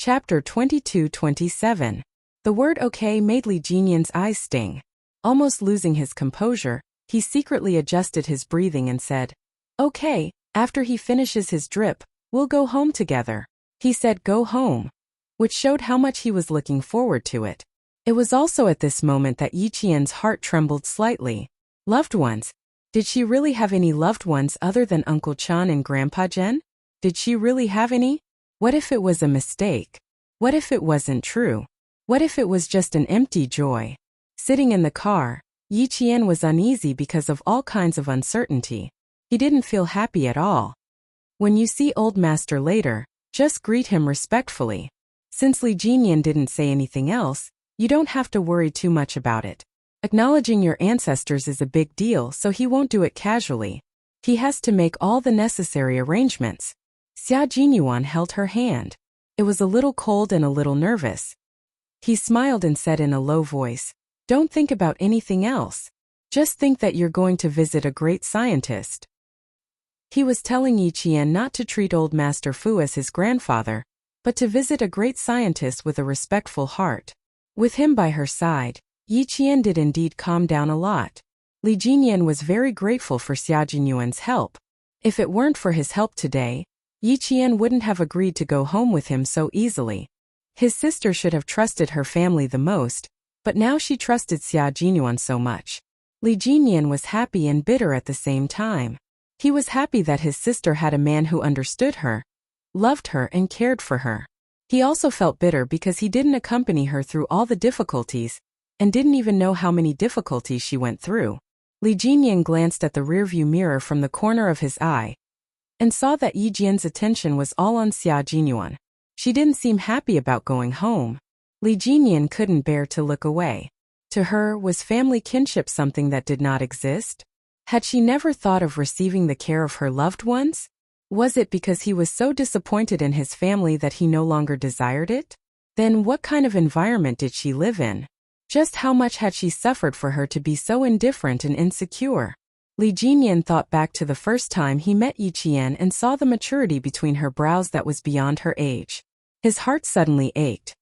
Chapter 22-27. The word okay made Li Jinyan's eyes sting. Almost losing his composure, he secretly adjusted his breathing and said, "Okay, after he finishes his drip, we'll go home together." He said go home, which showed how much he was looking forward to it. It was also at this moment that Yi Qian's heart trembled slightly. Loved ones? Did she really have any loved ones other than Uncle Chan and Grandpa Jen? Did she really have any? What if it was a mistake? What if it wasn't true? What if it was just an empty joy? Sitting in the car, Yi Qian was uneasy because of all kinds of uncertainty. He didn't feel happy at all. When you see old master later, just greet him respectfully. Since Li Jinyan didn't say anything else, you don't have to worry too much about it. Acknowledging your ancestors is a big deal, so he won't do it casually. He has to make all the necessary arrangements. Xia Jinyuan held her hand. It was a little cold and a little nervous. He smiled and said in a low voice, "Don't think about anything else. Just think that you're going to visit a great scientist." He was telling Yi Qian not to treat old Master Fu as his grandfather, but to visit a great scientist with a respectful heart. With him by her side, Yi Qian did indeed calm down a lot. Li Jinyan was very grateful for Xia Jinyuan's help. If it weren't for his help today, Yi Qian wouldn't have agreed to go home with him so easily. His sister should have trusted her family the most, but now she trusted Xia Jinyuan so much. Li Jinyan was happy and bitter at the same time. He was happy that his sister had a man who understood her, loved her and cared for her. He also felt bitter because he didn't accompany her through all the difficulties, and didn't even know how many difficulties she went through. Li Jinyan glanced at the rearview mirror from the corner of his eye, and saw that Yi Jian's attention was all on Xia Jinyuan. She didn't seem happy about going home. Li Jinyan couldn't bear to look away. To her, was family kinship something that did not exist? Had she never thought of receiving the care of her loved ones? Was it because he was so disappointed in his family that he no longer desired it? Then what kind of environment did she live in? Just how much had she suffered for her to be so indifferent and insecure? Li Jinyan thought back to the first time he met Yi Qian and saw the maturity between her brows that was beyond her age. His heart suddenly ached.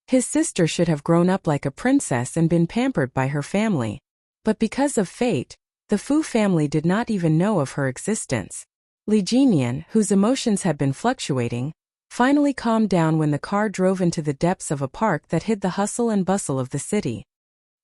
His sister should have grown up like a princess and been pampered by her family. But because of fate, the Fu family did not even know of her existence. Li Jinyan, whose emotions had been fluctuating, finally calmed down when the car drove into the depths of a park that hid the hustle and bustle of the city.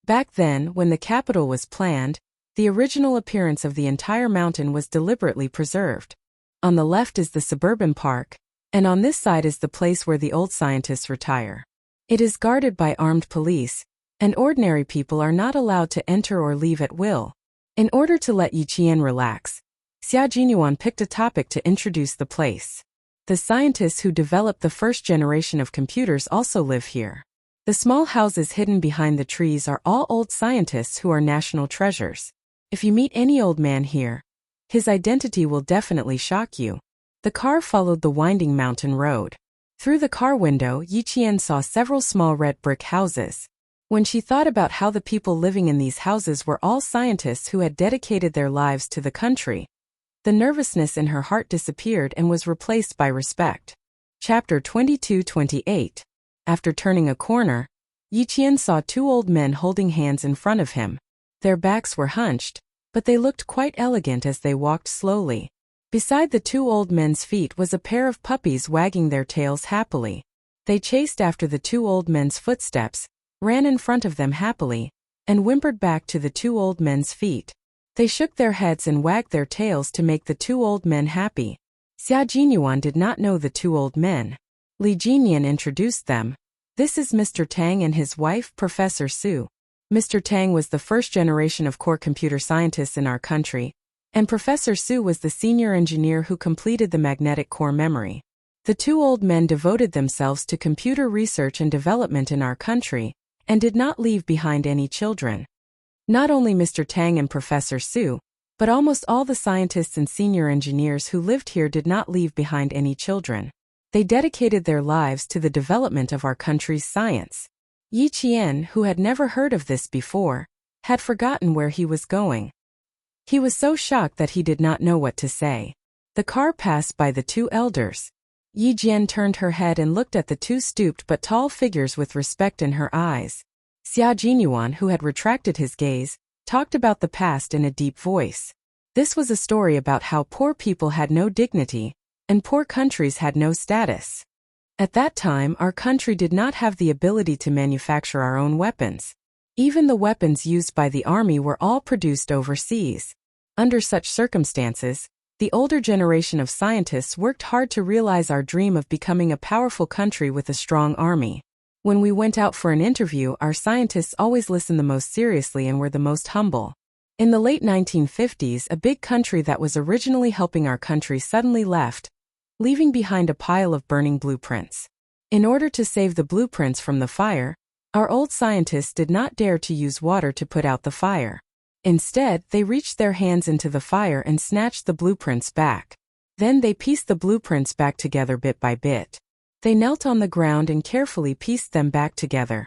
Back then, when the capital was planned, the original appearance of the entire mountain was deliberately preserved. On the left is the suburban park, and on this side is the place where the old scientists retire. It is guarded by armed police, and ordinary people are not allowed to enter or leave at will. In order to let Yi Qian relax, Xia Jinyuan picked a topic to introduce the place. The scientists who developed the first generation of computers also live here. The small houses hidden behind the trees are all old scientists who are national treasures. If you meet any old man here, his identity will definitely shock you. The car followed the winding mountain road. Through the car window, Yi Qian saw several small red brick houses. When she thought about how the people living in these houses were all scientists who had dedicated their lives to the country, the nervousness in her heart disappeared and was replaced by respect. Chapter 22-28. After turning a corner, Yi Qian saw two old men holding hands in front of him. Their backs were hunched, but they looked quite elegant as they walked slowly. Beside the two old men's feet was a pair of puppies wagging their tails happily. They chased after the two old men's footsteps, ran in front of them happily, and whimpered back to the two old men's feet. They shook their heads and wagged their tails to make the two old men happy. Xia Jinyuan did not know the two old men. Li Jinyan introduced them. This is Mr. Tang and his wife, Professor Su. Mr. Tang was the first generation of core computer scientists in our country, and Professor Su was the senior engineer who completed the magnetic core memory. The two old men devoted themselves to computer research and development in our country, and did not leave behind any children. Not only Mr. Tang and Professor Su, but almost all the scientists and senior engineers who lived here did not leave behind any children. They dedicated their lives to the development of our country's science. Yi Qian, who had never heard of this before, had forgotten where he was going. He was so shocked that he did not know what to say. The car passed by the two elders. Yi Jian turned her head and looked at the two stooped but tall figures with respect in her eyes. Xia Jinyuan, who had retracted his gaze, talked about the past in a deep voice. This was a story about how poor people had no dignity, and poor countries had no status. At that time, our country did not have the ability to manufacture our own weapons. Even the weapons used by the army were all produced overseas. Under such circumstances, the older generation of scientists worked hard to realize our dream of becoming a powerful country with a strong army. When we went out for an interview, our scientists always listened the most seriously and were the most humble. In the late 1950s, a big country that was originally helping our country suddenly left, leaving behind a pile of burning blueprints. In order to save the blueprints from the fire, our old scientists did not dare to use water to put out the fire. Instead, they reached their hands into the fire and snatched the blueprints back. Then they pieced the blueprints back together bit by bit. They knelt on the ground and carefully pieced them back together.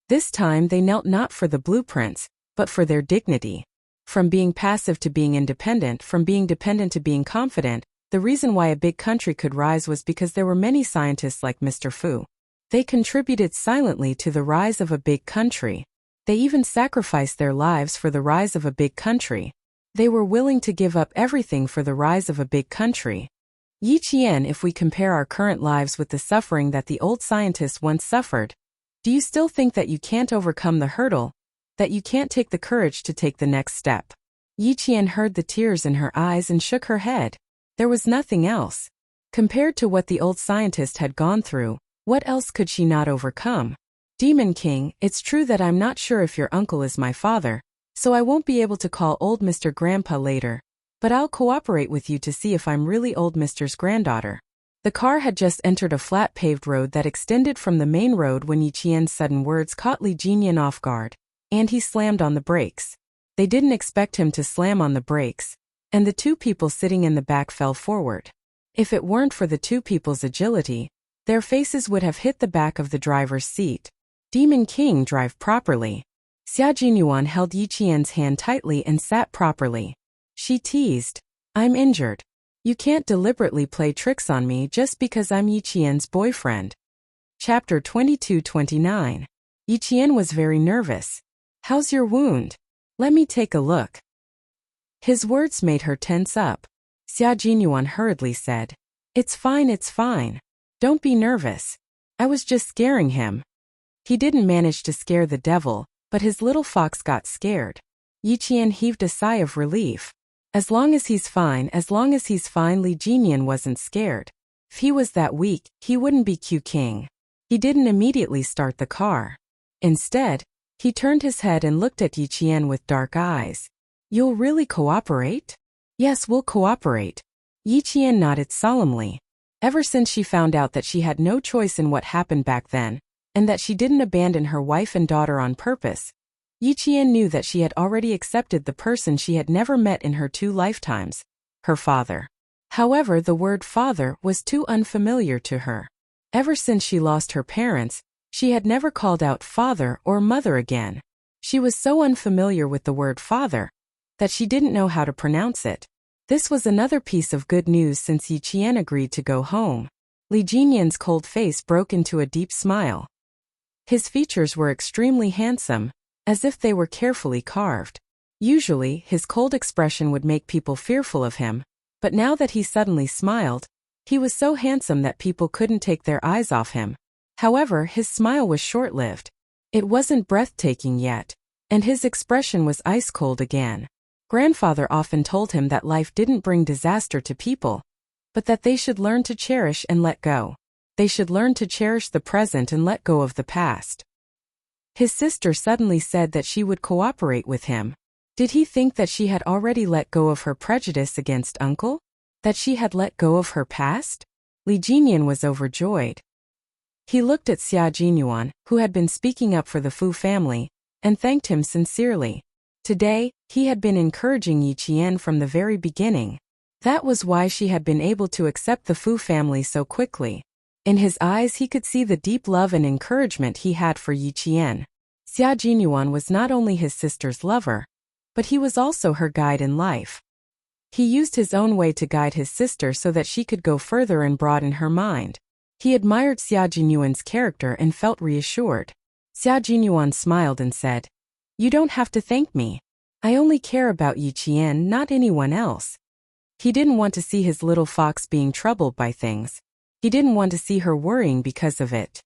This time they knelt not for the blueprints, but for their dignity. From being passive to being independent, from being dependent to being confident, the reason why a big country could rise was because there were many scientists like Mr. Fu. They contributed silently to the rise of a big country. They even sacrificed their lives for the rise of a big country. They were willing to give up everything for the rise of a big country. Yi Qian, if we compare our current lives with the suffering that the old scientists once suffered, do you still think that you can't overcome the hurdle, that you can't take the courage to take the next step? Yi Qian heard the tears in her eyes and shook her head. There was nothing else. Compared to what the old scientist had gone through, what else could she not overcome? Demon King, it's true that I'm not sure if your uncle is my father, so I won't be able to call old Mr. Grandpa later, but I'll cooperate with you to see if I'm really old Mr's granddaughter. The car had just entered a flat paved road that extended from the main road when Yi Qian's sudden words caught Li Jinyan off guard, and he slammed on the brakes. They didn't expect him to slam on the brakes, and the two people sitting in the back fell forward. If it weren't for the two people's agility, their faces would have hit the back of the driver's seat. Demon King, drive properly. Xia Jinyuan held Yi Qian's hand tightly and sat properly. She teased, I'm injured. You can't deliberately play tricks on me just because I'm Yi Qian's boyfriend. Chapter 22-29. Yi Qian was very nervous. How's your wound? Let me take a look. His words made her tense up. Xia Jinyuan hurriedly said, It's fine. Don't be nervous. I was just scaring him. He didn't manage to scare the devil, but his little fox got scared. Yi Qian heaved a sigh of relief. As long as he's fine, Li Jinyan wasn't scared. If he was that weak, he wouldn't be Q King. He didn't immediately start the car. Instead, he turned his head and looked at Yi Qian with dark eyes. You'll really cooperate? Yes, we'll cooperate. Yi Qian nodded solemnly. Ever since she found out that she had no choice in what happened back then, and that she didn't abandon her wife and daughter on purpose, Yi Qian knew that she had already accepted the person she had never met in her 2 lifetimes, her father. However, the word father was too unfamiliar to her. Ever since she lost her parents, she had never called out father or mother again. She was so unfamiliar with the word father that she didn't know how to pronounce it. This was another piece of good news since Yi Qian agreed to go home. Li Jinyan's cold face broke into a deep smile. His features were extremely handsome, as if they were carefully carved. Usually, his cold expression would make people fearful of him, but now that he suddenly smiled, he was so handsome that people couldn't take their eyes off him. However, his smile was short-lived. It wasn't breathtaking yet, and his expression was ice-cold again. Grandfather often told him that life didn't bring disaster to people, but that they should learn to cherish and let go. They should learn to cherish the present and let go of the past. His sister suddenly said that she would cooperate with him. Did he think that she had already let go of her prejudice against uncle? That she had let go of her past? Li Jinyan was overjoyed. He looked at Xia Jinyuan, who had been speaking up for the Fu family, and thanked him sincerely. Today, he had been encouraging Yi Qian from the very beginning. That was why she had been able to accept the Fu family so quickly. In his eyes he could see the deep love and encouragement he had for Yi Qian. Xia Jinyuan was not only his sister's lover, but he was also her guide in life. He used his own way to guide his sister so that she could go further and broaden her mind. He admired Xia Jinyuan's character and felt reassured. Xia Jinyuan smiled and said, "You don't have to thank me. I only care about Yi Qian, not anyone else." He didn't want to see his little fox being troubled by things. He didn't want to see her worrying because of it.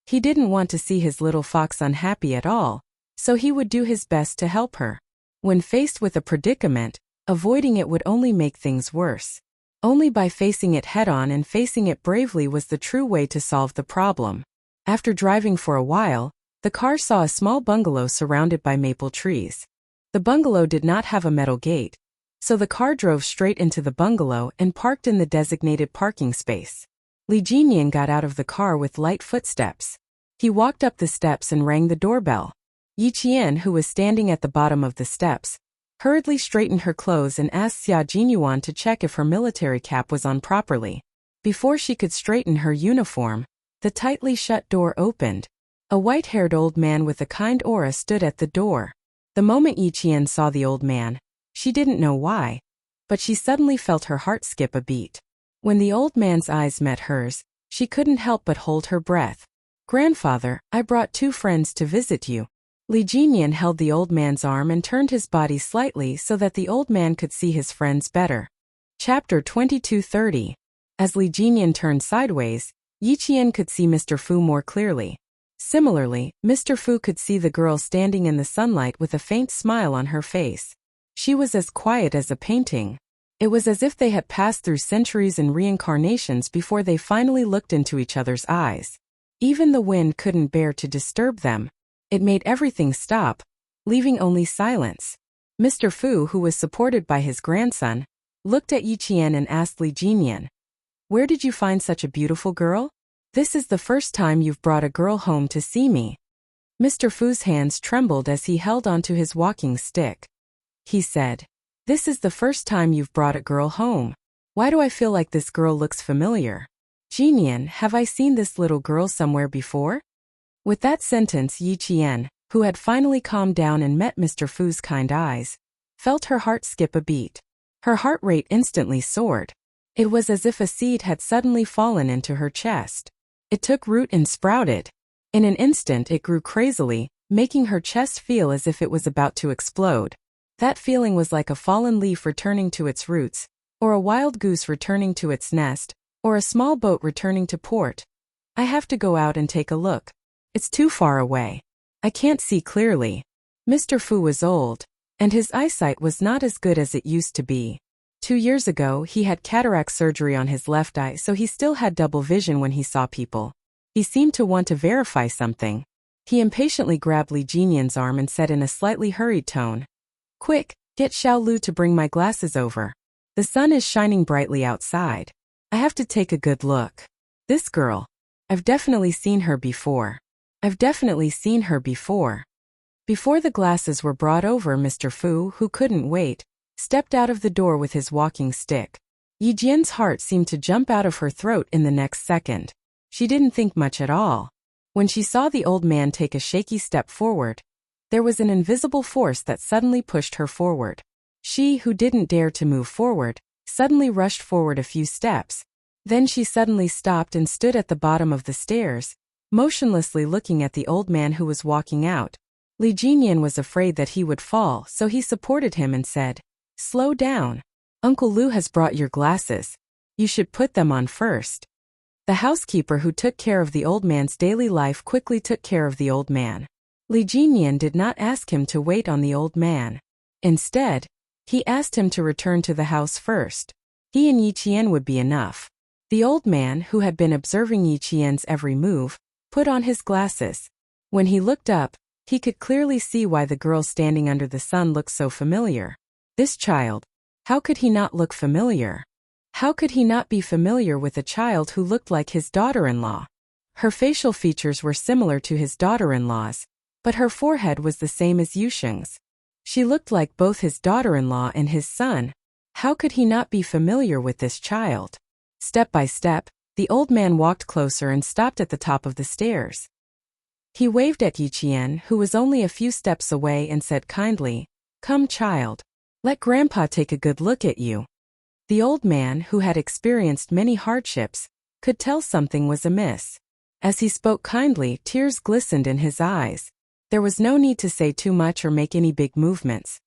He didn't want to see his little fox unhappy at all, so he would do his best to help her. When faced with a predicament, avoiding it would only make things worse. Only by facing it head-on and facing it bravely was the true way to solve the problem. After driving for a while, the car saw a small bungalow surrounded by maple trees. The bungalow did not have a metal gate, so the car drove straight into the bungalow and parked in the designated parking space. Li Jinyan got out of the car with light footsteps. He walked up the steps and rang the doorbell. Yi Qian, who was standing at the bottom of the steps, hurriedly straightened her clothes and asked Xia Jinyuan to check if her military cap was on properly. Before she could straighten her uniform, the tightly shut door opened. A white-haired old man with a kind aura stood at the door. The moment Yi Qian saw the old man, she didn't know why, but she suddenly felt her heart skip a beat. When the old man's eyes met hers, she couldn't help but hold her breath. "Grandfather, I brought 2 friends to visit you." Li Jinyan held the old man's arm and turned his body slightly so that the old man could see his friends better. Chapter 22:30. As Li Jinyan turned sideways, Yi Qian could see Mr. Fu more clearly. Similarly, Mr. Fu could see the girl standing in the sunlight with a faint smile on her face. She was as quiet as a painting. It was as if they had passed through centuries and reincarnations before they finally looked into each other's eyes. Even the wind couldn't bear to disturb them. It made everything stop, leaving only silence. Mr. Fu, who was supported by his grandson, looked at Yi Qian and asked Li Jinyan, "Where did you find such a beautiful girl? This is the first time you've brought a girl home to see me." Mr. Fu's hands trembled as he held onto his walking stick. He said, "This is the first time you've brought a girl home. Why do I feel like this girl looks familiar? Jinyan, have I seen this little girl somewhere before?" With that sentence, Yi Qian, who had finally calmed down and met Mr. Fu's kind eyes, felt her heart skip a beat. Her heart rate instantly soared. It was as if a seed had suddenly fallen into her chest. It took root and sprouted. In an instant it grew crazily, making her chest feel as if it was about to explode. That feeling was like a fallen leaf returning to its roots, or a wild goose returning to its nest, or a small boat returning to port. "I have to go out and take a look. It's too far away. I can't see clearly." Mr. Fu was old, and his eyesight was not as good as it used to be. 2 years ago, he had cataract surgery on his left eye, so he still had double vision when he saw people. He seemed to want to verify something. He impatiently grabbed Li Jinyan's arm and said in a slightly hurried tone, "Quick, get Xiao Lu to bring my glasses over. The sun is shining brightly outside. I have to take a good look. This girl. I've definitely seen her before. I've definitely seen her before." Before the glasses were brought over, Mr. Fu, who couldn't wait, stepped out of the door with his walking stick. Yi Jian's heart seemed to jump out of her throat in the next second. She didn't think much at all. When she saw the old man take a shaky step forward, there was an invisible force that suddenly pushed her forward. She, who didn't dare to move forward, suddenly rushed forward a few steps. Then she suddenly stopped and stood at the bottom of the stairs, motionlessly looking at the old man who was walking out. Li Jinyan was afraid that he would fall, so he supported him and said, "Slow down. Uncle Lu has brought your glasses. You should put them on first." The housekeeper who took care of the old man's daily life quickly took care of the old man. Li Jinyan did not ask him to wait on the old man. Instead, he asked him to return to the house first. He and Yi Qian would be enough. The old man, who had been observing Yi Qian's every move, put on his glasses. When he looked up, he could clearly see why the girl standing under the sun looked so familiar. This child. How could he not look familiar? How could he not be familiar with a child who looked like his daughter-in-law? Her facial features were similar to his daughter-in-law's, but her forehead was the same as Yusheng's. She looked like both his daughter-in-law and his son. How could he not be familiar with this child? Step by step, the old man walked closer and stopped at the top of the stairs. He waved at Yi Qian, who was only a few steps away, and said kindly, "Come, child. Let Grandpa take a good look at you." The old man, who had experienced many hardships, could tell something was amiss. As he spoke kindly, tears glistened in his eyes. There was no need to say too much or make any big movements.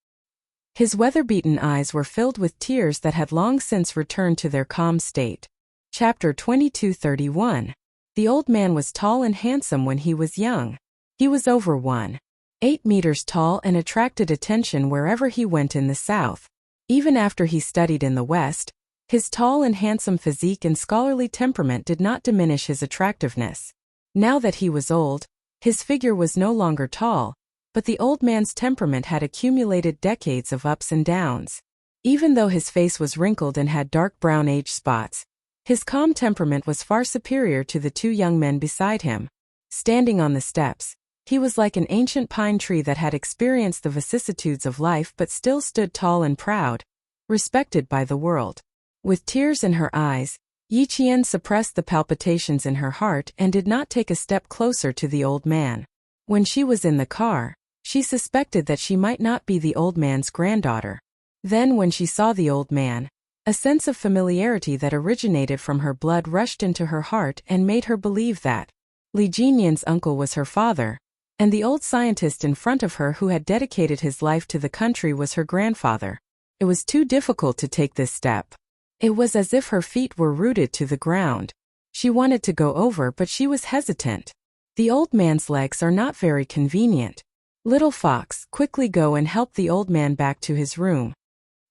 His weather-beaten eyes were filled with tears that had long since returned to their calm state. Chapter 22:31. The old man was tall and handsome when he was young. He was over 1.8 meters tall and attracted attention wherever he went in the South. Even after he studied in the West, his tall and handsome physique and scholarly temperament did not diminish his attractiveness. Now that he was old, his figure was no longer tall, but the old man's temperament had accumulated decades of ups and downs. Even though his face was wrinkled and had dark brown age spots, his calm temperament was far superior to the two young men beside him. Standing on the steps, he was like an ancient pine tree that had experienced the vicissitudes of life but still stood tall and proud, respected by the world. With tears in her eyes, Yi Qian suppressed the palpitations in her heart and did not take a step closer to the old man. When she was in the car, she suspected that she might not be the old man's granddaughter. Then when she saw the old man, a sense of familiarity that originated from her blood rushed into her heart and made her believe that Li Jinyan's uncle was her father, and the old scientist in front of her who had dedicated his life to the country was her grandfather. It was too difficult to take this step. It was as if her feet were rooted to the ground. She wanted to go over, but she was hesitant. The old man's legs are not very convenient. Little Fox, quickly go and help the old man back to his room.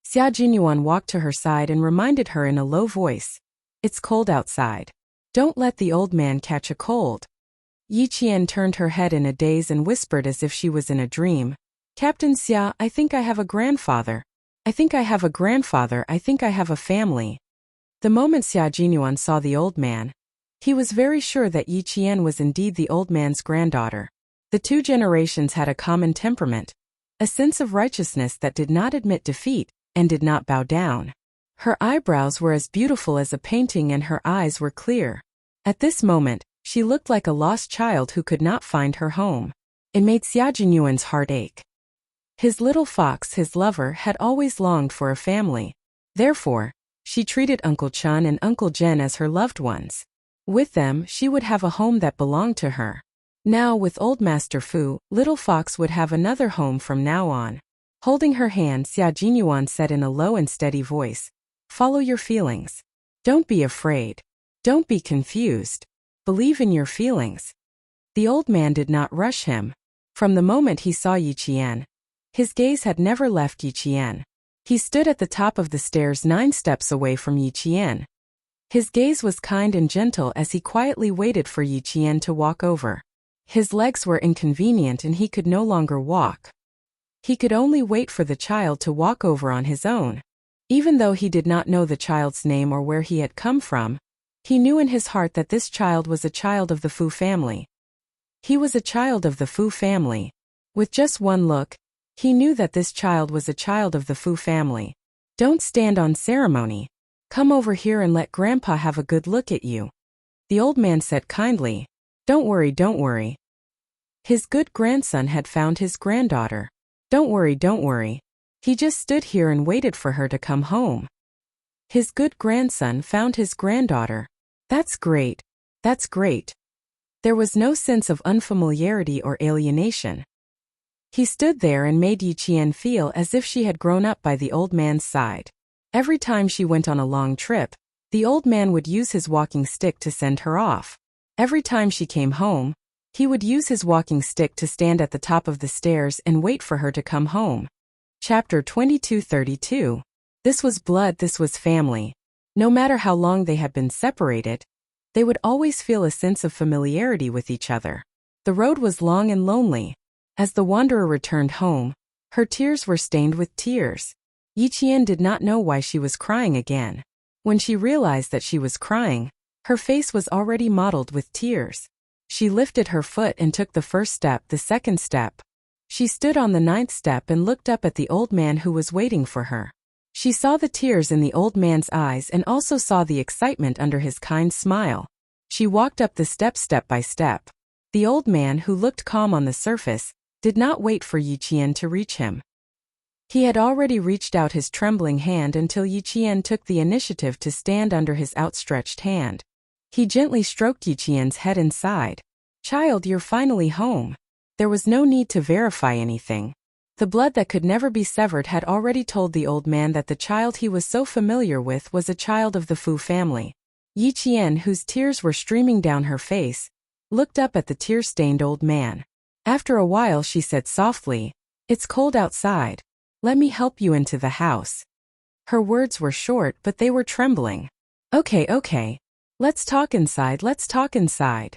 Xia Jinyuan walked to her side and reminded her in a low voice. It's cold outside. Don't let the old man catch a cold. Yi Qian turned her head in a daze and whispered as if she was in a dream. Captain Xia, I think I have a grandfather. I think I have a grandfather. I think I have a family. The moment Xia Jinyuan saw the old man, he was very sure that Yi Qian was indeed the old man's granddaughter. The two generations had a common temperament, a sense of righteousness that did not admit defeat and did not bow down. Her eyebrows were as beautiful as a painting and her eyes were clear. At this moment, she looked like a lost child who could not find her home. It made Xia Jinyuan's heart ache. His little Fox, his lover, had always longed for a family. Therefore, she treated Uncle Chun and Uncle Jen as her loved ones. With them, she would have a home that belonged to her. Now, with old Master Fu, little Fox would have another home from now on. Holding her hand, Xia Jinyuan said in a low and steady voice, "Follow your feelings. Don't be afraid. Don't be confused. Believe in your feelings." The old man did not rush him. From the moment he saw Yi Qian, his gaze had never left Yi Qian. He stood at the top of the stairs 9 steps away from Yi Qian. His gaze was kind and gentle as he quietly waited for Yi Qian to walk over. His legs were inconvenient and he could no longer walk. He could only wait for the child to walk over on his own. Even though he did not know the child's name or where he had come from, he knew in his heart that this child was a child of the Fu family. He was a child of the Fu family. With just one look, he knew that this child was a child of the Fu family. Don't stand on ceremony. Come over here and let Grandpa have a good look at you. The old man said kindly. Don't worry, don't worry. His good grandson had found his granddaughter. Don't worry, don't worry. He just stood here and waited for her to come home. His good grandson found his granddaughter. That's great. That's great. There was no sense of unfamiliarity or alienation. He stood there and made Yi Qian feel as if she had grown up by the old man's side. Every time she went on a long trip, the old man would use his walking stick to send her off. Every time she came home, he would use his walking stick to stand at the top of the stairs and wait for her to come home. Chapter 22:32. This was blood, this was family. No matter how long they had been separated, they would always feel a sense of familiarity with each other. The road was long and lonely. As the wanderer returned home, her tears were stained with tears. Yi Qian did not know why she was crying again. When she realized that she was crying, her face was already mottled with tears. She lifted her foot and took the first step, the second step. She stood on the 9th step and looked up at the old man who was waiting for her. She saw the tears in the old man's eyes and also saw the excitement under his kind smile. She walked up the steps step by step. The old man, who looked calm on the surface, did not wait for Yi Qian to reach him. He had already reached out his trembling hand until Yi Qian took the initiative to stand under his outstretched hand. He gently stroked Yi Qian's head and sighed. "Child, you're finally home." There was no need to verify anything. The blood that could never be severed had already told the old man that the child he was so familiar with was a child of the Fu family. Yi Qian, whose tears were streaming down her face, looked up at the tear-stained old man. After a while she said softly, "It's cold outside. Let me help you into the house." Her words were short, but they were trembling. Okay. Let's talk inside, let's talk inside."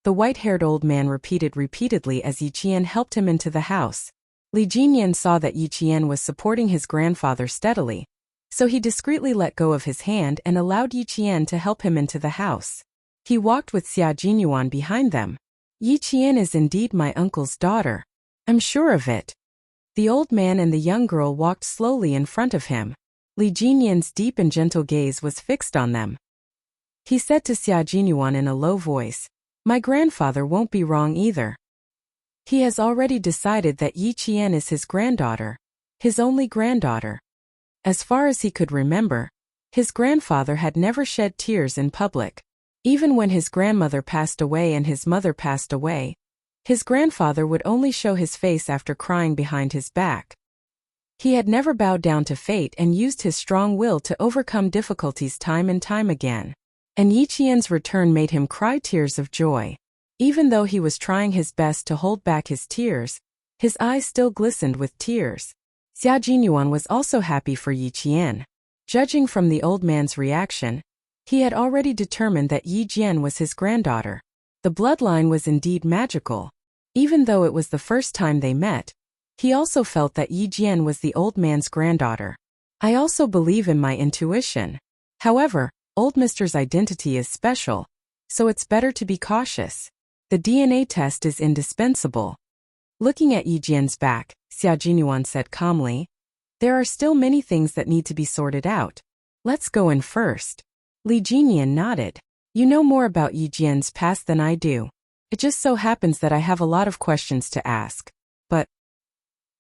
The white-haired old man repeated repeatedly as Yi Qian helped him into the house. Li Jinyan saw that Yi Qian was supporting his grandfather steadily, so he discreetly let go of his hand and allowed Yi Qian to help him into the house. He walked with Xia Jinyuan behind them. "Yi Qian is indeed my uncle's daughter. I'm sure of it." The old man and the young girl walked slowly in front of him. Li Jinyan's deep and gentle gaze was fixed on them. He said to Xia Jinyuan in a low voice, "My grandfather won't be wrong either. He has already decided that Yi Qian is his granddaughter, his only granddaughter." As far as he could remember, his grandfather had never shed tears in public. Even when his grandmother passed away and his mother passed away, his grandfather would only show his face after crying behind his back. He had never bowed down to fate and used his strong will to overcome difficulties time and time again. And Yi Qian's return made him cry tears of joy. Even though he was trying his best to hold back his tears, his eyes still glistened with tears. Xia Jinyuan was also happy for Yi Qian. Judging from the old man's reaction, he had already determined that Yi Jian was his granddaughter. The bloodline was indeed magical. Even though it was the first time they met, he also felt that Yi Jian was the old man's granddaughter. "I also believe in my intuition. However, old Mister's identity is special, so it's better to be cautious. The DNA test is indispensable." Looking at Yi Jian's back, Xia Jinyuan said calmly, "There are still many things that need to be sorted out. Let's go in first." Li Jinyan nodded. "You know more about Yi Jian's past than I do. It just so happens that I have a lot of questions to ask. But..."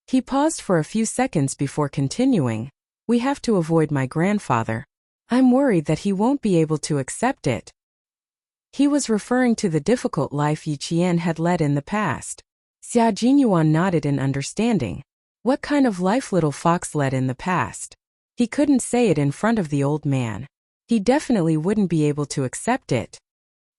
He paused for a few seconds before continuing, "We have to avoid my grandfather. I'm worried that he won't be able to accept it." He was referring to the difficult life Yi Qian had led in the past. Xia Jinyuan nodded in understanding. What kind of life little fox led in the past? He couldn't say it in front of the old man. He definitely wouldn't be able to accept it.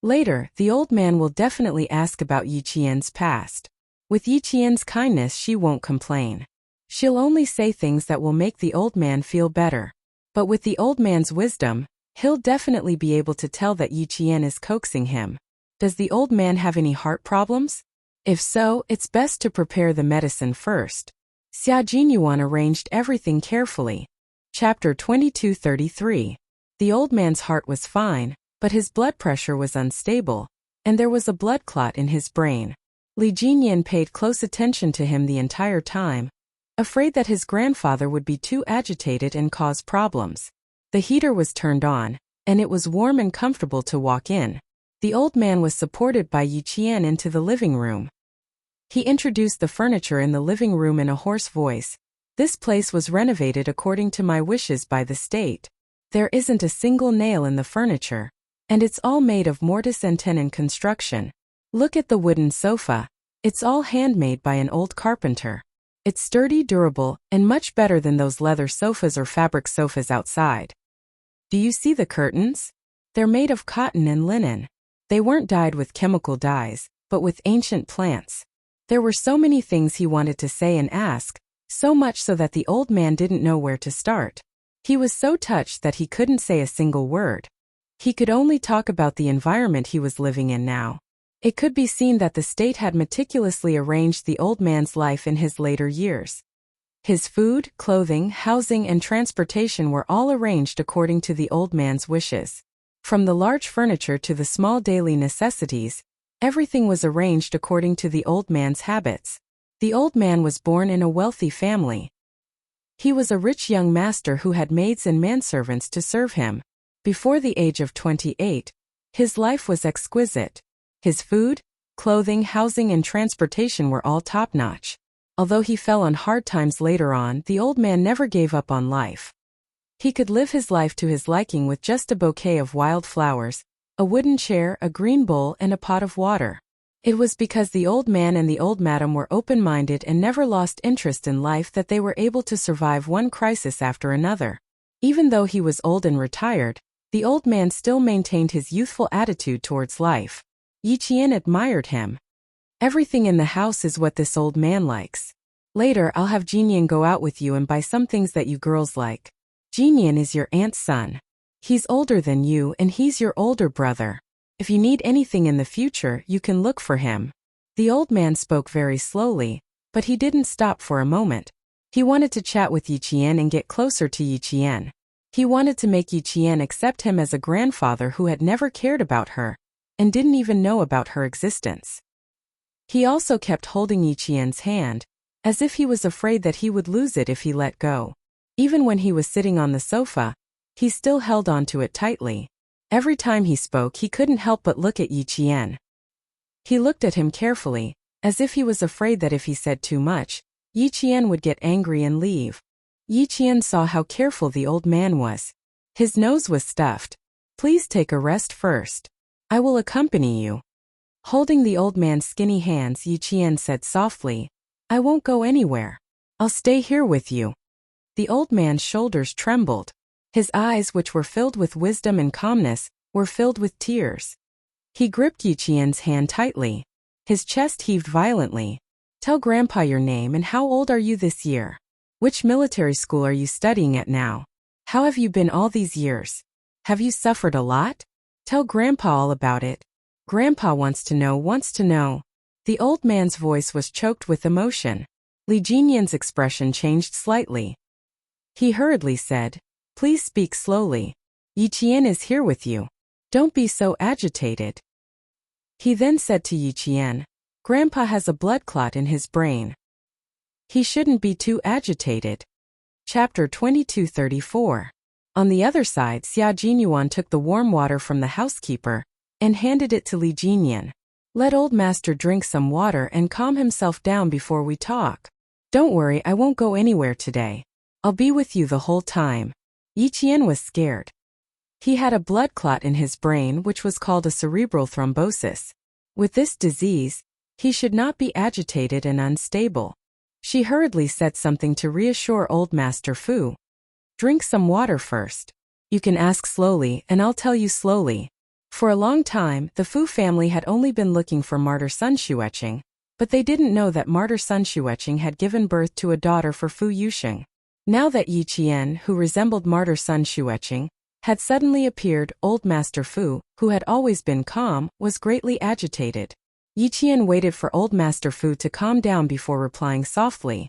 Later, the old man will definitely ask about Yi Qian's past. With Yi Qian's kindness, she won't complain. She'll only say things that will make the old man feel better. But with the old man's wisdom, he'll definitely be able to tell that Yi Qian is coaxing him. Does the old man have any heart problems? If so, it's best to prepare the medicine first. Xia Jinyuan arranged everything carefully. Chapter 2233. The old man's heart was fine, but his blood pressure was unstable, and there was a blood clot in his brain. Li Jinyan paid close attention to him the entire time, afraid that his grandfather would be too agitated and cause problems. The heater was turned on, and it was warm and comfortable to walk in. The old man was supported by Yi Qian into the living room. He introduced the furniture in the living room in a hoarse voice. "This place was renovated according to my wishes by the state. There isn't a single nail in the furniture, and it's all made of mortise and tenon construction. Look at the wooden sofa. It's all handmade by an old carpenter. It's sturdy, durable, and much better than those leather sofas or fabric sofas outside. Do you see the curtains? They're made of cotton and linen. They weren't dyed with chemical dyes, but with ancient plants." There were so many things he wanted to say and ask, so much so that the old man didn't know where to start. He was so touched that he couldn't say a single word. He could only talk about the environment he was living in now. It could be seen that the state had meticulously arranged the old man's life in his later years. His food, clothing, housing, and transportation were all arranged according to the old man's wishes. From the large furniture to the small daily necessities, everything was arranged according to the old man's habits. The old man was born in a wealthy family. He was a rich young master who had maids and manservants to serve him. Before the age of 28, his life was exquisite. His food, clothing, housing, and transportation were all top-notch. Although he fell on hard times later on, the old man never gave up on life. He could live his life to his liking with just a bouquet of wild flowers, a wooden chair, a green bowl, and a pot of water. It was because the old man and the old madam were open-minded and never lost interest in life that they were able to survive one crisis after another. Even though he was old and retired, the old man still maintained his youthful attitude towards life. Yi Qian admired him. Everything in the house is what this old man likes. Later I'll have Jinian go out with you and buy some things that you girls like. Jinian is your aunt's son. He's older than you and he's your older brother. If you need anything in the future, you can look for him. The old man spoke very slowly, but he didn't stop for a moment. He wanted to chat with Yi Qian and get closer to Yi Qian. He wanted to make Yi Qian accept him as a grandfather who had never cared about her, and didn't even know about her existence. He also kept holding Yi Qian's hand, as if he was afraid that he would lose it if he let go. Even when he was sitting on the sofa, he still held on to it tightly. Every time he spoke, he couldn't help but look at Yi Qian. He looked at him carefully, as if he was afraid that if he said too much, Yi Qian would get angry and leave. Yi Qian saw how careful the old man was. His nose was stuffed. Please take a rest first. I will accompany you. Holding the old man's skinny hands, Yi Qian said softly, I won't go anywhere. I'll stay here with you. The old man's shoulders trembled. His eyes, which were filled with wisdom and calmness, were filled with tears. He gripped Yi Qian's hand tightly. His chest heaved violently. Tell Grandpa your name and how old are you this year? Which military school are you studying at now? How have you been all these years? Have you suffered a lot? Tell Grandpa all about it. Grandpa wants to know. The old man's voice was choked with emotion. Li Jinian's expression changed slightly. He hurriedly said, Please speak slowly. Yi Qian is here with you. Don't be so agitated. He then said to Yi Qian, Grandpa has a blood clot in his brain. He shouldn't be too agitated. Chapter 2234. On the other side, Xia Jinyuan took the warm water from the housekeeper and handed it to Li Jinian. Let old master drink some water and calm himself down before we talk. Don't worry, I won't go anywhere today. I'll be with you the whole time. Yi Qian was scared. He had a blood clot in his brain which was called a cerebral thrombosis. With this disease, he should not be agitated and unstable. She hurriedly said something to reassure old Master Fu. Drink some water first. You can ask slowly and I'll tell you slowly. For a long time, the Fu family had only been looking for martyr Sun Xueqing, but they didn't know that martyr Sun Xueqing had given birth to a daughter for Fu Yusheng. Now that Yi Qian, who resembled martyr Sun Xueqing, had suddenly appeared, old Master Fu, who had always been calm, was greatly agitated. Yi Qian waited for old Master Fu to calm down before replying softly.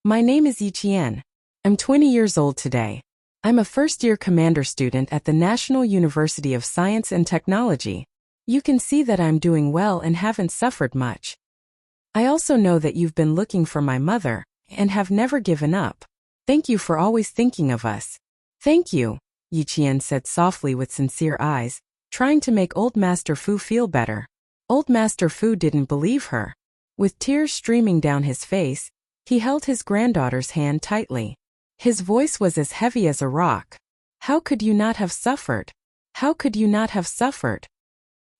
My name is Yi Qian. I'm 20 years old today. I'm a first-year commander student at the National University of Science and Technology. You can see that I'm doing well and haven't suffered much. I also know that you've been looking for my mother, and have never given up. Thank you for always thinking of us. Thank you, Yi Qian said softly with sincere eyes, trying to make old Master Fu feel better. Old Master Fu didn't believe her. With tears streaming down his face, he held his granddaughter's hand tightly. His voice was as heavy as a rock. How could you not have suffered? How could you not have suffered?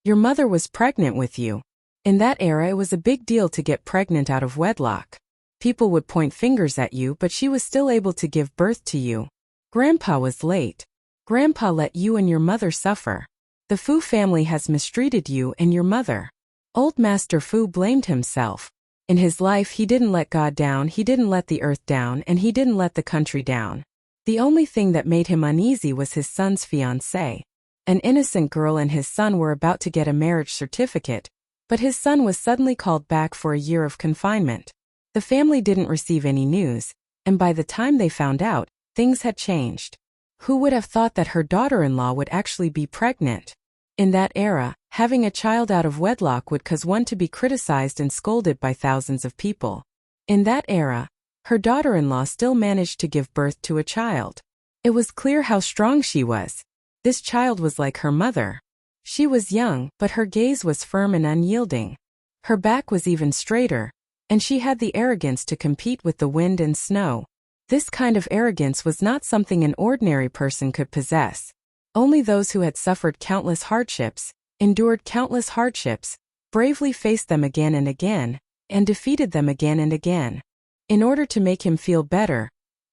Your mother was pregnant with you. In that era, it was a big deal to get pregnant out of wedlock. People would point fingers at you, but she was still able to give birth to you. Grandpa was late. Grandpa let you and your mother suffer. The Fu family has mistreated you and your mother. Old Master Fu blamed himself. In his life, he didn't let God down, he didn't let the earth down, and he didn't let the country down. The only thing that made him uneasy was his son's fiancée. An innocent girl and his son were about to get a marriage certificate, but his son was suddenly called back for a year of confinement. The family didn't receive any news, and by the time they found out, things had changed. Who would have thought that her daughter-in-law would actually be pregnant? In that era, having a child out of wedlock would cause one to be criticized and scolded by thousands of people. In that era, her daughter-in-law still managed to give birth to a child. It was clear how strong she was. This child was like her mother. She was young, but her gaze was firm and unyielding. Her back was even straighter. and she had the arrogance to compete with the wind and snow. This kind of arrogance was not something an ordinary person could possess. Only those who had suffered countless hardships, endured countless hardships, bravely faced them again and again, and defeated them again and again. In order to make him feel better,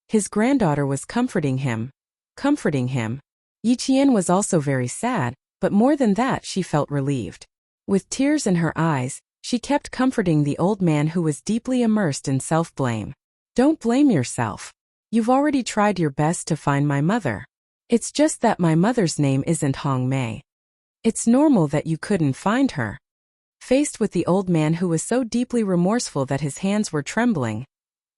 his granddaughter was comforting him. Yi Qian was also very sad, but more than that she felt relieved. With tears in her eyes, she kept comforting the old man who was deeply immersed in self-blame. Don't blame yourself. You've already tried your best to find my mother. It's just that my mother's name isn't Hong Mei. It's normal that you couldn't find her. Faced with the old man who was so deeply remorseful that his hands were trembling,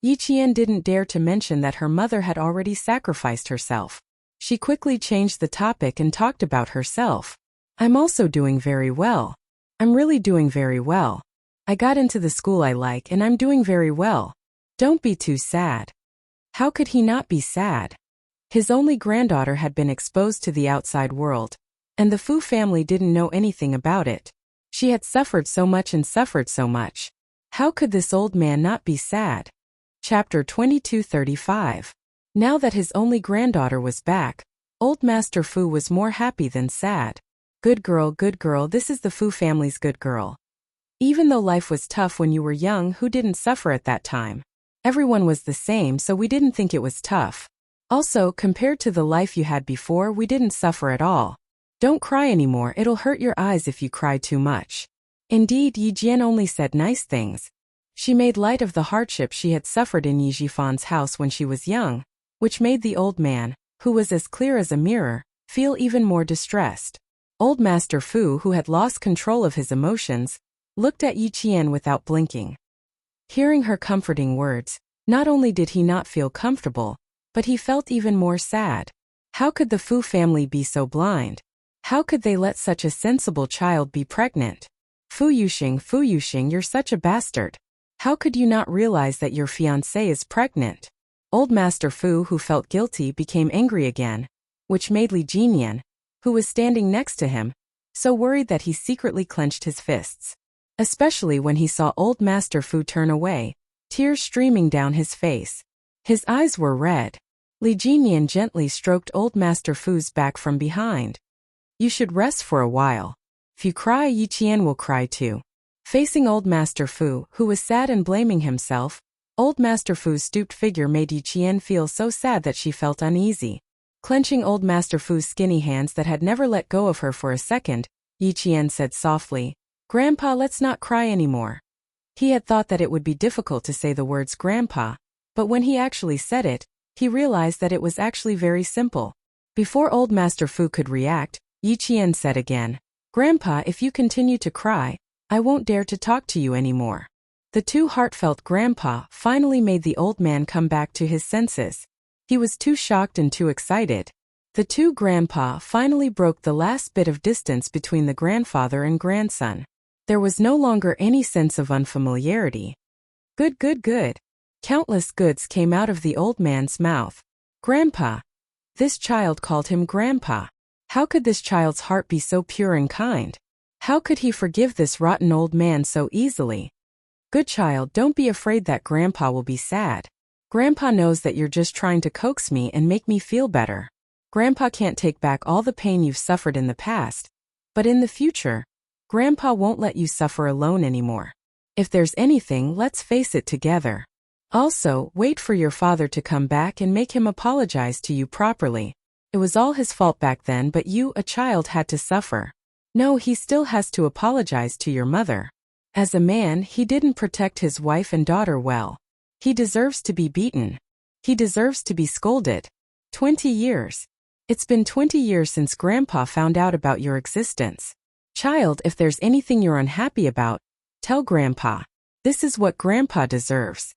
Yi Qian didn't dare to mention that her mother had already sacrificed herself. She quickly changed the topic and talked about herself. I'm also doing very well. I'm really doing very well. I got into the school I like and I'm doing very well. Don't be too sad. How could he not be sad? His only granddaughter had been exposed to the outside world, and the Fu family didn't know anything about it. She had suffered so much and suffered so much. How could this old man not be sad? Chapter 22:35. Now that his only granddaughter was back, old Master Fu was more happy than sad. Good girl, this is the Fu family's good girl. Even though life was tough when you were young, who didn't suffer at that time? Everyone was the same, so we didn't think it was tough. Also, compared to the life you had before, we didn't suffer at all. Don't cry anymore, it'll hurt your eyes if you cry too much. Indeed, Yi Jian only said nice things. She made light of the hardship she had suffered in Yi Jifan's house when she was young, which made the old man, who was as clear as a mirror, feel even more distressed. Old Master Fu, who had lost control of his emotions, looked at Yi Qian without blinking. Hearing her comforting words, not only did he not feel comfortable, but he felt even more sad. How could the Fu family be so blind? How could they let such a sensible child be pregnant? Fu Yuxing, you're such a bastard. How could you not realize that your fiancée is pregnant? Old Master Fu, who felt guilty, became angry again, which made Li Jinyan, who was standing next to him, so worried that he secretly clenched his fists. Especially when he saw old Master Fu turn away, tears streaming down his face. His eyes were red. Li Jinyan gently stroked old Master Fu's back from behind. You should rest for a while. If you cry, Yi Qian will cry too. Facing old Master Fu, who was sad and blaming himself, old Master Fu's stooped figure made Yi Qian feel so sad that she felt uneasy. Clenching old Master Fu's skinny hands that had never let go of her for a second, Yi Qian said softly, Grandpa, let's not cry anymore. He had thought that it would be difficult to say the words Grandpa, but when he actually said it, he realized that it was actually very simple. Before old Master Fu could react, Yi Qian said again, Grandpa, if you continue to cry, I won't dare to talk to you anymore. The too heartfelt Grandpa finally made the old man come back to his senses. He was too shocked and too excited. The two Grandpa finally broke the last bit of distance between the grandfather and grandson. There was no longer any sense of unfamiliarity. Good. Countless goods came out of the old man's mouth. Grandpa. This child called him Grandpa. How could this child's heart be so pure and kind? How could he forgive this rotten old man so easily? Good child, don't be afraid that Grandpa will be sad. Grandpa knows that you're just trying to coax me and make me feel better. Grandpa can't take back all the pain you've suffered in the past, but in the future, Grandpa won't let you suffer alone anymore. If there's anything, let's face it together. Also, wait for your father to come back and make him apologize to you properly. It was all his fault back then, but you, a child, had to suffer. No, he still has to apologize to your mother. As a man, he didn't protect his wife and daughter well. He deserves to be beaten. He deserves to be scolded. 20 years. It's been 20 years since Grandpa found out about your existence. Child, if there's anything you're unhappy about, tell Grandpa. This is what Grandpa deserves.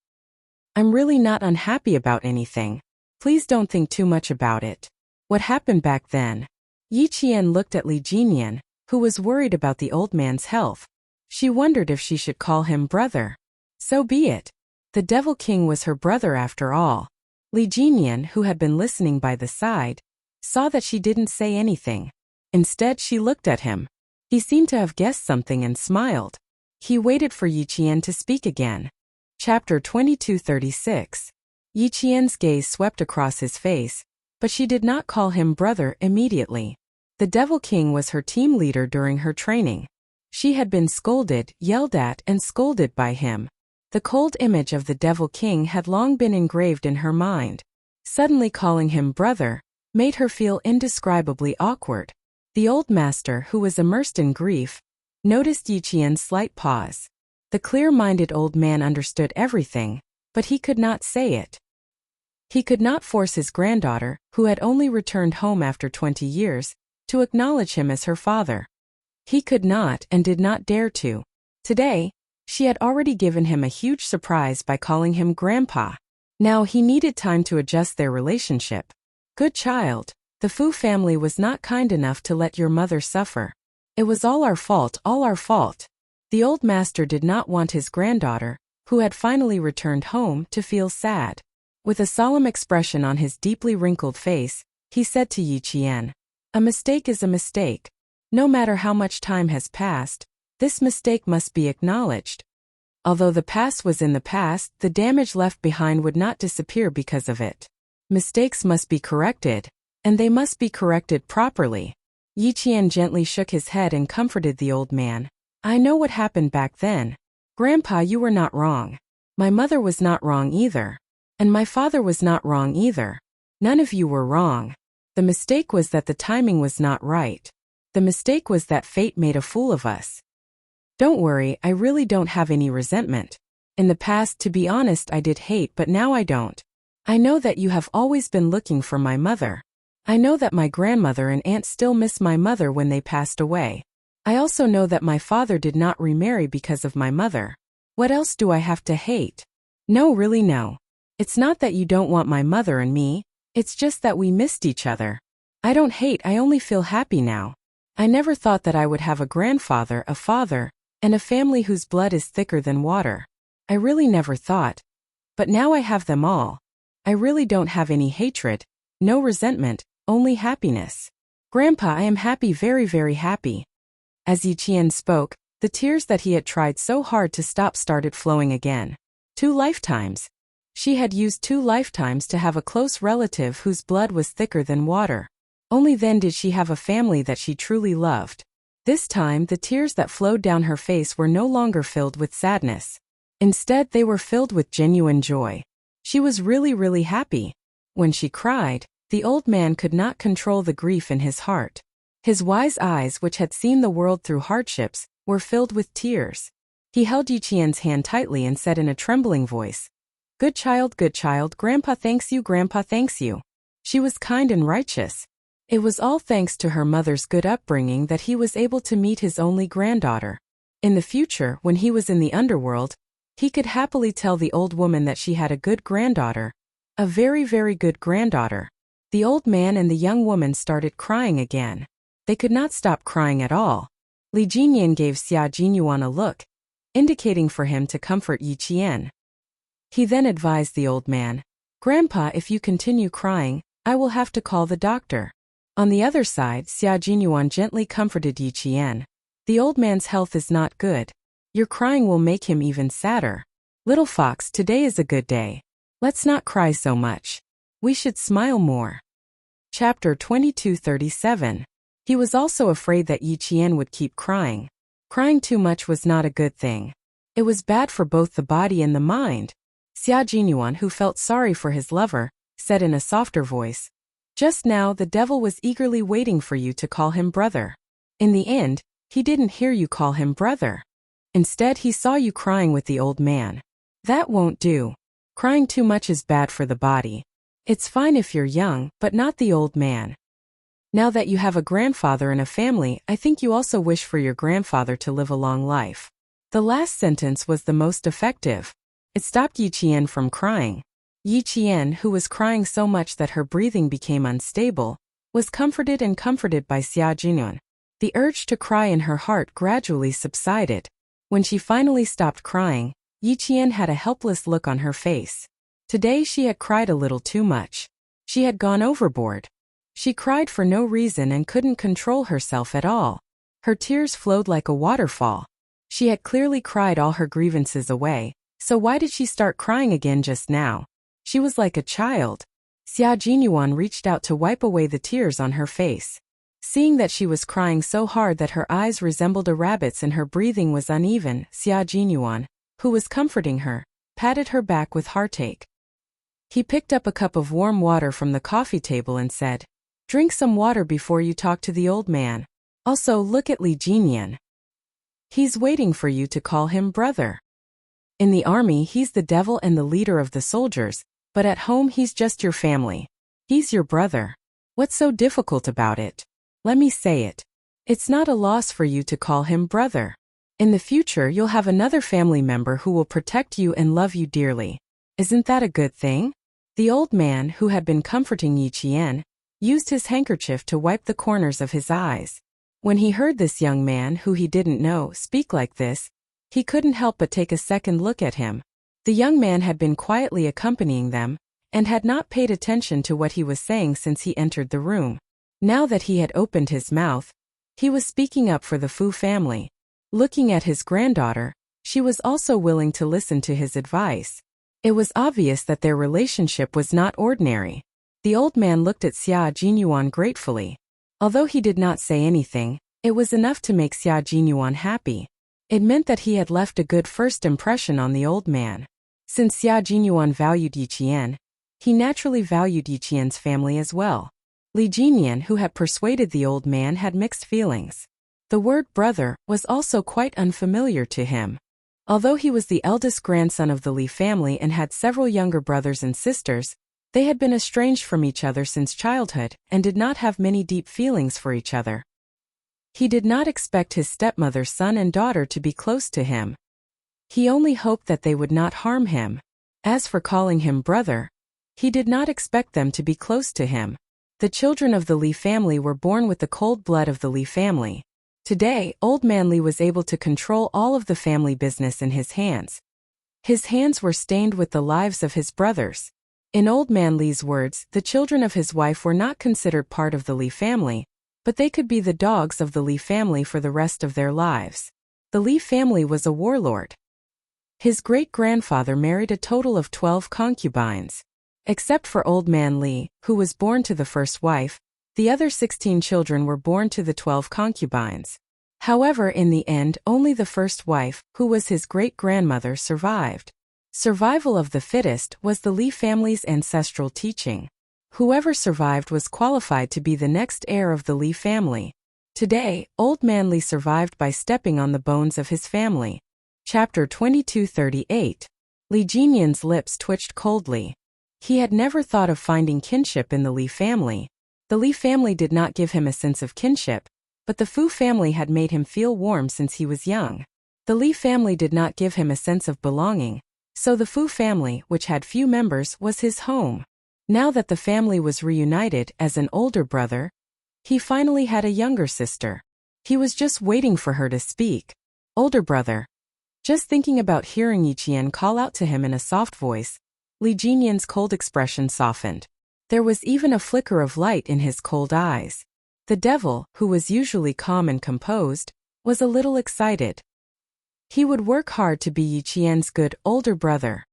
I'm really not unhappy about anything. Please don't think too much about it. What happened back then? Yi Qian looked at Li Jinyan, who was worried about the old man's health. She wondered if she should call him brother. So be it. The Devil King was her brother after all. Li Jinyan, who had been listening by the side, saw that she didn't say anything. Instead, she looked at him. He seemed to have guessed something and smiled. He waited for Yi Qian to speak again. Chapter 2236. Yi Qian's gaze swept across his face, but she did not call him brother immediately. The Devil King was her team leader during her training. She had been scolded, yelled at, and scolded by him. The cold image of the Devil King had long been engraved in her mind. Suddenly calling him brother made her feel indescribably awkward. The old master, who was immersed in grief, noticed Yi Qian's slight pause. The clear-minded old man understood everything, but he could not say it. He could not force his granddaughter, who had only returned home after 20 years, to acknowledge him as her father. He could not and did not dare to. Today, she had already given him a huge surprise by calling him grandpa. Now he needed time to adjust their relationship. Good child, the Fu family was not kind enough to let your mother suffer. It was all our fault, all our fault. The old master did not want his granddaughter, who had finally returned home, to feel sad. With a solemn expression on his deeply wrinkled face, he said to Yi Qian, "A mistake is a mistake. No matter how much time has passed, this mistake must be acknowledged. Although the past was in the past, the damage left behind would not disappear because of it. Mistakes must be corrected, and they must be corrected properly." Yi Qian gently shook his head and comforted the old man. "I know what happened back then. Grandpa, you were not wrong. My mother was not wrong either. And my father was not wrong either. None of you were wrong. The mistake was that the timing was not right. The mistake was that fate made a fool of us. Don't worry, I really don't have any resentment. In the past, to be honest, I did hate, but now I don't. I know that you have always been looking for my mother. I know that my grandmother and aunt still miss my mother when they passed away. I also know that my father did not remarry because of my mother. What else do I have to hate? No, really no. It's not that you don't want my mother and me, it's just that we missed each other. I don't hate, I only feel happy now. I never thought that I would have a grandfather, a father, and a family whose blood is thicker than water. I really never thought. But now I have them all. I really don't have any hatred, no resentment, only happiness. Grandpa, I am happy, very, very happy." As Yi Qian spoke, the tears that he had tried so hard to stop started flowing again. 2 lifetimes. She had used 2 lifetimes to have a close relative whose blood was thicker than water. Only then did she have a family that she truly loved. This time, the tears that flowed down her face were no longer filled with sadness. Instead, they were filled with genuine joy. She was really, really happy. When she cried, the old man could not control the grief in his heart. His wise eyes, which had seen the world through hardships, were filled with tears. He held Yi Qian's hand tightly and said in a trembling voice, good child, Grandpa thanks you, Grandpa thanks you." She was kind and righteous. It was all thanks to her mother's good upbringing that he was able to meet his only granddaughter. In the future, when he was in the underworld, he could happily tell the old woman that she had a good granddaughter, a very, very good granddaughter. The old man and the young woman started crying again. They could not stop crying at all. Li Jinyan gave Xia Jinyuan a look, indicating for him to comfort Yi Qian. He then advised the old man, "Grandpa, if you continue crying, I will have to call the doctor." On the other side, Xia Jinyuan gently comforted Yi Qian. "The old man's health is not good. Your crying will make him even sadder. Little fox, today is a good day. Let's not cry so much. We should smile more." Chapter 2237. He was also afraid that Yi Qian would keep crying. Crying too much was not a good thing. It was bad for both the body and the mind. Xia Jinyuan, who felt sorry for his lover, said in a softer voice, "Just now the devil was eagerly waiting for you to call him brother. In the end, he didn't hear you call him brother. Instead, he saw you crying with the old man. That won't do. Crying too much is bad for the body. It's fine if you're young, but not the old man. Now that you have a grandfather and a family, I think you also wish for your grandfather to live a long life." The last sentence was the most effective. It stopped Yi Qian from crying. Yi Qian, who was crying so much that her breathing became unstable, was comforted by Xia Jinyuan. The urge to cry in her heart gradually subsided. When she finally stopped crying, Yi Qian had a helpless look on her face. Today she had cried a little too much. She had gone overboard. She cried for no reason and couldn't control herself at all. Her tears flowed like a waterfall. She had clearly cried all her grievances away, So why did she start crying again just now? She was like a child. Xia Jinyuan reached out to wipe away the tears on her face. Seeing that she was crying so hard that her eyes resembled a rabbit's and her breathing was uneven, Xia Jinyuan, who was comforting her, patted her back with heartache. He picked up a cup of warm water from the coffee table and said, "Drink some water before you talk to the old man. Also look at Li Jinyan. He's waiting for you to call him brother. In the army he's the devil and the leader of the soldiers, but at home he's just your family. He's your brother. What's so difficult about it? Let me say it. It's not a loss for you to call him brother. In the future you'll have another family member who will protect you and love you dearly. Isn't that a good thing?" The old man, who had been comforting Yi Qian, used his handkerchief to wipe the corners of his eyes. When he heard this young man, who he didn't know, speak like this, he couldn't help but take a second look at him. The young man had been quietly accompanying them, and had not paid attention to what he was saying since he entered the room. Now that he had opened his mouth, he was speaking up for the Fu family. Looking at his granddaughter, she was also willing to listen to his advice. It was obvious that their relationship was not ordinary. The old man looked at Xia Jinyuan gratefully. Although he did not say anything, it was enough to make Xia Jinyuan happy. It meant that he had left a good first impression on the old man. Since Xia Jinyuan valued Yi Qian, he naturally valued Yi Qian's family as well. Li Jinyan, who had persuaded the old man, had mixed feelings. The word brother was also quite unfamiliar to him. Although he was the eldest grandson of the Li family and had several younger brothers and sisters, they had been estranged from each other since childhood and did not have many deep feelings for each other. He did not expect his stepmother's son and daughter to be close to him. He only hoped that they would not harm him. As for calling him brother, he did not expect them to be close to him. The children of the Li family were born with the cold blood of the Li family. Today, Old Man Li was able to control all of the family business in his hands. His hands were stained with the lives of his brothers. In Old Man Li's words, the children of his wife were not considered part of the Li family, but they could be the dogs of the Li family for the rest of their lives. The Li family was a warlord. His great-grandfather married a total of 12 concubines. Except for Old Man Li, who was born to the first wife, the other 16 children were born to the 12 concubines. However, in the end, only the first wife, who was his great-grandmother, survived. Survival of the fittest was the Li family's ancestral teaching. Whoever survived was qualified to be the next heir of the Li family. Today, Old Man Li survived by stepping on the bones of his family. Chapter 2238. Li Jinyan's lips twitched coldly. He had never thought of finding kinship in the Li family. The Li family did not give him a sense of kinship, but the Fu family had made him feel warm since he was young. The Li family did not give him a sense of belonging, so the Fu family, which had few members, was his home. Now that the family was reunited as an older brother, he finally had a younger sister. He was just waiting for her to speak. Older brother. Just thinking about hearing Yi Qian call out to him in a soft voice, Li Jinyan's cold expression softened. There was even a flicker of light in his cold eyes. The devil, who was usually calm and composed, was a little excited. He would work hard to be Yi Qian's good older brother.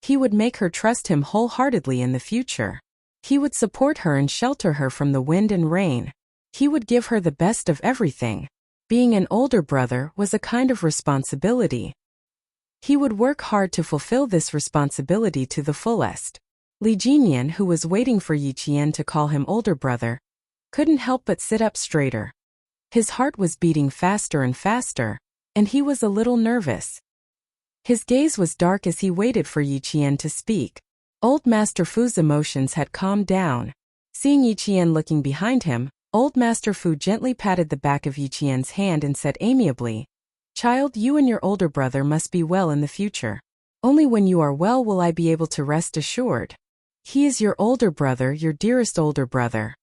He would make her trust him wholeheartedly in the future. He would support her and shelter her from the wind and rain. He would give her the best of everything. Being an older brother was a kind of responsibility. He would work hard to fulfill this responsibility to the fullest. Li Jinyan, who was waiting for Yi Qian to call him older brother, couldn't help but sit up straighter. His heart was beating faster and faster, and he was a little nervous. His gaze was dark as he waited for Yi Qian to speak. Old Master Fu's emotions had calmed down. Seeing Yi Qian looking behind him, Old Master Fu gently patted the back of Yi Qian's hand and said amiably, "Child, you and your older brother must be well in the future. Only when you are well will I be able to rest assured. He is your older brother, your dearest older brother."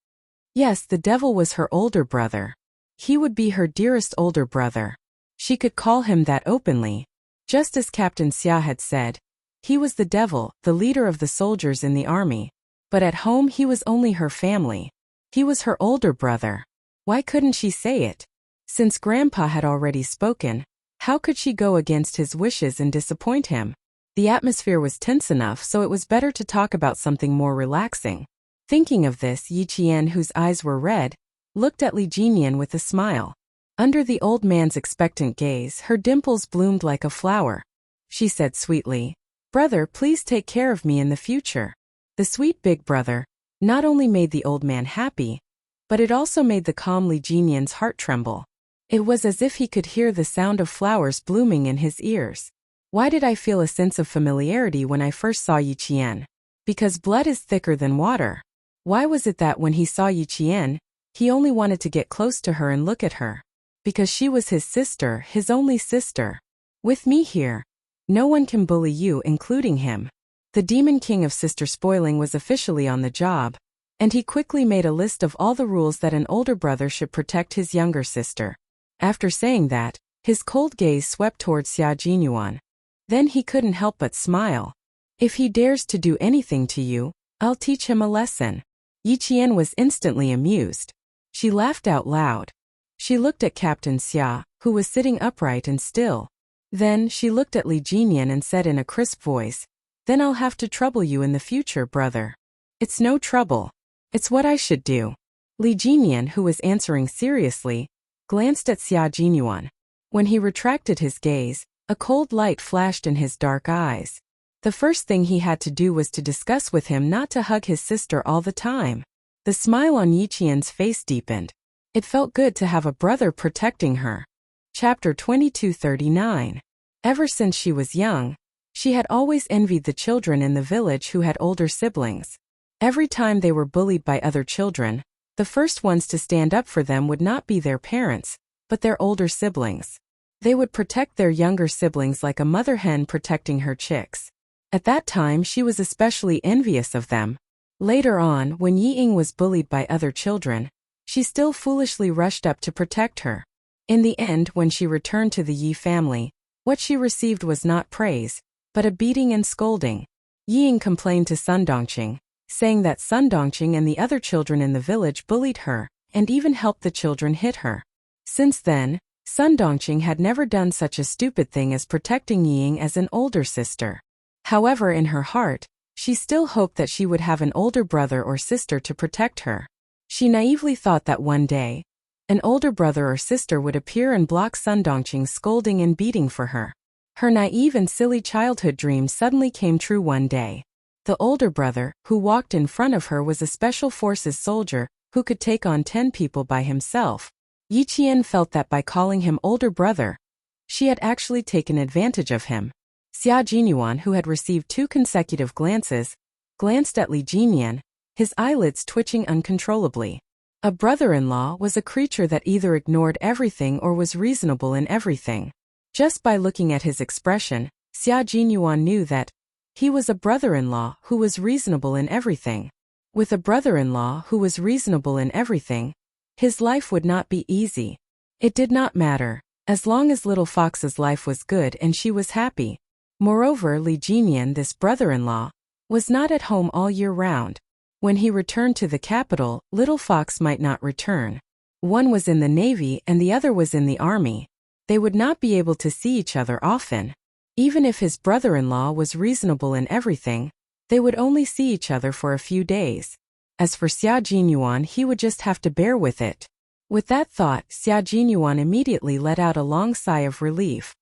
Yes, the devil was her older brother. He would be her dearest older brother. She could call him that openly. Just as Captain Xia had said, he was the devil, the leader of the soldiers in the army. But at home he was only her family. He was her older brother. Why couldn't she say it? Since Grandpa had already spoken, how could she go against his wishes and disappoint him? The atmosphere was tense enough, so it was better to talk about something more relaxing. Thinking of this, Yi Qian, whose eyes were red, looked at Li Jinian with a smile. Under the old man's expectant gaze, her dimples bloomed like a flower. She said sweetly, "Brother, please take care of me in the future." The sweet big brother not only made the old man happy, but it also made the calm Li Jinian's heart tremble. It was as if he could hear the sound of flowers blooming in his ears. Why did I feel a sense of familiarity when I first saw Yi Qian? Because blood is thicker than water. Why was it that when he saw Yi Qian, he only wanted to get close to her and look at her? Because she was his sister, his only sister. With me here, no one can bully you, including him. The demon king of sister spoiling was officially on the job, and he quickly made a list of all the rules that an older brother should protect his younger sister. After saying that, his cold gaze swept towards Xia Jinyuan. Then he couldn't help but smile. "If he dares to do anything to you, I'll teach him a lesson." Yi Qian was instantly amused. She laughed out loud. She looked at Captain Xia, who was sitting upright and still. Then she looked at Li Jinian and said in a crisp voice, "Then I'll have to trouble you in the future, brother." "It's no trouble. It's what I should do." Li Jinian, who was answering seriously, glanced at Xia Jinyuan. When he retracted his gaze, a cold light flashed in his dark eyes. The first thing he had to do was to discuss with him not to hug his sister all the time. The smile on Yi Qian's face deepened. It felt good to have a brother protecting her. Chapter 2239. Ever since she was young, she had always envied the children in the village who had older siblings. Every time they were bullied by other children, the first ones to stand up for them would not be their parents, but their older siblings. They would protect their younger siblings like a mother hen protecting her chicks. At that time she was especially envious of them. Later on, when Yi Ying was bullied by other children, she still foolishly rushed up to protect her. In the end, when she returned to the Yi family, what she received was not praise, but a beating and scolding. Yi Ying complained to Sun Dongqing, saying that Sun Dongqing and the other children in the village bullied her, and even helped the children hit her. Since then, Sun Dongqing had never done such a stupid thing as protecting Yi Ying as an older sister. However, in her heart, she still hoped that she would have an older brother or sister to protect her. She naively thought that one day, an older brother or sister would appear and block Sun Dongqing's scolding and beating for her. Her naive and silly childhood dream suddenly came true one day. The older brother, who walked in front of her, was a special forces soldier who could take on 10 people by himself. Yi Qian felt that by calling him older brother, she had actually taken advantage of him. Xia Jinyuan, who had received 2 consecutive glances, glanced at Li Jinian, his eyelids twitching uncontrollably. A brother-in-law was a creature that either ignored everything or was reasonable in everything. Just by looking at his expression, Xia Jinyuan knew that he was a brother-in-law who was reasonable in everything. With a brother-in-law who was reasonable in everything, his life would not be easy. It did not matter, as long as Little Fox's life was good and she was happy. Moreover, Li Jinian, this brother-in-law, was not at home all year round. When he returned to the capital, Little Fox might not return. One was in the navy and the other was in the army. They would not be able to see each other often. Even if his brother-in-law was reasonable in everything, they would only see each other for a few days. As for Xia Jinyuan, he would just have to bear with it. With that thought, Xia Jinyuan immediately let out a long sigh of relief.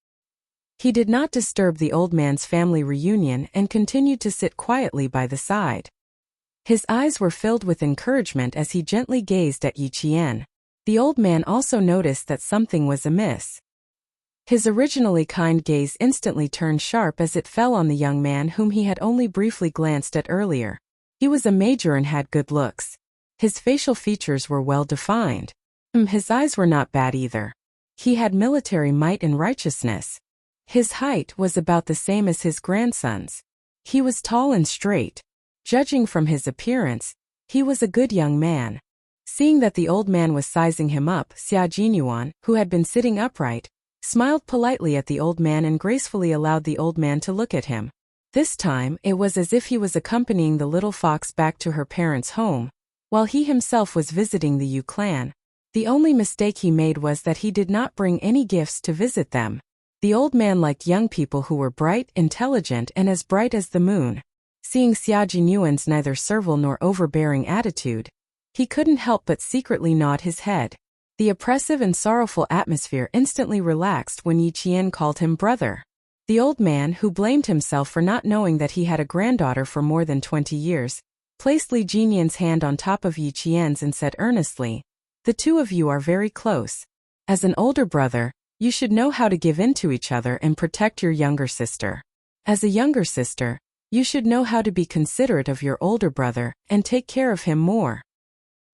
He did not disturb the old man's family reunion and continued to sit quietly by the side. His eyes were filled with encouragement as he gently gazed at Yi Qian. The old man also noticed that something was amiss. His originally kind gaze instantly turned sharp as it fell on the young man whom he had only briefly glanced at earlier. He was a major and had good looks. His facial features were well defined. His eyes were not bad either. He had military might and righteousness. His height was about the same as his grandson's. He was tall and straight. Judging from his appearance, he was a good young man. Seeing that the old man was sizing him up, Xia Jinyuan, who had been sitting upright, smiled politely at the old man and gracefully allowed the old man to look at him. This time, it was as if he was accompanying the little fox back to her parents' home, while he himself was visiting the Yu clan. The only mistake he made was that he did not bring any gifts to visit them. The old man liked young people who were bright, intelligent, and as bright as the moon. Seeing Xia Jinyuan's neither servile nor overbearing attitude, he couldn't help but secretly nod his head. The oppressive and sorrowful atmosphere instantly relaxed when Yi Qian called him brother. The old man, who blamed himself for not knowing that he had a granddaughter for more than 20 years, placed Li Jinyan's hand on top of Yi Qian's and said earnestly, "The two of you are very close. As an older brother, you should know how to give in to each other and protect your younger sister. As a younger sister, you should know how to be considerate of your older brother and take care of him more.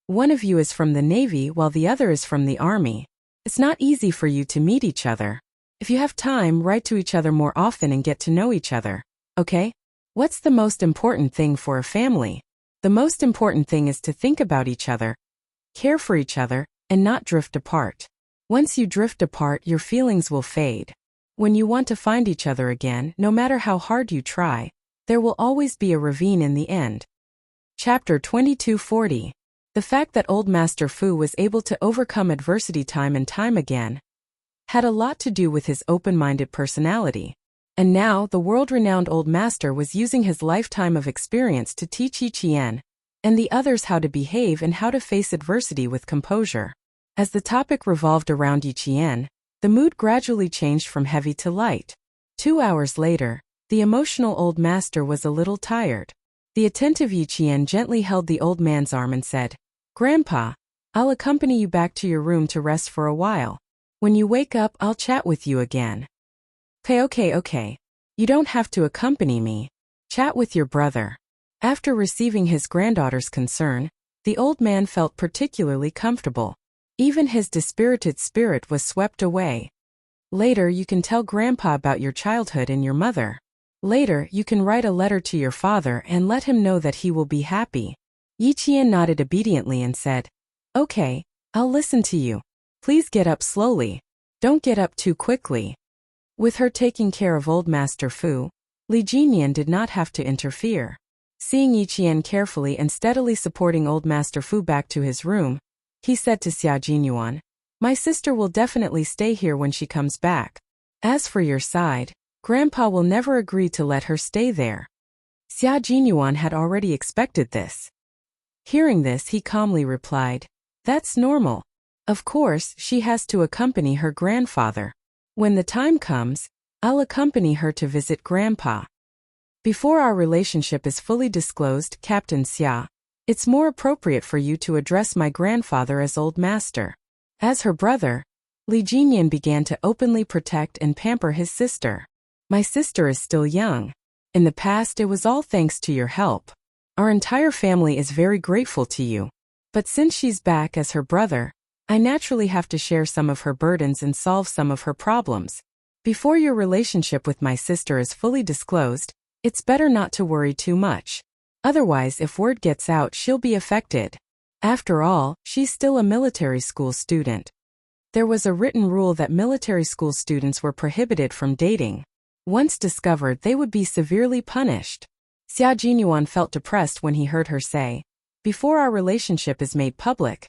One of you is from the Navy while the other is from the Army. It's not easy for you to meet each other. If you have time, write to each other more often and get to know each other, okay? What's the most important thing for a family? The most important thing is to think about each other, care for each other, and not drift apart. Once you drift apart, your feelings will fade. When you want to find each other again, no matter how hard you try, there will always be a ravine in the end." Chapter 2240. The fact that Old Master Fu was able to overcome adversity time and time again had a lot to do with his open-minded personality. And now, the world-renowned Old Master was using his lifetime of experience to teach Yi Qian and the others how to behave and how to face adversity with composure. As the topic revolved around Yi Qian, the mood gradually changed from heavy to light. 2 hours later, the emotional Old Master was a little tired. The attentive Yi Qian gently held the old man's arm and said, "Grandpa, I'll accompany you back to your room to rest for a while. When you wake up, I'll chat with you again." Okay. You don't have to accompany me. Chat with your brother." After receiving his granddaughter's concern, the old man felt particularly comfortable. Even his dispirited spirit was swept away. Later you can tell Grandpa about your childhood and your mother. Later you can write a letter to your father and let him know that he will be happy. Yi Qian nodded obediently and said, "Okay, I'll listen to you. Please get up slowly. Don't get up too quickly." With her taking care of Old Master Fu, Li Jinyan did not have to interfere. Seeing Yi Qian carefully and steadily supporting Old Master Fu back to his room, he said to Xia Jinyuan, "My sister will definitely stay here when she comes back. As for your side, Grandpa will never agree to let her stay there." Xia Jinyuan had already expected this. Hearing this, he calmly replied, "That's normal. Of course, she has to accompany her grandfather. When the time comes, I'll accompany her to visit Grandpa. Before our relationship is fully disclosed, Captain Xia, it's more appropriate for you to address my grandfather as Old Master." As her brother, Li Jinyan began to openly protect and pamper his sister. "My sister is still young. In the past, it was all thanks to your help. Our entire family is very grateful to you. But since she's back as her brother, I naturally have to share some of her burdens and solve some of her problems. Before your relationship with my sister is fully disclosed, it's better not to worry too much. Otherwise, if word gets out, she'll be affected. After all, she's still a military school student. There was a written rule that military school students were prohibited from dating. Once discovered, they would be severely punished." Xia Jinyuan felt depressed when he heard her say, "Before our relationship is made public."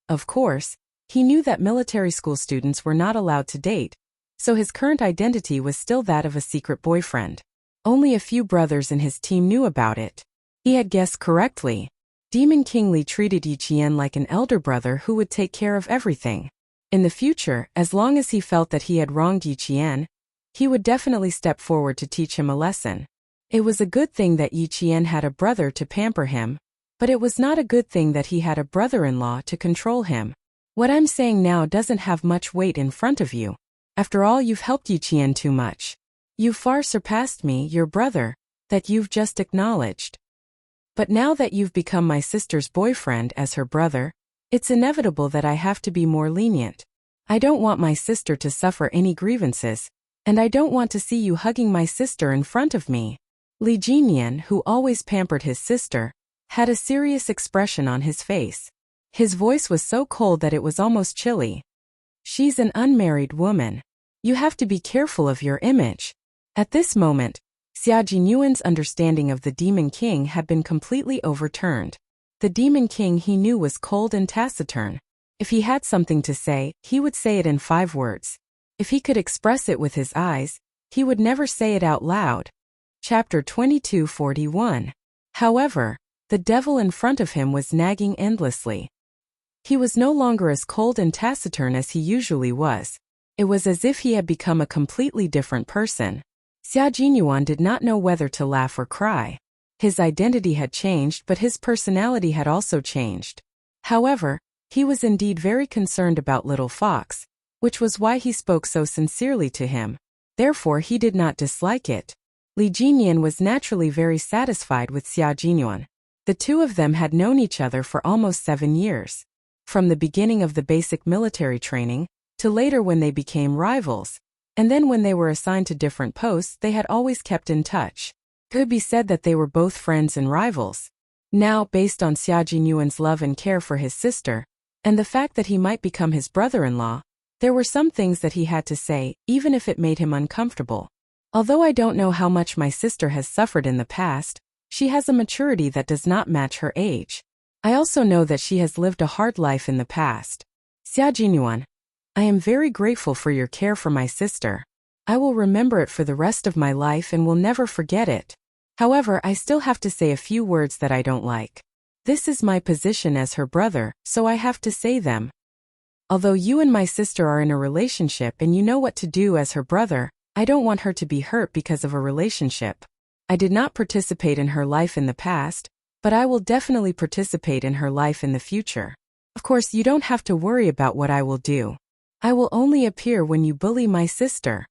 Of course, he knew that military school students were not allowed to date, so his current identity was still that of a secret boyfriend. Only a few brothers in his team knew about it. He had guessed correctly. Demon King Li treated Yi Qian like an elder brother who would take care of everything. In the future, as long as he felt that he had wronged Yi Qian, he would definitely step forward to teach him a lesson. It was a good thing that Yi Qian had a brother to pamper him, but it was not a good thing that he had a brother-in-law to control him. What I'm saying now doesn't have much weight in front of you. After all, you've helped Yi Qian too much. You've far surpassed me, your brother, that you've just acknowledged. But now that you've become my sister's boyfriend as her brother, it's inevitable that I have to be more lenient. I don't want my sister to suffer any grievances, and I don't want to see you hugging my sister in front of me." Li Jinyan, who always pampered his sister, had a serious expression on his face. His voice was so cold that it was almost chilly. "She's an unmarried woman. You have to be careful of your image." At this moment, Xia Jinyuan's understanding of the Demon King had been completely overturned. The Demon King he knew was cold and taciturn. If he had something to say, he would say it in 5 words. If he could express it with his eyes, he would never say it out loud. Chapter 22:41. However, the devil in front of him was nagging endlessly. He was no longer as cold and taciturn as he usually was. It was as if he had become a completely different person. Xia Jinyuan did not know whether to laugh or cry. His identity had changed, but his personality had also changed. However, he was indeed very concerned about Little Fox, which was why he spoke so sincerely to him. Therefore he did not dislike it. Li Jinyan was naturally very satisfied with Xia Jinyuan. The two of them had known each other for almost 7 years. From the beginning of the basic military training, to later when they became rivals, and then when they were assigned to different posts they had always kept in touch. It could be said that they were both friends and rivals. Now, based on Xia Jinyuan's love and care for his sister, and the fact that he might become his brother-in-law, there were some things that he had to say, even if it made him uncomfortable. Although I don't know how much my sister has suffered in the past, she has a maturity that does not match her age. I also know that she has lived a hard life in the past. Xia Jinyuan, I am very grateful for your care for my sister. I will remember it for the rest of my life and will never forget it. However, I still have to say a few words that I don't like. This is my position as her brother, so I have to say them. Although you and my sister are in a relationship and you know what to do as her brother, I don't want her to be hurt because of a relationship. I did not participate in her life in the past, but I will definitely participate in her life in the future. Of course, you don't have to worry about what I will do. I will only appear when you bully my sister.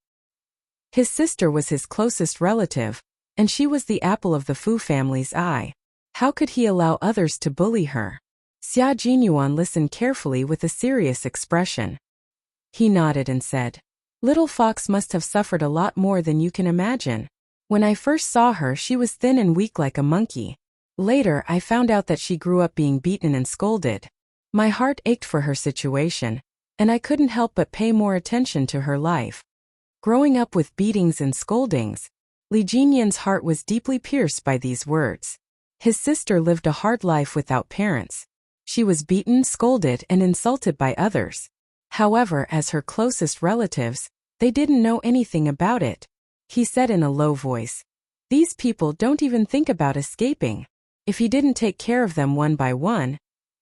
His sister was his closest relative, and she was the apple of the Fu family's eye. How could he allow others to bully her? Xia Jinyuan listened carefully with a serious expression. He nodded and said, Little Fox must have suffered a lot more than you can imagine. When I first saw her, she was thin and weak like a monkey. Later, I found out that she grew up being beaten and scolded. My heart ached for her situation, and I couldn't help but pay more attention to her life. Growing up with beatings and scoldings, Li Jinyan's heart was deeply pierced by these words. His sister lived a hard life without parents. She was beaten, scolded, and insulted by others. However, as her closest relatives, they didn't know anything about it. He said in a low voice, These people don't even think about escaping. If he didn't take care of them one by one,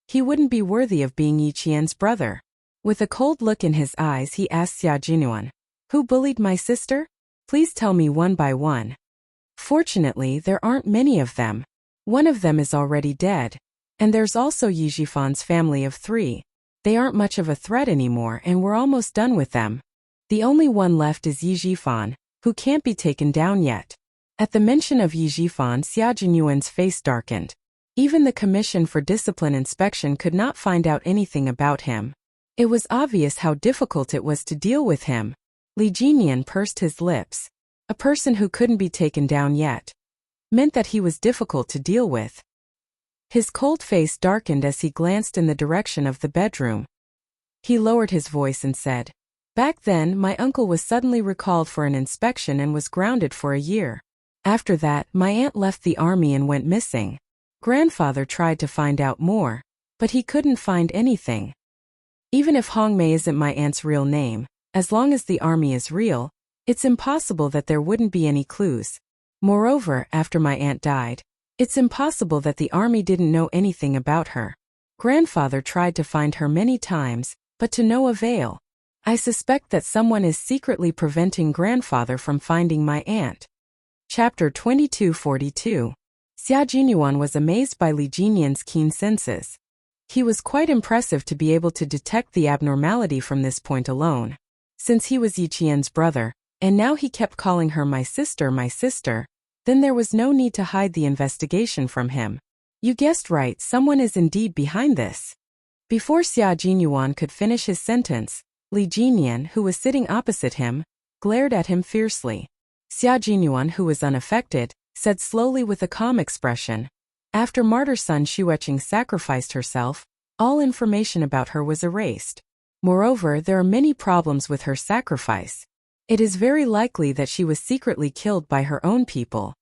he wouldn't be worthy of being Yi Qian's brother. With a cold look in his eyes, he asked Xia Jinyuan, Who bullied my sister? Please tell me one by one. Fortunately, there aren't many of them. One of them is already dead. And there's also Yi Jifan's family of 3. They aren't much of a threat anymore and we're almost done with them. The only one left is Yi Jifan, who can't be taken down yet. At the mention of Yi Jifan, Xia Jinyuan's face darkened. Even the Commission for Discipline Inspection could not find out anything about him. It was obvious how difficult it was to deal with him. Li Jinyan pursed his lips. A person who couldn't be taken down yet meant that he was difficult to deal with. His cold face darkened as he glanced in the direction of the bedroom. He lowered his voice and said, Back then, my uncle was suddenly recalled for an inspection and was grounded for a year. After that, my aunt left the army and went missing. Grandfather tried to find out more, but he couldn't find anything. Even if Hongmei isn't my aunt's real name, as long as the army is real, it's impossible that there wouldn't be any clues. Moreover, after my aunt died, it's impossible that the army didn't know anything about her. Grandfather tried to find her many times, but to no avail. I suspect that someone is secretly preventing grandfather from finding my aunt. Chapter 22:42. Xia Jinyuan was amazed by Li Jinyan's keen senses. He was quite impressive to be able to detect the abnormality from this point alone. Since he was Yi Qian's brother, and now he kept calling her my sister, then there was no need to hide the investigation from him. You guessed right, someone is indeed behind this. Before Xia Jinyuan could finish his sentence, Li Jinyan, who was sitting opposite him, glared at him fiercely. Xia Jinyuan, who was unaffected, said slowly with a calm expression, After martyr Sun Xueqing sacrificed herself, all information about her was erased. Moreover, there are many problems with her sacrifice. It is very likely that she was secretly killed by her own people.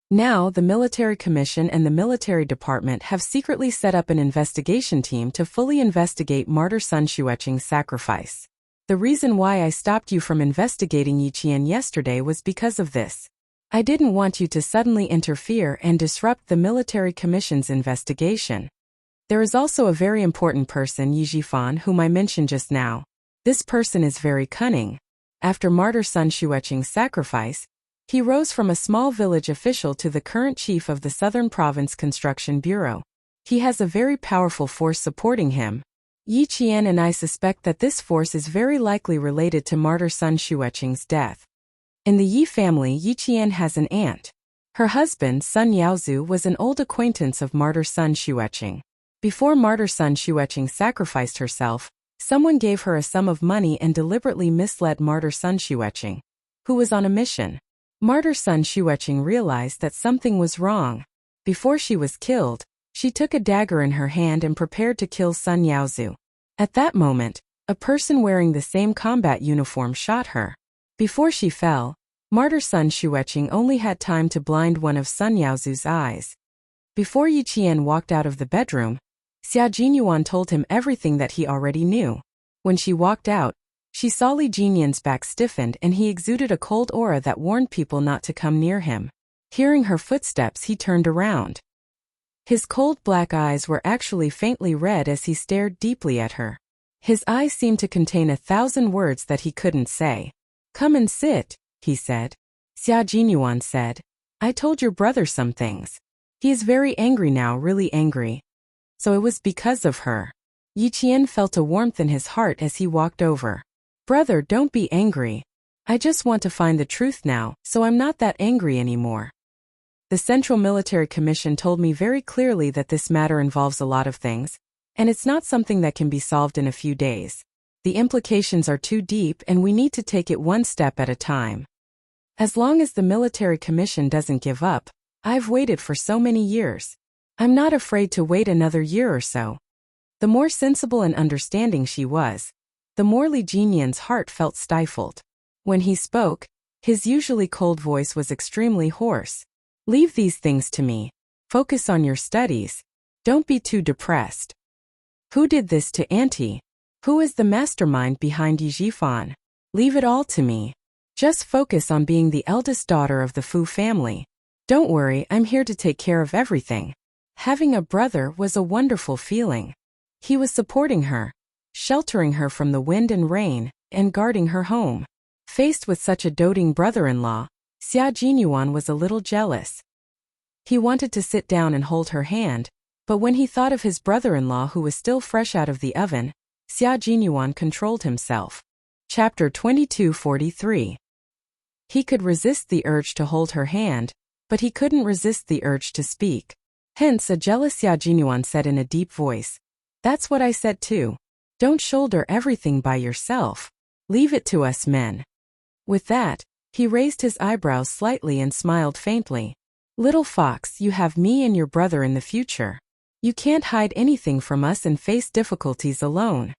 Now, the military commission and the military department have secretly set up an investigation team to fully investigate martyr Sun Xueqing's sacrifice. The reason why I stopped you from investigating Yiqian yesterday was because of this. I didn't want you to suddenly interfere and disrupt the military commission's investigation. There is also a very important person, Yi Jifan, whom I mentioned just now. This person is very cunning. After martyr Sun Xueqing's sacrifice, he rose from a small village official to the current chief of the Southern Province Construction Bureau. He has a very powerful force supporting him. Yi Qian and I suspect that this force is very likely related to martyr Sun Xueqing's death. In the Yi family, Yi Qian has an aunt. Her husband, Sun Yaozu, was an old acquaintance of martyr Sun Xueqing. Before martyr Sun Xueqing sacrificed herself, someone gave her a sum of money and deliberately misled martyr Sun Xueqing, who was on a mission. Martyr Sun Xueqing realized that something was wrong. Before she was killed, she took a dagger in her hand and prepared to kill Sun Yaozu. At that moment, a person wearing the same combat uniform shot her. Before she fell, martyr Sun Xueqing only had time to blind one of Sun Yaozu's eyes. Before Yi Qian walked out of the bedroom, Xia Jinyuan told him everything that he already knew. When she walked out, she saw Li Jinyan's back stiffened and he exuded a cold aura that warned people not to come near him. Hearing her footsteps, he turned around. His cold black eyes were actually faintly red as he stared deeply at her. His eyes seemed to contain 1,000 words that he couldn't say. "Come and sit," he said. Xia Jinyuan said, "I told your brother some things. He is very angry now, really angry." So it was because of her. Yi Qian felt a warmth in his heart as he walked over. "Brother, don't be angry. I just want to find the truth now, so I'm not that angry anymore. The Central Military Commission told me very clearly that this matter involves a lot of things, and it's not something that can be solved in a few days. The implications are too deep and we need to take it one step at a time. As long as the Military Commission doesn't give up, I've waited for so many years. I'm not afraid to wait another year or so." The more sensible and understanding she was, the more Li Jinyan's heart felt stifled. When he spoke, his usually cold voice was extremely hoarse. "Leave these things to me. Focus on your studies. Don't be too depressed. Who did this to Auntie? Who is the mastermind behind Yi Jifan? Leave it all to me. Just focus on being the eldest daughter of the Fu family. Don't worry, I'm here to take care of everything." Having a brother was a wonderful feeling. He was supporting her, sheltering her from the wind and rain, and guarding her home. Faced with such a doting brother-in-law, Xia Jinyuan was a little jealous. He wanted to sit down and hold her hand, but when he thought of his brother-in-law who was still fresh out of the oven, Xia Jinyuan controlled himself. Chapter 2243. He could resist the urge to hold her hand, but he couldn't resist the urge to speak. Hence a jealous Xia Jinyuan said in a deep voice, "That's what I said too. Don't shoulder everything by yourself. Leave it to us men." With that, he raised his eyebrows slightly and smiled faintly. "Little fox, you have me and your brother in the future. You can't hide anything from us and face difficulties alone."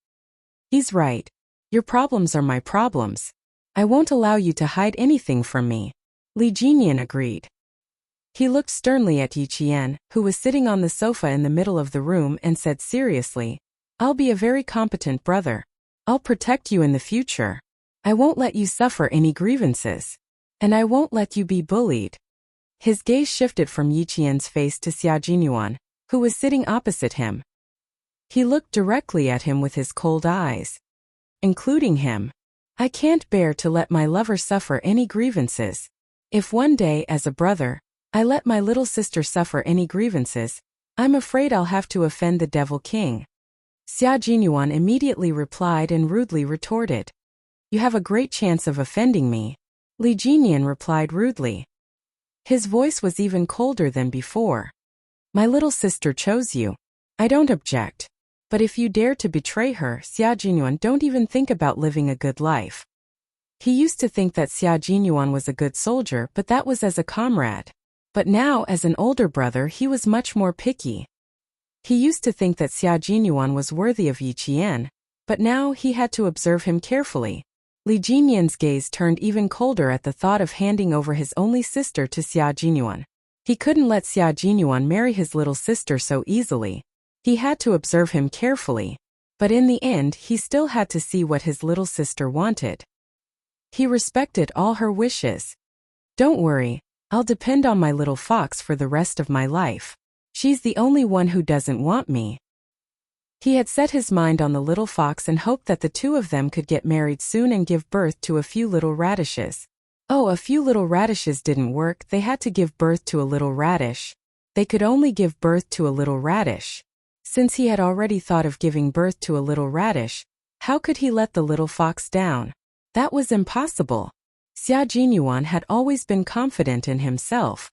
"He's right. Your problems are my problems. I won't allow you to hide anything from me." Li Jinyan agreed. He looked sternly at Yi Qian, who was sitting on the sofa in the middle of the room, and said seriously, "I'll be a very competent brother. I'll protect you in the future. I won't let you suffer any grievances. And I won't let you be bullied." His gaze shifted from Yi Qian's face to Xia Jinyuan, who was sitting opposite him. He looked directly at him with his cold eyes. "Including him. I can't bear to let my lover suffer any grievances. If one day, as a brother, I let my little sister suffer any grievances, I'm afraid I'll have to offend the Devil King." Xia Jinyuan immediately replied and rudely retorted, "You have a great chance of offending me." Li Jinyan replied rudely. His voice was even colder than before. "My little sister chose you. I don't object. But if you dare to betray her, Xia Jinyuan, don't even think about living a good life." He used to think that Xia Jinyuan was a good soldier, but that was as a comrade. But now, as an older brother, he was much more picky. He used to think that Xia Jinyuan was worthy of Yi Qian, but now he had to observe him carefully. Li Jinyan's gaze turned even colder at the thought of handing over his only sister to Xia Jinyuan. He couldn't let Xia Jinyuan marry his little sister so easily. He had to observe him carefully. But in the end, he still had to see what his little sister wanted. He respected all her wishes. Don't worry, I'll depend on my little fox for the rest of my life. She's the only one who doesn't want me. He had set his mind on the little fox and hoped that the two of them could get married soon and give birth to a few little radishes. Oh, a few little radishes didn't work, they had to give birth to a little radish. They could only give birth to a little radish. Since he had already thought of giving birth to a little radish, how could he let the little fox down? That was impossible. Xia Jinyuan had always been confident in himself.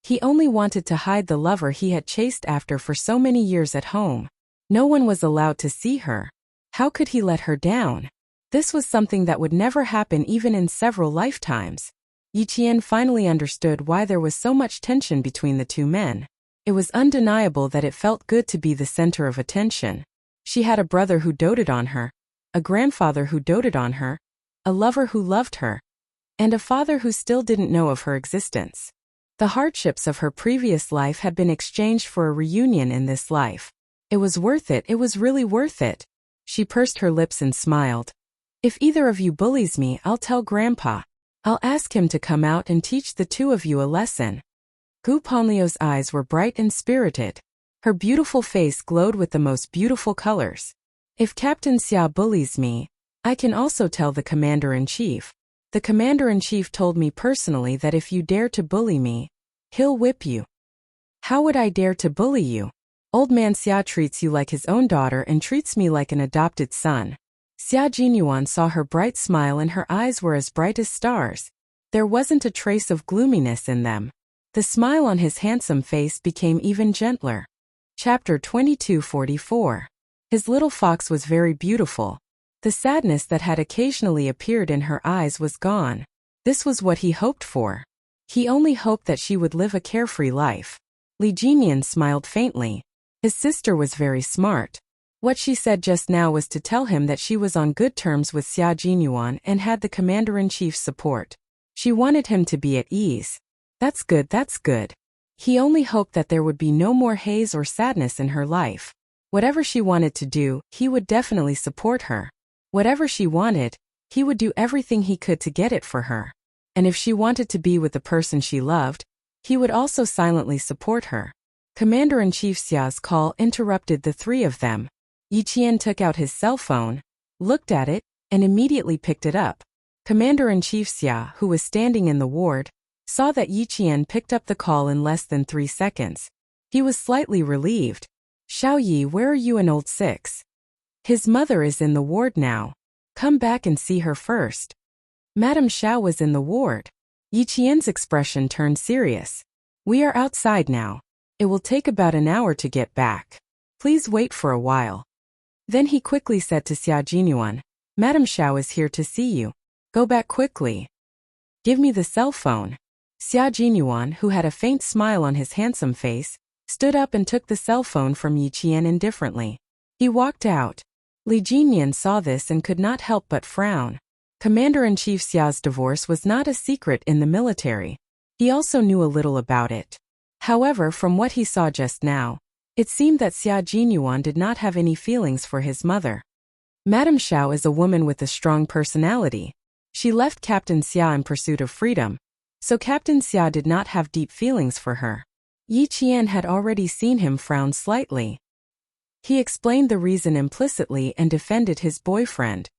He only wanted to hide the lover he had chased after for so many years at home. No one was allowed to see her. How could he let her down? This was something that would never happen even in several lifetimes. Yi Qian finally understood why there was so much tension between the two men. It was undeniable that it felt good to be the center of attention. She had a brother who doted on her, a grandfather who doted on her, a lover who loved her, and a father who still didn't know of her existence. The hardships of her previous life had been exchanged for a reunion in this life. It was worth it, it was really worth it. She pursed her lips and smiled. If either of you bullies me, I'll tell Grandpa. I'll ask him to come out and teach the two of you a lesson. Gu Ponglio's eyes were bright and spirited. Her beautiful face glowed with the most beautiful colors. If Captain Xia bullies me, I can also tell the Commander-in-Chief. The Commander-in-Chief told me personally that if you dare to bully me, he'll whip you. How would I dare to bully you? Old man Xia treats you like his own daughter and treats me like an adopted son. Xia Jinyuan saw her bright smile and her eyes were as bright as stars. There wasn't a trace of gloominess in them. The smile on his handsome face became even gentler. Chapter 2244. His little fox was very beautiful. The sadness that had occasionally appeared in her eyes was gone. This was what he hoped for. He only hoped that she would live a carefree life. Li Jinyan smiled faintly. His sister was very smart. What she said just now was to tell him that she was on good terms with Xia Jinyuan and had the Commander-in-Chief's support. She wanted him to be at ease. That's good, that's good. He only hoped that there would be no more haze or sadness in her life. Whatever she wanted to do, he would definitely support her. Whatever she wanted, he would do everything he could to get it for her. And if she wanted to be with the person she loved, he would also silently support her. Commander-in-Chief Xia's call interrupted the three of them. Yi Qian took out his cell phone, looked at it, and immediately picked it up. Commander-in-Chief Xia, who was standing in the ward, saw that Yi Qian picked up the call in less than 3 seconds. He was slightly relieved. Xiao Yi, where are you and old Six? His mother is in the ward now. Come back and see her first. Madame Xiao was in the ward. Yi Qian's expression turned serious. We are outside now. It will take about an hour to get back. Please wait for a while. Then he quickly said to Xia Jinyuan, Madame Xiao is here to see you. Go back quickly. Give me the cell phone. Xia Jinyuan, who had a faint smile on his handsome face, stood up and took the cell phone from Yi Qian indifferently. He walked out. Li Jinyan saw this and could not help but frown. Commander-in-Chief Xia's divorce was not a secret in the military. He also knew a little about it. However, from what he saw just now, it seemed that Xia Jinyuan did not have any feelings for his mother. Madame Xiao is a woman with a strong personality. She left Captain Xia in pursuit of freedom, so Captain Xia did not have deep feelings for her. Yi Qian had already seen him frown slightly. He explained the reason implicitly and defended his boyfriend.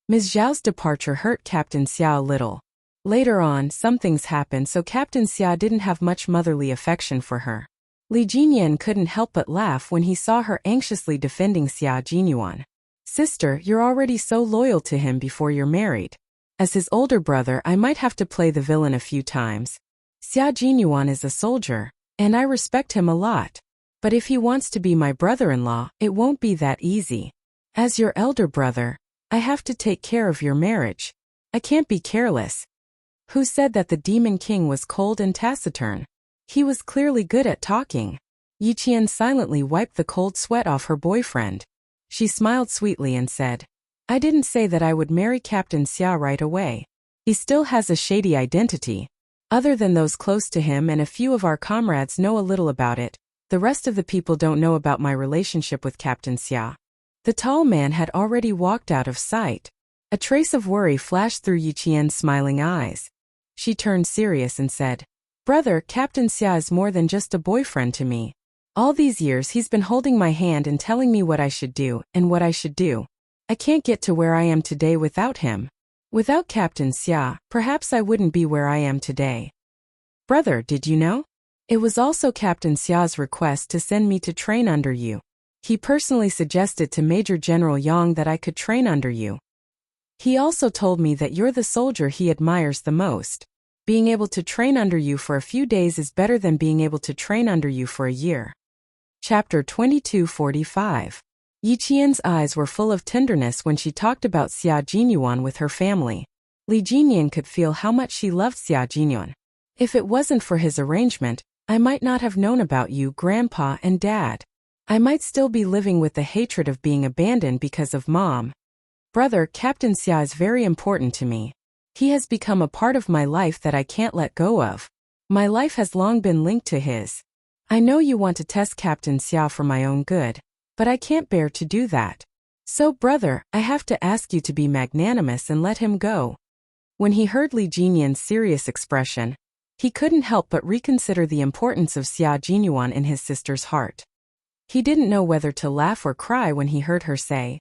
Ms. Zhao's departure hurt Captain Xia a little. Later on, some things happened, so Captain Xia didn't have much motherly affection for her. Li Jinyan couldn't help but laugh when he saw her anxiously defending Xia Jinyuan. Sister, you're already so loyal to him before you're married. As his older brother, I might have to play the villain a few times. Xia Jinyuan is a soldier, and I respect him a lot. But if he wants to be my brother-in-law, it won't be that easy. As your elder brother, I have to take care of your marriage. I can't be careless. Who said that the Demon King was cold and taciturn? He was clearly good at talking. Yi Qian silently wiped the cold sweat off her boyfriend. She smiled sweetly and said, I didn't say that I would marry Captain Xia right away. He still has a shady identity. Other than those close to him and a few of our comrades know a little about it, the rest of the people don't know about my relationship with Captain Xia. The tall man had already walked out of sight. A trace of worry flashed through Yiqian's smiling eyes. She turned serious and said, "Brother, Captain Xia is more than just a boyfriend to me. All these years he's been holding my hand and telling me what I should do and what I should do. I can't get to where I am today without him. Without Captain Xia, perhaps I wouldn't be where I am today." "Brother, did you know? It was also Captain Xia's request to send me to train under you. He personally suggested to Major General Yang that I could train under you. He also told me that you're the soldier he admires the most. Being able to train under you for a few days is better than being able to train under you for a year." Chapter 2245. Yiqian's eyes were full of tenderness when she talked about Xia Jinyuan with her family. Li Jinyan could feel how much she loved Xia Jinyuan. "If it wasn't for his arrangement, I might not have known about you, Grandpa and Dad. I might still be living with the hatred of being abandoned because of Mom. Brother, Captain Xia is very important to me. He has become a part of my life that I can't let go of. My life has long been linked to his. I know you want to test Captain Xia for my own good, but I can't bear to do that. So, brother, I have to ask you to be magnanimous and let him go." When he heard Li Jinyan's serious expression, he couldn't help but reconsider the importance of Xia Jinyuan in his sister's heart. He didn't know whether to laugh or cry when he heard her say,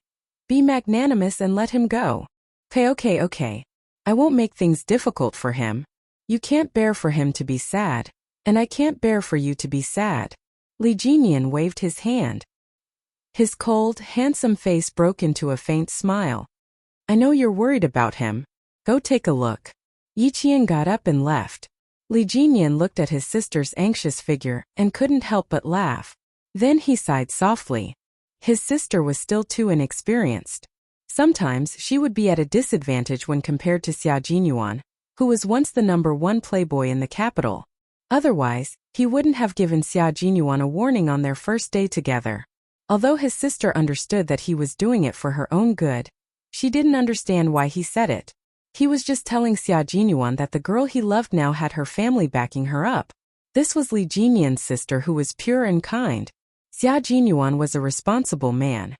"Be magnanimous and let him go. Okay. I won't make things difficult for him. You can't bear for him to be sad, and I can't bear for you to be sad." Li Jinyan waved his hand. His cold, handsome face broke into a faint smile. "I know you're worried about him. Go take a look." Yiqian got up and left. Li Jinyan looked at his sister's anxious figure and couldn't help but laugh. Then he sighed softly. His sister was still too inexperienced. Sometimes she would be at a disadvantage when compared to Xia Jinyuan, who was once the #1 playboy in the capital. Otherwise, he wouldn't have given Xia Jinyuan a warning on their first day together. Although his sister understood that he was doing it for her own good, she didn't understand why he said it. He was just telling Xia Jinyuan that the girl he loved now had her family backing her up. This was Li Jinyan's sister, who was pure and kind. Xia Jinyuan was a responsible man.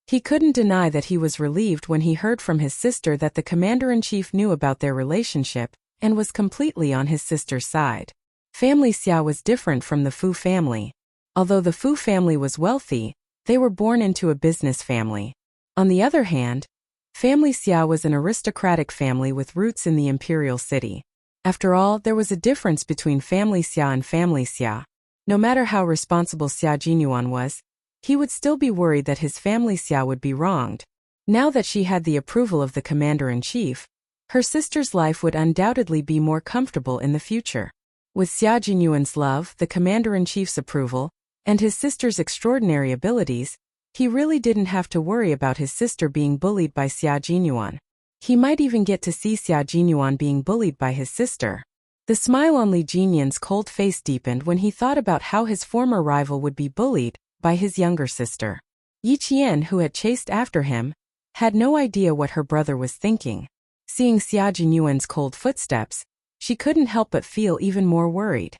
He couldn't deny that he was relieved when he heard from his sister that the commander-in-chief knew about their relationship and was completely on his sister's side. Family Xia was different from the Fu family. Although the Fu family was wealthy, they were born into a business family. On the other hand, Family Xia was an aristocratic family with roots in the imperial city. After all, there was a difference between Family Xia and Family Xia. No matter how responsible Xia Jinyuan was, he would still be worried that his Family Xia would be wronged. Now that she had the approval of the commander-in-chief, her sister's life would undoubtedly be more comfortable in the future. With Xia Jinyuan's love, the commander-in-chief's approval, and his sister's extraordinary abilities, he really didn't have to worry about his sister being bullied by Xia Jinyuan. He might even get to see Xia Jinyuan being bullied by his sister. The smile on Li Jinyan's cold face deepened when he thought about how his former rival would be bullied by his younger sister. Yiqian, who had chased after him, had no idea what her brother was thinking. Seeing Xia Jinyuan's cold footsteps, she couldn't help but feel even more worried.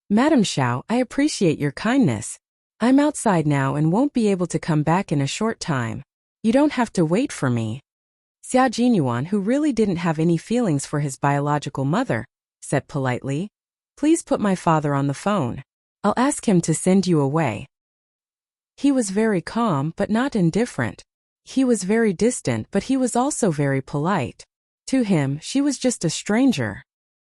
"Madam Xiao, I appreciate your kindness. I'm outside now and won't be able to come back in a short time. You don't have to wait for me." Xia Jinyuan, who really didn't have any feelings for his biological mother, said politely, "Please put my father on the phone. I'll ask him to send you away." He was very calm but not indifferent. He was very distant, but he was also very polite. To him, she was just a stranger.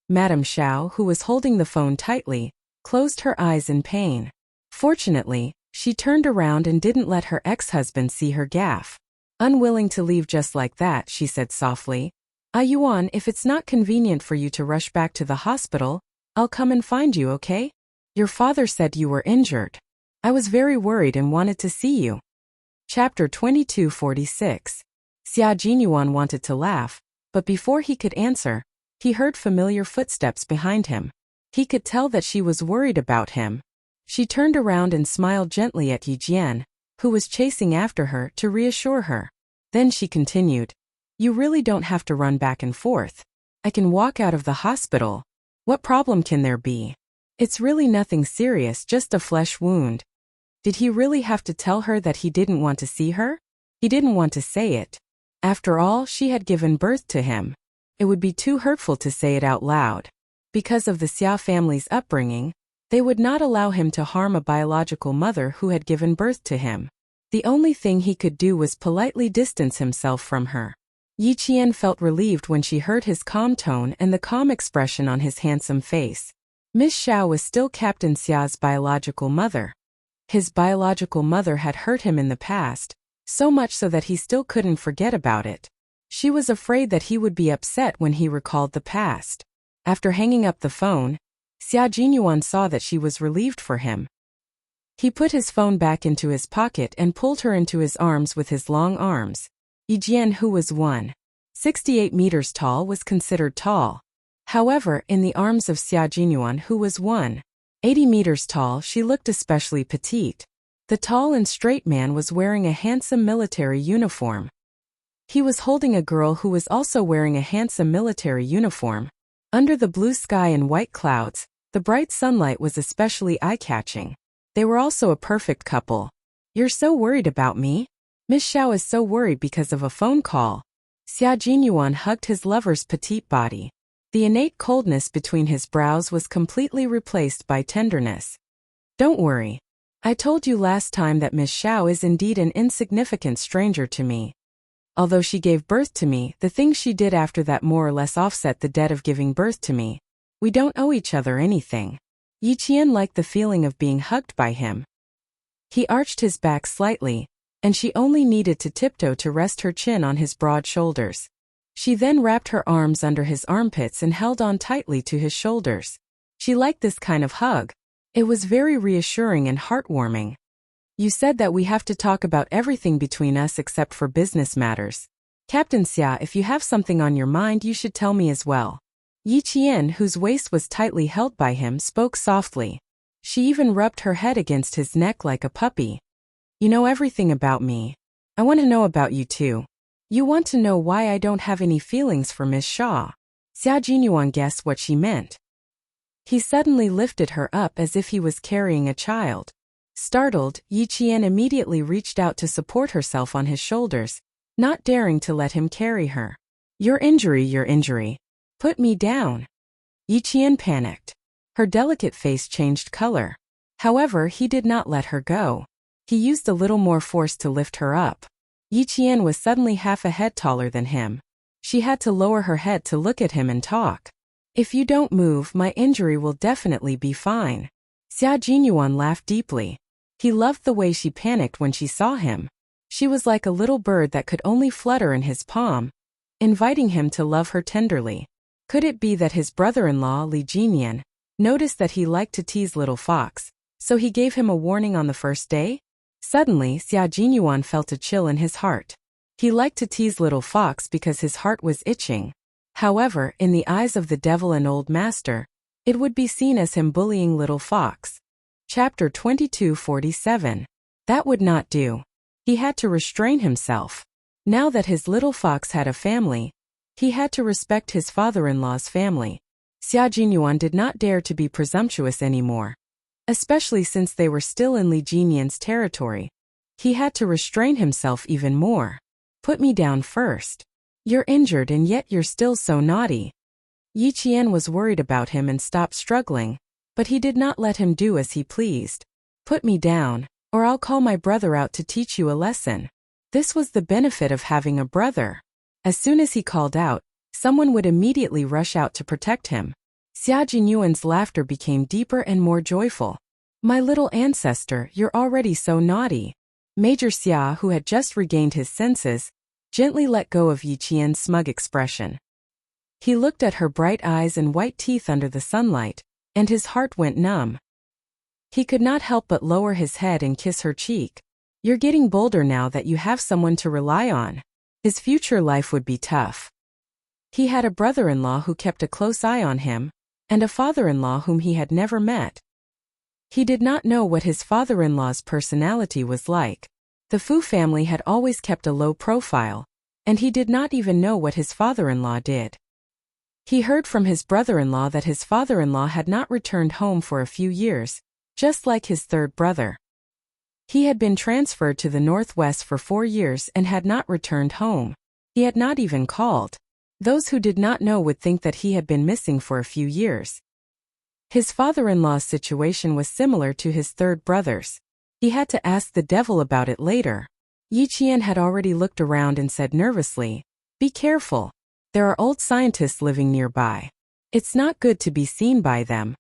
Madame Xiao, who was holding the phone tightly, closed her eyes in pain. Fortunately, she turned around and didn't let her ex-husband see her gaffe. Unwilling to leave just like that, she said softly, "Yuan, if it's not convenient for you to rush back to the hospital, I'll come and find you, okay? Your father said you were injured. I was very worried and wanted to see you." Chapter 2246. Xia Jinyuan wanted to laugh, but before he could answer, he heard familiar footsteps behind him. He could tell that she was worried about him. She turned around and smiled gently at Yiqian, who was chasing after her, to reassure her. Then she continued, "You really don't have to run back and forth. I can walk out of the hospital. What problem can there be? It's really nothing serious, just a flesh wound." Did he really have to tell her that he didn't want to see her? He didn't want to say it. After all, she had given birth to him. It would be too hurtful to say it out loud. Because of the Xia family's upbringing, they would not allow him to harm a biological mother who had given birth to him. The only thing he could do was politely distance himself from her. Yi Qian felt relieved when she heard his calm tone and the calm expression on his handsome face. Miss Xiao was still Captain Xia's biological mother. His biological mother had hurt him in the past, so much so that he still couldn't forget about it. She was afraid that he would be upset when he recalled the past. After hanging up the phone, Xia Jinyuan saw that she was relieved for him. He put his phone back into his pocket and pulled her into his arms with his long arms. Yi Jian, who was 1.68 meters tall, was considered tall. However, in the arms of Xia Jinyuan, who was 1.80 meters tall, she looked especially petite. The tall and straight man was wearing a handsome military uniform. He was holding a girl who was also wearing a handsome military uniform. Under the blue sky and white clouds, the bright sunlight was especially eye-catching. They were also a perfect couple. "You're so worried about me?" Miss Xiao is so worried because of a phone call. Xia Jinyuan hugged his lover's petite body. The innate coldness between his brows was completely replaced by tenderness. "Don't worry. I told you last time that Miss Xiao is indeed an insignificant stranger to me. Although she gave birth to me, the things she did after that more or less offset the debt of giving birth to me. We don't owe each other anything." Yi Qian liked the feeling of being hugged by him. He arched his back slightly, and she only needed to tiptoe to rest her chin on his broad shoulders. She then wrapped her arms under his armpits and held on tightly to his shoulders. She liked this kind of hug. It was very reassuring and heartwarming. "You said that we have to talk about everything between us except for business matters. Captain Xia, if you have something on your mind, you should tell me as well." Yi Qian, whose waist was tightly held by him, spoke softly. She even rubbed her head against his neck like a puppy. "You know everything about me. I want to know about you too. You want to know why I don't have any feelings for Miss Shaw." Xia Jinyuan guessed what she meant. He suddenly lifted her up as if he was carrying a child. Startled, Yi Qian immediately reached out to support herself on his shoulders, not daring to let him carry her. Your injury. Put me down." Yi Qian panicked. Her delicate face changed color. However, he did not let her go. He used a little more force to lift her up. Yi Qian was suddenly half a head taller than him. She had to lower her head to look at him and talk. "If you don't move, my injury will definitely be fine." Xia Jinyuan laughed deeply. He loved the way she panicked when she saw him. She was like a little bird that could only flutter in his palm, inviting him to love her tenderly. Could it be that his brother-in-law, Li Jinyan, noticed that he liked to tease little Fox, so he gave him a warning on the first day? Suddenly, Xia Jinyuan felt a chill in his heart. He liked to tease little Fox because his heart was itching. However, in the eyes of the devil and old master, it would be seen as him bullying little Fox. Chapter 2247. That would not do. He had to restrain himself. Now that his little Fox had a family, he had to respect his father-in-law's family. Xia Jinyuan did not dare to be presumptuous anymore, especially since they were still in Li Jinyan's territory. He had to restrain himself even more. "Put me down first. You're injured and yet you're still so naughty." Yi Qian was worried about him and stopped struggling, but he did not let him do as he pleased. "Put me down, or I'll call my brother out to teach you a lesson." This was the benefit of having a brother. As soon as he called out, someone would immediately rush out to protect him. Xia Jinyuan's laughter became deeper and more joyful. "My little ancestor, you're already so naughty." Major Xia, who had just regained his senses, gently let go of Yi Qian's smug expression. He looked at her bright eyes and white teeth under the sunlight, and his heart went numb. He could not help but lower his head and kiss her cheek. "You're getting bolder now that you have someone to rely on." His future life would be tough. He had a brother-in-law who kept a close eye on him, and a father-in-law whom he had never met. He did not know what his father-in-law's personality was like. The Fu family had always kept a low profile, and he did not even know what his father-in-law did. He heard from his brother-in-law that his father-in-law had not returned home for a few years, just like his third brother. He had been transferred to the Northwest for 4 years and had not returned home. He had not even called. Those who did not know would think that he had been missing for a few years. His father-in-law's situation was similar to his third brother's. He had to ask the devil about it later. Yi Qian had already looked around and said nervously, "Be careful. There are old scientists living nearby. It's not good to be seen by them."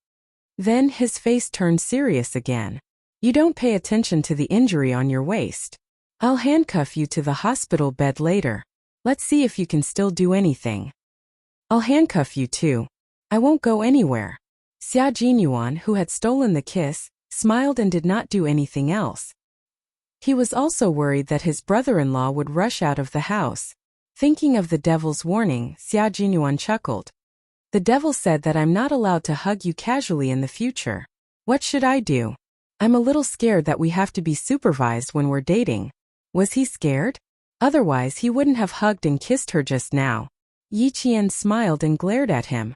Then his face turned serious again. "You don't pay attention to the injury on your waist. I'll handcuff you to the hospital bed later. Let's see if you can still do anything." "I'll handcuff you too. I won't go anywhere." Xia Jinyuan, who had stolen the kiss, smiled and did not do anything else. He was also worried that his brother-in-law would rush out of the house. Thinking of the devil's warning, Xia Jinyuan chuckled. "The devil said that I'm not allowed to hug you casually in the future. What should I do? I'm a little scared that we have to be supervised when we're dating." Was he scared? Otherwise he wouldn't have hugged and kissed her just now. Yi Qian smiled and glared at him.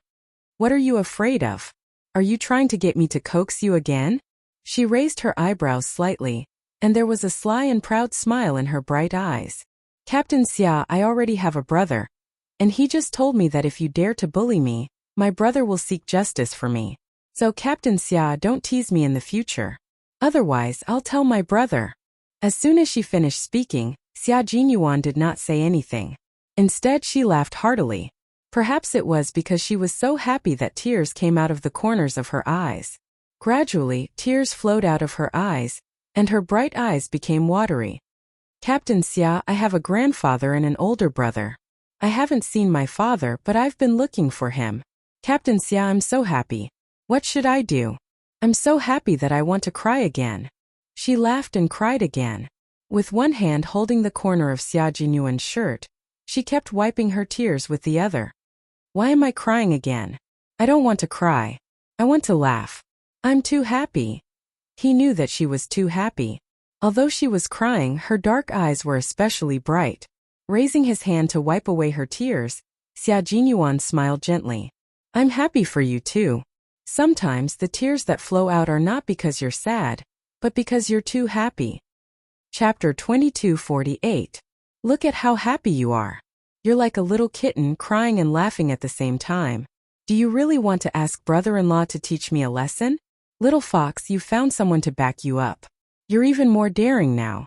"What are you afraid of? Are you trying to get me to coax you again?" She raised her eyebrows slightly, and there was a sly and proud smile in her bright eyes. "Captain Xia, I already have a brother, and he just told me that if you dare to bully me, my brother will seek justice for me. So Captain Xia, don't tease me in the future. Otherwise, I'll tell my brother." As soon as she finished speaking, Xia Jinyuan did not say anything. Instead, she laughed heartily. Perhaps it was because she was so happy that tears came out of the corners of her eyes. Gradually, tears flowed out of her eyes, and her bright eyes became watery. "Captain Xia, I have a grandfather and an older brother. I haven't seen my father, but I've been looking for him. Captain Xia, I'm so happy. What should I do? I'm so happy that I want to cry again." She laughed and cried again. With one hand holding the corner of Xia Jinyuan's shirt, she kept wiping her tears with the other. "Why am I crying again? I don't want to cry. I want to laugh. I'm too happy." He knew that she was too happy. Although she was crying, her dark eyes were especially bright. Raising his hand to wipe away her tears, Xia Jinyuan smiled gently. "I'm happy for you too. Sometimes the tears that flow out are not because you're sad, but because you're too happy." Chapter 2248. Look at how happy you are. You're like a little kitten crying and laughing at the same time. Do you really want to ask brother-in-law to teach me a lesson? Little fox, you found someone to back you up. You're even more daring now.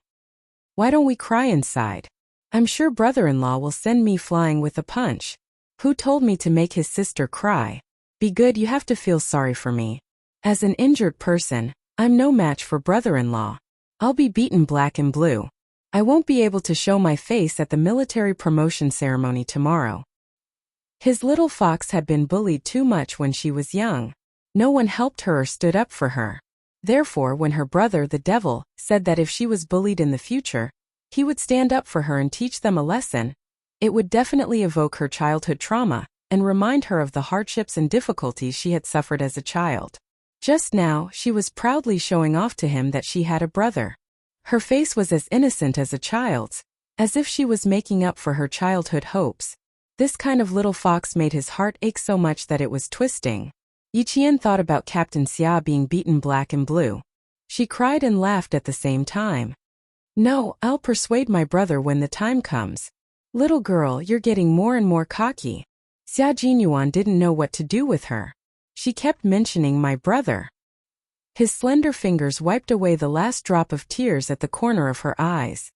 Why don't we cry inside? I'm sure brother-in-law will send me flying with a punch. Who told me to make his sister cry? Be good, you have to feel sorry for me. As an injured person, I'm no match for brother-in-law. I'll be beaten black and blue. I won't be able to show my face at the military promotion ceremony tomorrow. His little fox had been bullied too much when she was young. No one helped her or stood up for her. Therefore, when her brother, the devil, said that if she was bullied in the future, he would stand up for her and teach them a lesson, it would definitely evoke her childhood trauma and remind her of the hardships and difficulties she had suffered as a child. Just now, she was proudly showing off to him that she had a brother. Her face was as innocent as a child's, as if she was making up for her childhood hopes. This kind of little fox made his heart ache so much that it was twisting. Yi Qian thought about Captain Xia being beaten black and blue. She cried and laughed at the same time. "No, I'll persuade my brother when the time comes." "Little girl, you're getting more and more cocky." Xia Jinyuan didn't know what to do with her. She kept mentioning my brother. His slender fingers wiped away the last drop of tears at the corner of her eyes.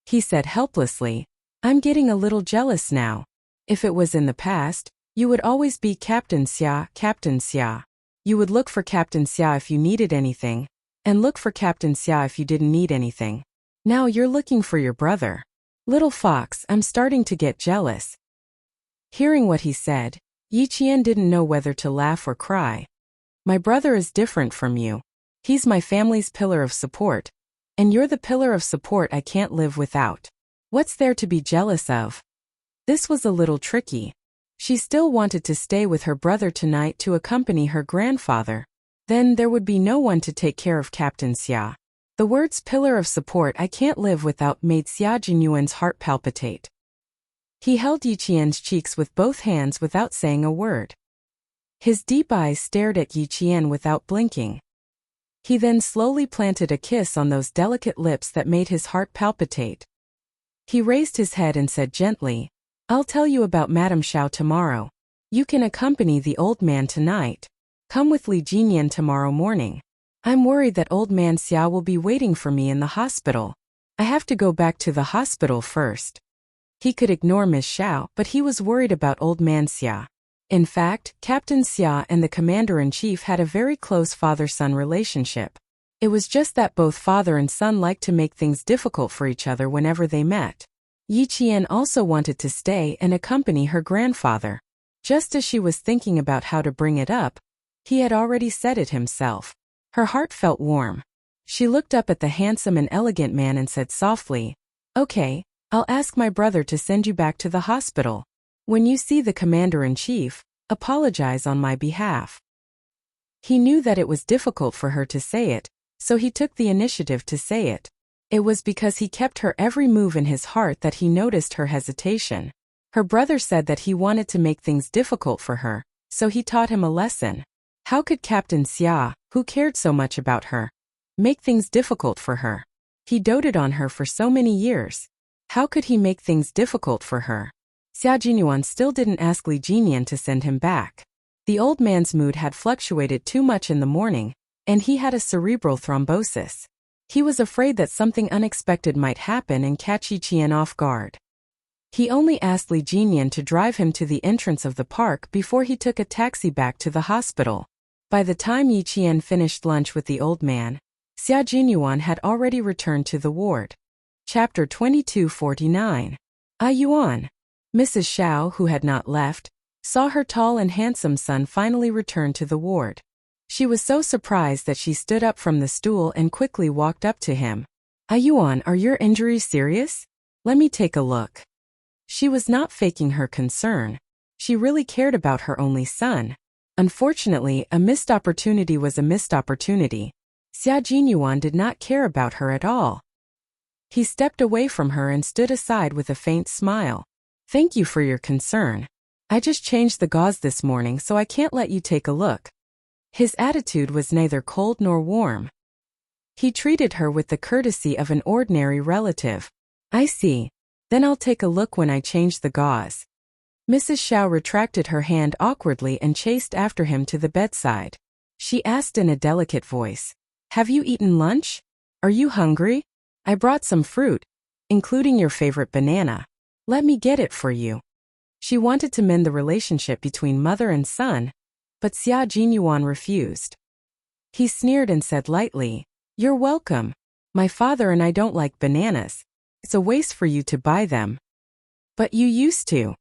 He said helplessly, "I'm getting a little jealous now. If it was in the past, you would always be Captain Xia, Captain Xia. You would look for Captain Xia if you needed anything, and look for Captain Xia if you didn't need anything. Now you're looking for your brother. Little fox, I'm starting to get jealous." Hearing what he said, Yi Qian didn't know whether to laugh or cry. "My brother is different from you. He's my family's pillar of support, and you're the pillar of support I can't live without. What's there to be jealous of?" This was a little tricky. She still wanted to stay with her brother tonight to accompany her grandfather. Then there would be no one to take care of Captain Xia. The words pillar of support I can't live without made Xia Jinyuan's heart palpitate. He held Yi Qian's cheeks with both hands without saying a word. His deep eyes stared at Yi Qian without blinking. He then slowly planted a kiss on those delicate lips that made his heart palpitate. He raised his head and said gently, "I'll tell you about Madame Xiao tomorrow. You can accompany the old man tonight. Come with Li Jinyan tomorrow morning. I'm worried that old man Xia will be waiting for me in the hospital. I have to go back to the hospital first." He could ignore Miss Xiao, but he was worried about old man Xia. In fact, Captain Xia and the commander-in-chief had a very close father-son relationship. It was just that both father and son liked to make things difficult for each other whenever they met. Yi Qian also wanted to stay and accompany her grandfather. Just as she was thinking about how to bring it up, he had already said it himself. Her heart felt warm. She looked up at the handsome and elegant man and said softly, "Okay, I'll ask my brother to send you back to the hospital. When you see the commander-in-chief, apologize on my behalf." He knew that it was difficult for her to say it, so he took the initiative to say it. It was because he kept her every move in his heart that he noticed her hesitation. Her brother said that he wanted to make things difficult for her, so he taught him a lesson. How could Captain Xia, who cared so much about her, make things difficult for her? He doted on her for so many years. How could he make things difficult for her? Xia Jinyuan still didn't ask Li Jinyan to send him back. The old man's mood had fluctuated too much in the morning, and he had a cerebral thrombosis. He was afraid that something unexpected might happen and catch Yi Qian off guard. He only asked Li Jinyan to drive him to the entrance of the park before he took a taxi back to the hospital. By the time Yi Qian finished lunch with the old man, Xia Jinyuan had already returned to the ward. Chapter 2249. Yuan. Mrs. Xiao, who had not left, saw her tall and handsome son finally return to the ward. She was so surprised that she stood up from the stool and quickly walked up to him. "Yuan, are your injuries serious? Let me take a look." She was not faking her concern. She really cared about her only son. Unfortunately, a missed opportunity was a missed opportunity. Xia Jinyuan did not care about her at all. He stepped away from her and stood aside with a faint smile. "Thank you for your concern. I just changed the gauze this morning, so I can't let you take a look." His attitude was neither cold nor warm. He treated her with the courtesy of an ordinary relative. "I see. Then I'll take a look when I change the gauze." Mrs. Xiao retracted her hand awkwardly and chased after him to the bedside. She asked in a delicate voice, "Have you eaten lunch? Are you hungry? I brought some fruit, including your favorite banana. Let me get it for you." She wanted to mend the relationship between mother and son, but Xia Jinyuan refused. He sneered and said lightly, "You're welcome. My father and I don't like bananas. It's a waste for you to buy them." "But you used to."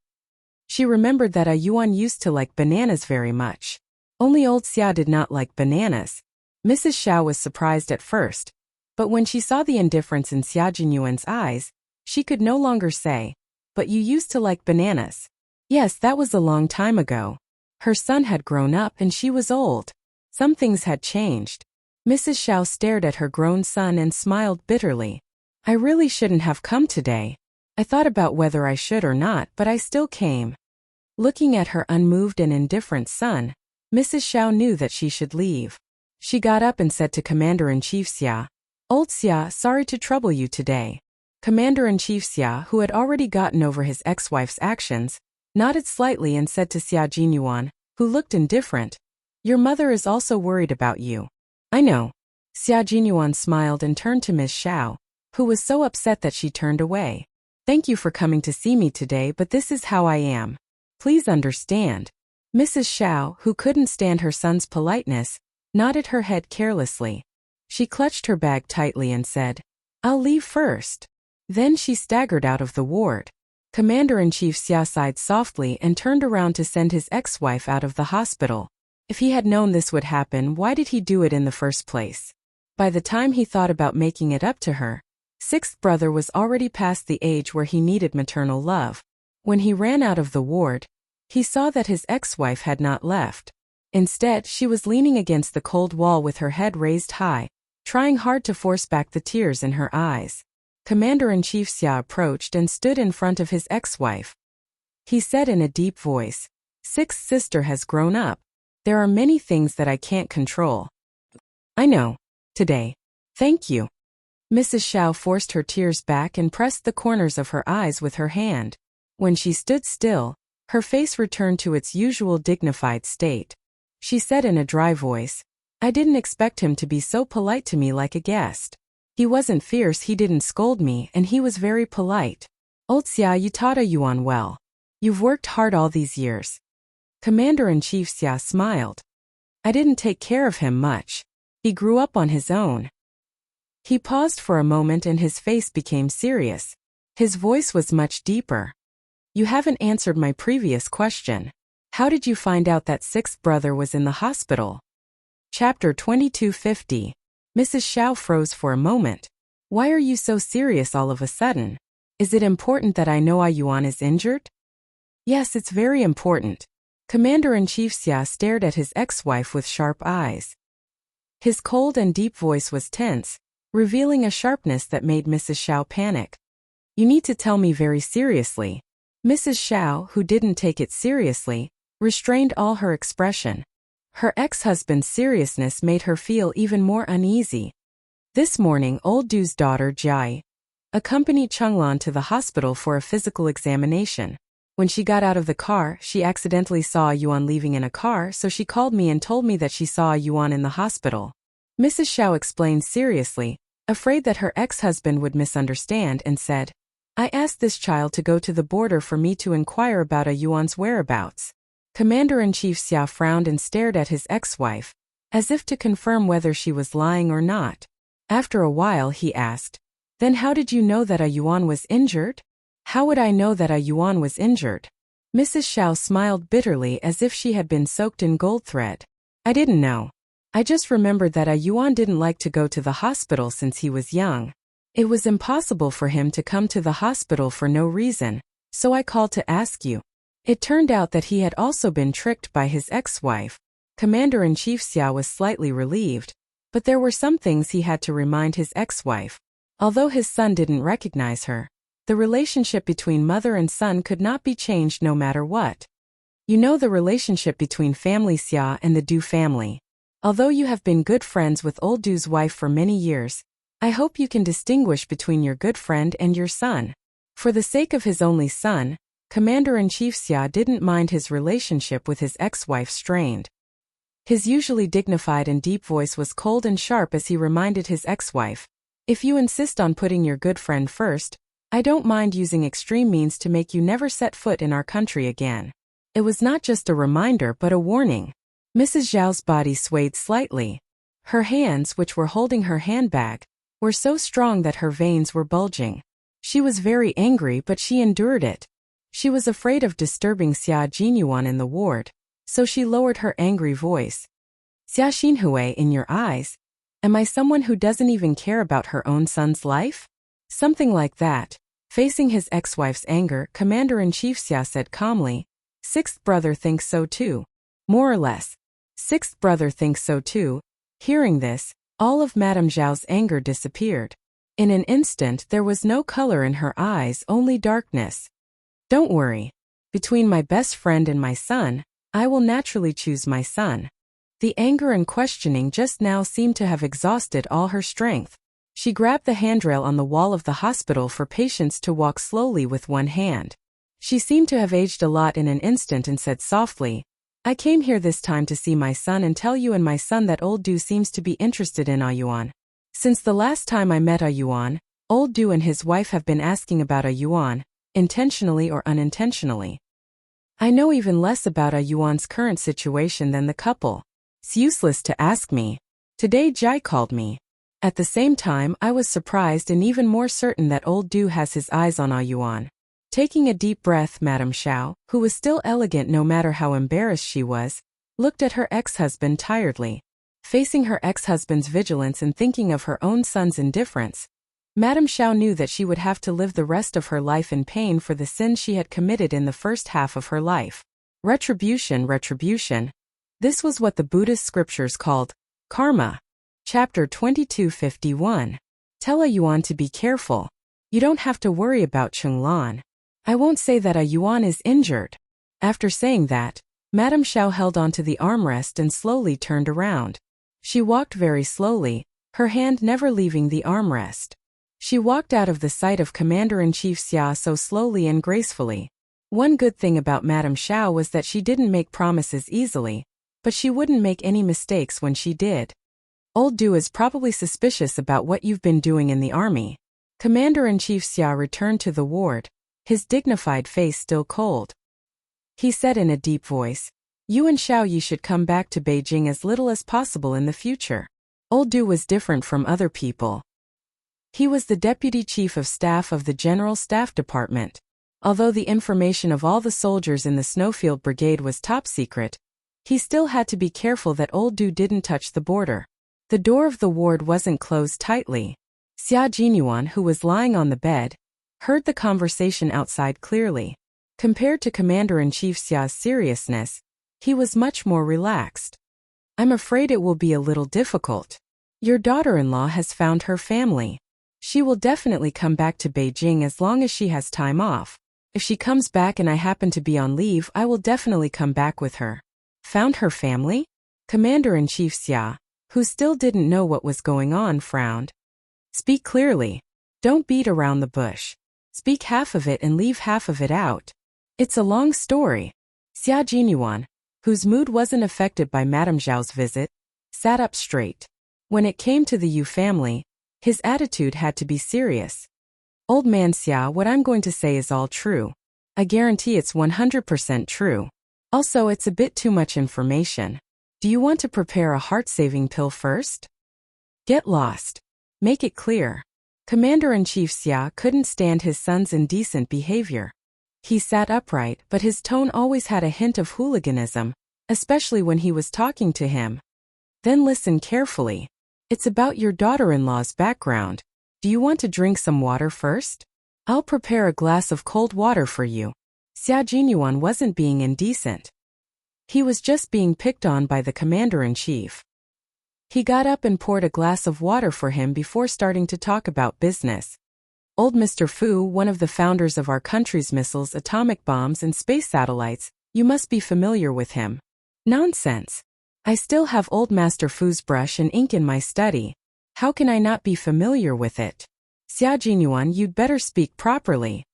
She remembered that Yuan used to like bananas very much. Only old Xia did not like bananas. Mrs. Xiao was surprised at first, but when she saw the indifference in Xia Jinyuan's eyes, she could no longer say, "But you used to like bananas." Yes, that was a long time ago. Her son had grown up and she was old. Some things had changed. Mrs. Xiao stared at her grown son and smiled bitterly. "I really shouldn't have come today. I thought about whether I should or not, but I still came." Looking at her unmoved and indifferent son, Mrs. Xiao knew that she should leave. She got up and said to Commander-in-Chief Xia, "Old Xia, sorry to trouble you today." Commander-in-Chief Xia, who had already gotten over his ex-wife's actions, nodded slightly and said to Xia Jinyuan, who looked indifferent, "Your mother is also worried about you." "I know." Xia Jinyuan smiled and turned to Ms. Xiao, who was so upset that she turned away. "Thank you for coming to see me today, but this is how I am. Please understand." Mrs. Xiao, who couldn't stand her son's politeness, nodded her head carelessly. She clutched her bag tightly and said, "I'll leave first." Then she staggered out of the ward. Commander-in-Chief Xia sighed softly and turned around to send his ex-wife out of the hospital. If he had known this would happen, why did he do it in the first place? By the time he thought about making it up to her, sixth brother was already past the age where he needed maternal love. When he ran out of the ward, he saw that his ex-wife had not left. Instead, she was leaning against the cold wall with her head raised high, trying hard to force back the tears in her eyes. Commander-in-Chief Xia approached and stood in front of his ex-wife. He said in a deep voice, "Sixth sister has grown up. There are many things that I can't control." "I know." today. Thank you. Mrs. Xiao forced her tears back and pressed the corners of her eyes with her hand. When she stood still, her face returned to its usual dignified state. She said in a dry voice, I didn't expect him to be so polite to me like a guest. He wasn't fierce, he didn't scold me, and he was very polite. Old Xia, you taught a Yuan well. You've worked hard all these years. Commander-in-Chief Xia smiled. I didn't take care of him much. He grew up on his own. He paused for a moment and his face became serious. His voice was much deeper. You haven't answered my previous question. How did you find out that sixth brother was in the hospital? Chapter 2250. Mrs. Xiao froze for a moment. Why are you so serious all of a sudden? Is it important that I know Yuan is injured? Yes, it's very important. Commander-in-Chief Xia stared at his ex-wife with sharp eyes. His cold and deep voice was tense, revealing a sharpness that made Mrs. Xiao panic. You need to tell me very seriously. Mrs. Xiao, who didn't take it seriously, restrained all her expression. Her ex-husband's seriousness made her feel even more uneasy. This morning, old Du's daughter, Jai, accompanied Chenglan to the hospital for a physical examination. When she got out of the car, she accidentally saw Yuan leaving in a car, so she called me and told me that she saw Yuan in the hospital. Mrs. Xiao explained seriously, afraid that her ex-husband would misunderstand, and said, I asked this child to go to the border for me to inquire about Yuan's whereabouts. Commander-in-Chief Xia frowned and stared at his ex-wife, as if to confirm whether she was lying or not. After a while he asked, Then how did you know that Yuan was injured? How would I know that Yuan was injured? Mrs. Xiao smiled bitterly as if she had been soaked in gold thread. I didn't know. I just remembered that Yuan didn't like to go to the hospital since he was young. It was impossible for him to come to the hospital for no reason, so I called to ask you. It turned out that he had also been tricked by his ex-wife. Commander-in-Chief Xia was slightly relieved, but there were some things he had to remind his ex-wife. Although his son didn't recognize her, the relationship between mother and son could not be changed no matter what. You know the relationship between family Xia and the Du family. Although you have been good friends with old Du's wife for many years, I hope you can distinguish between your good friend and your son. For the sake of his only son, Commander-in-Chief Xia didn't mind his relationship with his ex-wife strained. His usually dignified and deep voice was cold and sharp as he reminded his ex-wife, If you insist on putting your good friend first, I don't mind using extreme means to make you never set foot in our country again. It was not just a reminder but a warning. Mrs. Zhao's body swayed slightly. Her hands, which were holding her handbag, were so strong that her veins were bulging. She was very angry, but she endured it. She was afraid of disturbing Xia Jinyuan in the ward, so she lowered her angry voice. Xia Xinhui, in your eyes, am I someone who doesn't even care about her own son's life? Something like that. Facing his ex-wife's anger, Commander-in-Chief Xia said calmly, Sixth brother thinks so too. More or less. Sixth brother thinks so too. Hearing this, all of Madame Zhao's anger disappeared. In an instant there was no color in her eyes, only darkness. Don't worry. Between my best friend and my son, I will naturally choose my son. The anger and questioning just now seemed to have exhausted all her strength. She grabbed the handrail on the wall of the hospital for patients to walk slowly with one hand. She seemed to have aged a lot in an instant and said softly, I came here this time to see my son and tell you and my son that old Du seems to be interested in Yuan. Since the last time I met Yuan, old Du and his wife have been asking about Yuan, intentionally or unintentionally. I know even less about Yuan's current situation than the couple. It's useless to ask me. Today Jai called me. At the same time, I was surprised and even more certain that old Du has his eyes on Yuan. Taking a deep breath, Madame Xiao, who was still elegant no matter how embarrassed she was, looked at her ex-husband tiredly. Facing her ex-husband's vigilance and thinking of her own son's indifference, Madame Xiao knew that she would have to live the rest of her life in pain for the sins she had committed in the first half of her life. Retribution, retribution. This was what the Buddhist scriptures called karma. Chapter 2251. Tell Yuan to be careful. You don't have to worry about Chenglan. I won't say that Yuan is injured. After saying that, Madame Xiao held onto the armrest and slowly turned around. She walked very slowly, her hand never leaving the armrest. She walked out of the sight of Commander-in-Chief Xia so slowly and gracefully. One good thing about Madame Xiao was that she didn't make promises easily, but she wouldn't make any mistakes when she did. Old Du is probably suspicious about what you've been doing in the army. Commander-in-Chief Xia returned to the ward, his dignified face still cold. He said in a deep voice, "You and Xiao Yi should come back to Beijing as little as possible in the future." Old Du was different from other people. He was the deputy chief of staff of the General Staff Department. Although the information of all the soldiers in the Snowfield Brigade was top secret, he still had to be careful that Old Du didn't touch the border. The door of the ward wasn't closed tightly. Xia Jinyuan, who was lying on the bed, heard the conversation outside clearly. Compared to Commander-in-Chief Xia's seriousness, he was much more relaxed. "I'm afraid it will be a little difficult. Your daughter-in-law has found her family. She will definitely come back to Beijing as long as she has time off. If she comes back and I happen to be on leave, I will definitely come back with her." Found her family? Commander-in-Chief Xia, who still didn't know what was going on, frowned. "Speak clearly. Don't beat around the bush. Speak half of it and leave half of it out. It's a long story." Xia Jinyuan, whose mood wasn't affected by Madame Zhao's visit, sat up straight. When it came to the Yu family, his attitude had to be serious. "Old man Xia, what I'm going to say is all true. I guarantee it's 100% true. Also, it's a bit too much information. Do you want to prepare a heart-saving pill first? Get lost. Make it clear." Commander-in-Chief Xia couldn't stand his son's indecent behavior. He sat upright, but his tone always had a hint of hooliganism, especially when he was talking to him. "Then listen carefully. It's about your daughter-in-law's background. Do you want to drink some water first? I'll prepare a glass of cold water for you." Xia Jinyuan wasn't being indecent. He was just being picked on by the commander-in-chief. He got up and poured a glass of water for him before starting to talk about business. "Old Mr. Fu, one of the founders of our country's missiles, atomic bombs, and space satellites, you must be familiar with him." "Nonsense. I still have old Master Fu's brush and ink in my study. How can I not be familiar with it?" "Xia Jinyuan, you'd better speak properly."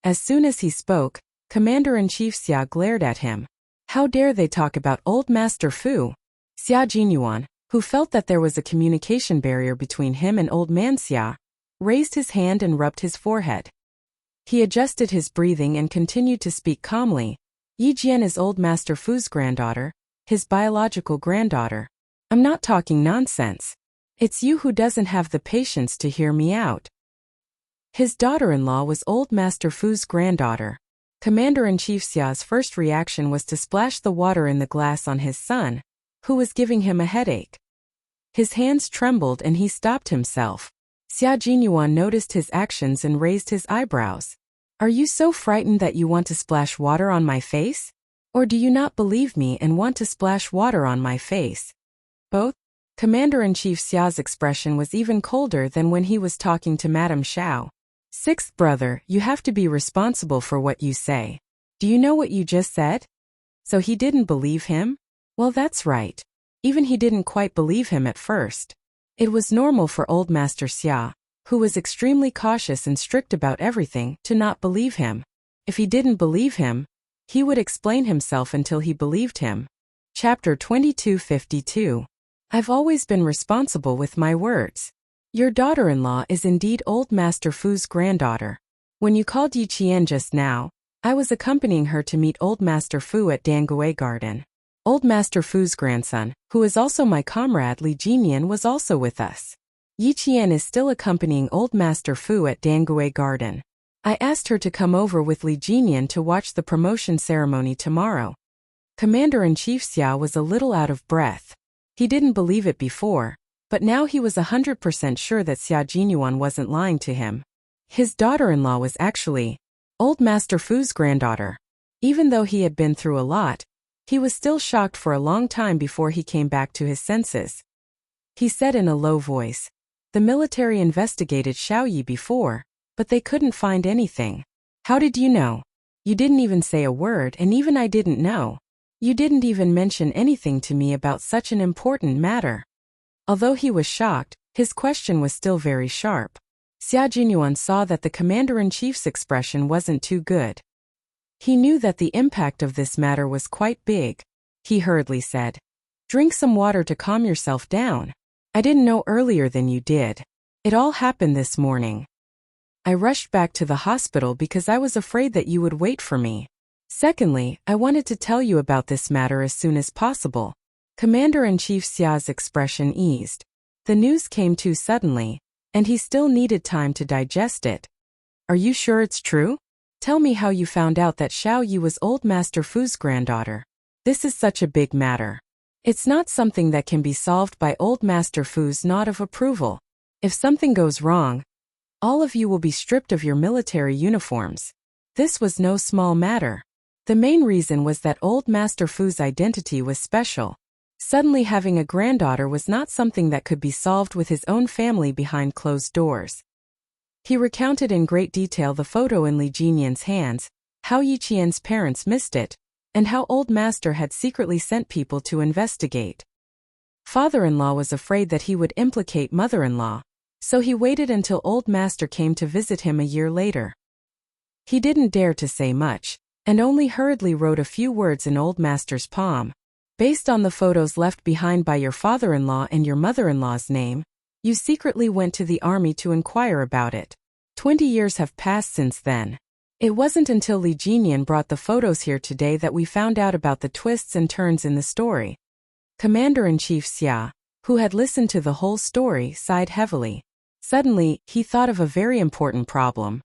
As soon as he spoke, Commander-in-Chief Xia glared at him. How dare they talk about old Master Fu? Xia Jinyuan, who felt that there was a communication barrier between him and old man Xia, raised his hand and rubbed his forehead. He adjusted his breathing and continued to speak calmly. "Yi Jian is old Master Fu's granddaughter, his biological granddaughter. I'm not talking nonsense. It's you who doesn't have the patience to hear me out." His daughter-in-law was old Master Fu's granddaughter. Commander-in-Chief Xia's first reaction was to splash the water in the glass on his son, who was giving him a headache. His hands trembled and he stopped himself. Xia Jinyuan noticed his actions and raised his eyebrows. "Are you so frightened that you want to splash water on my face? Or do you not believe me and want to splash water on my face?" "Both?" Commander-in-Chief Xia's expression was even colder than when he was talking to Madame Xiao. "Sixth brother, you have to be responsible for what you say. Do you know what you just said?" So he didn't believe him? Well, that's right. Even he didn't quite believe him at first. It was normal for old Master Xia, who was extremely cautious and strict about everything, to not believe him. If he didn't believe him, he would explain himself until he believed him. Chapter 2252. I've always been responsible with my words. Your daughter-in-law is indeed old Master Fu's granddaughter. When you called Yi Qian just now, I was accompanying her to meet old Master Fu at Dangue Garden. Old Master Fu's grandson, who is also my comrade Li Jinian, was also with us. Yi Qian is still accompanying old Master Fu at Dangue Garden. I asked her to come over with Li Jinian to watch the promotion ceremony tomorrow. Commander-in-Chief Xia was a little out of breath. He didn't believe it before, but now he was 100% sure that Xia Jinyuan wasn't lying to him. His daughter-in-law was actually old Master Fu's granddaughter. Even though he had been through a lot, he was still shocked for a long time before he came back to his senses. He said in a low voice, "The military investigated Xiao Yi before, but they couldn't find anything." "How did you know? You didn't even say a word, and even I didn't know. You didn't even mention anything to me about such an important matter." Although he was shocked, His question was still very sharp. Xia Jinyuan saw that the commander-in-chief's expression wasn't too good. He knew that the impact of this matter was quite big. He hurriedly said, "Drink some water to calm yourself down. I didn't know earlier than you did. It all happened this morning. I rushed back to the hospital because I was afraid that you would wait for me. Secondly, I wanted to tell you about this matter as soon as possible." Commander-in-Chief Xia's expression eased. The news came too suddenly, and he still needed time to digest it. "Are you sure it's true? Tell me how you found out that Xiao Yi was old Master Fu's granddaughter. This is such a big matter. It's not something that can be solved by old Master Fu's nod of approval. If something goes wrong, all of you will be stripped of your military uniforms." This was no small matter. The main reason was that old Master Fu's identity was special. Suddenly having a granddaughter was not something that could be solved with his own family behind closed doors. He recounted in great detail the photo in Li Jinyan's hands, how Yi Qian's parents missed it, and how old master had secretly sent people to investigate. Father-in-law was afraid that he would implicate mother-in-law, so he waited until old master came to visit him a year later. He didn't dare to say much, and only hurriedly wrote a few words in old master's palm. "Based on the photos left behind by your father-in-law and your mother-in-law's name, you secretly went to the army to inquire about it. 20 years have passed since then. It wasn't until Li Jinyan brought the photos here today that we found out about the twists and turns in the story." Commander-in-Chief Xia, who had listened to the whole story, sighed heavily. Suddenly, he thought of a very important problem.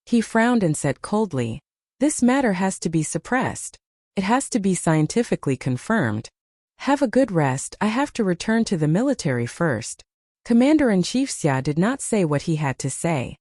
He frowned and said coldly, "This matter has to be suppressed. It has to be scientifically confirmed. Have a good rest, I have to return to the military first." Commander-in-Chief Xia did not say what he had to say.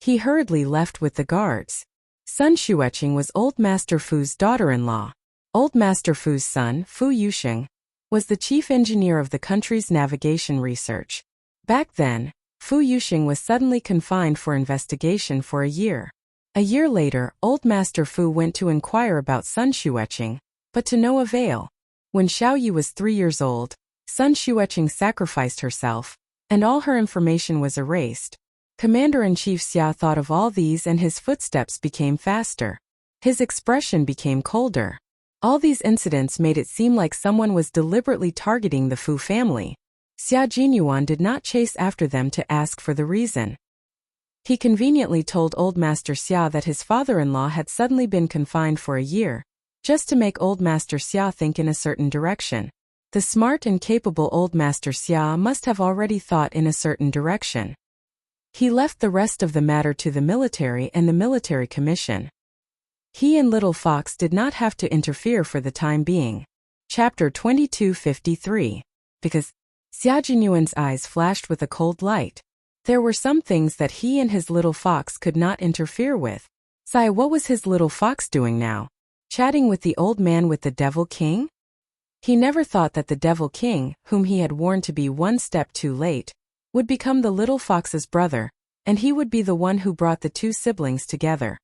He hurriedly left with the guards. Sun Xueqing was old Master Fu's daughter-in-law. Old Master Fu's son, Fu Yusheng, was the chief engineer of the country's navigation research. Back then, Fu Yusheng was suddenly confined for investigation for a year. A year later, old Master Fu went to inquire about Sun Xueqing, but to no avail. When Xiao Yi was 3 years old, Sun Xueqing sacrificed herself, and all her information was erased. Commander-in-Chief Xia thought of all these and his footsteps became faster. His expression became colder. All these incidents made it seem like someone was deliberately targeting the Fu family. Xia Jinyuan did not chase after them to ask for the reason. He conveniently told old Master Xia that his father-in-law had suddenly been confined for a year, just to make old Master Xia think in a certain direction. The smart and capable old Master Xia must have already thought in a certain direction. He left the rest of the matter to the military and the military commission. He and Little Fox did not have to interfere for the time being. Chapter 2253. Because Xia Jinyuan's eyes flashed with a cold light. There were some things that he and his little fox could not interfere with. What was his little fox doing now? Chatting with the old man with the Devil King? He never thought that the Devil King, whom he had warned to be one step too late, would become the little fox's brother, and he would be the one who brought the two siblings together.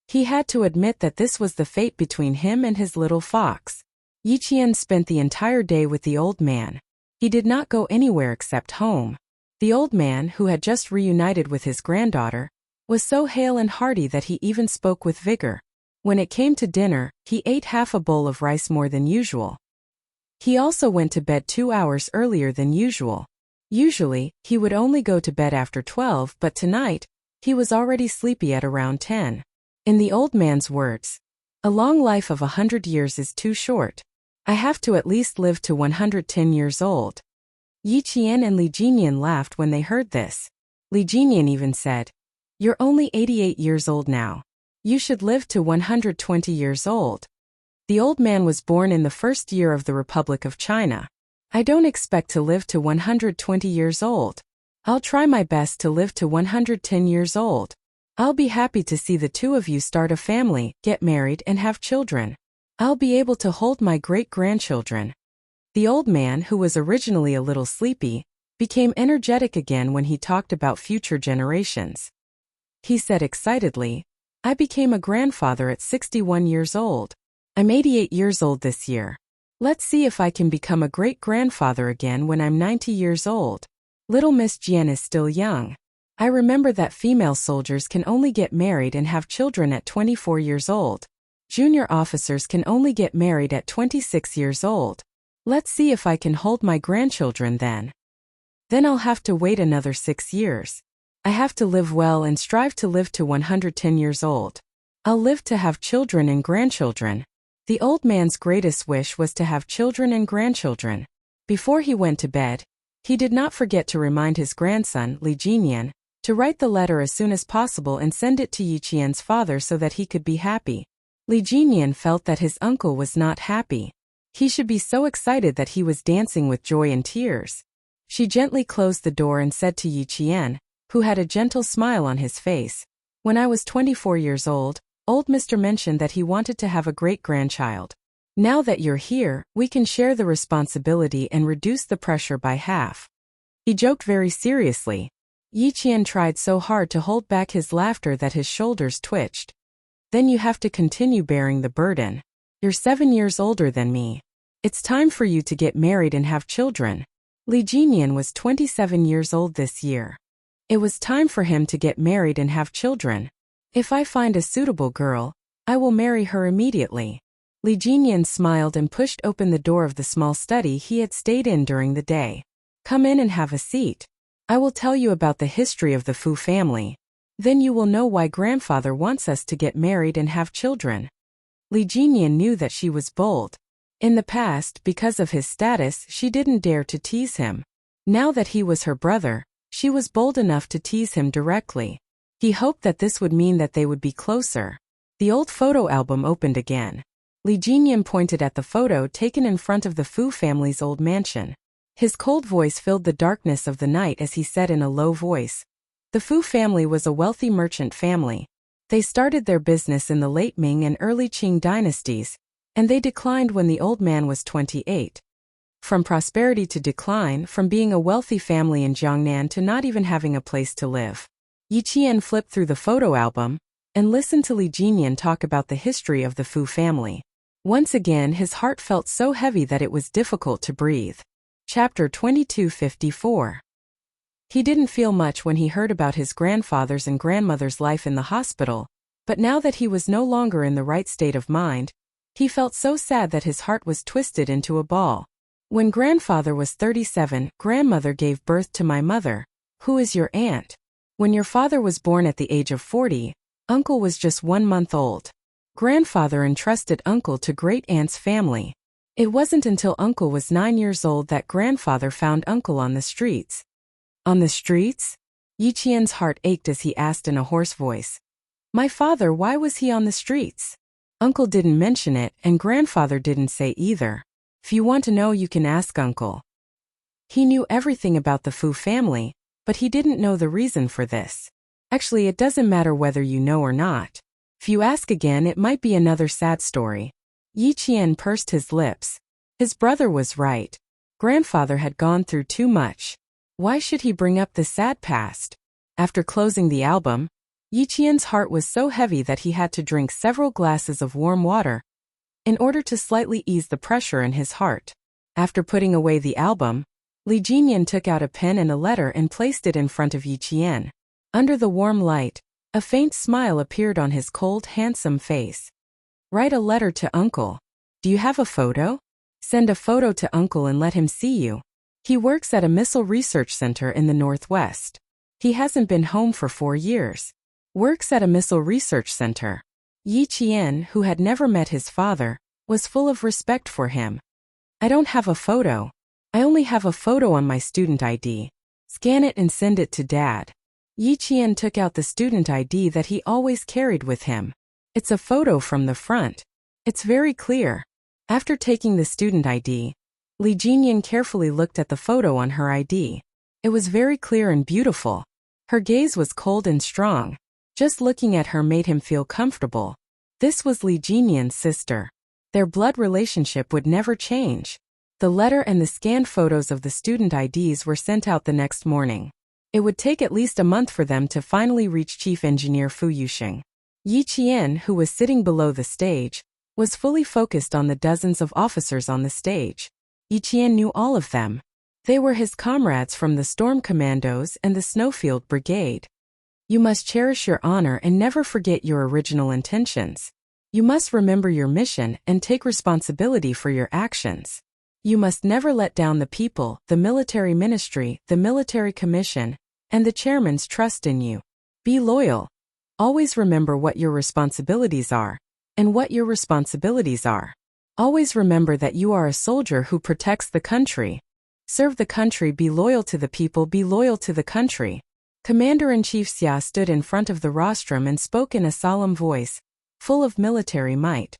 He had to admit that this was the fate between him and his little fox. Yi Qian spent the entire day with the old man. He did not go anywhere except home. The old man, who had just reunited with his granddaughter, was so hale and hearty that he even spoke with vigor. When it came to dinner, he ate half a bowl of rice more than usual. He also went to bed 2 hours earlier than usual. Usually, he would only go to bed after 12, but tonight, he was already sleepy at around 10. In the old man's words, "A long life of 100 years is too short. I have to at least live to 110 years old." Yi Qian and Li Jinyan laughed when they heard this. Li Jinyan even said, "You're only 88 years old now. You should live to 120 years old." The old man was born in the first year of the Republic of China. "I don't expect to live to 120 years old. I'll try my best to live to 110 years old. I'll be happy to see the two of you start a family, get married and have children. I'll be able to hold my great-grandchildren." The old man, who was originally a little sleepy, became energetic again when he talked about future generations. He said excitedly, "I became a grandfather at 61 years old. I'm 88 years old this year. Let's see if I can become a great-grandfather again when I'm 90 years old." Little Miss Jian is still young. I remember that female soldiers can only get married and have children at 24 years old. Junior officers can only get married at 26 years old. Let's see if I can hold my grandchildren then. Then I'll have to wait another 6 years. I have to live well and strive to live to 110 years old. I'll live to have children and grandchildren. The old man's greatest wish was to have children and grandchildren. Before he went to bed, he did not forget to remind his grandson, Li Jinyan, to write the letter as soon as possible and send it to Yi Qian's father so that he could be happy. Li Jinyan felt that his uncle was not happy. He should be so excited that he was dancing with joy and tears. She gently closed the door and said to Yi Qian, who had a gentle smile on his face, "When I was 24 years old Mr. mentioned that he wanted to have a great-grandchild. Now that you're here, we can share the responsibility and reduce the pressure by half." He joked very seriously. Yi Qian tried so hard to hold back his laughter that his shoulders twitched. "Then you have to continue bearing the burden. You're 7 years older than me. It's time for you to get married and have children." Li Jinyan was 27 years old this year. It was time for him to get married and have children. "If I find a suitable girl, I will marry her immediately." Li Jinyan smiled and pushed open the door of the small study he had stayed in during the day. "Come in and have a seat. I will tell you about the history of the Fu family. Then you will know why grandfather wants us to get married and have children." Li Jinyan knew that she was bold. In the past, because of his status, she didn't dare to tease him. Now that he was her brother, she was bold enough to tease him directly. He hoped that this would mean that they would be closer. The old photo album opened again. Li Jinyan pointed at the photo taken in front of the Fu family's old mansion. His cold voice filled the darkness of the night as he said in a low voice. The Fu family was a wealthy merchant family. They started their business in the late Ming and early Qing dynasties, and they declined when the old man was 28. From prosperity to decline, from being a wealthy family in Jiangnan to not even having a place to live. Yi Qian flipped through the photo album and listened to Li Jinyan talk about the history of the Fu family. Once again his heart felt so heavy that it was difficult to breathe. Chapter 2254. He didn't feel much when he heard about his grandfather's and grandmother's life in the hospital, but now that he was no longer in the right state of mind, he felt so sad that his heart was twisted into a ball. When grandfather was 37, grandmother gave birth to my mother, who is your aunt. When your father was born at the age of 40, uncle was just 1 month old. Grandfather entrusted uncle to great-aunt's family. It wasn't until uncle was 9 years old that grandfather found uncle on the streets. On the streets? Yi Qian's heart ached as he asked in a hoarse voice. "My father, why was he on the streets?" Uncle didn't mention it, and grandfather didn't say either. If you want to know, you can ask uncle. He knew everything about the Fu family, but he didn't know the reason for this. Actually, it doesn't matter whether you know or not. If you ask again, it might be another sad story. Yi Qian pursed his lips. His brother was right. Grandfather had gone through too much. Why should he bring up the sad past? After closing the album, Yi Qian's heart was so heavy that he had to drink several glasses of warm water in order to slightly ease the pressure in his heart. After putting away the album, Li Jinyan took out a pen and a letter and placed it in front of Yi Qian. Under the warm light, a faint smile appeared on his cold, handsome face. "Write a letter to uncle. Do you have a photo? Send a photo to uncle and let him see you. He works at a missile research center in the northwest. He hasn't been home for 4 years. Works at a missile research center." Yi Qian, who had never met his father, was full of respect for him. "I don't have a photo. I only have a photo on my student ID. Scan it and send it to Dad." Yi Qian took out the student ID that he always carried with him. It's a photo from the front. It's very clear. After taking the student ID, Li Jinyan carefully looked at the photo on her ID. It was very clear and beautiful. Her gaze was cold and strong. Just looking at her made him feel comfortable. This was Li Jinyan's sister. Their blood relationship would never change. The letter and the scanned photos of the student IDs were sent out the next morning. It would take at least a month for them to finally reach Chief Engineer Fu Yuxing. Yi Qian, who was sitting below the stage, was fully focused on the dozens of officers on the stage. Yi Qian knew all of them. They were his comrades from the Storm Commandos and the Snowfield Brigade. You must cherish your honor and never forget your original intentions. You must remember your mission and take responsibility for your actions. You must never let down the people, the military ministry, the military commission, and the chairman's trust in you. Be loyal. Always remember what your responsibilities are, and what your responsibilities are. Always remember that you are a soldier who protects the country. Serve the country, be loyal to the people, be loyal to the country. Commander-in-Chief Xia stood in front of the rostrum and spoke in a solemn voice, full of military might.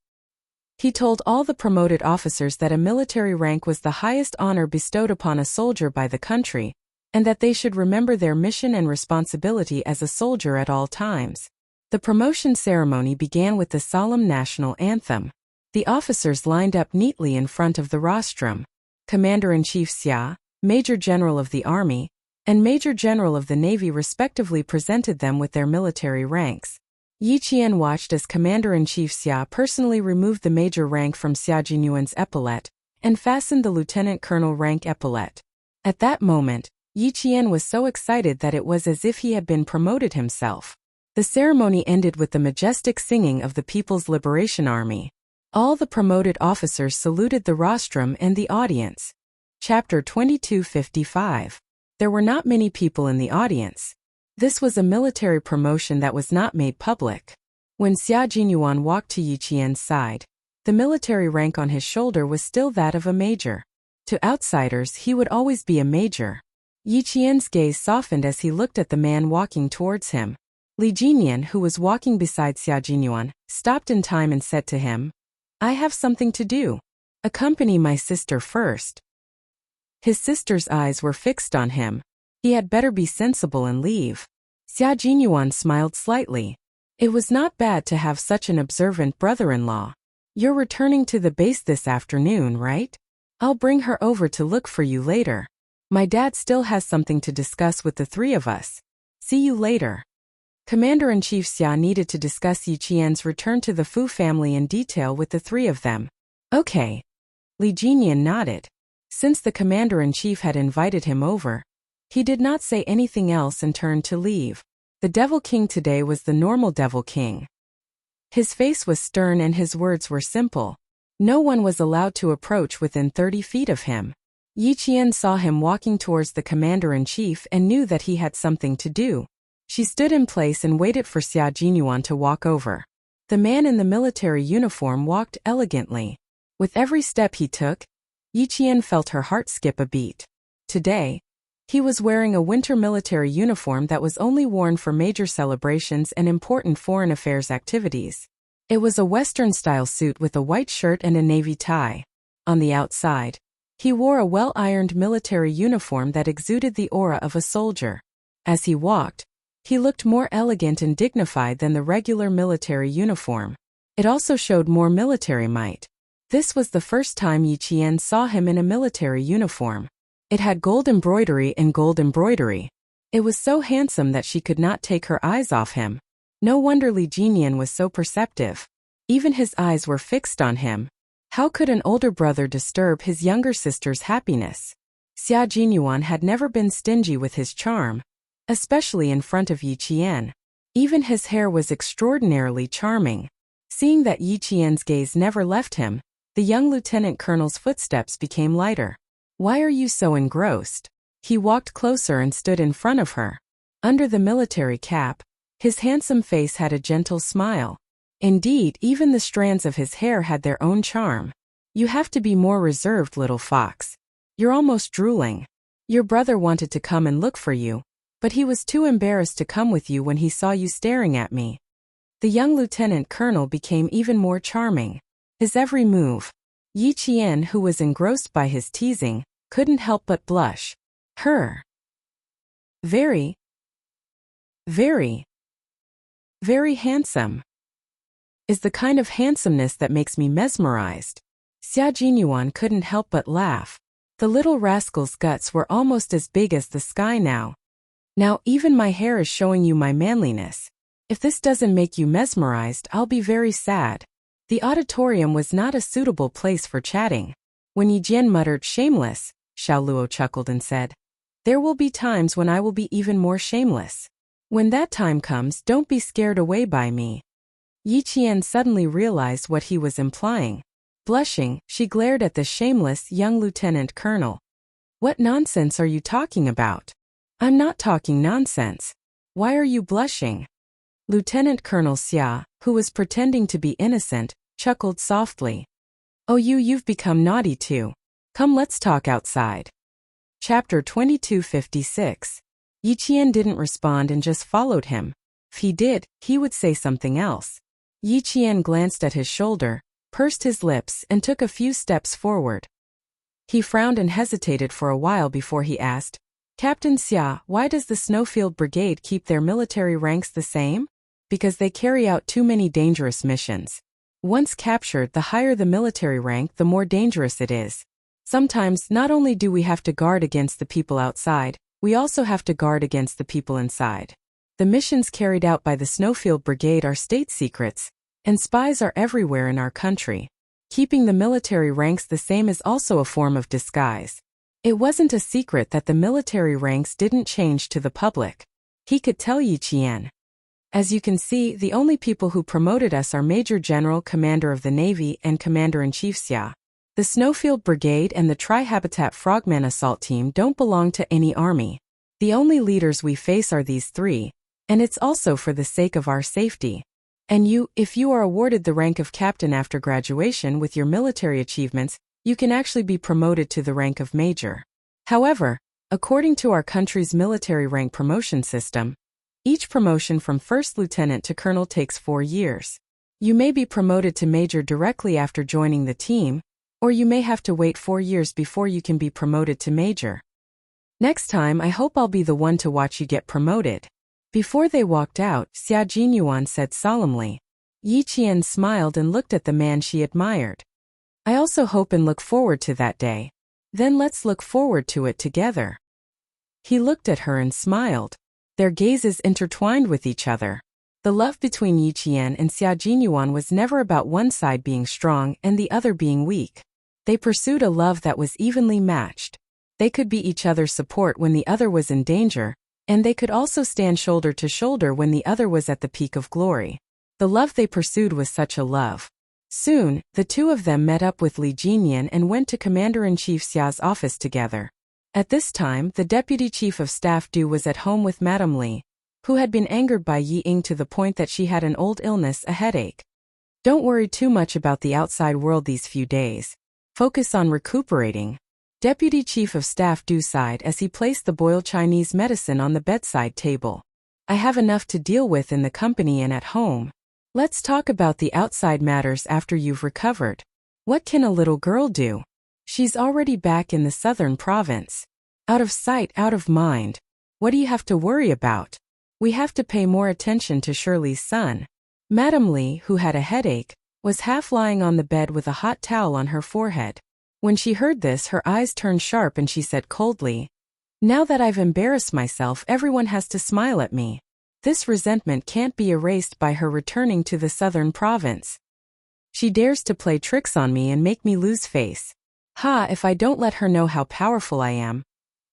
He told all the promoted officers that a military rank was the highest honor bestowed upon a soldier by the country, and that they should remember their mission and responsibility as a soldier at all times. The promotion ceremony began with the solemn national anthem. The officers lined up neatly in front of the rostrum. Commander-in-Chief Xia, Major General of the Army, and Major General of the Navy respectively presented them with their military ranks. Yi Qian watched as Commander-in-Chief Xia personally removed the major rank from Xia Jinyuan's epaulet and fastened the lieutenant colonel rank epaulet. At that moment, Yi Qian was so excited that it was as if he had been promoted himself. The ceremony ended with the majestic singing of the People's Liberation Army. All the promoted officers saluted the rostrum and the audience. Chapter 2255. There were not many people in the audience. This was a military promotion that was not made public. When Xia Jinyuan walked to Yi Qian's side, the military rank on his shoulder was still that of a major. To outsiders, he would always be a major. Yi Qian's gaze softened as he looked at the man walking towards him. Li Jinyan, who was walking beside Xia Jinyuan, stopped in time and said to him, "I have something to do. Accompany my sister first." His sister's eyes were fixed on him. He had better be sensible and leave. Xia Jinyuan smiled slightly. It was not bad to have such an observant brother-in-law. You're returning to the base this afternoon, right? I'll bring her over to look for you later. My dad still has something to discuss with the three of us. See you later. Commander-in-Chief Xia needed to discuss Yi Qian's return to the Fu family in detail with the three of them. Okay. Li Jinyan nodded. Since the commander-in-chief had invited him over, he did not say anything else and turned to leave. The Devil King today was the normal Devil King. His face was stern and his words were simple. No one was allowed to approach within 30 feet of him. Yi Qian saw him walking towards the commander-in-chief and knew that he had something to do. She stood in place and waited for Xia Jinyuan to walk over. The man in the military uniform walked elegantly. With every step he took, Yi Qian felt her heart skip a beat. Today, he was wearing a winter military uniform that was only worn for major celebrations and important foreign affairs activities. It was a Western-style suit with a white shirt and a navy tie. On the outside, he wore a well-ironed military uniform that exuded the aura of a soldier. As he walked, he looked more elegant and dignified than the regular military uniform. It also showed more military might. This was the first time Yi Qian saw him in a military uniform. It had gold embroidery and gold embroidery. It was so handsome that she could not take her eyes off him. No wonder Li Jinyan was so perceptive. Even his eyes were fixed on him. How could an older brother disturb his younger sister's happiness? Xia Jinyuan had never been stingy with his charm, especially in front of Yi Qian. Even his hair was extraordinarily charming. Seeing that Yi Qian's gaze never left him, the young lieutenant colonel's footsteps became lighter. Why are you so engrossed? He walked closer and stood in front of her. Under the military cap, his handsome face had a gentle smile. Indeed, even the strands of his hair had their own charm. You have to be more reserved, little fox. You're almost drooling. Your brother wanted to come and look for you, but he was too embarrassed to come with you when he saw you staring at me. The young lieutenant colonel became even more charming. His every move. Yi Qian, who was engrossed by his teasing, couldn't help but blush. Her very handsome is the kind of handsomeness that makes me mesmerized. Xia Jinyuan couldn't help but laugh. The little rascal's guts were almost as big as the sky now. Now even my hair is showing you my manliness. If this doesn't make you mesmerized, I'll be very sad. The auditorium was not a suitable place for chatting. When Yi Jian muttered shameless, Xiao Luo chuckled and said. There will be times when I will be even more shameless. When that time comes, don't be scared away by me. Yi Qian suddenly realized what he was implying. Blushing, she glared at the shameless young lieutenant colonel. What nonsense are you talking about? I'm not talking nonsense. Why are you blushing? Lieutenant Colonel Xia, who was pretending to be innocent, chuckled softly. Oh, you've become naughty too. Come, let's talk outside. Chapter 2256. Yi Qian didn't respond and just followed him. If he did, he would say something else. Yi Qian glanced at his shoulder, pursed his lips and took a few steps forward. He frowned and hesitated for a while before he asked, Captain Xia, why does the Snowfield Brigade keep their military ranks the same? Because they carry out too many dangerous missions. Once captured, the higher the military rank, the more dangerous it is. Sometimes, not only do we have to guard against the people outside, we also have to guard against the people inside. The missions carried out by the Snowfield Brigade are state secrets, and spies are everywhere in our country. Keeping the military ranks the same is also a form of disguise. It wasn't a secret that the military ranks didn't change to the public. He could tell Yi Qian. As you can see, the only people who promoted us are Major General Commander of the Navy and Commander-in-Chief Xia. The Snowfield Brigade and the Tri-Habitat Frogman Assault Team don't belong to any army. The only leaders we face are these three, and it's also for the sake of our safety. And if you are awarded the rank of captain after graduation with your military achievements, you can actually be promoted to the rank of major. However, according to our country's military rank promotion system, each promotion from first lieutenant to colonel takes 4 years. You may be promoted to major directly after joining the team, or you may have to wait 4 years before you can be promoted to major. Next time, I hope I'll be the one to watch you get promoted. Before they walked out, Xia Jinyuan said solemnly. Yi Qian smiled and looked at the man she admired. I also hope and look forward to that day. Then let's look forward to it together. He looked at her and smiled. Their gazes intertwined with each other. The love between Yi Qian and Xia Jinyuan was never about one side being strong and the other being weak. They pursued a love that was evenly matched. They could be each other's support when the other was in danger, and they could also stand shoulder to shoulder when the other was at the peak of glory. The love they pursued was such a love. Soon, the two of them met up with Li Jinyan and went to Commander-in-Chief Xia's office together. At this time, the Deputy Chief of Staff Du was at home with Madame Li, who had been angered by Yi Ying to the point that she had an old illness, a headache. Don't worry too much about the outside world these few days. Focus on recuperating. Deputy Chief of Staff Du sighed as he placed the boiled Chinese medicine on the bedside table. I have enough to deal with in the company and at home. Let's talk about the outside matters after you've recovered. What can a little girl do? She's already back in the southern province. Out of sight, out of mind. What do you have to worry about? We have to pay more attention to Shirley's son. Madame Li, who had a headache, was half lying on the bed with a hot towel on her forehead. When she heard this, her eyes turned sharp and she said coldly, Now that I've embarrassed myself, everyone has to smile at me. This resentment can't be erased by her returning to the southern province. She dares to play tricks on me and make me lose face. Ha, if I don't let her know how powerful I am.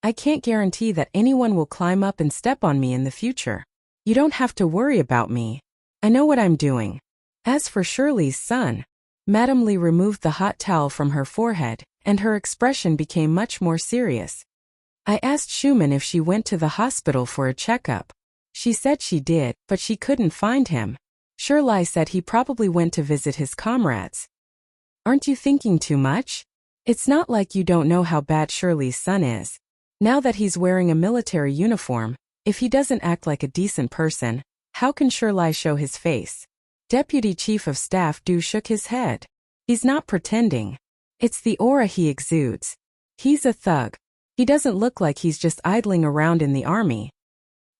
I can't guarantee that anyone will climb up and step on me in the future. You don't have to worry about me. I know what I'm doing. As for Shirley's son, Madame Li removed the hot towel from her forehead, and her expression became much more serious. I asked Schumann if she went to the hospital for a checkup. She said she did, but she couldn't find him. Shirley said he probably went to visit his comrades. Aren't you thinking too much? It's not like you don't know how bad Shirley's son is. Now that he's wearing a military uniform, if he doesn't act like a decent person, how can Shirley show his face? Deputy Chief of Staff Du shook his head. He's not pretending. It's the aura he exudes. He's a thug. He doesn't look like he's just idling around in the army.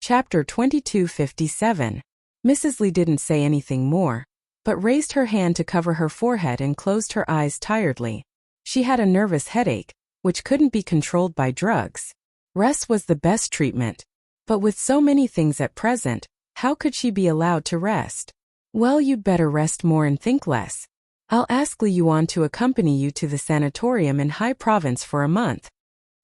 Chapter 2257. Mrs. Li didn't say anything more, but raised her hand to cover her forehead and closed her eyes tiredly. She had a nervous headache, which couldn't be controlled by drugs. Rest was the best treatment. But with so many things at present, how could she be allowed to rest? Well, you'd better rest more and think less. I'll ask Li Yuan to accompany you to the sanatorium in High Province for a month.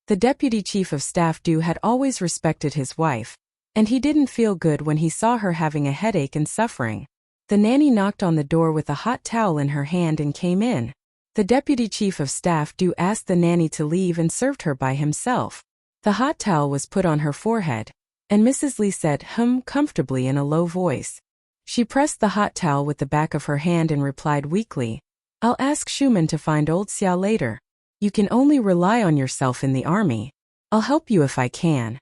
The deputy chief of staff Du had always respected his wife, and he didn't feel good when he saw her having a headache and suffering. The nanny knocked on the door with a hot towel in her hand and came in. The deputy chief of staff Du asked the nanny to leave and served her by himself. The hot towel was put on her forehead, and Mrs. Li said, comfortably in a low voice. She pressed the hot towel with the back of her hand and replied weakly, I'll ask Schumann to find old Xia later. You can only rely on yourself in the army. I'll help you if I can.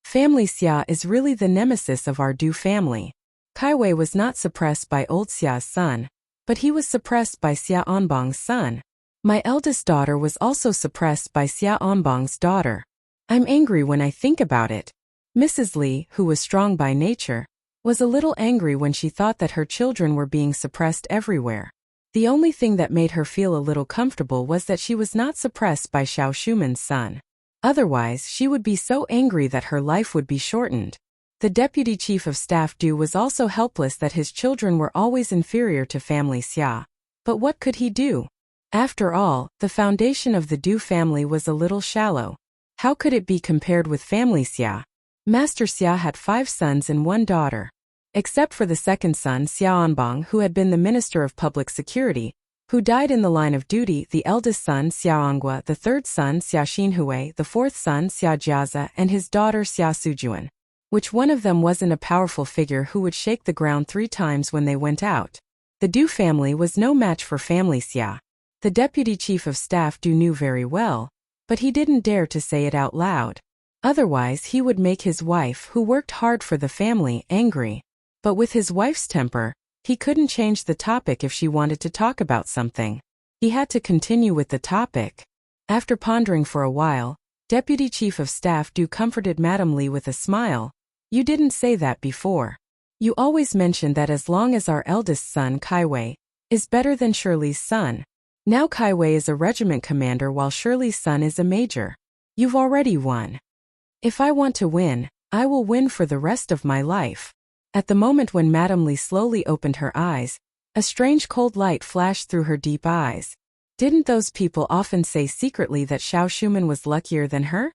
Family Xia is really the nemesis of our Du family. Kai Wei was not suppressed by old Xia's son, but he was suppressed by Xia Onbong's son. My eldest daughter was also suppressed by Xia Onbong's daughter. I'm angry when I think about it. Mrs. Li, who was strong by nature, was a little angry when she thought that her children were being suppressed everywhere. The only thing that made her feel a little comfortable was that she was not suppressed by Xiao Shuman's son. Otherwise, she would be so angry that her life would be shortened. The deputy chief of staff Du was also helpless that his children were always inferior to family Xia. But what could he do? After all, the foundation of the Du family was a little shallow. How could it be compared with family Xia? Master Xia had 5 sons and 1 daughter. Except for the second son Xia Onbong, who had been the Minister of Public Security, who died in the line of duty, the eldest son Xia Onghua, the third son Xia Xinhui, the fourth son Xia Jiaza, and his daughter Xia Sujuan. Which one of them wasn't a powerful figure who would shake the ground 3 times when they went out? The Du family was no match for family Xia. The deputy chief of staff Du knew very well, but he didn't dare to say it out loud. Otherwise he would make his wife, who worked hard for the family, angry. But with his wife's temper, he couldn't change the topic if she wanted to talk about something. He had to continue with the topic. After pondering for a while, Deputy Chief of Staff Du comforted Madame Li with a smile. You didn't say that before. You always mentioned that as long as our eldest son Kai Wei is better than Shirley's son. Now Kai Wei is a regiment commander while Shirley's son is a major. You've already won. If I want to win, I will win for the rest of my life. At the moment when Madame Li slowly opened her eyes, a strange cold light flashed through her deep eyes. Didn't those people often say secretly that Xiao Shuman was luckier than her?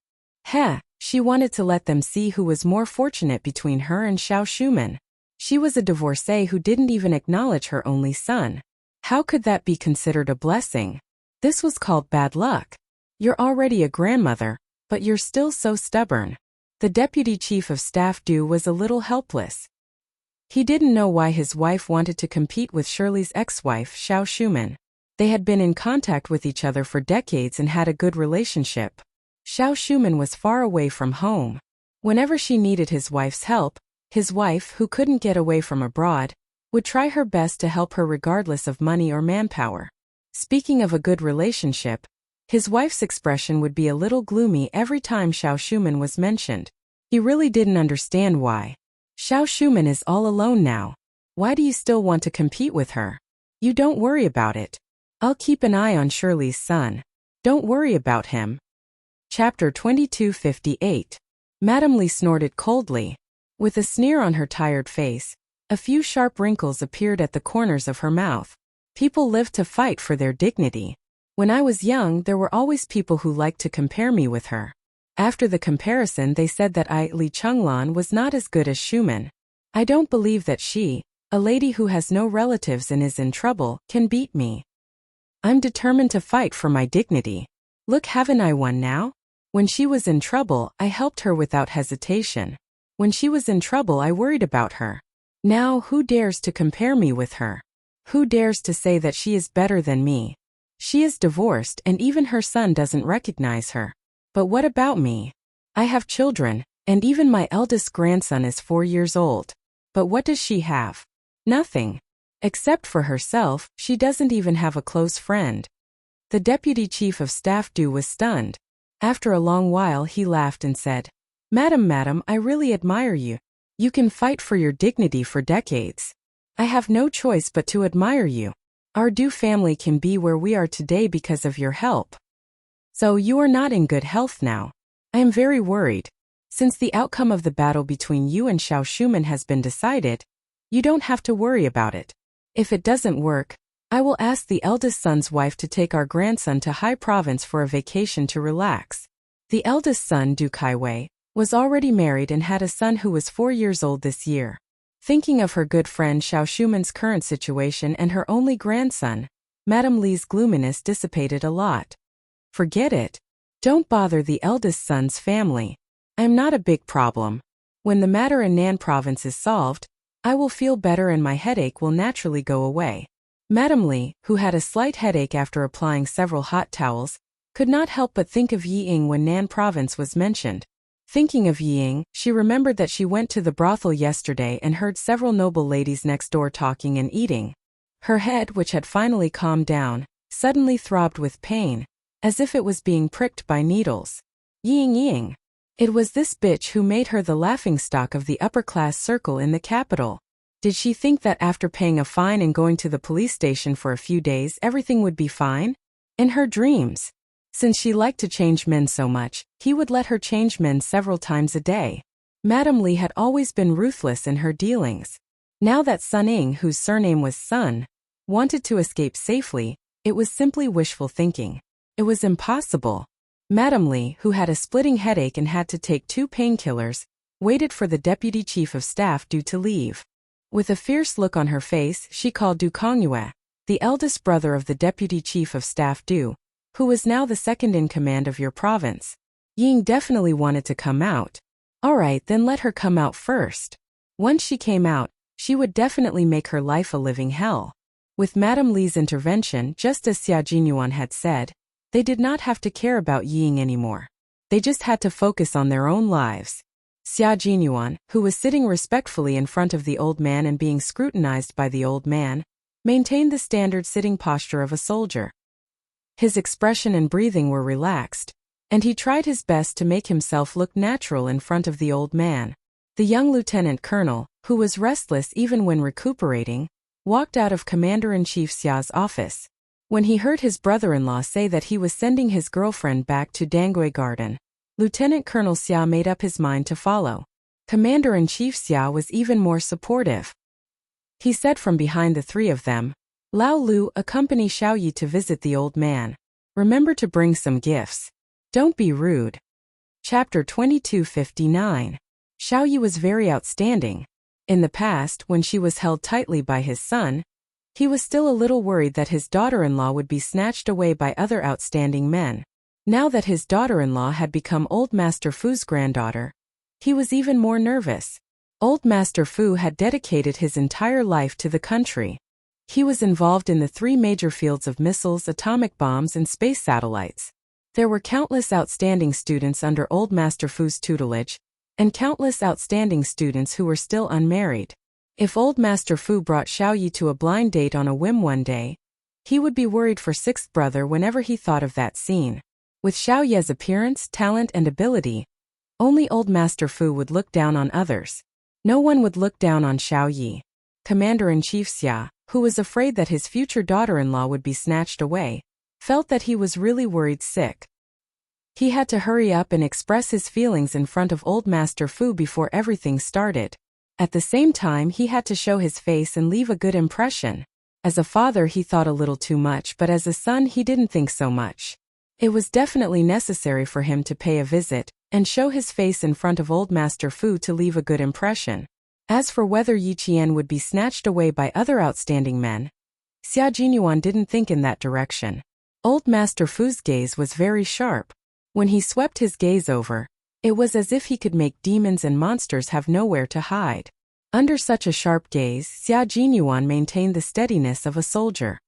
She wanted to let them see who was more fortunate between her and Xiao Shuman. She was a divorcee who didn't even acknowledge her only son. How could that be considered a blessing? This was called bad luck. You're already a grandmother, but you're still so stubborn. The deputy chief of staff Du was a little helpless. He didn't know why his wife wanted to compete with Shirley's ex-wife, Xiao Shuman. They had been in contact with each other for decades and had a good relationship. Xiao Shuman was far away from home. Whenever she needed his wife's help, his wife, who couldn't get away from abroad, would try her best to help her regardless of money or manpower. Speaking of a good relationship, his wife's expression would be a little gloomy every time Xiao Shuman was mentioned. He really didn't understand why. Xiao Shuman is all alone now. Why do you still want to compete with her? You don't worry about it. I'll keep an eye on Shirley's son. Don't worry about him. Chapter 2258. Madame Li snorted coldly. With a sneer on her tired face, a few sharp wrinkles appeared at the corners of her mouth. People live to fight for their dignity. When I was young, there were always people who liked to compare me with her. After the comparison, they said that Li Chenglan was not as good as Shuman. I don't believe that she, a lady who has no relatives and is in trouble, can beat me. I'm determined to fight for my dignity. Look, haven't I won now? When she was in trouble, I helped her without hesitation. When she was in trouble, I worried about her. Now, who dares to compare me with her? Who dares to say that she is better than me? She is divorced and even her son doesn't recognize her. But what about me? I have children, and even my eldest grandson is 4 years old. But what does she have? Nothing. Except for herself, she doesn't even have a close friend. The deputy chief of staff Du was stunned. After a long while he laughed and said, Madam, I really admire you. You can fight for your dignity for decades. I have no choice but to admire you. Our Du family can be where we are today because of your help. So you are not in good health now. I am very worried. Since the outcome of the battle between you and Xiao Shuman has been decided, you don't have to worry about it. If it doesn't work, I will ask the eldest son's wife to take our grandson to High Province for a vacation to relax. The eldest son, Du Kaiwei, was already married and had a son who was 4 years old this year. Thinking of her good friend Xiao Shumen's current situation and her only grandson, Madame Li's gloominess dissipated a lot. Forget it. Don't bother the eldest son's family. I'm not a big problem. When the matter in Nan province is solved, I will feel better and my headache will naturally go away. Madame Li, who had a slight headache after applying several hot towels, could not help but think of Yiying when Nan province was mentioned. Thinking of Yiying, she remembered that she went to the brothel yesterday and heard several noble ladies next door talking and eating. Her head, which had finally calmed down, suddenly throbbed with pain, as if it was being pricked by needles. Yiying. It was this bitch who made her the laughingstock of the upper-class circle in the capital. Did she think that after paying a fine and going to the police station for a few days everything would be fine? In her dreams. Since she liked to change men so much, he would let her change men several times a day. Madame Li had always been ruthless in her dealings. Now that Sun Ying, whose surname was Sun, wanted to escape safely, it was simply wishful thinking. It was impossible. Madame Li, who had a splitting headache and had to take 2 painkillers, waited for the deputy chief of staff Du to leave. With a fierce look on her face, she called Du Kongyue, the eldest brother of the deputy chief of staff Du, who was now the second in command of your province. Ying definitely wanted to come out. Alright, then let her come out first. Once she came out, she would definitely make her life a living hell. With Madame Li's intervention, just as Xia Jinyuan had said, they did not have to care about Ying anymore. They just had to focus on their own lives. Xia Jinyuan, who was sitting respectfully in front of the old man and being scrutinized by the old man, maintained the standard sitting posture of a soldier. His expression and breathing were relaxed, and he tried his best to make himself look natural in front of the old man. The young lieutenant colonel, who was restless even when recuperating, walked out of Commander-in-Chief Xia's office. When he heard his brother-in-law say that he was sending his girlfriend back to Dangui Garden, Lieutenant Colonel Xia made up his mind to follow. Commander-in-Chief Xia was even more supportive. He said from behind the 3 of them, Lao Lu, accompany Xiao Yi to visit the old man. Remember to bring some gifts. Don't be rude. Chapter 2259. Xiao Yi was very outstanding. In the past, when she was held tightly by his son, he was still a little worried that his daughter-in-law would be snatched away by other outstanding men. Now that his daughter-in-law had become Old Master Fu's granddaughter, he was even more nervous. Old Master Fu had dedicated his entire life to the country. He was involved in the 3 major fields of missiles, atomic bombs, and space satellites. There were countless outstanding students under Old Master Fu's tutelage, and countless outstanding students who were still unmarried. If Old Master Fu brought Xiao Yi to a blind date on a whim one day, he would be worried for 6th brother whenever he thought of that scene. With Xiao Yi's appearance, talent, and ability, only Old Master Fu would look down on others. No one would look down on Xiao Yi. Commander-in-Chief Xia, who was afraid that his future daughter-in-law would be snatched away, felt that he was really worried sick. He had to hurry up and express his feelings in front of Old Master Fu before everything started. At the same time, he had to show his face and leave a good impression. As a father, he thought a little too much, but as a son, he didn't think so much. It was definitely necessary for him to pay a visit and show his face in front of Old Master Fu to leave a good impression. As for whether Yi Qian would be snatched away by other outstanding men, Xia Jinyuan didn't think in that direction. Old Master Fu's gaze was very sharp. When he swept his gaze over, it was as if he could make demons and monsters have nowhere to hide. Under such a sharp gaze, Xia Jinyuan maintained the steadiness of a soldier.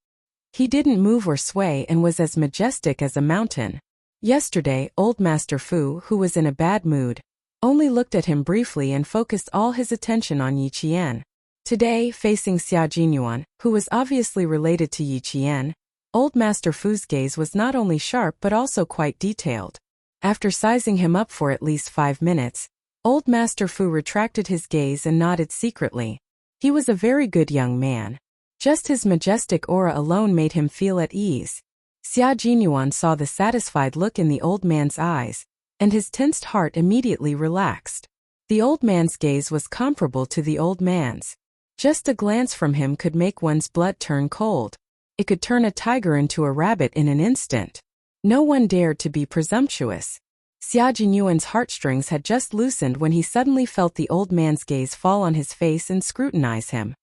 He didn't move or sway and was as majestic as a mountain. Yesterday, Old Master Fu, who was in a bad mood, only looked at him briefly and focused all his attention on Yi Qian. Today, facing Xia Jinyuan, who was obviously related to Yi Qian, Old Master Fu's gaze was not only sharp but also quite detailed. After sizing him up for at least 5 minutes, Old Master Fu retracted his gaze and nodded secretly. He was a very good young man. Just his majestic aura alone made him feel at ease. Xia Jinyuan saw the satisfied look in the old man's eyes, and his tensed heart immediately relaxed. The old man's gaze was comparable to the old man's. Just a glance from him could make one's blood turn cold. It could turn a tiger into a rabbit in an instant. No one dared to be presumptuous. Xia Jinyuan's heartstrings had just loosened when he suddenly felt the old man's gaze fall on his face and scrutinize him.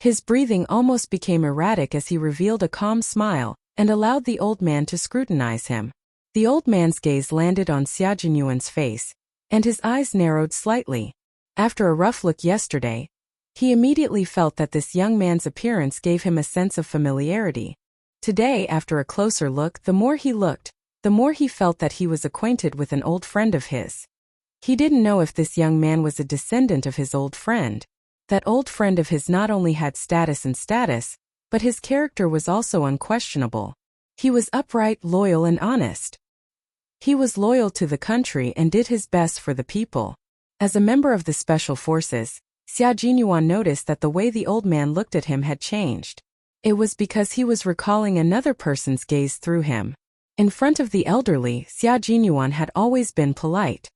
His breathing almost became erratic as he revealed a calm smile and allowed the old man to scrutinize him. The old man's gaze landed on Xia Jinyuan's face, and his eyes narrowed slightly. After a rough look yesterday, he immediately felt that this young man's appearance gave him a sense of familiarity. Today, after a closer look, the more he looked, the more he felt that he was acquainted with an old friend of his. He didn't know if this young man was a descendant of his old friend. That old friend of his not only had status, but his character was also unquestionable. He was upright, loyal, and honest. He was loyal to the country and did his best for the people. As a member of the special forces, Xia Jinyuan noticed that the way the old man looked at him had changed. It was because he was recalling another person's gaze through him. In front of the elderly, Xia Jinyuan had always been polite.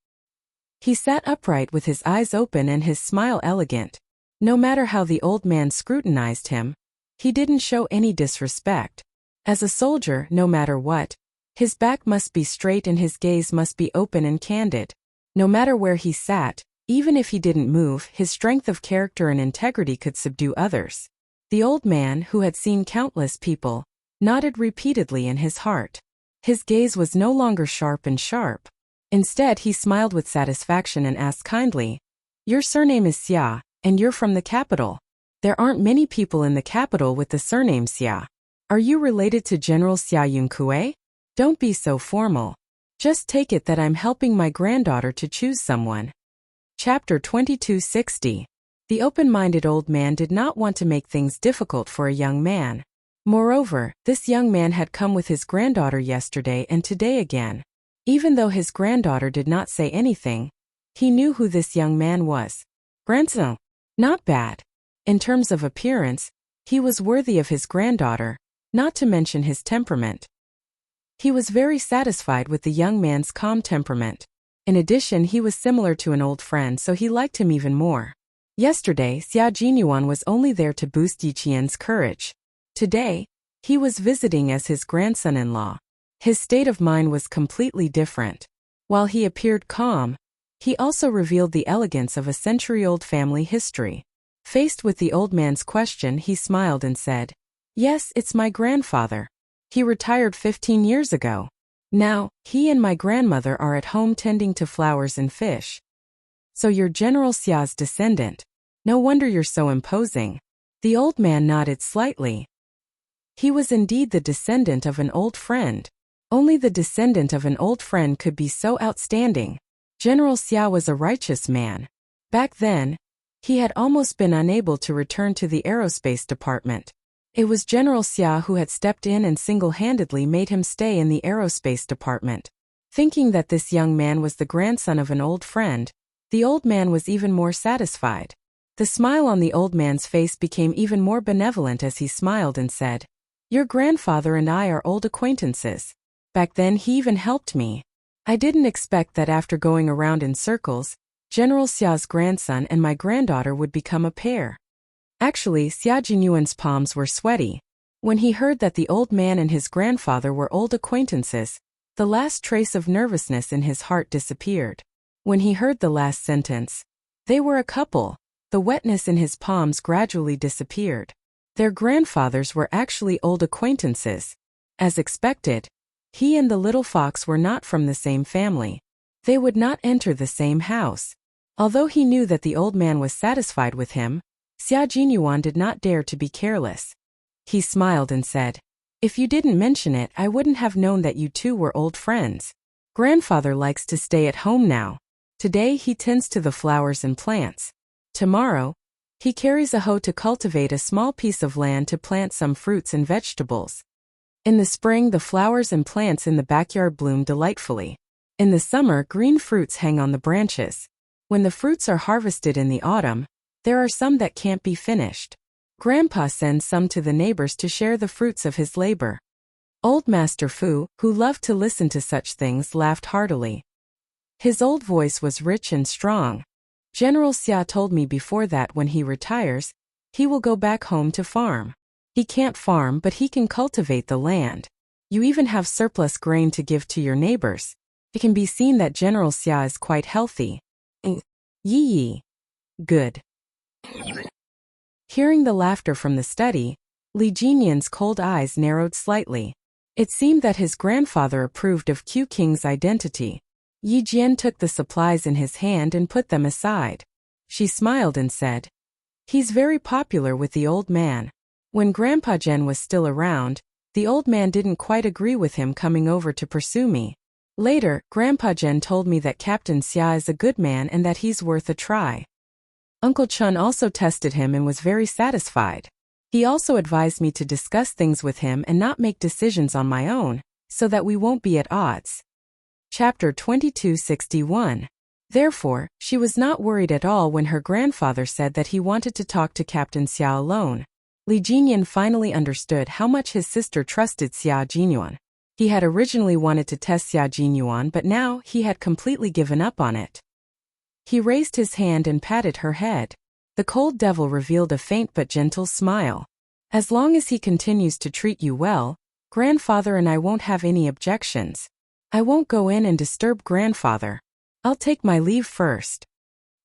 He sat upright with his eyes open and his smile elegant. No matter how the old man scrutinized him, he didn't show any disrespect. As a soldier, no matter what, his back must be straight and his gaze must be open and candid. No matter where he sat, even if he didn't move, his strength of character and integrity could subdue others. The old man, who had seen countless people, nodded repeatedly in his heart. His gaze was no longer sharp. Instead, he smiled with satisfaction and asked kindly, "Your surname is Xia, and you're from the capital. There aren't many people in the capital with the surname Xia. Are you related to General Xia Yunkue? Don't be so formal. Just take it that I'm helping my granddaughter to choose someone." Chapter 2260. The open-minded old man did not want to make things difficult for a young man. Moreover, this young man had come with his granddaughter yesterday and today again. Even though his granddaughter did not say anything, he knew who this young man was. Grandson. Not bad. In terms of appearance, he was worthy of his granddaughter, not to mention his temperament. He was very satisfied with the young man's calm temperament. In addition, he was similar to an old friend, so he liked him even more. Yesterday, Xia Jinyuan was only there to boost Yiqian's courage. Today, he was visiting as his grandson-in-law. His state of mind was completely different. While he appeared calm, he also revealed the elegance of a century-old family history. Faced with the old man's question, he smiled and said, "Yes, it's my grandfather. He retired 15 years ago. Now, he and my grandmother are at home tending to flowers and fish." "So you're General Xia's descendant. No wonder you're so imposing." The old man nodded slightly. He was indeed the descendant of an old friend. Only the descendant of an old friend could be so outstanding. General Xia was a righteous man. Back then, he had almost been unable to return to the aerospace department. It was General Xia who had stepped in and single-handedly made him stay in the aerospace department. Thinking that this young man was the grandson of an old friend, the old man was even more satisfied. The smile on the old man's face became even more benevolent as he smiled and said, "Your grandfather and I are old acquaintances. Back then he even helped me. I didn't expect that after going around in circles, General Xia's grandson and my granddaughter would become a pair." Actually, Xia Jinyuan's palms were sweaty. When he heard that the old man and his grandfather were old acquaintances, the last trace of nervousness in his heart disappeared. When he heard the last sentence, "They were a couple," the wetness in his palms gradually disappeared. Their grandfathers were actually old acquaintances. As expected, he and the little fox were not from the same family. They would not enter the same house. Although he knew that the old man was satisfied with him, Xia Jinyuan did not dare to be careless. He smiled and said, "If you didn't mention it, I wouldn't have known that you two were old friends. Grandfather likes to stay at home now. Today he tends to the flowers and plants. Tomorrow, he carries a hoe to cultivate a small piece of land to plant some fruits and vegetables. In the spring, the flowers and plants in the backyard bloom delightfully. In the summer, green fruits hang on the branches. When the fruits are harvested in the autumn, there are some that can't be finished. Grandpa sends some to the neighbors to share the fruits of his labor." Old Master Fu, who loved to listen to such things, laughed heartily. His old voice was rich and strong. "General Xia told me before that when he retires, he will go back home to farm. He can't farm, but he can cultivate the land. You even have surplus grain to give to your neighbors. It can be seen that General Xia is quite healthy. Yi. Good. Hearing the laughter from the study, Li Jinyan's cold eyes narrowed slightly. It seemed that his grandfather approved of Q King's identity. Yi Jian took the supplies in his hand and put them aside. She smiled and said, "He's very popular with the old man. When Grandpa Zhen was still around, the old man didn't quite agree with him coming over to pursue me. Later, Grandpa Zhen told me that Captain Xia is a good man and that he's worth a try. Uncle Chun also tested him and was very satisfied. He also advised me to discuss things with him and not make decisions on my own, so that we won't be at odds." Chapter 2261. Therefore, she was not worried at all when her grandfather said that he wanted to talk to Captain Xia alone. Li Jinyan finally understood how much his sister trusted Xia Jinyuan. He had originally wanted to test Xia Jinyuan, but now he had completely given up on it. He raised his hand and patted her head. The cold devil revealed a faint but gentle smile. "As long as he continues to treat you well, grandfather and I won't have any objections. I won't go in and disturb grandfather. I'll take my leave first."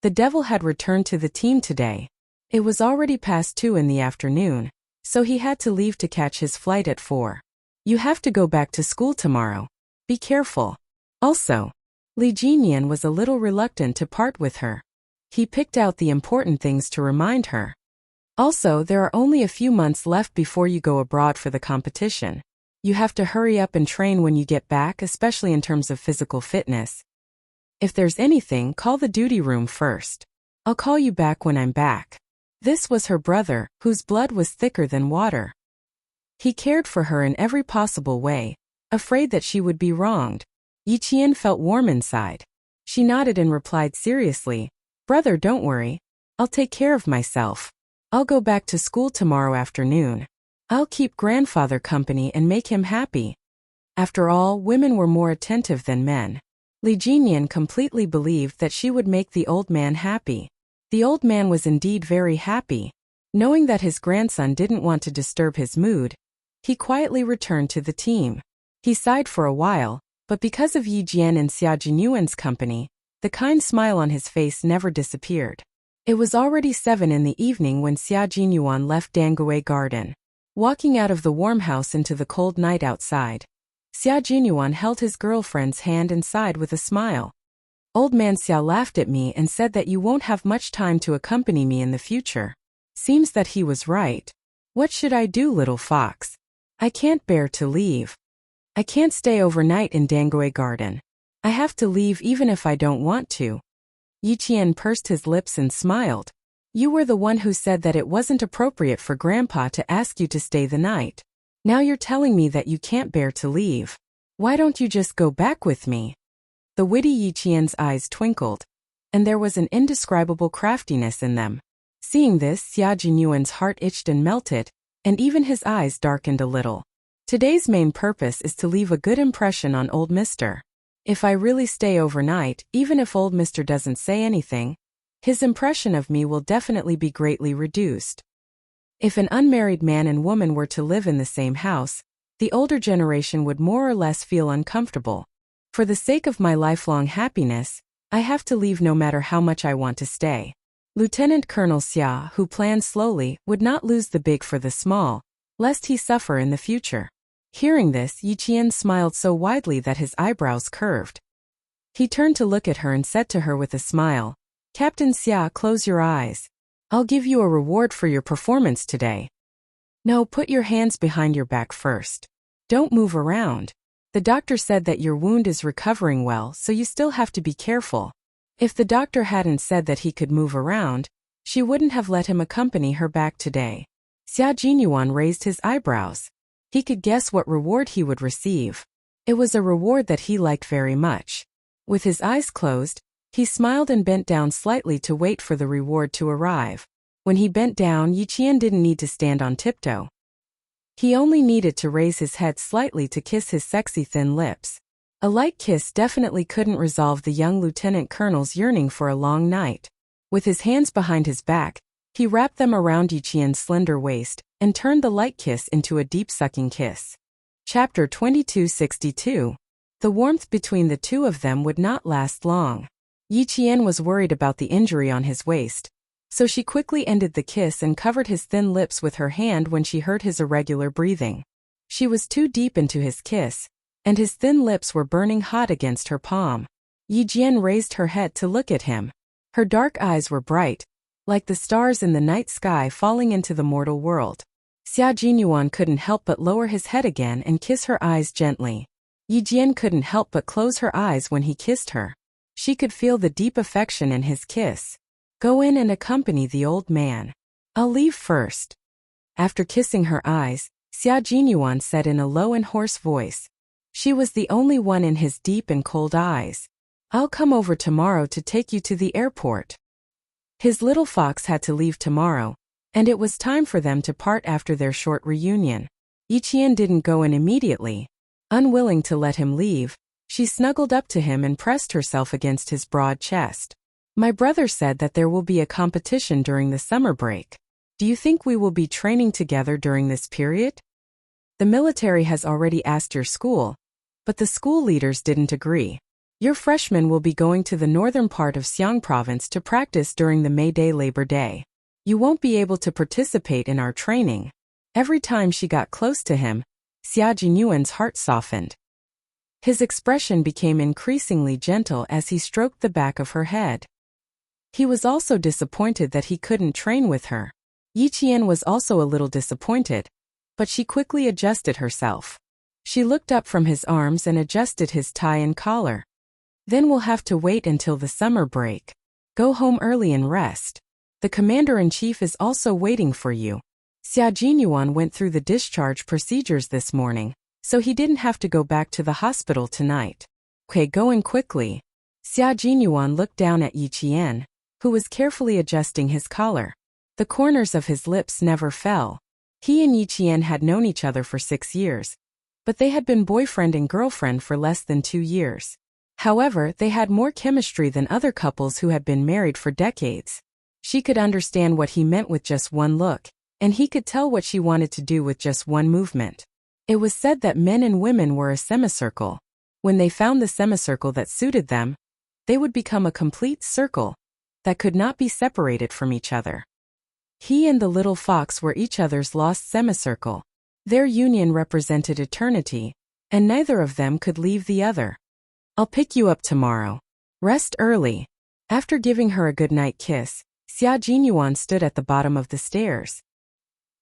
The devil had returned to the team today. It was already past 2 in the afternoon, so he had to leave to catch his flight at 4. "You have to go back to school tomorrow. Be careful." Also, Li Jinyan was a little reluctant to part with her. He picked out the important things to remind her. "Also, there are only a few months left before you go abroad for the competition. You have to hurry up and train when you get back, especially in terms of physical fitness. If there's anything, call the duty room first. I'll call you back when I'm back." This was her brother, whose blood was thicker than water. He cared for her in every possible way, afraid that she would be wronged. Yi Qian felt warm inside. She nodded and replied seriously, "Brother, don't worry. I'll take care of myself. I'll go back to school tomorrow afternoon. I'll keep grandfather company and make him happy." After all, women were more attentive than men. Li Jinyan completely believed that she would make the old man happy. The old man was indeed very happy. Knowing that his grandson didn't want to disturb his mood, he quietly returned to the team. He sighed for a while, but because of Yi Jian and Xia Jinyuan's company, the kind smile on his face never disappeared. It was already 7 in the evening when Xia Jinyuan left Dangui Garden. Walking out of the warm house into the cold night outside, Xia Jinyuan held his girlfriend's hand and sighed with a smile. "Old man Xia laughed at me and said that you won't have much time to accompany me in the future. Seems that he was right. What should I do, little fox? I can't bear to leave. I can't stay overnight in Dangui Garden. I have to leave even if I don't want to." Yi Qian pursed his lips and smiled. "You were the one who said that it wasn't appropriate for Grandpa to ask you to stay the night. Now you're telling me that you can't bear to leave. Why don't you just go back with me?" The witty Yi Qian's eyes twinkled, and there was an indescribable craftiness in them. Seeing this, Xia Jinyuan's heart itched and melted, and even his eyes darkened a little. Today's main purpose is to leave a good impression on old Mr. If I really stay overnight, even if old Mr. doesn't say anything, his impression of me will definitely be greatly reduced. If an unmarried man and woman were to live in the same house, the older generation would more or less feel uncomfortable. For the sake of my lifelong happiness, I have to leave no matter how much I want to stay. Lieutenant Colonel Xia, who planned slowly, would not lose the big for the small, lest he suffer in the future. Hearing this, Yi Qian smiled so widely that his eyebrows curved. He turned to look at her and said to her with a smile, "Captain Xia, close your eyes. I'll give you a reward for your performance today. No, put your hands behind your back first. Don't move around. The doctor said that your wound is recovering well, so you still have to be careful." If the doctor hadn't said that he could move around, she wouldn't have let him accompany her back today. Xia Jinyuan raised his eyebrows. He could guess what reward he would receive. It was a reward that he liked very much. With his eyes closed, he smiled and bent down slightly to wait for the reward to arrive. When he bent down, Yi Qian didn't need to stand on tiptoe. He only needed to raise his head slightly to kiss his sexy thin lips. A light kiss definitely couldn't resolve the young lieutenant colonel's yearning for a long night. With his hands behind his back, he wrapped them around Yi Qian's slender waist and turned the light kiss into a deep sucking kiss. Chapter 2262. The warmth between the two of them would not last long. Yi Qian was worried about the injury on his waist, so she quickly ended the kiss and covered his thin lips with her hand when she heard his irregular breathing. She was too deep into his kiss, and his thin lips were burning hot against her palm. Yi Jian raised her head to look at him. Her dark eyes were bright, like the stars in the night sky falling into the mortal world. Xia Jinyuan couldn't help but lower his head again and kiss her eyes gently. Yi Jian couldn't help but close her eyes when he kissed her. She could feel the deep affection in his kiss. Go in and accompany the old man. I'll leave first. After kissing her eyes, Xia Jinyuan said in a low and hoarse voice. She was the only one in his deep and cold eyes. I'll come over tomorrow to take you to the airport. His little fox had to leave tomorrow, and it was time for them to part after their short reunion. Yi Qian didn't go in immediately. Unwilling to let him leave, she snuggled up to him and pressed herself against his broad chest. My brother said that there will be a competition during the summer break. Do you think we will be training together during this period? The military has already asked your school, but the school leaders didn't agree. Your freshmen will be going to the northern part of Xiang province to practice during the May Day Labor Day. You won't be able to participate in our training. Every time she got close to him, Xia Jinyuan's heart softened. His expression became increasingly gentle as he stroked the back of her head. He was also disappointed that he couldn't train with her. Yi Qian was also a little disappointed, but she quickly adjusted herself. She looked up from his arms and adjusted his tie and collar. Then we'll have to wait until the summer break. Go home early and rest. The commander-in-chief is also waiting for you. Xia Jinyuan went through the discharge procedures this morning, so he didn't have to go back to the hospital tonight. Okay, going quickly. Xia Jinyuan looked down at Yi Qian, who was carefully adjusting his collar. The corners of his lips never fell. He and Yi Qian had known each other for 6 years, but they had been boyfriend and girlfriend for less than 2 years. However, they had more chemistry than other couples who had been married for decades. She could understand what he meant with just one look, and he could tell what she wanted to do with just one movement. It was said that men and women were a semicircle. When they found the semicircle that suited them, they would become a complete circle that could not be separated from each other. He and the little fox were each other's lost semicircle. Their union represented eternity, and neither of them could leave the other. I'll pick you up tomorrow. Rest early. After giving her a goodnight kiss, Xia Jinyuan stood at the bottom of the stairs.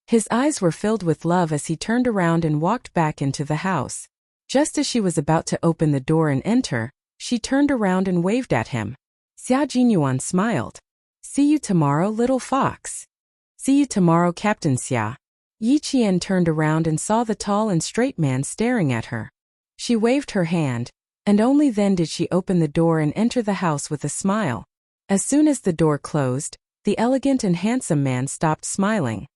His eyes were filled with love as he turned around and walked back into the house. Just as she was about to open the door and enter, she turned around and waved at him. Xia Jinyuan smiled. See you tomorrow, little fox. See you tomorrow, Captain Xia. Yi Qian turned around and saw the tall and straight man staring at her. She waved her hand, and only then did she open the door and enter the house with a smile. As soon as the door closed, the elegant and handsome man stopped smiling.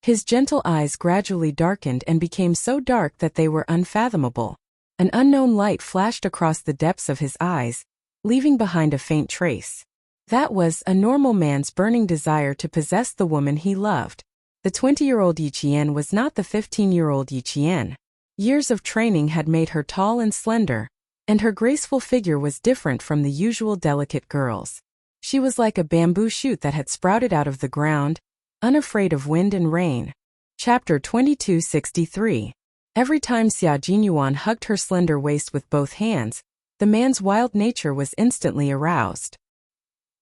His gentle eyes gradually darkened and became so dark that they were unfathomable. An unknown light flashed across the depths of his eyes, leaving behind a faint trace. That was a normal man's burning desire to possess the woman he loved. The 20-year-old Yi Qian was not the 15-year-old Yi Qian. Years of training had made her tall and slender, and her graceful figure was different from the usual delicate girls. She was like a bamboo shoot that had sprouted out of the ground, unafraid of wind and rain. Chapter 2263. Every time Xia Jinyuan hugged her slender waist with both hands, the man's wild nature was instantly aroused.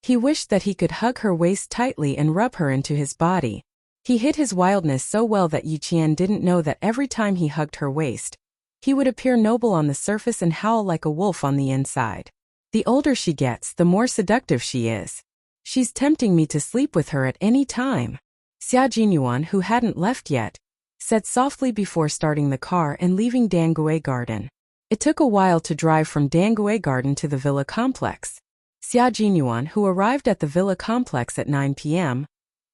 He wished that he could hug her waist tightly and rub her into his body. He hid his wildness so well that Yi Qian didn't know that every time he hugged her waist, he would appear noble on the surface and howl like a wolf on the inside. The older she gets, the more seductive she is. She's tempting me to sleep with her at any time. Xia Jinyuan, who hadn't left yet, said softly before starting the car and leaving Dangue Garden. It took a while to drive from Dangue Garden to the villa complex. Xia Jinyuan, who arrived at the villa complex at 9 p.m.,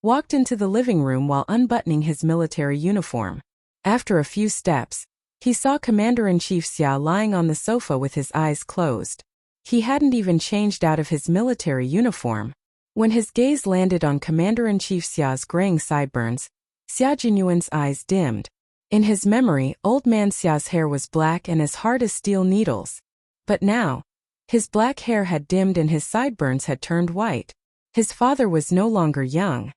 walked into the living room while unbuttoning his military uniform. After a few steps, he saw Commander-in-Chief Xia lying on the sofa with his eyes closed. He hadn't even changed out of his military uniform. When his gaze landed on Commander-in-Chief Xia's graying sideburns, Xia Jinyuan's eyes dimmed. In his memory, old man Xia's hair was black and as hard as steel needles. But now, his black hair had dimmed and his sideburns had turned white. His father was no longer young.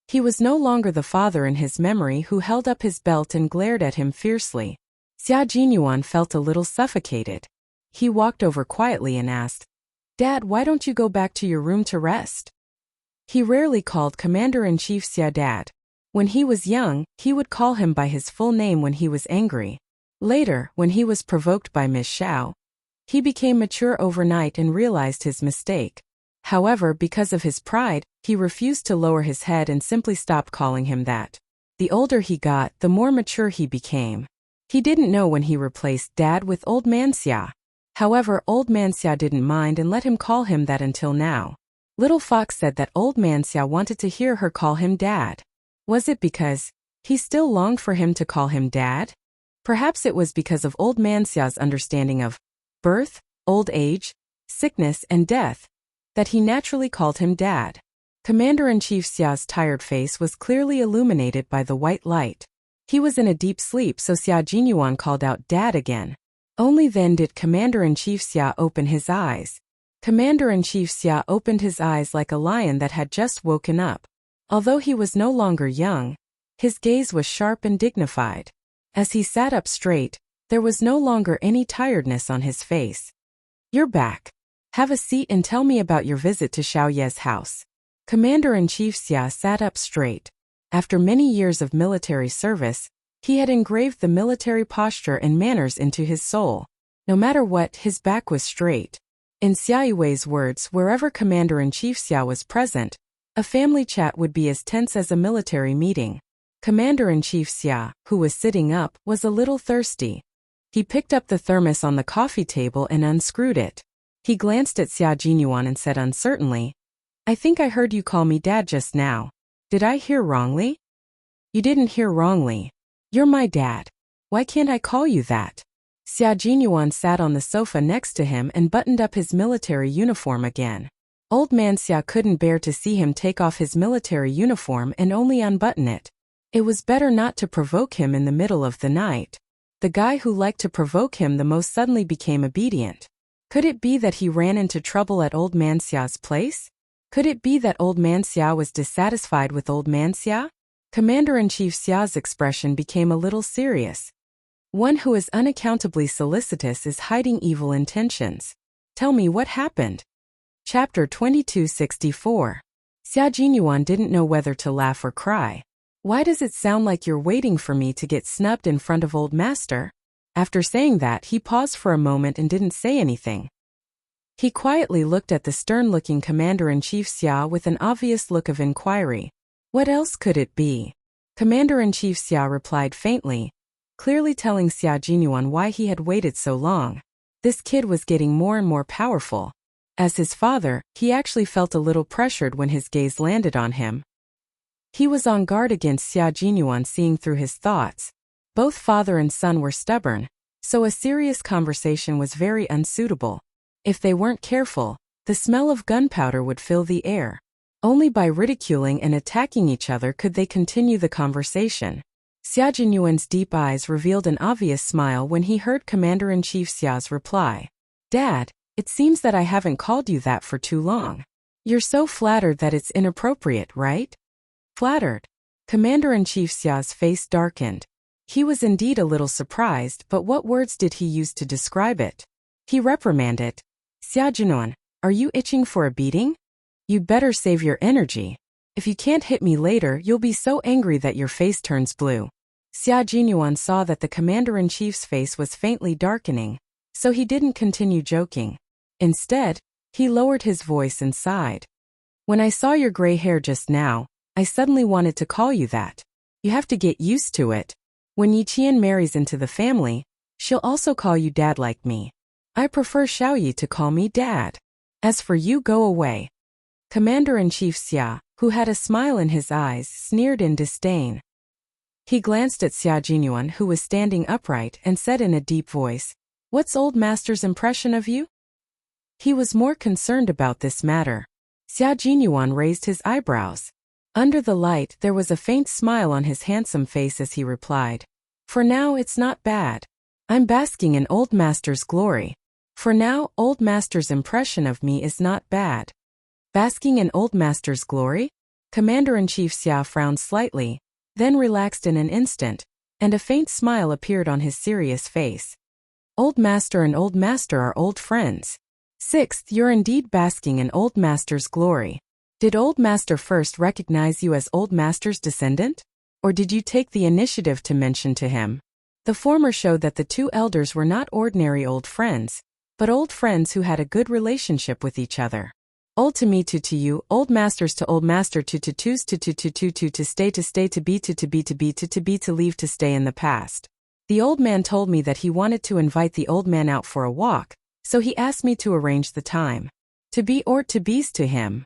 He was no longer the father in his memory who held up his belt and glared at him fiercely. Xia Jinyuan felt a little suffocated. He walked over quietly and asked, "Dad, why don't you go back to your room to rest?" He rarely called Commander-in-Chief Xia Dad. When he was young, he would call him by his full name when he was angry. Later, when he was provoked by Miss Xiao, he became mature overnight and realized his mistake. However, because of his pride, he refused to lower his head and simply stopped calling him that. The older he got, the more mature he became. He didn't know when he replaced Dad with Old Man Xia. However, Old Man Xia didn't mind and let him call him that until now. Little Fox said that Old Man Xia wanted to hear her call him Dad. Was it because he still longed for him to call him Dad? Perhaps it was because of Old Man Xia's understanding of birth, old age, sickness, and death, that he naturally called him Dad. Commander-in-Chief Xia's tired face was clearly illuminated by the white light. He was in a deep sleep, so Xia Jinyuan called out Dad again. Only then did Commander-in-Chief Xia open his eyes. Commander-in-Chief Xia opened his eyes like a lion that had just woken up. Although he was no longer young, his gaze was sharp and dignified. As he sat up straight, there was no longer any tiredness on his face. "You're back. Have a seat and tell me about your visit to Xiao Ye's house." Commander-in-Chief Xia sat up straight. After many years of military service, he had engraved the military posture and manners into his soul. No matter what, his back was straight. In Xia Yui's words, wherever Commander-in-Chief Xia was present, a family chat would be as tense as a military meeting. Commander-in-Chief Xia, who was sitting up, was a little thirsty. He picked up the thermos on the coffee table and unscrewed it. He glanced at Xia Jinyuan and said uncertainly, "I think I heard you call me Dad just now. Did I hear wrongly?" "You didn't hear wrongly. You're my dad. Why can't I call you that?" Xia Jinyuan sat on the sofa next to him and buttoned up his military uniform again. Old man Xia couldn't bear to see him take off his military uniform and only unbutton it. It was better not to provoke him in the middle of the night. The guy who liked to provoke him the most suddenly became obedient. Could it be that he ran into trouble at Old Man Xia's place? Could it be that Old Man Xia was dissatisfied with Old Man Xia? Commander-in-Chief Xia's expression became a little serious. One who is unaccountably solicitous is hiding evil intentions. Tell me what happened. Chapter 2264. Xia Jinyuan didn't know whether to laugh or cry. "Why does it sound like you're waiting for me to get snubbed in front of Old Master?" After saying that, he paused for a moment and didn't say anything. He quietly looked at the stern-looking Commander-in-Chief Xia with an obvious look of inquiry. What else could it be? Commander-in-Chief Xia replied faintly, clearly telling Xia Jinyuan why he had waited so long. This kid was getting more and more powerful. As his father, he actually felt a little pressured when his gaze landed on him. He was on guard against Xia Jinyuan seeing through his thoughts. Both father and son were stubborn, so a serious conversation was very unsuitable. If they weren't careful, the smell of gunpowder would fill the air. Only by ridiculing and attacking each other could they continue the conversation. Xia Jinyuan's deep eyes revealed an obvious smile when he heard Commander-in-Chief Xia's reply. "Dad, it seems that I haven't called you that for too long. You're so flattered that it's inappropriate, right?" Flattered? Commander-in-Chief Xia's face darkened. He was indeed a little surprised, but what words did he use to describe it? He reprimanded. "Xia Jinyuan, are you itching for a beating? You'd better save your energy. If you can't hit me later, you'll be so angry that your face turns blue." Xia Jinyuan saw that the Commander-in-Chief's face was faintly darkening, so he didn't continue joking. Instead, he lowered his voice and sighed. "When I saw your gray hair just now, I suddenly wanted to call you that. You have to get used to it. When Yiqian marries into the family, she'll also call you Dad like me. I prefer Xiaoyi to call me Dad. As for you, go away." Commander-in-Chief Xia, who had a smile in his eyes, sneered in disdain. He glanced at Xia Jinyuan, who was standing upright, and said in a deep voice, "What's Old Master's impression of you?" He was more concerned about this matter. Xia Jinyuan raised his eyebrows. Under the light, there was a faint smile on his handsome face as he replied, For now it's not bad. I'm basking in old master's glory. For now, old master's impression of me is not bad. Basking in old master's glory? Commander-in-Chief Xia frowned slightly, then relaxed in an instant, and a faint smile appeared on his serious face. Old master and old master are old friends. Sixth, you're indeed basking in old master's glory. Did old master first recognize you as old master's descendant? Or did you take the initiative to mention to him? The former showed that the two elders were not ordinary old friends, but old friends who had a good relationship with each other. Old to me to you, old masters to old master to twos to stay to be to leave to stay in the past. The old man told me that he wanted to invite the old man out for a walk, so he asked me to arrange the time. To be or to be's to him.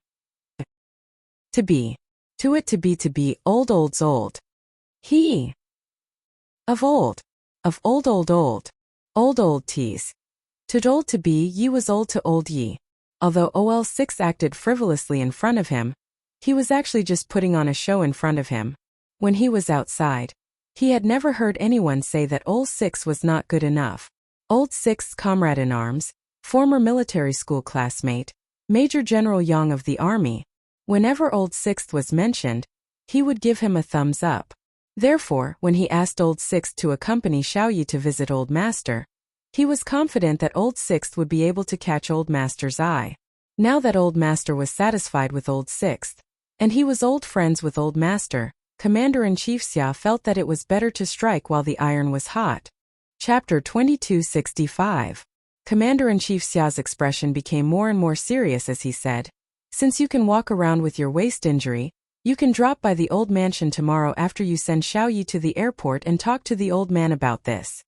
To be. To it to be, old. He. Of old. Of old tease. To old to be, ye was old to old ye. Although OL6 acted frivolously in front of him, he was actually just putting on a show in front of him. When he was outside, he had never heard anyone say that Old 6 was not good enough. Old 6's comrade-in-arms, former military school classmate, Major General Yang of the Army, whenever Old 6 was mentioned, he would give him a thumbs up. Therefore, when he asked Old 6 to accompany Xiaoyi to visit Old Master, he was confident that Old 6 would be able to catch Old Master's eye. Now that Old Master was satisfied with Old 6, and he was old friends with Old Master, Commander-in-Chief Xia felt that it was better to strike while the iron was hot. Chapter 2265. Commander-in-Chief Xia's expression became more and more serious as he said, "Since you can walk around with your waist injury, you can drop by the old mansion tomorrow after you send Xiaoyi to the airport and talk to the old man about this."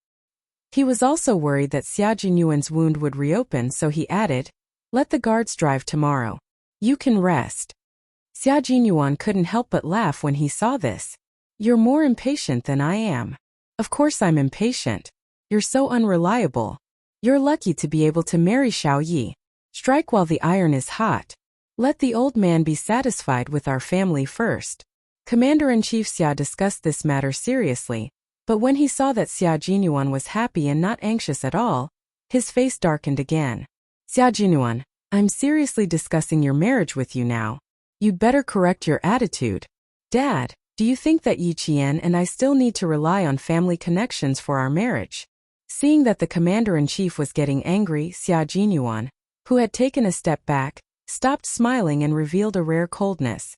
He was also worried that Xia Jinyuan's wound would reopen, so he added, "Let the guards drive tomorrow. You can rest." Xia Jinyuan couldn't help but laugh when he saw this. "You're more impatient than I am." "Of course I'm impatient. You're so unreliable. You're lucky to be able to marry Xiaoyi. Strike while the iron is hot. Let the old man be satisfied with our family first." Commander-in-Chief Xia discussed this matter seriously, but when he saw that Xia Jinyuan was happy and not anxious at all, his face darkened again. "Xia Jinyuan, I'm seriously discussing your marriage with you now. You'd better correct your attitude. Dad, do you think that Yi Qian and I still need to rely on family connections for our marriage?" Seeing that the commander-in-chief was getting angry, Xia Jinyuan, who had taken a step back, stopped smiling and revealed a rare coldness.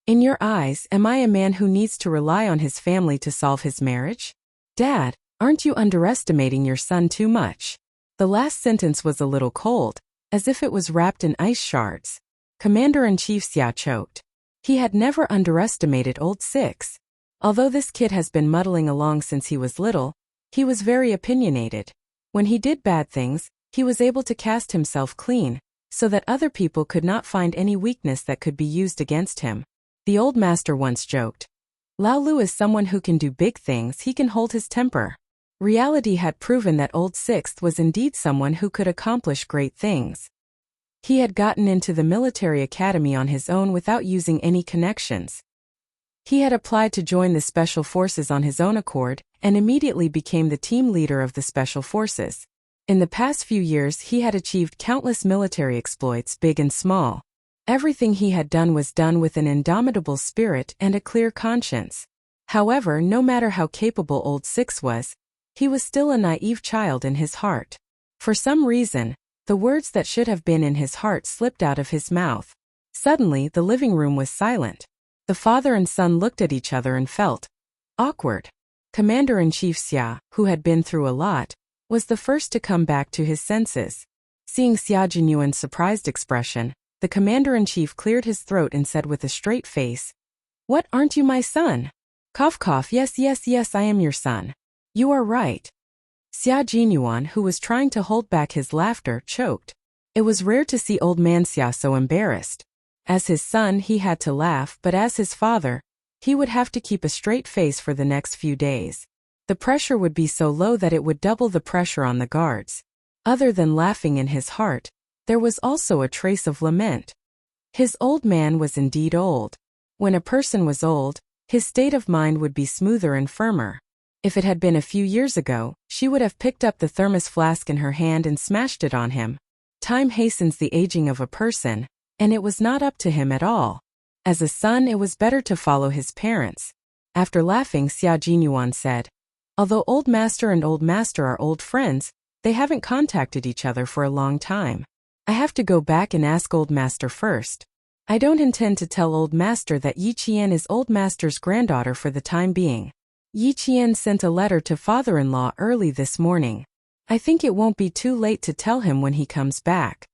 "In your eyes, am I a man who needs to rely on his family to solve his marriage? Dad, aren't you underestimating your son too much?" The last sentence was a little cold, as if it was wrapped in ice shards. Commander-in-Chief Xia choked. He had never underestimated Old 6. Although this kid has been muddling along since he was little, he was very opinionated. When he did bad things, he was able to cast himself clean, so that other people could not find any weakness that could be used against him. The old master once joked, "Lao Lu is someone who can do big things, he can hold his temper." Reality had proven that Old 6 was indeed someone who could accomplish great things. He had gotten into the military academy on his own without using any connections. He had applied to join the Special Forces on his own accord, and immediately became the team leader of the Special Forces. In the past few years he had achieved countless military exploits, big and small. Everything he had done was done with an indomitable spirit and a clear conscience. However, no matter how capable Old 6 was, he was still a naive child in his heart. For some reason, the words that should have been in his heart slipped out of his mouth. Suddenly, the living room was silent. The father and son looked at each other and felt awkward. Commander-in-Chief Xia, who had been through a lot, was the first to come back to his senses. Seeing Xia Jinyuan's surprised expression, the commander-in-chief cleared his throat and said with a straight face, "What, aren't you my son?" Cough cough, yes, I am your son. You are right. Xia Jinyuan, who was trying to hold back his laughter, choked. It was rare to see old man Xia so embarrassed. As his son, he had to laugh, but as his father, he would have to keep a straight face for the next few days. The pressure would be so low that it would double the pressure on the guards. Other than laughing in his heart, there was also a trace of lament. His old man was indeed old. When a person was old, his state of mind would be smoother and firmer. If it had been a few years ago, she would have picked up the thermos flask in her hand and smashed it on him. Time hastens the aging of a person, and it was not up to him at all. As a son, it was better to follow his parents. After laughing, Xia Jinyuan said, although Old Master and Old Master are old friends, they haven't contacted each other for a long time. I have to go back and ask Old Master first. I don't intend to tell Old Master that Yi Qian is Old Master's granddaughter for the time being. Yi Qian sent a letter to father-in-law early this morning. I think it won't be too late to tell him when he comes back.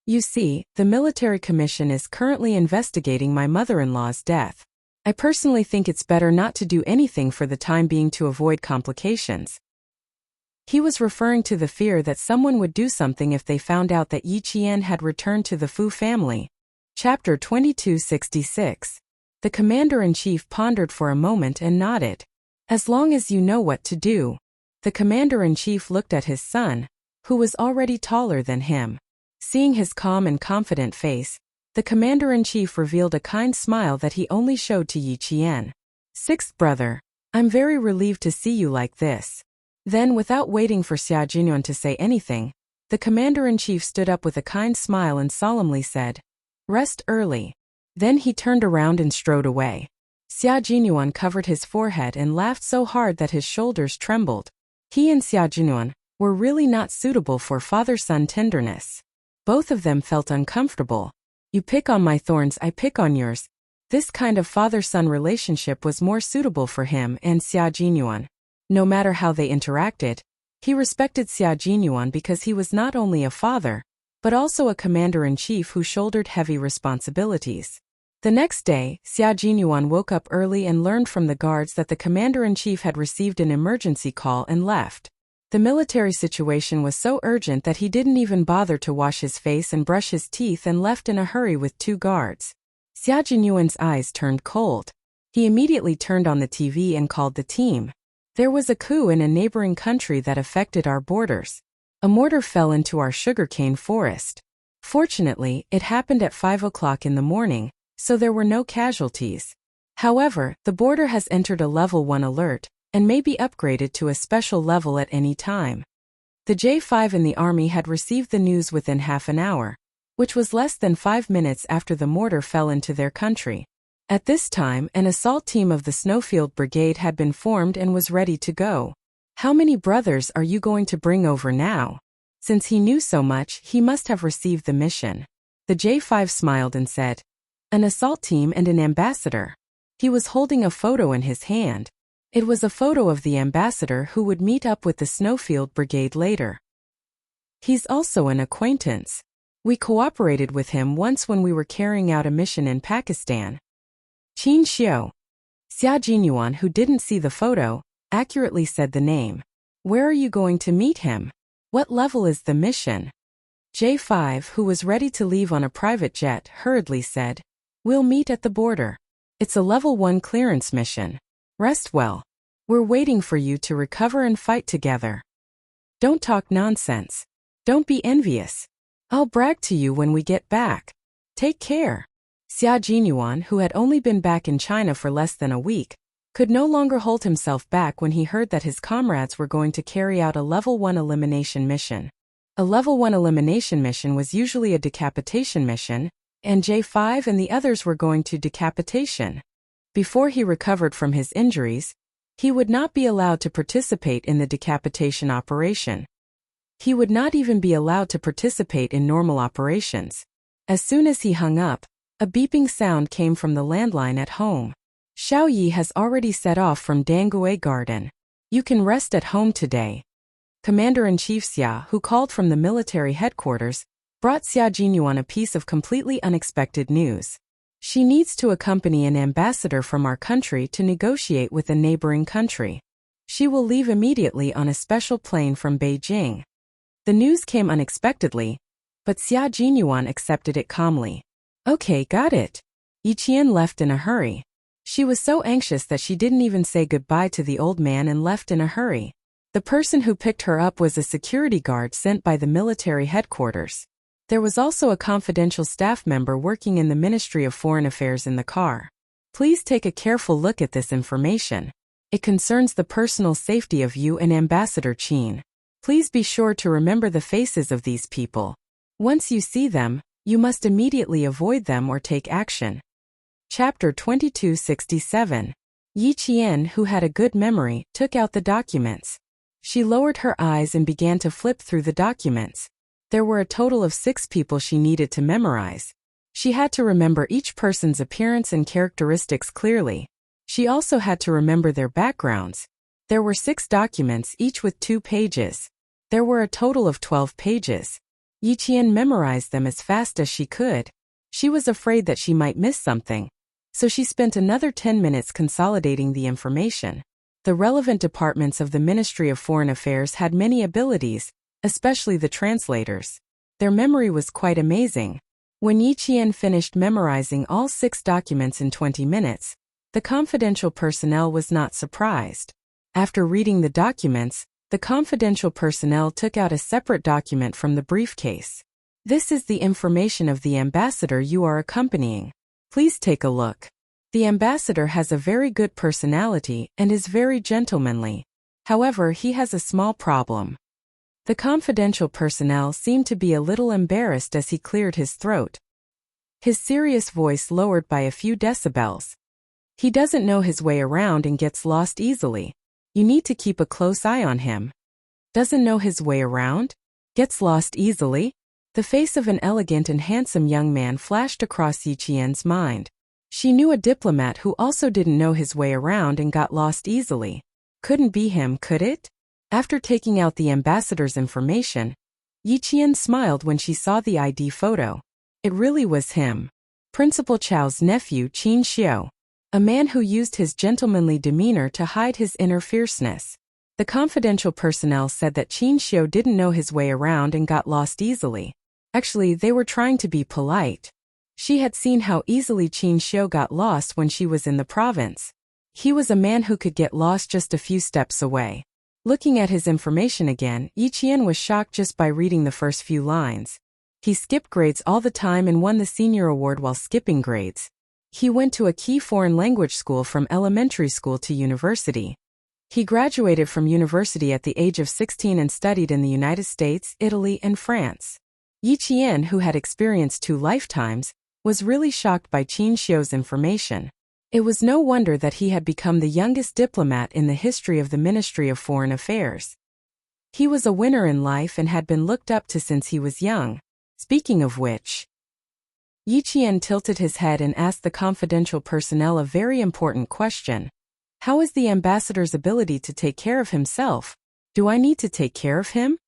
You see, the military commission is currently investigating my mother-in-law's death. I personally think it's better not to do anything for the time being to avoid complications. He was referring to the fear that someone would do something if they found out that Yi Qian had returned to the Fu family. Chapter 2266. The commander-in-chief pondered for a moment and nodded. As long as you know what to do. The commander-in-chief looked at his son, who was already taller than him. Seeing his calm and confident face, the commander-in-chief revealed a kind smile that he only showed to Yi Qian. Sixth brother, I'm very relieved to see you like this. Then, without waiting for Xia Jinyuan to say anything, the commander-in-chief stood up with a kind smile and solemnly said, rest early. Then he turned around and strode away. Xia Jinyuan covered his forehead and laughed so hard that his shoulders trembled. He and Xia Jinyuan were really not suitable for father-son tenderness. Both of them felt uncomfortable. You pick on my thorns, I pick on yours. This kind of father-son relationship was more suitable for him and Xia Jinyuan. No matter how they interacted, he respected Xia Jinyuan because he was not only a father, but also a commander-in-chief who shouldered heavy responsibilities. The next day, Xia Jinyuan woke up early and learned from the guards that the commander-in-chief had received an emergency call and left. The military situation was so urgent that he didn't even bother to wash his face and brush his teeth and left in a hurry with 2 guards. Xia Jinyuan's eyes turned cold. He immediately turned on the TV and called the team. There was a coup in a neighboring country that affected our borders. A mortar fell into our sugarcane forest. Fortunately, it happened at 5 o'clock in the morning, so there were no casualties. However, the border has entered a level 1 alert, and may be upgraded to a special level at any time. The J5 in the army had received the news within half an hour, which was less than 5 minutes after the mortar fell into their country. At this time, an assault team of the Snowfield Brigade had been formed and was ready to go. How many brothers are you going to bring over now? Since he knew so much, he must have received the mission. The J5 smiled and said, an assault team and an ambassador. He was holding a photo in his hand. It was a photo of the ambassador who would meet up with the Snowfield Brigade later. He's also an acquaintance. We cooperated with him once when we were carrying out a mission in Pakistan. Qin Xiu. Xia Jinyuan, who didn't see the photo, accurately said the name. Where are you going to meet him? What level is the mission? J5, who was ready to leave on a private jet, hurriedly said, we'll meet at the border. It's a level 1 clearance mission. Rest well. We're waiting for you to recover and fight together. Don't talk nonsense. Don't be envious. I'll brag to you when we get back. Take care. Xia Jinyuan, who had only been back in China for less than a week, could no longer hold himself back when he heard that his comrades were going to carry out a level 1 elimination mission. A level 1 elimination mission was usually a decapitation mission, and J5 and the others were going to decapitation. Before he recovered from his injuries, he would not be allowed to participate in the decapitation operation. He would not even be allowed to participate in normal operations. As soon as he hung up, a beeping sound came from the landline at home. Xiao Yi has already set off from Dangue Garden. You can rest at home today. Commander-in-Chief Xia, who called from the military headquarters, brought Xia Jinyuan a piece of completely unexpected news. She needs to accompany an ambassador from our country to negotiate with a neighboring country. She will leave immediately on a special plane from Beijing. The news came unexpectedly, but Xia Jinyuan accepted it calmly. Okay, got it. Yi Qian left in a hurry. She was so anxious that she didn't even say goodbye to the old man and left in a hurry. The person who picked her up was a security guard sent by the military headquarters. There was also a confidential staff member working in the Ministry of Foreign Affairs in the car. Please take a careful look at this information. It concerns the personal safety of you and Ambassador Qin. Please be sure to remember the faces of these people. Once you see them, you must immediately avoid them or take action. Chapter 2267. Yi Qian, who had a good memory, took out the documents. She lowered her eyes and began to flip through the documents. There were a total of 6 people she needed to memorize. She had to remember each person's appearance and characteristics clearly. She also had to remember their backgrounds. There were 6 documents, each with 2 pages. There were a total of 12 pages. Yi Qian memorized them as fast as she could. She was afraid that she might miss something, so she spent another 10 minutes consolidating the information. The relevant departments of the Ministry of Foreign Affairs had many abilities, especially the translators. Their memory was quite amazing. When Yi Qian finished memorizing all 6 documents in 20 minutes, the confidential personnel was not surprised. After reading the documents, the confidential personnel took out a separate document from the briefcase. This is the information of the ambassador you are accompanying. Please take a look. The ambassador has a very good personality and is very gentlemanly. However, he has a small problem. The confidential personnel seemed to be a little embarrassed as he cleared his throat. His serious voice lowered by a few decibels. He doesn't know his way around and gets lost easily. You need to keep a close eye on him. Doesn't know his way around? Gets lost easily? The face of an elegant and handsome young man flashed across Yi Qian's mind. She knew a diplomat who also didn't know his way around and got lost easily. Couldn't be him, could it? After taking out the ambassador's information, Yi Qian smiled when she saw the ID photo. It really was him. Principal Chao's nephew Qin Xiu. A man who used his gentlemanly demeanor to hide his inner fierceness. The confidential personnel said that Qin Xiu didn't know his way around and got lost easily. Actually, they were trying to be polite. She had seen how easily Qin Xiu got lost when she was in the province. He was a man who could get lost just a few steps away. Looking at his information again, Yi Qian was shocked just by reading the first few lines. He skipped grades all the time and won the senior award while skipping grades. He went to a key foreign language school from elementary school to university. He graduated from university at the age of 16 and studied in the United States, Italy, and France. Yi Qian, who had experienced 2 lifetimes, was really shocked by Qin Xiu's information. It was no wonder that he had become the youngest diplomat in the history of the Ministry of Foreign Affairs. He was a winner in life and had been looked up to since he was young. Speaking of which, Yi Qian tilted his head and asked the confidential personnel a very important question. How is the ambassador's ability to take care of himself? Do I need to take care of him?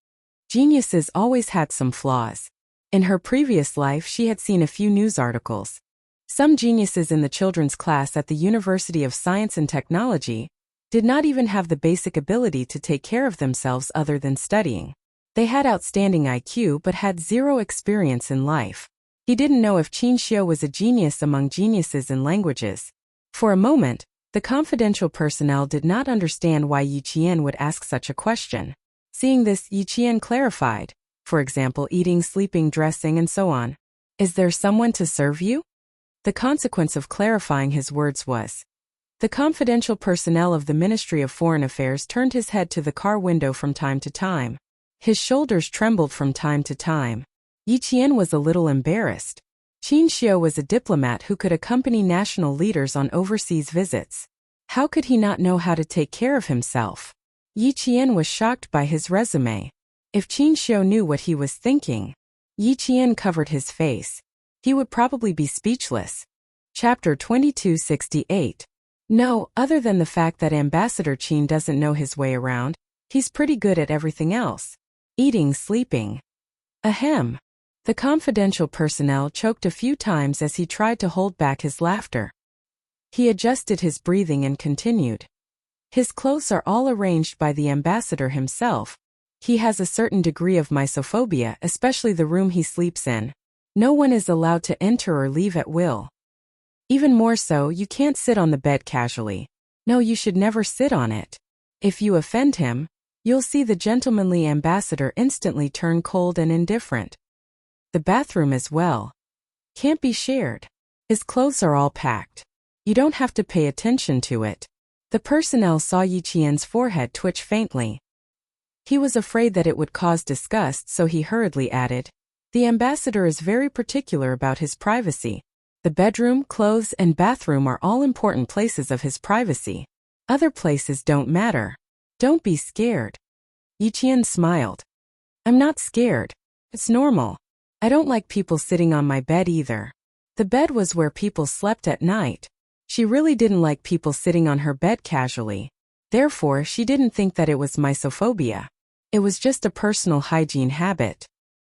Geniuses always had some flaws. In her previous life, she had seen a few news articles. Some geniuses in the children's class at the University of Science and Technology did not even have the basic ability to take care of themselves other than studying. They had outstanding IQ but had 0 experience in life. He didn't know if Qin Xiu was a genius among geniuses in languages. For a moment, the confidential personnel did not understand why Yi Qian would ask such a question. Seeing this, Yi Qian clarified, for example, eating, sleeping, dressing, and so on. Is there someone to serve you? The consequence of clarifying his words was. The confidential personnel of the Ministry of Foreign Affairs turned his head to the car window from time to time. His shoulders trembled from time to time. Yi Qian was a little embarrassed. Qin Xiu was a diplomat who could accompany national leaders on overseas visits. How could he not know how to take care of himself? Yi Qian was shocked by his resume. If Qin Xiu knew what he was thinking, Yi Qian covered his face. He would probably be speechless. Chapter 2268. No, other than the fact that Ambassador Qin doesn't know his way around, he's pretty good at everything else. Eating, sleeping. Ahem. The confidential personnel choked a few times as he tried to hold back his laughter. He adjusted his breathing and continued. His clothes are all arranged by the ambassador himself. He has a certain degree of misophobia, especially the room he sleeps in. No one is allowed to enter or leave at will. Even more so, you can't sit on the bed casually. No, you should never sit on it. If you offend him, you'll see the gentlemanly ambassador instantly turn cold and indifferent. The bathroom as well. Can't be shared. His clothes are all packed. You don't have to pay attention to it. The personnel saw Yi Qian's forehead twitch faintly. He was afraid that it would cause disgust, so he hurriedly added, "The ambassador is very particular about his privacy. The bedroom, clothes, and bathroom are all important places of his privacy. Other places don't matter. Don't be scared." Yi Qian smiled. "I'm not scared. It's normal. I don't like people sitting on my bed either." The bed was where people slept at night. She really didn't like people sitting on her bed casually. Therefore, she didn't think that it was misophobia. It was just a personal hygiene habit.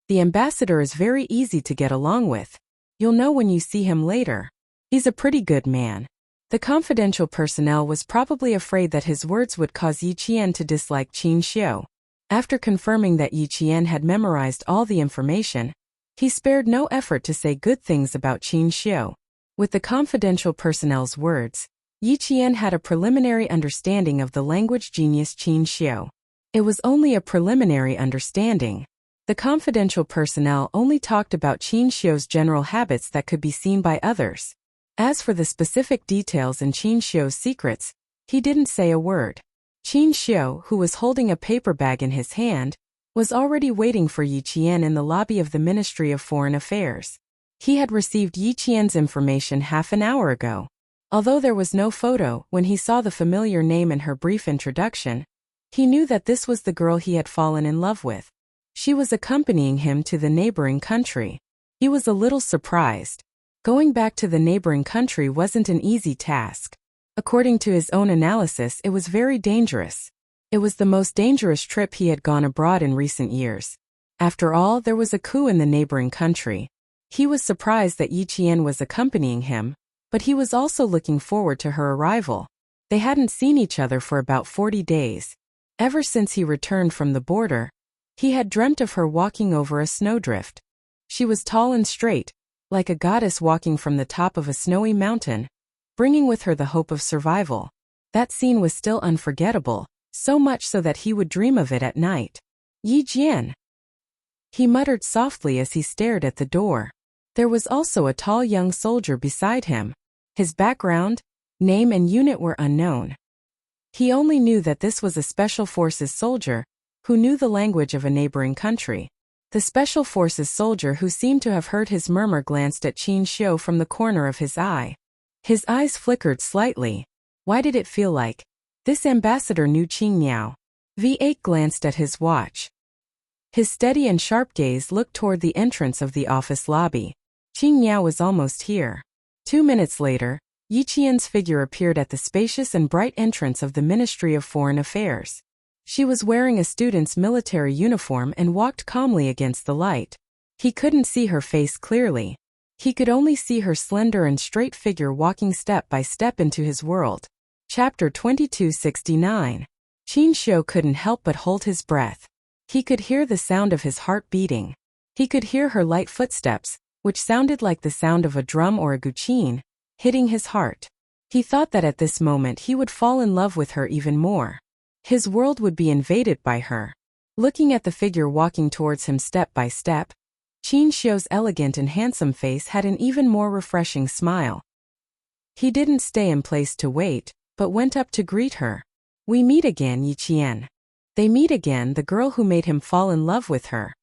The ambassador is very easy to get along with. You'll know when you see him later. He's a pretty good man. The confidential personnel was probably afraid that his words would cause Yi Qian to dislike Qin Xiu. After confirming that Yi Qian had memorized all the information, he spared no effort to say good things about Qin Xiu. With the confidential personnel's words, Yi Qian had a preliminary understanding of the language genius Qin Xiu. It was only a preliminary understanding. The confidential personnel only talked about Qin Xiu's general habits that could be seen by others. As for the specific details in Qin Xiu's secrets, he didn't say a word. Qin Xiu, who was holding a paper bag in his hand, was already waiting for Yi Qian in the lobby of the Ministry of Foreign Affairs. He had received Yi Qian's information half an hour ago. Although there was no photo, when he saw the familiar name in her brief introduction, he knew that this was the girl he had fallen in love with. She was accompanying him to the neighboring country. He was a little surprised. Going back to the neighboring country wasn't an easy task. According to his own analysis, it was very dangerous. It was the most dangerous trip he had gone abroad in recent years. After all, there was a coup in the neighboring country. He was surprised that Yi Qian was accompanying him, but he was also looking forward to her arrival. They hadn't seen each other for about 40 days. Ever since he returned from the border, he had dreamt of her walking over a snowdrift. She was tall and straight, like a goddess walking from the top of a snowy mountain, bringing with her the hope of survival. That scene was still unforgettable, so much so that he would dream of it at night. "Yi Jian," he muttered softly as he stared at the door. There was also a tall young soldier beside him. His background, name and unit were unknown. He only knew that this was a Special Forces soldier, who knew the language of a neighboring country. The Special Forces soldier who seemed to have heard his murmur glanced at Qin Xiu from the corner of his eye. His eyes flickered slightly. Why did it feel like this ambassador knew Qing Miao? V8 glanced at his watch. His steady and sharp gaze looked toward the entrance of the office lobby. Qing Miao was almost here. 2 minutes later, Yi Qian's figure appeared at the spacious and bright entrance of the Ministry of Foreign Affairs. She was wearing a student's military uniform and walked calmly against the light. He couldn't see her face clearly. He could only see her slender and straight figure walking step by step into his world. Chapter 2269. Qin Xiu couldn't help but hold his breath. He could hear the sound of his heart beating. He could hear her light footsteps, which sounded like the sound of a drum or a guqin, hitting his heart. He thought that at this moment he would fall in love with her even more. His world would be invaded by her. Looking at the figure walking towards him step by step, Qin Xiu's elegant and handsome face had an even more refreshing smile. He didn't stay in place to wait, but went up to greet her. "We meet again, Yi Qian." They meet again, the girl who made him fall in love with her.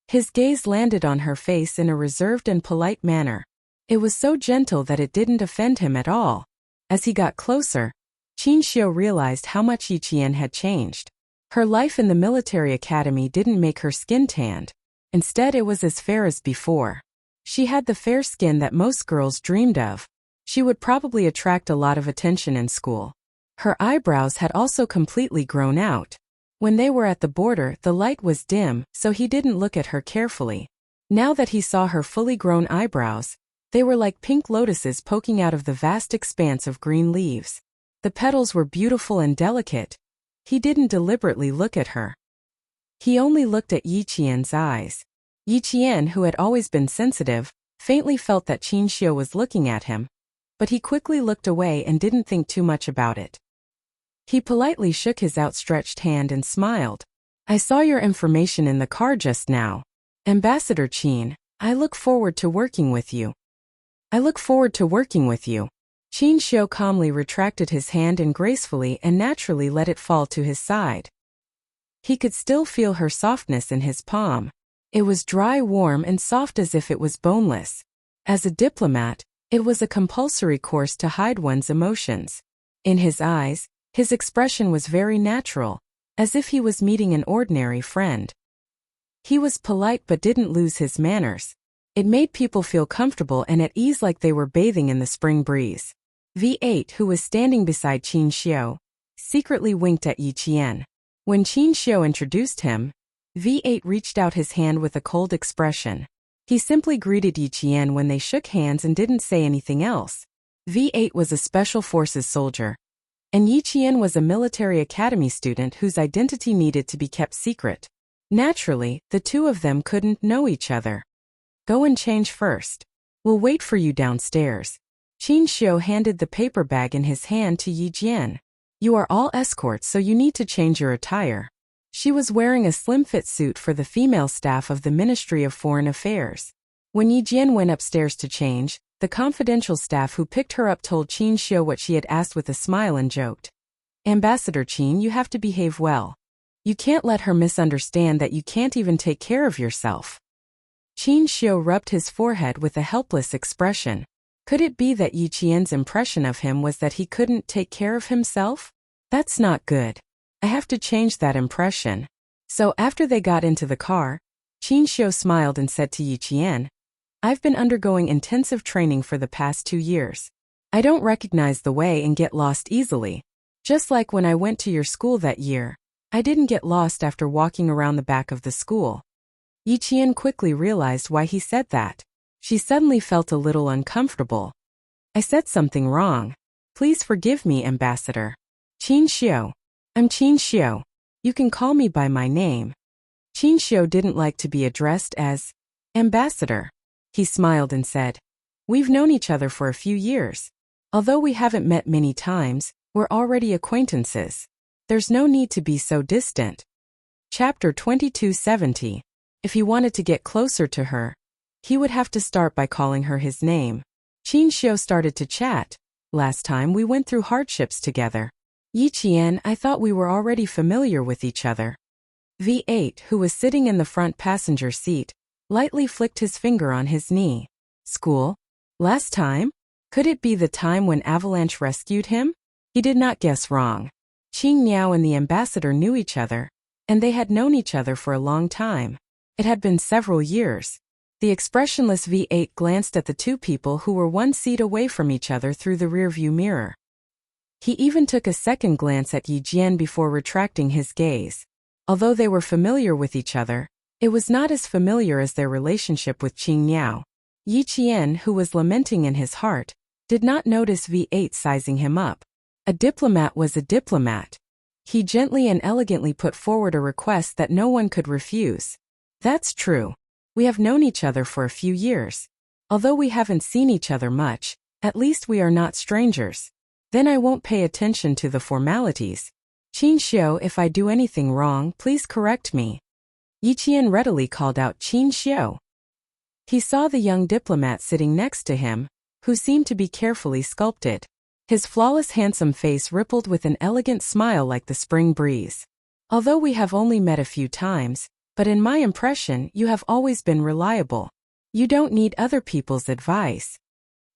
His gaze landed on her face in a reserved and polite manner. It was so gentle that it didn't offend him at all. As he got closer, Qin Xiu realized how much Yi Qian had changed. Her life in the military academy didn't make her skin tanned. Instead, it was as fair as before. She had the fair skin that most girls dreamed of. She would probably attract a lot of attention in school. Her eyebrows had also completely grown out. When they were at the border, the light was dim, so he didn't look at her carefully. Now that he saw her fully grown eyebrows, they were like pink lotuses poking out of the vast expanse of green leaves. The petals were beautiful and delicate. He didn't deliberately look at her. He only looked at Yi Qian's eyes. Yi Qian, who had always been sensitive, faintly felt that Qin Xiu was looking at him, but he quickly looked away and didn't think too much about it. He politely shook his outstretched hand and smiled. "I saw your information in the car just now. Ambassador Qin, I look forward to working with you." "I look forward to working with you." Qin Xiu calmly retracted his hand and gracefully and naturally let it fall to his side. He could still feel her softness in his palm. It was dry, warm, and soft as if it was boneless. As a diplomat, it was a compulsory course to hide one's emotions. In his eyes, his expression was very natural, as if he was meeting an ordinary friend. He was polite but didn't lose his manners. It made people feel comfortable and at ease like they were bathing in the spring breeze. V8, who was standing beside Qin Xiu, secretly winked at Yi Qian. When Qin Xiu introduced him, V8 reached out his hand with a cold expression. He simply greeted Yi Qian when they shook hands and didn't say anything else. V8 was a special forces soldier, and Yi Qian was a military academy student whose identity needed to be kept secret. Naturally, the two of them couldn't know each other. Go and change first. We'll wait for you downstairs. Qin Xiu handed the paper bag in his hand to Yi Jian. You are all escorts, so you need to change your attire. She was wearing a slim-fit suit for the female staff of the Ministry of Foreign Affairs. When Yi Jian went upstairs to change, the confidential staff who picked her up told Qin Xiu what she had asked with a smile and joked. Ambassador Qin, you have to behave well. You can't let her misunderstand that you can't even take care of yourself. Qin Xiu rubbed his forehead with a helpless expression. Could it be that Yi Qian's impression of him was that he couldn't take care of himself? That's not good. I have to change that impression. So after they got into the car, Qin Xiu smiled and said to Yi Qian, I've been undergoing intensive training for the past 2 years. I don't recognize the way and get lost easily. Just like when I went to your school that year, I didn't get lost after walking around the back of the school. Yi Qian quickly realized why he said that. She suddenly felt a little uncomfortable. I said something wrong. Please forgive me, Ambassador. Qin Xiu. I'm Qin Xiu. You can call me by my name. Qin Xiu didn't like to be addressed as Ambassador. He smiled and said, We've known each other for a few years. Although we haven't met many times, we're already acquaintances. There's no need to be so distant. Chapter 2270. If he wanted to get closer to her, he would have to start by calling her his name. Qin Xiu started to chat. Last time we went through hardships together. Yi Qian, I thought we were already familiar with each other. V8, who was sitting in the front passenger seat, lightly flicked his finger on his knee. School? Last time? Could it be the time when Avalanche rescued him? He did not guess wrong. Qing Niao and the ambassador knew each other, and they had known each other for a long time. It had been several years. The expressionless V8 glanced at the two people who were 1 seat away from each other through the rearview mirror. He even took a second glance at Yi Jian before retracting his gaze. Although they were familiar with each other, it was not as familiar as their relationship with Qing Niao. Yi Qian, who was lamenting in his heart, did not notice V8 sizing him up. A diplomat was a diplomat. He gently and elegantly put forward a request that no one could refuse. That's true. We have known each other for a few years. Although we haven't seen each other much, at least we are not strangers. Then I won't pay attention to the formalities. Qin Xiu, if I do anything wrong, please correct me. Yi Qian readily called out Qin Xiu. He saw the young diplomat sitting next to him, who seemed to be carefully sculpted. His flawless handsome face rippled with an elegant smile like the spring breeze. Although we have only met a few times, but in my impression you have always been reliable. You don't need other people's advice.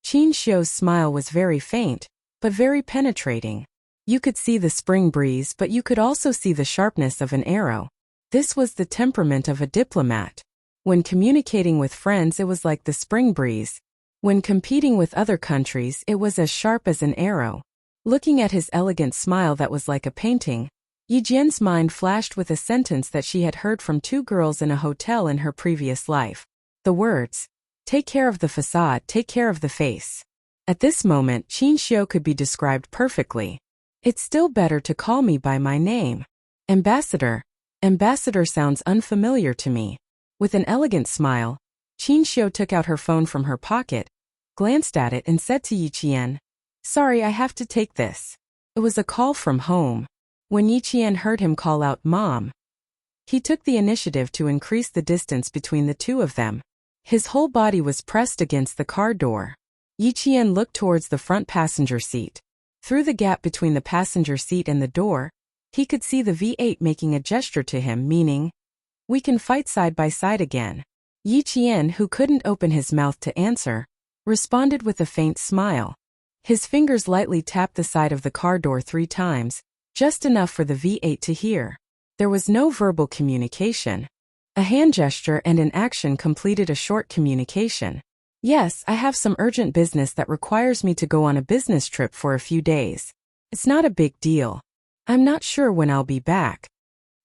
Qin Xiu's smile was very faint, but very penetrating. You could see the spring breeze, but you could also see the sharpness of an arrow. This was the temperament of a diplomat. When communicating with friends, it was like the spring breeze. When competing with other countries, it was as sharp as an arrow. Looking at his elegant smile that was like a painting, Yi Jian's mind flashed with a sentence that she had heard from 2 girls in a hotel in her previous life. The words, "Take care of the facade, take care of the face." At this moment, Qin Xiu could be described perfectly. It's still better to call me by my name. Ambassador. Ambassador sounds unfamiliar to me. With an elegant smile, Qin Xiu took out her phone from her pocket, glanced at it and said to Yi Qian, Sorry, I have to take this. It was a call from home. When Yi Qian heard him call out Mom, he took the initiative to increase the distance between the two of them. His whole body was pressed against the car door. Yi Qian looked towards the front passenger seat. Through the gap between the passenger seat and the door, he could see the V8 making a gesture to him, meaning, "We can fight side by side again." Yi Qian, who couldn't open his mouth to answer, responded with a faint smile. His fingers lightly tapped the side of the car door 3 times, just enough for the V8 to hear. There was no verbal communication. A hand gesture and an action completed a short communication. "Yes, I have some urgent business that requires me to go on a business trip for a few days. It's not a big deal. I'm not sure when I'll be back."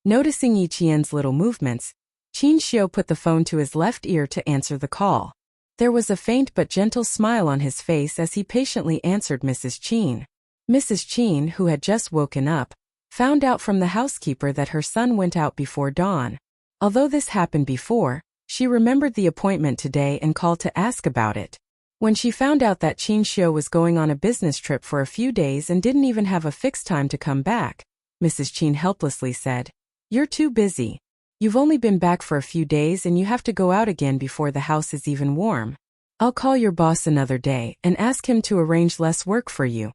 Noticing Yi Qian's little movements, Qin Xiu put the phone to his left ear to answer the call. There was a faint but gentle smile on his face as he patiently answered Mrs. Qin. Mrs. Qin, who had just woken up, found out from the housekeeper that her son went out before dawn. Although this happened before, she remembered the appointment today and called to ask about it. When she found out that Qin Xiu was going on a business trip for a few days and didn't even have a fixed time to come back, Mrs. Qin helplessly said, "You're too busy. You've only been back for a few days and you have to go out again before the house is even warm. I'll call your boss another day and ask him to arrange less work for you."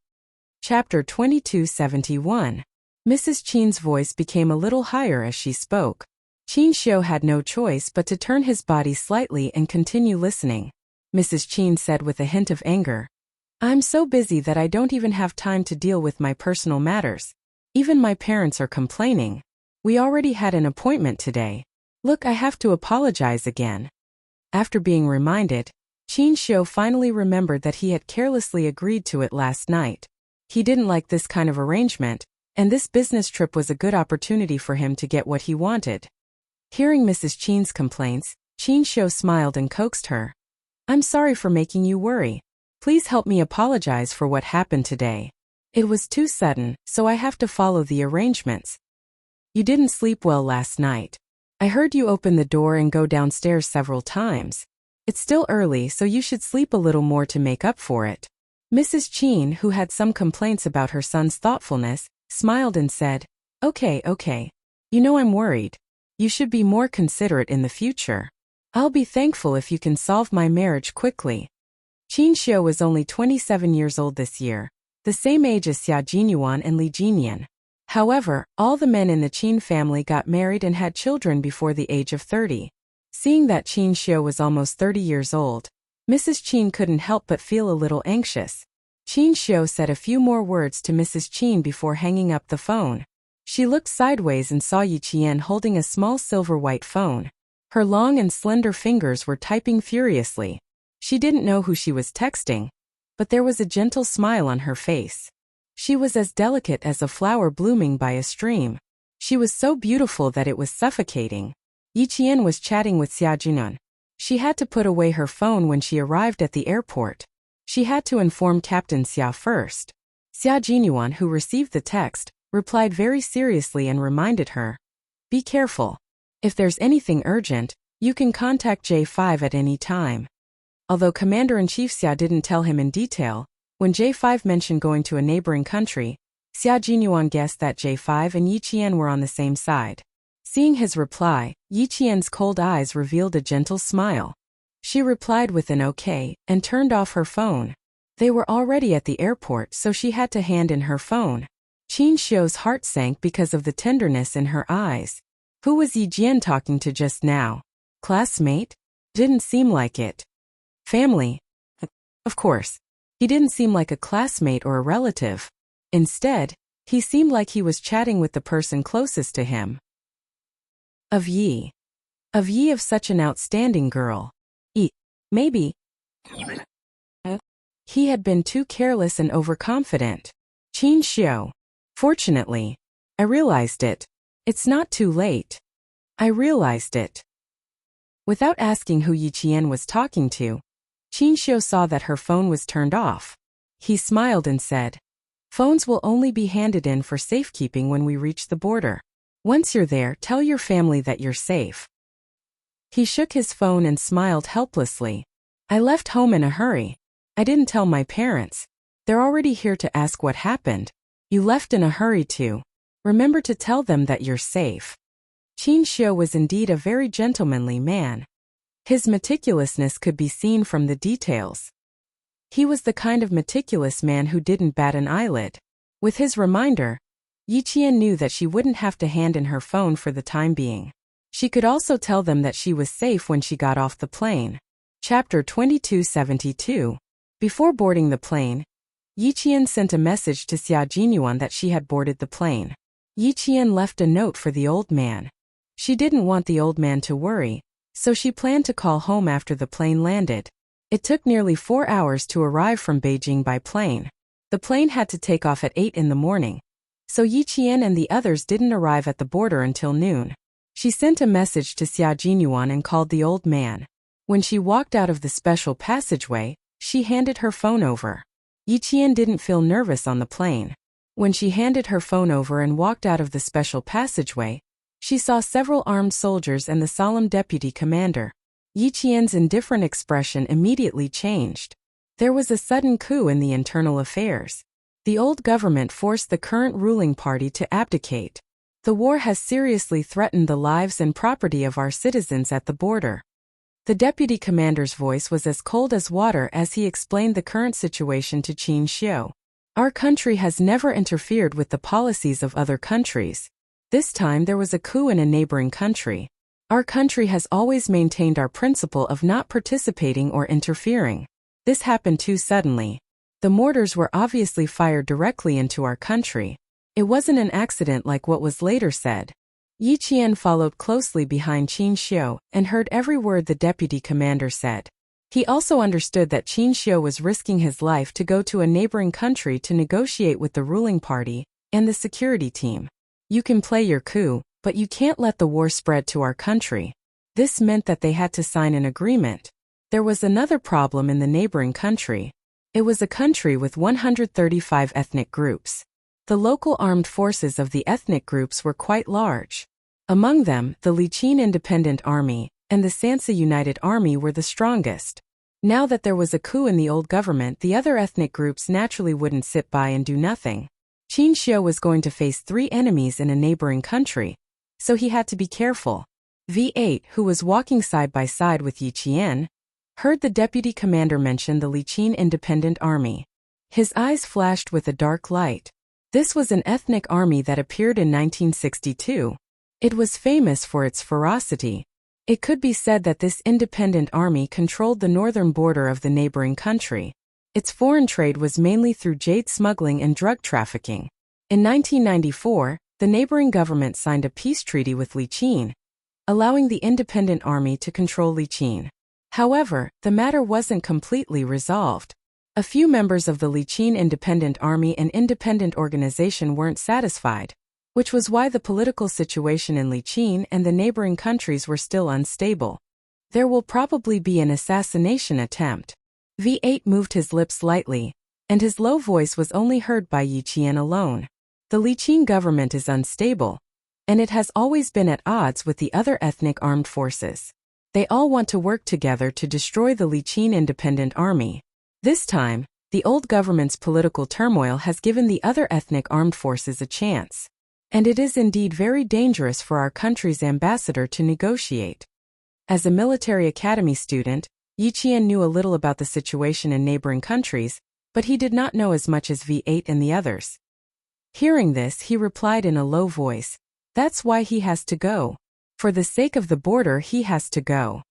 Chapter 2271. Mrs. Qin's voice became a little higher as she spoke. Qin Xiu had no choice but to turn his body slightly and continue listening. Mrs. Qin said with a hint of anger, "I'm so busy that I don't even have time to deal with my personal matters. Even my parents are complaining. We already had an appointment today. Look, I have to apologize again." After being reminded, Qin Xiu finally remembered that he had carelessly agreed to it last night. He didn't like this kind of arrangement, and this business trip was a good opportunity for him to get what he wanted. Hearing Mrs. Qin's complaints, Qin Xiu smiled and coaxed her. "I'm sorry for making you worry. Please help me apologize for what happened today. It was too sudden, so I have to follow the arrangements. You didn't sleep well last night. I heard you open the door and go downstairs several times. It's still early, so you should sleep a little more to make up for it." Mrs. Qin, who had some complaints about her son's thoughtfulness, smiled and said, Okay. You know I'm worried. You should be more considerate in the future. I'll be thankful if you can solve my marriage quickly." Qin Xiu was only 27 years old this year, the same age as Xia Jinyuan and Li Jinyan. However, all the men in the Qin family got married and had children before the age of 30. Seeing that Qin Xiu was almost 30 years old, Mrs. Qin couldn't help but feel a little anxious. Qin Xiu said a few more words to Mrs. Qin before hanging up the phone. She looked sideways and saw Yi Qian holding a small silver-white phone. Her long and slender fingers were typing furiously. She didn't know who she was texting, but there was a gentle smile on her face. She was as delicate as a flower blooming by a stream. She was so beautiful that it was suffocating. Yi Qian was chatting with Xia Jinyuan. She had to put away her phone when she arrived at the airport. She had to inform Captain Xia first. Xia Jinyuan, who received the text, replied very seriously and reminded her, "Be careful. If there's anything urgent, you can contact J5 at any time." Although Commander-in-Chief Xia didn't tell him in detail, when J5 mentioned going to a neighboring country, Xia Jinyuan guessed that J5 and Yi Qian were on the same side. Seeing his reply, Yi Qian's cold eyes revealed a gentle smile. She replied with an okay and turned off her phone. They were already at the airport, so she had to hand in her phone. Qin Xiu's heart sank because of the tenderness in her eyes. Who was Yi Jian talking to just now? Classmate? Didn't seem like it. Family? Of course. He didn't seem like a classmate or a relative. Instead, he seemed like he was chatting with the person closest to him. Of Yi. Of such an outstanding girl. Maybe. He had been too careless and overconfident. Qin Xiu. Fortunately, I realized it. It's not too late. I realized it. Without asking who Yi Qian was talking to, Qin Xiu saw that her phone was turned off. He smiled and said, "Phones will only be handed in for safekeeping when we reach the border. Once you're there, tell your family that you're safe." He shook his phone and smiled helplessly. "I left home in a hurry. I didn't tell my parents. They're already here to ask what happened. You left in a hurry too. Remember to tell them that you're safe." Qin Xiu was indeed a very gentlemanly man. His meticulousness could be seen from the details. He was the kind of meticulous man who didn't bat an eyelid. With his reminder, Yiqian knew that she wouldn't have to hand in her phone for the time being. She could also tell them that she was safe when she got off the plane. Chapter 2272. Before boarding the plane, Yiqian sent a message to Xia Jinyuan that she had boarded the plane. Yiqian left a note for the old man. She didn't want the old man to worry, so she planned to call home after the plane landed. It took nearly 4 hours to arrive from Beijing by plane. The plane had to take off at 8 in the morning, so Yiqian and the others didn't arrive at the border until noon. She sent a message to Xia Jinyuan and called the old man. When she walked out of the special passageway, she handed her phone over. Yiqian didn't feel nervous on the plane. When she handed her phone over and walked out of the special passageway, she saw several armed soldiers and the solemn deputy commander. Yiqian's indifferent expression immediately changed. There was a sudden coup in the internal affairs. The old government forced the current ruling party to abdicate. The war has seriously threatened the lives and property of our citizens at the border. The deputy commander's voice was as cold as water as he explained the current situation to Qin Xiu. Our country has never interfered with the policies of other countries. This time there was a coup in a neighboring country. Our country has always maintained our principle of not participating or interfering. This happened too suddenly. The mortars were obviously fired directly into our country. It wasn't an accident like what was later said. Yiqian followed closely behind Qin Xiu and heard every word the deputy commander said. He also understood that Qin Xiu was risking his life to go to a neighboring country to negotiate with the ruling party and the security team. You can play your coup, but you can't let the war spread to our country. This meant that they had to sign an agreement. There was another problem in the neighboring country. It was a country with 135 ethnic groups. The local armed forces of the ethnic groups were quite large. Among them, the Liqin Independent Army and the Sansa United Army were the strongest. Now that there was a coup in the old government, the other ethnic groups naturally wouldn't sit by and do nothing. Qin Xiu was going to face 3 enemies in a neighboring country, so he had to be careful. V8, who was walking side by side with Yiqian, heard the deputy commander mention the Liqin Independent Army. His eyes flashed with a dark light. This was an ethnic army that appeared in 1962. It was famous for its ferocity. It could be said that this independent army controlled the northern border of the neighboring country. Its foreign trade was mainly through jade smuggling and drug trafficking. In 1994, the neighboring government signed a peace treaty with Liqin, allowing the independent army to control Liqin. However, the matter wasn't completely resolved. A few members of the Liqin Independent Army and independent organization weren't satisfied, which was why the political situation in Liqin and the neighboring countries were still unstable. There will probably be an assassination attempt. V8 moved his lips lightly, and his low voice was only heard by Yiqian alone. The Liqin government is unstable, and it has always been at odds with the other ethnic armed forces. They all want to work together to destroy the Liqin Independent Army. This time, the old government's political turmoil has given the other ethnic armed forces a chance. And it is indeed very dangerous for our country's ambassador to negotiate. As a military academy student, Yiqian knew a little about the situation in neighboring countries, but he did not know as much as V8 and the others. Hearing this, he replied in a low voice, "That's why he has to go. For the sake of the border, he has to go.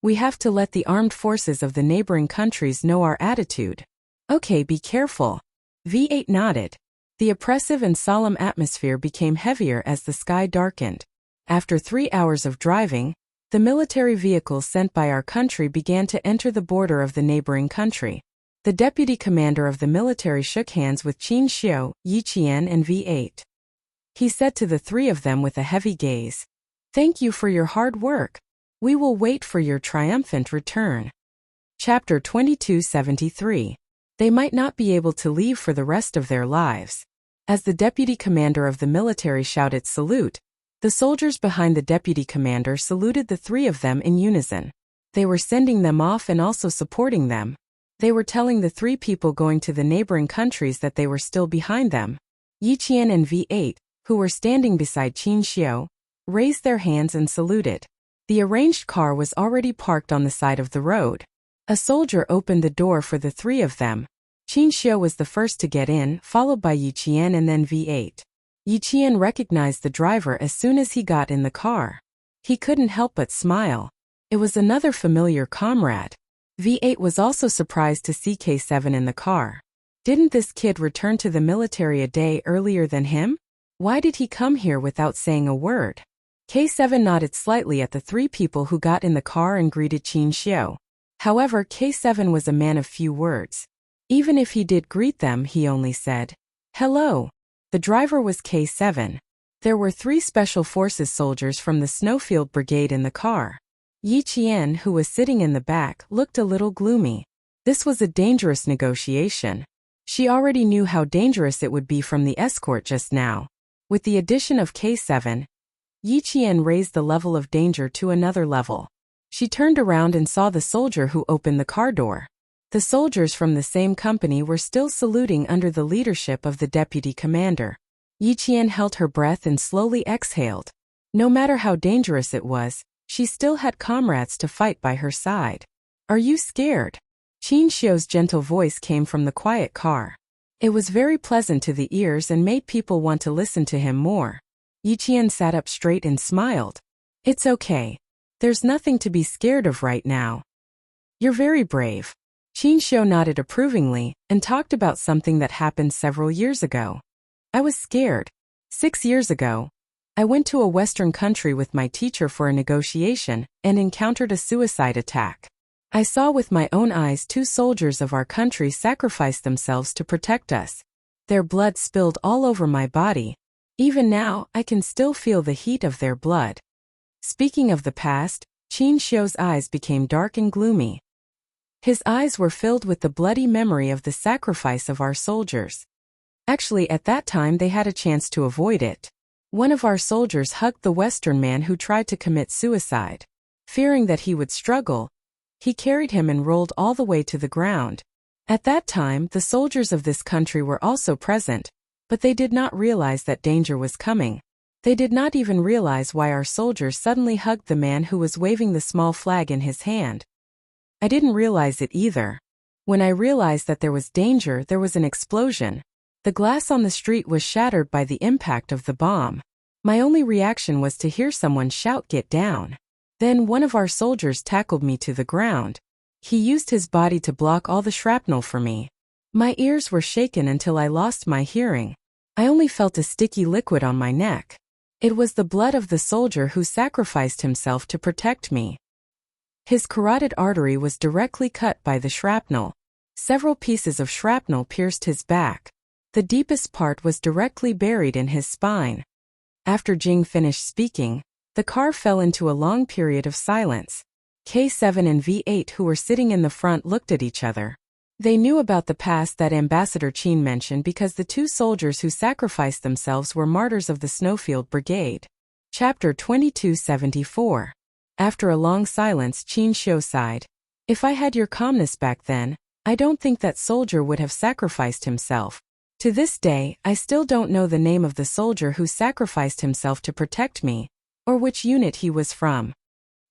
We have to let the armed forces of the neighboring countries know our attitude." "Okay, be careful." V8 nodded. The oppressive and solemn atmosphere became heavier as the sky darkened. After 3 hours of driving, the military vehicles sent by our country began to enter the border of the neighboring country. The deputy commander of the military shook hands with Qin Xiu, Yiqian and V8. He said to the 3 of them with a heavy gaze, "Thank you for your hard work. We will wait for your triumphant return." Chapter 2273. They might not be able to leave for the rest of their lives. As the deputy commander of the military shouted salute, the soldiers behind the deputy commander saluted the 3 of them in unison. They were sending them off and also supporting them. They were telling the 3 people going to the neighboring countries that they were still behind them. Yiqian and V8, who were standing beside Qin Xiu, raised their hands and saluted. The arranged car was already parked on the side of the road. A soldier opened the door for the three of them. Qin Xiu was the first to get in, followed by Yi Qian and then V8. Yi Qian recognized the driver as soon as he got in the car. He couldn't help but smile. It was another familiar comrade. V8 was also surprised to see K7 in the car. Didn't this kid return to the military a day earlier than him? Why did he come here without saying a word? K7 nodded slightly at the three people who got in the car and greeted Qin Xiu. However, K7 was a man of few words. Even if he did greet them, he only said, "Hello." The driver was K7. There were 3 Special Forces soldiers from the Snowfield Brigade in the car. Yi Qian, who was sitting in the back, looked a little gloomy. This was a dangerous negotiation. She already knew how dangerous it would be from the escort just now. With the addition of K7, Yi Qian raised the level of danger to another level. She turned around and saw the soldier who opened the car door. The soldiers from the same company were still saluting under the leadership of the deputy commander. Yi Qian held her breath and slowly exhaled. No matter how dangerous it was, she still had comrades to fight by her side. "Are you scared?" Qin Xiu's gentle voice came from the quiet car. It was very pleasant to the ears and made people want to listen to him more. Yi Qian sat up straight and smiled. "It's okay. There's nothing to be scared of right now." "You're very brave." Qin Xiu nodded approvingly and talked about something that happened several years ago. "I was scared. 6 years ago, I went to a Western country with my teacher for a negotiation and encountered a suicide attack. I saw with my own eyes 2 soldiers of our country sacrifice themselves to protect us. Their blood spilled all over my body. Even now, I can still feel the heat of their blood." Speaking of the past, Qin Xiu's eyes became dark and gloomy. His eyes were filled with the bloody memory of the sacrifice of our soldiers. Actually, at that time they had a chance to avoid it. One of our soldiers hugged the Western man who tried to commit suicide. Fearing that he would struggle, he carried him and rolled all the way to the ground. At that time, the soldiers of this country were also present, but they did not realize that danger was coming. They did not even realize why our soldiers suddenly hugged the man who was waving the small flag in his hand. I didn't realize it either. When I realized that there was danger, there was an explosion. The glass on the street was shattered by the impact of the bomb. My only reaction was to hear someone shout, "Get down." Then one of our soldiers tackled me to the ground. He used his body to block all the shrapnel for me. My ears were shaken until I lost my hearing. I only felt a sticky liquid on my neck. It was the blood of the soldier who sacrificed himself to protect me. His carotid artery was directly cut by the shrapnel. Several pieces of shrapnel pierced his back. The deepest part was directly buried in his spine. After Jing finished speaking, the car fell into a long period of silence. K7 and V8, who were sitting in the front, looked at each other. They knew about the past that Ambassador Qin mentioned because the 2 soldiers who sacrificed themselves were martyrs of the Snowfield Brigade. Chapter 2274. After a long silence, Qin Xiu sighed. "If I had your calmness back then, I don't think that soldier would have sacrificed himself. To this day, I still don't know the name of the soldier who sacrificed himself to protect me, or which unit he was from."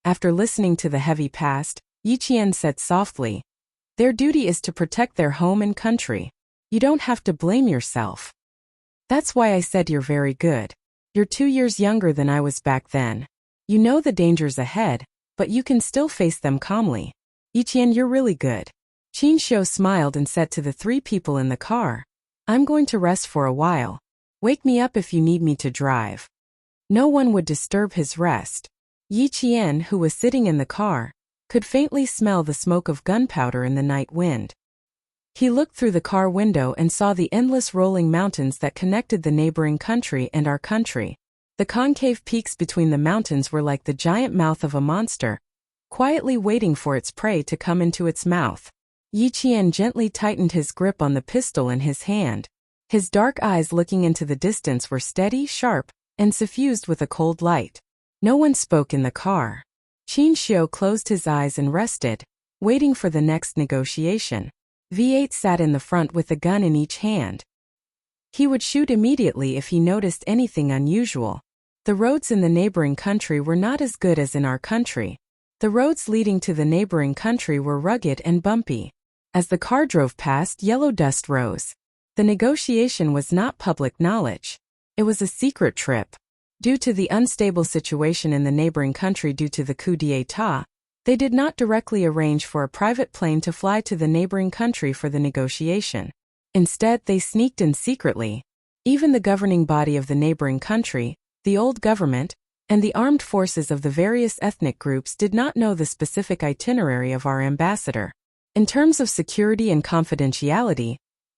After listening to the heavy past, Yi Qian said softly, "Their duty is to protect their home and country. You don't have to blame yourself. That's why I said you're very good. You're 2 years younger than I was back then. You know the dangers ahead, but you can still face them calmly. Yi Qian, you're really good." Qin Xiu smiled and said to the 3 people in the car, "I'm going to rest for a while. Wake me up if you need me to drive." No one would disturb his rest. Yi Qian, who was sitting in the car, could faintly smell the smoke of gunpowder in the night wind. He looked through the car window and saw the endless rolling mountains that connected the neighboring country and our country. The concave peaks between the mountains were like the giant mouth of a monster, quietly waiting for its prey to come into its mouth. Yi Qian gently tightened his grip on the pistol in his hand. His dark eyes looking into the distance were steady, sharp, and suffused with a cold light. No one spoke in the car. Qin Xiu closed his eyes and rested, waiting for the next negotiation. V8 sat in the front with a gun in each hand. He would shoot immediately if he noticed anything unusual. The roads in the neighboring country were not as good as in our country. The roads leading to the neighboring country were rugged and bumpy. As the car drove past, yellow dust rose. The negotiation was not public knowledge. It was a secret trip. Due to the unstable situation in the neighboring country due to the coup d'état, they did not directly arrange for a private plane to fly to the neighboring country for the negotiation. Instead, they sneaked in secretly. Even the governing body of the neighboring country, the old government, and the armed forces of the various ethnic groups did not know the specific itinerary of our ambassador. In terms of security and confidentiality,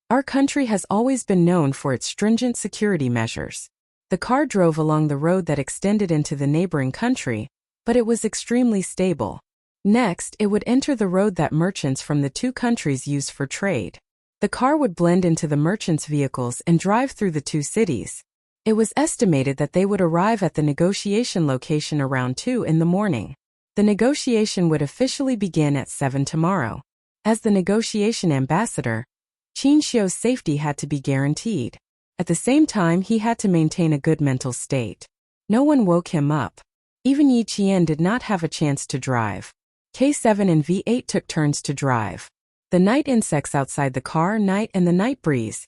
our country has always been known for its stringent security measures. The car drove along the road that extended into the neighboring country, but it was extremely stable. Next, it would enter the road that merchants from the two countries use for trade. The car would blend into the merchants' vehicles and drive through the two cities. It was estimated that they would arrive at the negotiation location around 2 in the morning. The negotiation would officially begin at 7 tomorrow. As the negotiation ambassador, Qin Xiu's safety had to be guaranteed. At the same time, he had to maintain a good mental state. No one woke him up. Even Yi Qian did not have a chance to drive. K7 and V8 took turns to drive. The night insects outside the car, night and the night breeze.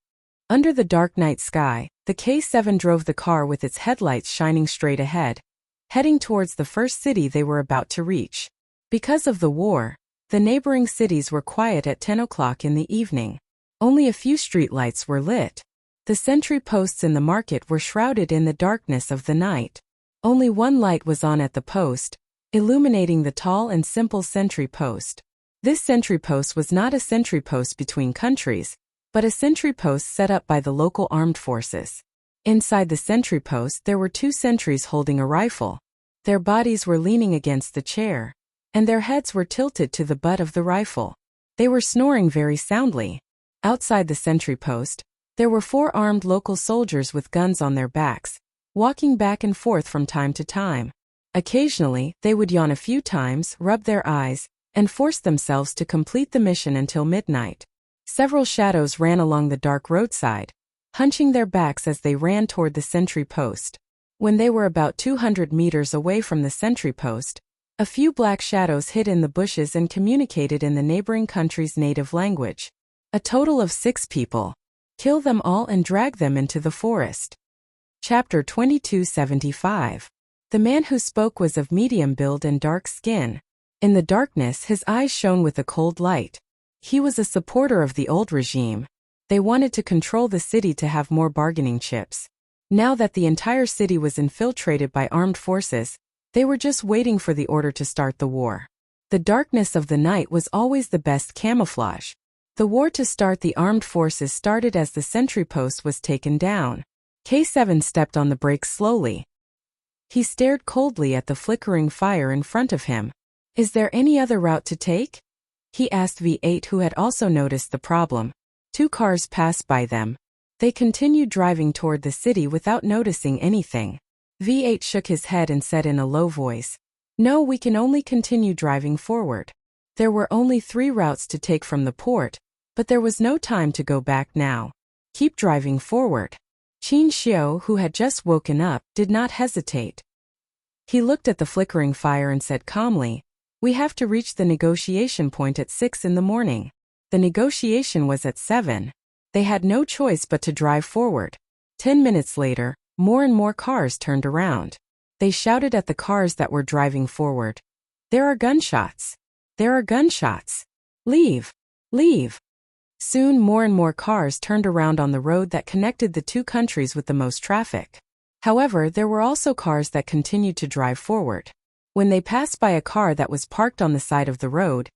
Under the dark night sky, the K7 drove the car with its headlights shining straight ahead, heading towards the first city they were about to reach. Because of the war, the neighboring cities were quiet at 10 o'clock in the evening. Only a few streetlights were lit. The sentry posts in the market were shrouded in the darkness of the night. Only one light was on at the post, illuminating the tall and simple sentry post. This sentry post was not a sentry post between countries, but a sentry post set up by the local armed forces. Inside the sentry post there were 2 sentries holding a rifle. Their bodies were leaning against the chair, and their heads were tilted to the butt of the rifle. They were snoring very soundly. Outside the sentry post, there were 4 armed local soldiers with guns on their backs, walking back and forth from time to time. Occasionally, they would yawn a few times, rub their eyes, and force themselves to complete the mission until midnight. Several shadows ran along the dark roadside, hunching their backs as they ran toward the sentry post. When they were about 200 meters away from the sentry post, a few black shadows hid in the bushes and communicated in the neighboring country's native language. A total of 6 people. Kill them all and drag them into the forest. Chapter 2275. The man who spoke was of medium build and dark skin. In the darkness, his eyes shone with a cold light. He was a supporter of the old regime. They wanted to control the city to have more bargaining chips. Now that the entire city was infiltrated by armed forces, they were just waiting for the order to start the war. The darkness of the night was always the best camouflage. The war to start the armed forces started as the sentry post was taken down. K7 stepped on the brakes slowly. He stared coldly at the flickering fire in front of him. "Is there any other route to take?" he asked V8, who had also noticed the problem. 2 cars passed by them. They continued driving toward the city without noticing anything. V8 shook his head and said in a low voice, "No, we can only continue driving forward." There were only 3 routes to take from the port, but there was no time to go back now. "Keep driving forward." Qin Xiu, who had just woken up, did not hesitate. He looked at the flickering fire and said calmly, "We have to reach the negotiation point at 6 in the morning." The negotiation was at 7. They had no choice but to drive forward. 10 minutes later, more and more cars turned around. They shouted at the cars that were driving forward, "There are gunshots! There are gunshots! Leave! Leave!" Soon more and more cars turned around on the road that connected the two countries with the most traffic. However, there were also cars that continued to drive forward. When they passed by a car that was parked on the side of the road,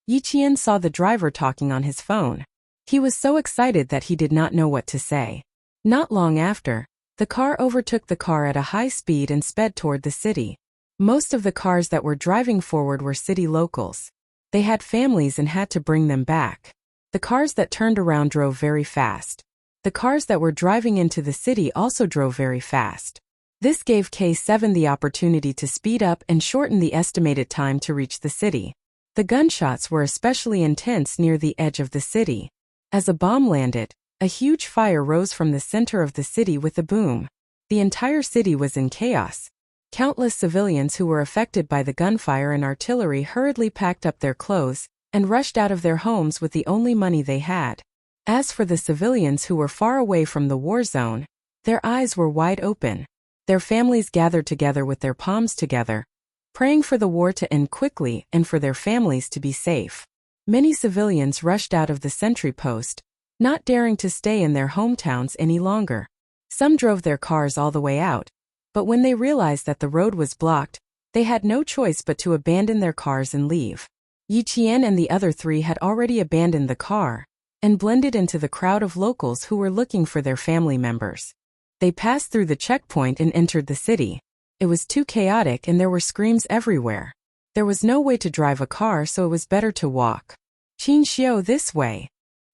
Yi Qian saw the driver talking on his phone. He was so excited that he did not know what to say. Not long after, the car overtook the car at a high speed and sped toward the city. Most of the cars that were driving forward were city locals. They had families and had to bring them back. The cars that turned around drove very fast. The cars that were driving into the city also drove very fast. This gave K7 the opportunity to speed up and shorten the estimated time to reach the city. The gunshots were especially intense near the edge of the city. As a bomb landed, a huge fire rose from the center of the city with a boom. The entire city was in chaos. Countless civilians who were affected by the gunfire and artillery hurriedly packed up their clothes and rushed out of their homes with the only money they had. As for the civilians who were far away from the war zone, their eyes were wide open. Their families gathered together with their palms together, praying for the war to end quickly and for their families to be safe. Many civilians rushed out of the sentry post, not daring to stay in their hometowns any longer. Some drove their cars all the way out, but when they realized that the road was blocked, they had no choice but to abandon their cars and leave. Yi Qian and the other three had already abandoned the car and blended into the crowd of locals who were looking for their family members. They passed through the checkpoint and entered the city. It was too chaotic and there were screams everywhere. There was no way to drive a car, so it was better to walk. Qin Xiu, this way.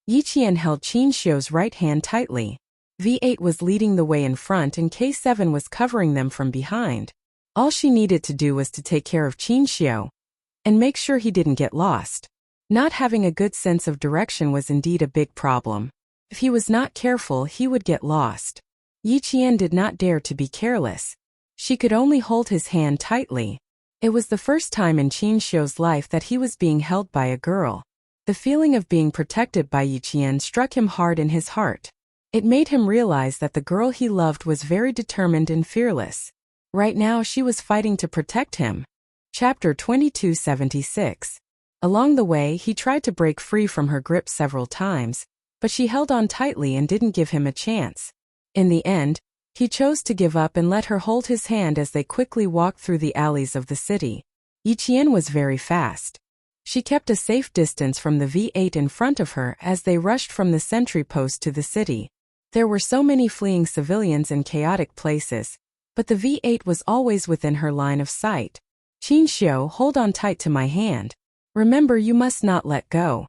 Yi Qian held Qin Xiu's right hand tightly. V8 was leading the way in front and K7 was covering them from behind. All she needed to do was to take care of Qin Xiu and make sure he didn't get lost. Not having a good sense of direction was indeed a big problem. If he was not careful, he would get lost. Yi Qian did not dare to be careless. She could only hold his hand tightly. It was the first time in Qin Xiu's life that he was being held by a girl. The feeling of being protected by Yi Qian struck him hard in his heart. It made him realize that the girl he loved was very determined and fearless. Right now she was fighting to protect him. Chapter 2276. Along the way, he tried to break free from her grip several times, but she held on tightly and didn't give him a chance. In the end, he chose to give up and let her hold his hand as they quickly walked through the alleys of the city. Yi Qian was very fast. She kept a safe distance from the V8 in front of her as they rushed from the sentry post to the city. There were so many fleeing civilians in chaotic places, but the V8 was always within her line of sight. Qin Xiu, hold on tight to my hand. Remember, you must not let go.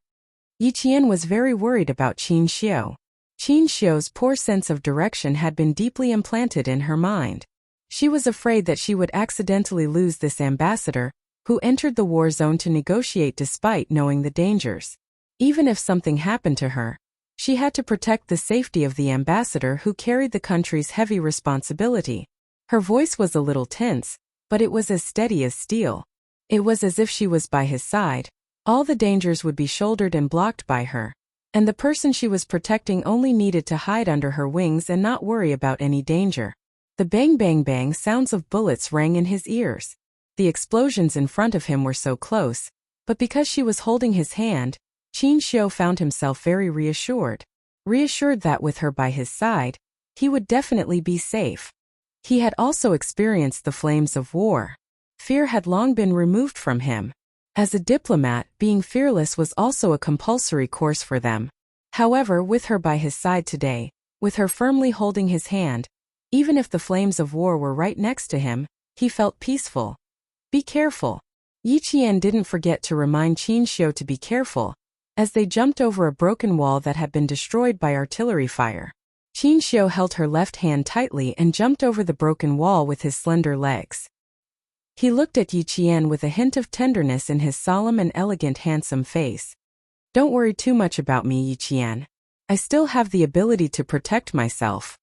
Yi Qian was very worried about Qin Xiu. Qin Xiu's poor sense of direction had been deeply implanted in her mind. She was afraid that she would accidentally lose this ambassador, who entered the war zone to negotiate despite knowing the dangers. Even if something happened to her, she had to protect the safety of the ambassador who carried the country's heavy responsibility. Her voice was a little tense, but it was as steady as steel. It was as if she was by his side. All the dangers would be shouldered and blocked by her, and the person she was protecting only needed to hide under her wings and not worry about any danger. The bang bang bang sounds of bullets rang in his ears. The explosions in front of him were so close, but because she was holding his hand, Qin Xiu found himself very reassured. Reassured that with her by his side, he would definitely be safe. He had also experienced the flames of war. Fear had long been removed from him. As a diplomat, being fearless was also a compulsory course for them. However, with her by his side today, with her firmly holding his hand, even if the flames of war were right next to him, he felt peaceful. Be careful. Yi Qian didn't forget to remind Qin Xiu to be careful, as they jumped over a broken wall that had been destroyed by artillery fire. Qin Xiu held her left hand tightly and jumped over the broken wall with his slender legs. He looked at Yi Qian with a hint of tenderness in his solemn and elegant handsome face. Don't worry too much about me, Yi Qian. I still have the ability to protect myself.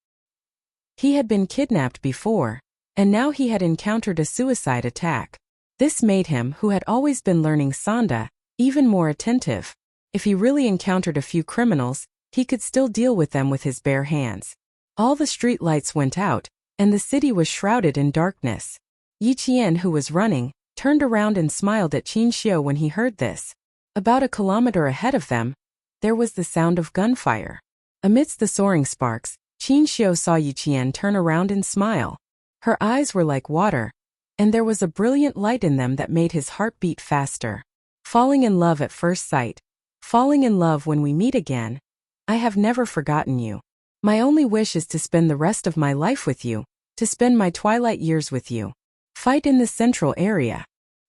He had been kidnapped before, and now he had encountered a suicide attack. This made him, who had always been learning Sanda, even more attentive. If he really encountered a few criminals, he could still deal with them with his bare hands. All the street lights went out, and the city was shrouded in darkness. Yi Qian, who was running, turned around and smiled at Qin Xiu when he heard this. About a kilometer ahead of them, there was the sound of gunfire. Amidst the soaring sparks, Qin Xiu saw Yi Qian turn around and smile. Her eyes were like water, and there was a brilliant light in them that made his heart beat faster. Falling in love at first sight. Falling in love when we meet again. I have never forgotten you. My only wish is to spend the rest of my life with you, to spend my twilight years with you. Fight in the central area.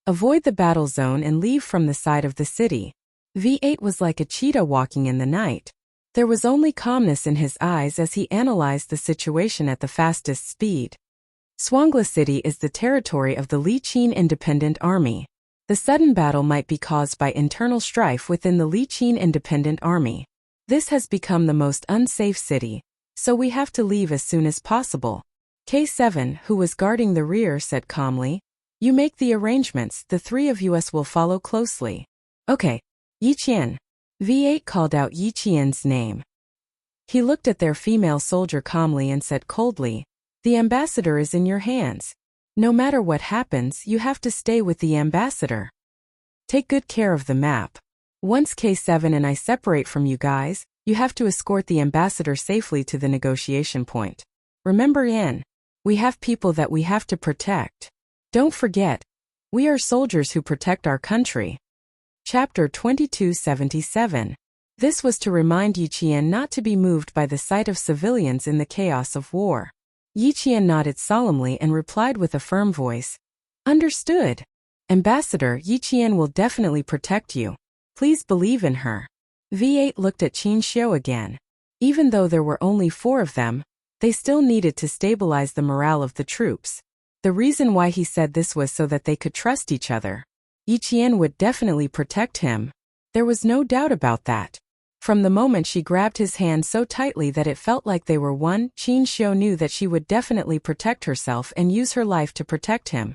Avoid the battle zone and leave from the side of the city. V8 was like a cheetah walking in the night. There was only calmness in his eyes as he analyzed the situation at the fastest speed. Suangla City is the territory of the Liqin Independent Army. The sudden battle might be caused by internal strife within the Liqin Independent Army. This has become the most unsafe city, so we have to leave as soon as possible. K7, who was guarding the rear, said calmly, "You make the arrangements, the three of us will follow closely." "Okay, Yiqian." V8 called out Yiqian's name. He looked at their female soldier calmly and said coldly, "The ambassador is in your hands. No matter what happens, you have to stay with the ambassador. Take good care of the map. Once K7 and I separate from you guys, you have to escort the ambassador safely to the negotiation point. Remember, Yan, we have people that we have to protect. Don't forget, we are soldiers who protect our country." Chapter 2277. This was to remind Yiqian not to be moved by the sight of civilians in the chaos of war. Yiqian nodded solemnly and replied with a firm voice, "Understood. Ambassador, Yiqian will definitely protect you. Please believe in her." V8 looked at Qin Xiu again. Even though there were only 4 of them, they still needed to stabilize the morale of the troops. The reason why he said this was so that they could trust each other. Yiqian would definitely protect him. There was no doubt about that. From the moment she grabbed his hand so tightly that it felt like they were one, Qin Xiu knew that she would definitely protect herself and use her life to protect him.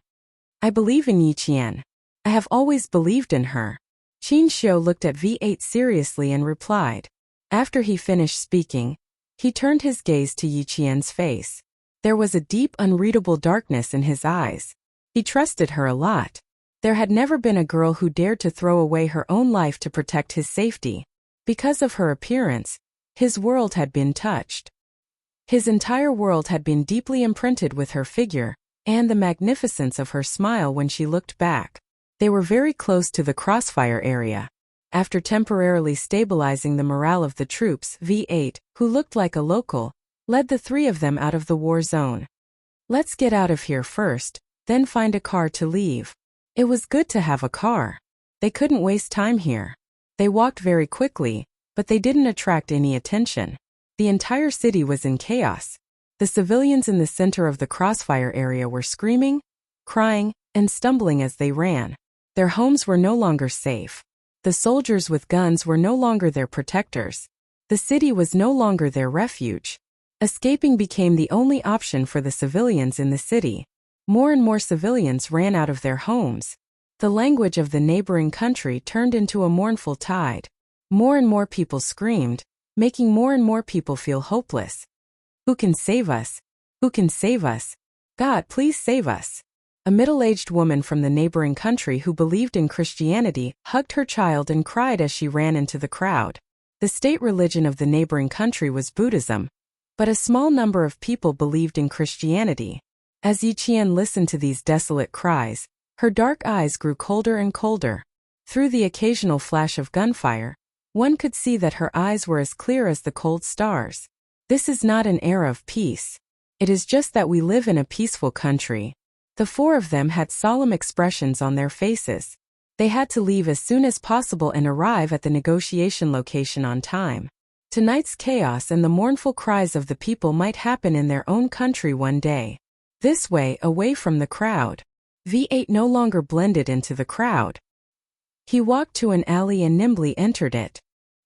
"I believe in Yiqian. I have always believed in her." Qin Xiu looked at V8 seriously and replied. After he finished speaking, he turned his gaze to Yiqian's face. There was a deep, unreadable darkness in his eyes. He trusted her a lot. There had never been a girl who dared to throw away her own life to protect his safety. Because of her appearance, his world had been touched. His entire world had been deeply imprinted with her figure, and the magnificence of her smile when she looked back. They were very close to the crossfire area. After temporarily stabilizing the morale of the troops, V8, who looked like a local, led the 3 of them out of the war zone. "Let's get out of here first, then find a car to leave." It was good to have a car. They couldn't waste time here. They walked very quickly, but they didn't attract any attention. The entire city was in chaos. The civilians in the center of the crossfire area were screaming, crying, and stumbling as they ran. Their homes were no longer safe. The soldiers with guns were no longer their protectors. The city was no longer their refuge. Escaping became the only option for the civilians in the city. More and more civilians ran out of their homes. The language of the neighboring country turned into a mournful tide. More and more people screamed, making more and more people feel hopeless. "Who can save us? Who can save us? God, please save us." A middle-aged woman from the neighboring country who believed in Christianity hugged her child and cried as she ran into the crowd. The state religion of the neighboring country was Buddhism, but a small number of people believed in Christianity. As Yiqian listened to these desolate cries, her dark eyes grew colder and colder. Through the occasional flash of gunfire, one could see that her eyes were as clear as the cold stars. This is not an era of peace. It is just that we live in a peaceful country. The 4 of them had solemn expressions on their faces. They had to leave as soon as possible and arrive at the negotiation location on time. Tonight's chaos and the mournful cries of the people might happen in their own country one day. This way, away from the crowd. V8 no longer blended into the crowd. He walked to an alley and nimbly entered it.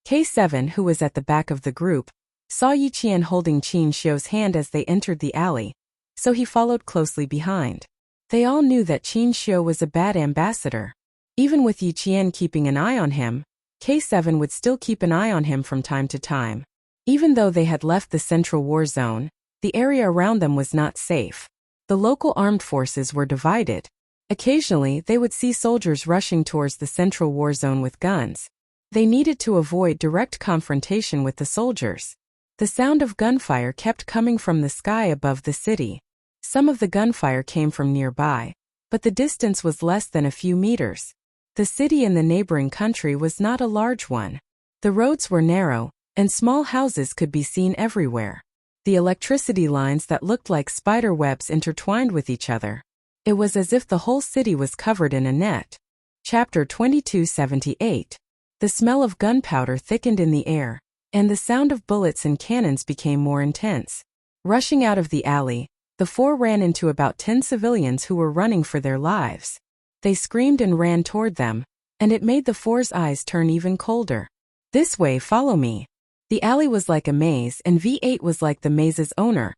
K7, who was at the back of the group, saw Yiqian holding Qin Xiu's hand as they entered the alley, so he followed closely behind. They all knew that Qin Xiu was a bad ambassador. Even with Yiqian keeping an eye on him, K7 would still keep an eye on him from time to time. Even though they had left the central war zone, the area around them was not safe. The local armed forces were divided. Occasionally, they would see soldiers rushing towards the central war zone with guns. They needed to avoid direct confrontation with the soldiers. The sound of gunfire kept coming from the sky above the city. Some of the gunfire came from nearby, but the distance was less than a few meters. The city in the neighboring country was not a large one. The roads were narrow, and small houses could be seen everywhere. The electricity lines that looked like spider webs intertwined with each other. It was as if the whole city was covered in a net. Chapter 2278. The smell of gunpowder thickened in the air, and the sound of bullets and cannons became more intense. Rushing out of the alley, the 4 ran into about 10 civilians who were running for their lives. They screamed and ran toward them, and it made the 4's eyes turn even colder. "This way, follow me." The alley was like a maze and V8 was like the maze's owner.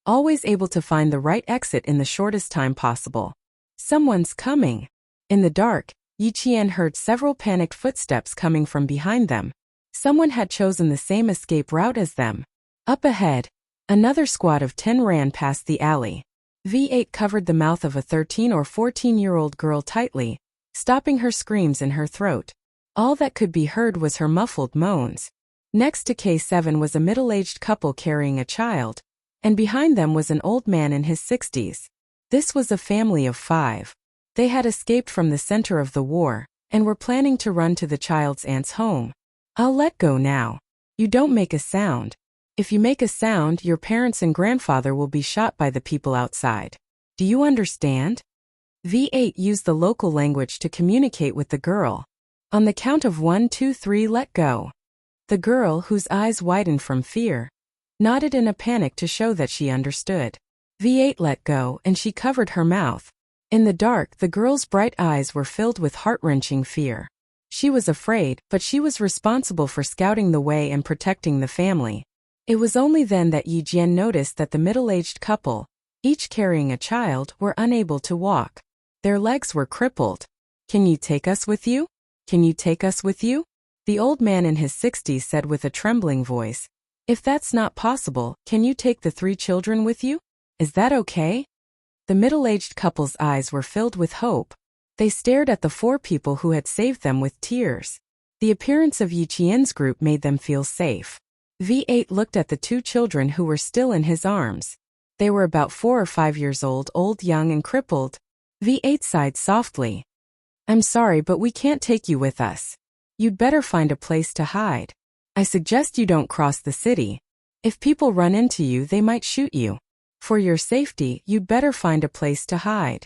always able to find the right exit in the shortest time possible. Someone's coming. In the dark, Yi Qian heard several panicked footsteps coming from behind them. Someone had chosen the same escape route as them. Up ahead, another squad of 10 ran past the alley. V8 covered the mouth of a 13 or 14-year-old girl tightly, stopping her screams in her throat. All that could be heard was her muffled moans. Next to K7 was a middle-aged couple carrying a child, and behind them was an old man in his 60s. This was a family of 5. They had escaped from the center of the war, and were planning to run to the child's aunt's home. "I'll let go now. You don't make a sound. If you make a sound, your parents and grandfather will be shot by the people outside. Do you understand?" V8 used the local language to communicate with the girl. On the count of 1, 2, 3, let go. The girl, whose eyes widened from fear, nodded in a panic to show that she understood. V8 let go, and she covered her mouth. In the dark, the girl's bright eyes were filled with heart-wrenching fear. She was afraid, but she was responsible for scouting the way and protecting the family. It was only then that Yi Jian noticed that the middle-aged couple, each carrying a child, were unable to walk. Their legs were crippled. "Can you take us with you? Can you take us with you?" The old man in his 60s said with a trembling voice. "If that's not possible, can you take the 3 children with you? Is that okay?" The middle-aged couple's eyes were filled with hope. They stared at the 4 people who had saved them with tears. The appearance of Yi Qian's group made them feel safe. V8 looked at the 2 children who were still in his arms. They were about 4 or 5 years old, young and crippled. V8 sighed softly. "I'm sorry, but we can't take you with us. You'd better find a place to hide. I suggest you don't cross the city. If people run into you, they might shoot you. For your safety, you'd better find a place to hide."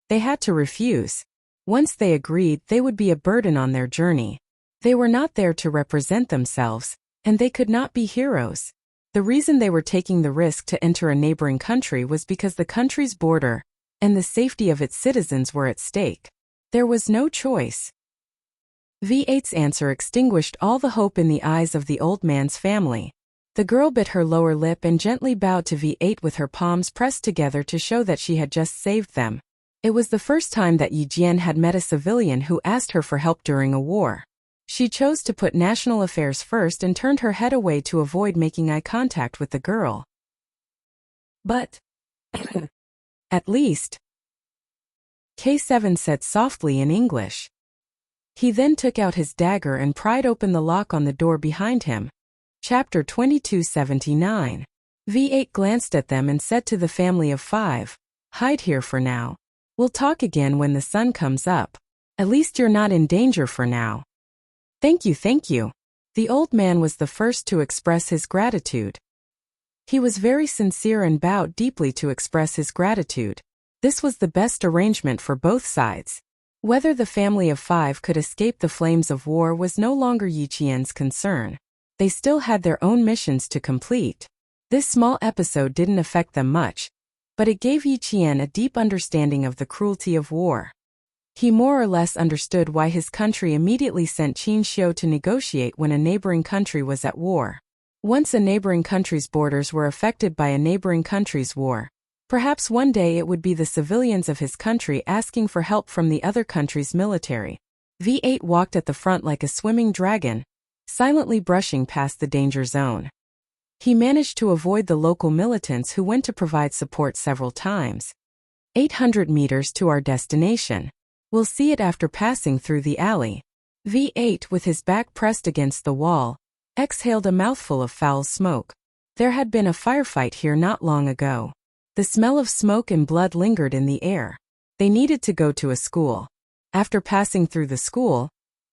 They had to refuse. Once they agreed, they would be a burden on their journey. They were not there to represent themselves, and they could not be heroes. The reason they were taking the risk to enter a neighboring country was because the country's border and the safety of its citizens were at stake. There was no choice. V8's answer extinguished all the hope in the eyes of the old man's family. The girl bit her lower lip and gently bowed to V8 with her palms pressed together to show that she had just saved them. It was the first time that Yi Jian had met a civilian who asked her for help during a war. She chose to put national affairs first and turned her head away to avoid making eye contact with the girl. "But at least," K7 said softly in English. He then took out his dagger and pried open the lock on the door behind him. Chapter 2279. V8 glanced at them and said to the family of 5, "Hide here for now. We'll talk again when the sun comes up. At least you're not in danger for now." Thank you, thank you." The old man was the first to express his gratitude. He was very sincere and bowed deeply to express his gratitude. This was the best arrangement for both sides. Whether the family of 5 could escape the flames of war was no longer Yi Qian's concern. They still had their own missions to complete. This small episode didn't affect them much, but it gave Yi Qian a deep understanding of the cruelty of war. He more or less understood why his country immediately sent Qin Xiu to negotiate when a neighboring country was at war. Once a neighboring country's borders were affected by a neighboring country's war, perhaps one day it would be the civilians of his country asking for help from the other country's military. V8 walked at the front like a swimming dragon, silently brushing past the danger zone. He managed to avoid the local militants who went to provide support several times. 800 meters to our destination. We'll see it after passing through the alley. V8, with his back pressed against the wall, exhaled a mouthful of foul smoke. There had been a firefight here not long ago. The smell of smoke and blood lingered in the air. They needed to go to a school. After passing through the school,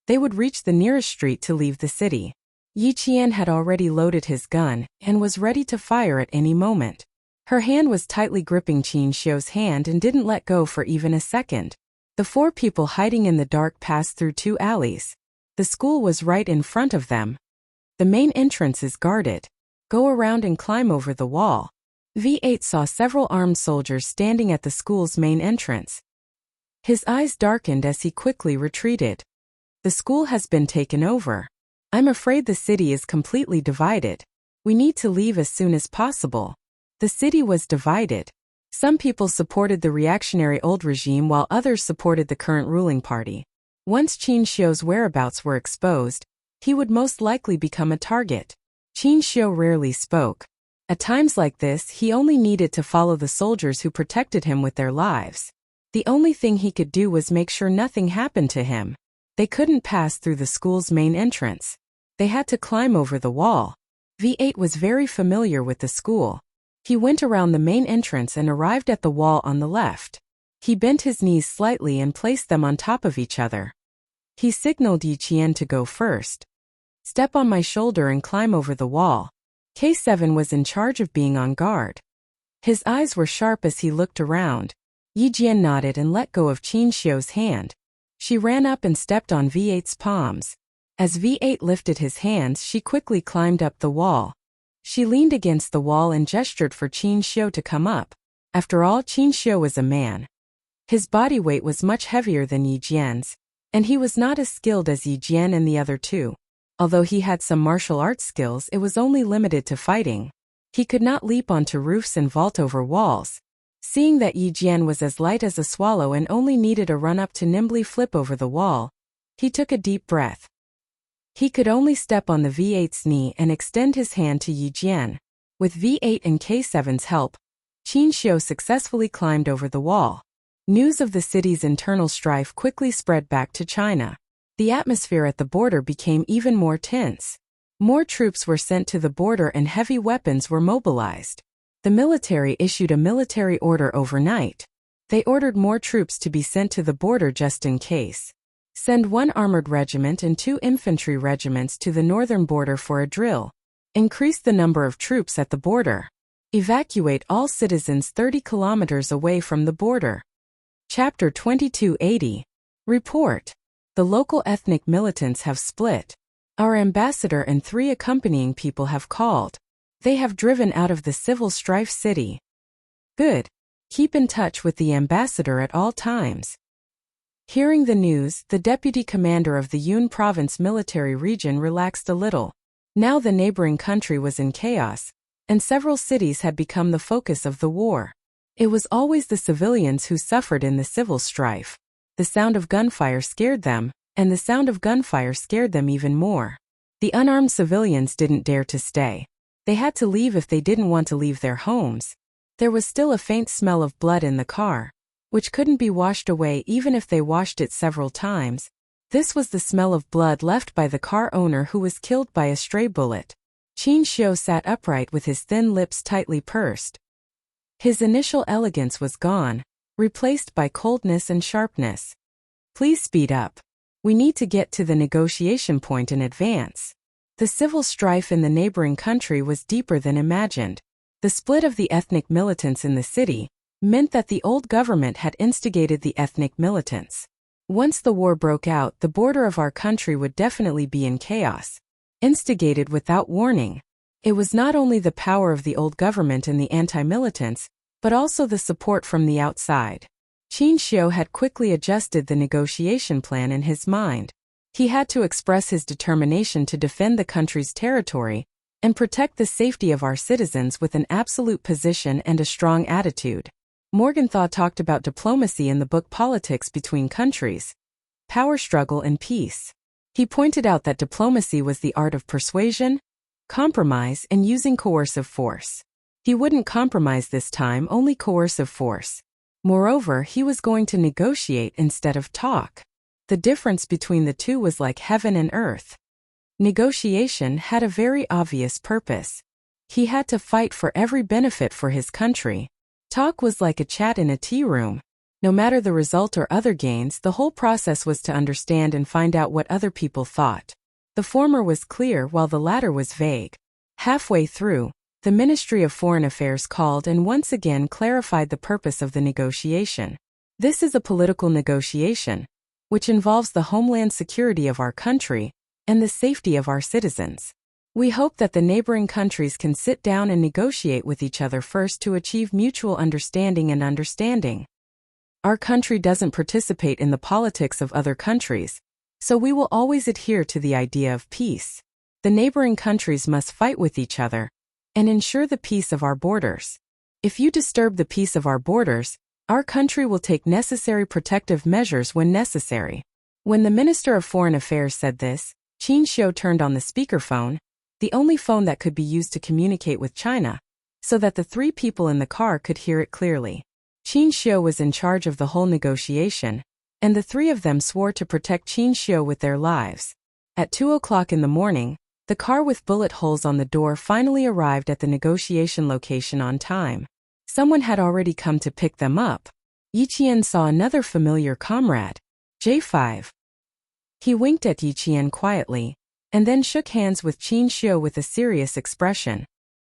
they would reach the nearest street to leave the city. Yi Qian had already loaded his gun and was ready to fire at any moment. Her hand was tightly gripping Qin Xiu's hand and didn't let go for even a second. The 4 people hiding in the dark passed through 2 alleys. The school was right in front of them. The main entrance is guarded. Go around and climb over the wall. V8 saw several armed soldiers standing at the school's main entrance. His eyes darkened as he quickly retreated. The school has been taken over. I'm afraid the city is completely divided. We need to leave as soon as possible. The city was divided. Some people supported the reactionary old regime while others supported the current ruling party. Once Qin Xiu's whereabouts were exposed, he would most likely become a target. Qin Xiu rarely spoke. At times like this, he only needed to follow the soldiers who protected him with their lives. The only thing he could do was make sure nothing happened to him. They couldn't pass through the school's main entrance. They had to climb over the wall. V8 was very familiar with the school. He went around the main entrance and arrived at the wall on the left. He bent his knees slightly and placed them on top of each other. He signaled Yi Qian to go first. Step on my shoulder and climb over the wall. K7 was in charge of being on guard. His eyes were sharp as he looked around. Yi Jian nodded and let go of Qin Xiu's hand. She ran up and stepped on V8's palms. As V8 lifted his hands, she quickly climbed up the wall. She leaned against the wall and gestured for Qin Xiu to come up. After all, Qin Xiu was a man. His body weight was much heavier than Yi Jian's, and he was not as skilled as Yi Jian and the other two. Although he had some martial arts skills, it was only limited to fighting. He could not leap onto roofs and vault over walls. Seeing that Yi Jian was as light as a swallow and only needed a run-up to nimbly flip over the wall, he took a deep breath. He could only step on the V8's knee and extend his hand to Yi Jian. With V8 and K7's help, Qin Xiu successfully climbed over the wall. News of the city's internal strife quickly spread back to China. The atmosphere at the border became even more tense. More troops were sent to the border and heavy weapons were mobilized. The military issued a military order overnight. They ordered more troops to be sent to the border just in case. Send 1 armored regiment and 2 infantry regiments to the northern border for a drill. Increase the number of troops at the border. Evacuate all citizens 30 kilometers away from the border. Chapter 2280. Report. The local ethnic militants have split. Our ambassador and 3 accompanying people have called. They have driven out of the civil strife city. Good. Keep in touch with the ambassador at all times. Hearing the news, the deputy commander of the Yun province military region relaxed a little. Now the neighboring country was in chaos, and several cities had become the focus of the war. It was always the civilians who suffered in the civil strife. The sound of gunfire scared them, and the sound of gunfire scared them even more. The unarmed civilians didn't dare to stay. They had to leave if they didn't want to leave their homes. There was still a faint smell of blood in the car, which couldn't be washed away even if they washed it several times. This was the smell of blood left by the car owner who was killed by a stray bullet. Qin Xiu sat upright with his thin lips tightly pursed. His initial elegance was gone, replaced by coldness and sharpness. Please speed up. We need to get to the negotiation point in advance. The civil strife in the neighboring country was deeper than imagined. The split of the ethnic militants in the city meant that the old government had instigated the ethnic militants. Once the war broke out, the border of our country would definitely be in chaos. Instigated without warning. It was not only the power of the old government and the anti-militants, but also the support from the outside. Qin Xiu had quickly adjusted the negotiation plan in his mind. He had to express his determination to defend the country's territory and protect the safety of our citizens with an absolute position and a strong attitude. Morgenthau talked about diplomacy in the book Politics Between Countries, Power Struggle and Peace. He pointed out that diplomacy was the art of persuasion, compromise, and using coercive force. He wouldn't compromise this time, only coercive force. Moreover, he was going to negotiate instead of talk. The difference between the two was like heaven and earth. Negotiation had a very obvious purpose. He had to fight for every benefit for his country. Talk was like a chat in a tea room. No matter the result or other gains, the whole process was to understand and find out what other people thought. The former was clear while the latter was vague. Halfway through, the Ministry of Foreign Affairs called and once again clarified the purpose of the negotiation. This is a political negotiation, which involves the homeland security of our country and the safety of our citizens. We hope that the neighboring countries can sit down and negotiate with each other first to achieve mutual understanding and understanding. Our country doesn't participate in the politics of other countries, so we will always adhere to the idea of peace. The neighboring countries must fight with each other and ensure the peace of our borders. If you disturb the peace of our borders, our country will take necessary protective measures when necessary. When the Minister of Foreign Affairs said this, Qin Xiu turned on the speakerphone, the only phone that could be used to communicate with China, so that the three people in the car could hear it clearly. Qin Xiu was in charge of the whole negotiation, and the three of them swore to protect Qin Xiu with their lives. At 2 o'clock in the morning, the car with bullet holes on the door finally arrived at the negotiation location on time. Someone had already come to pick them up. Yi Qian saw another familiar comrade, J5. He winked at Yi Qian quietly, and then shook hands with Qin Xiu with a serious expression.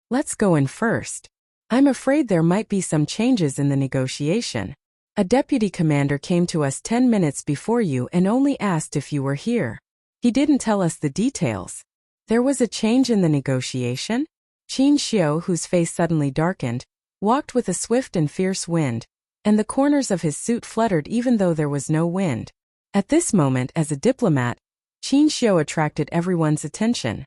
Let's go in first. I'm afraid there might be some changes in the negotiation. A deputy commander came to us 10 minutes before you and only asked if you were here. He didn't tell us the details. There was a change in the negotiation? Qin Xiu, whose face suddenly darkened, walked with a swift and fierce wind, and the corners of his suit fluttered even though there was no wind. At this moment, as a diplomat, Qin Xiu attracted everyone's attention.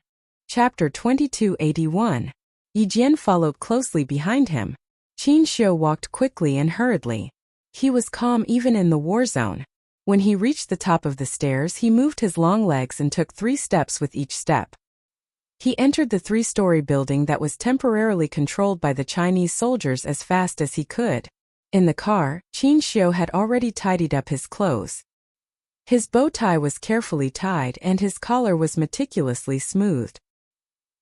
Chapter 2281. Yi Jian followed closely behind him. Qin Xiu walked quickly and hurriedly. He was calm even in the war zone. When he reached the top of the stairs, he moved his long legs and took 3 steps with each step. He entered the 3-story building that was temporarily controlled by the Chinese soldiers as fast as he could. In the car, Qin Xiu had already tidied up his clothes. His bow tie was carefully tied and his collar was meticulously smoothed.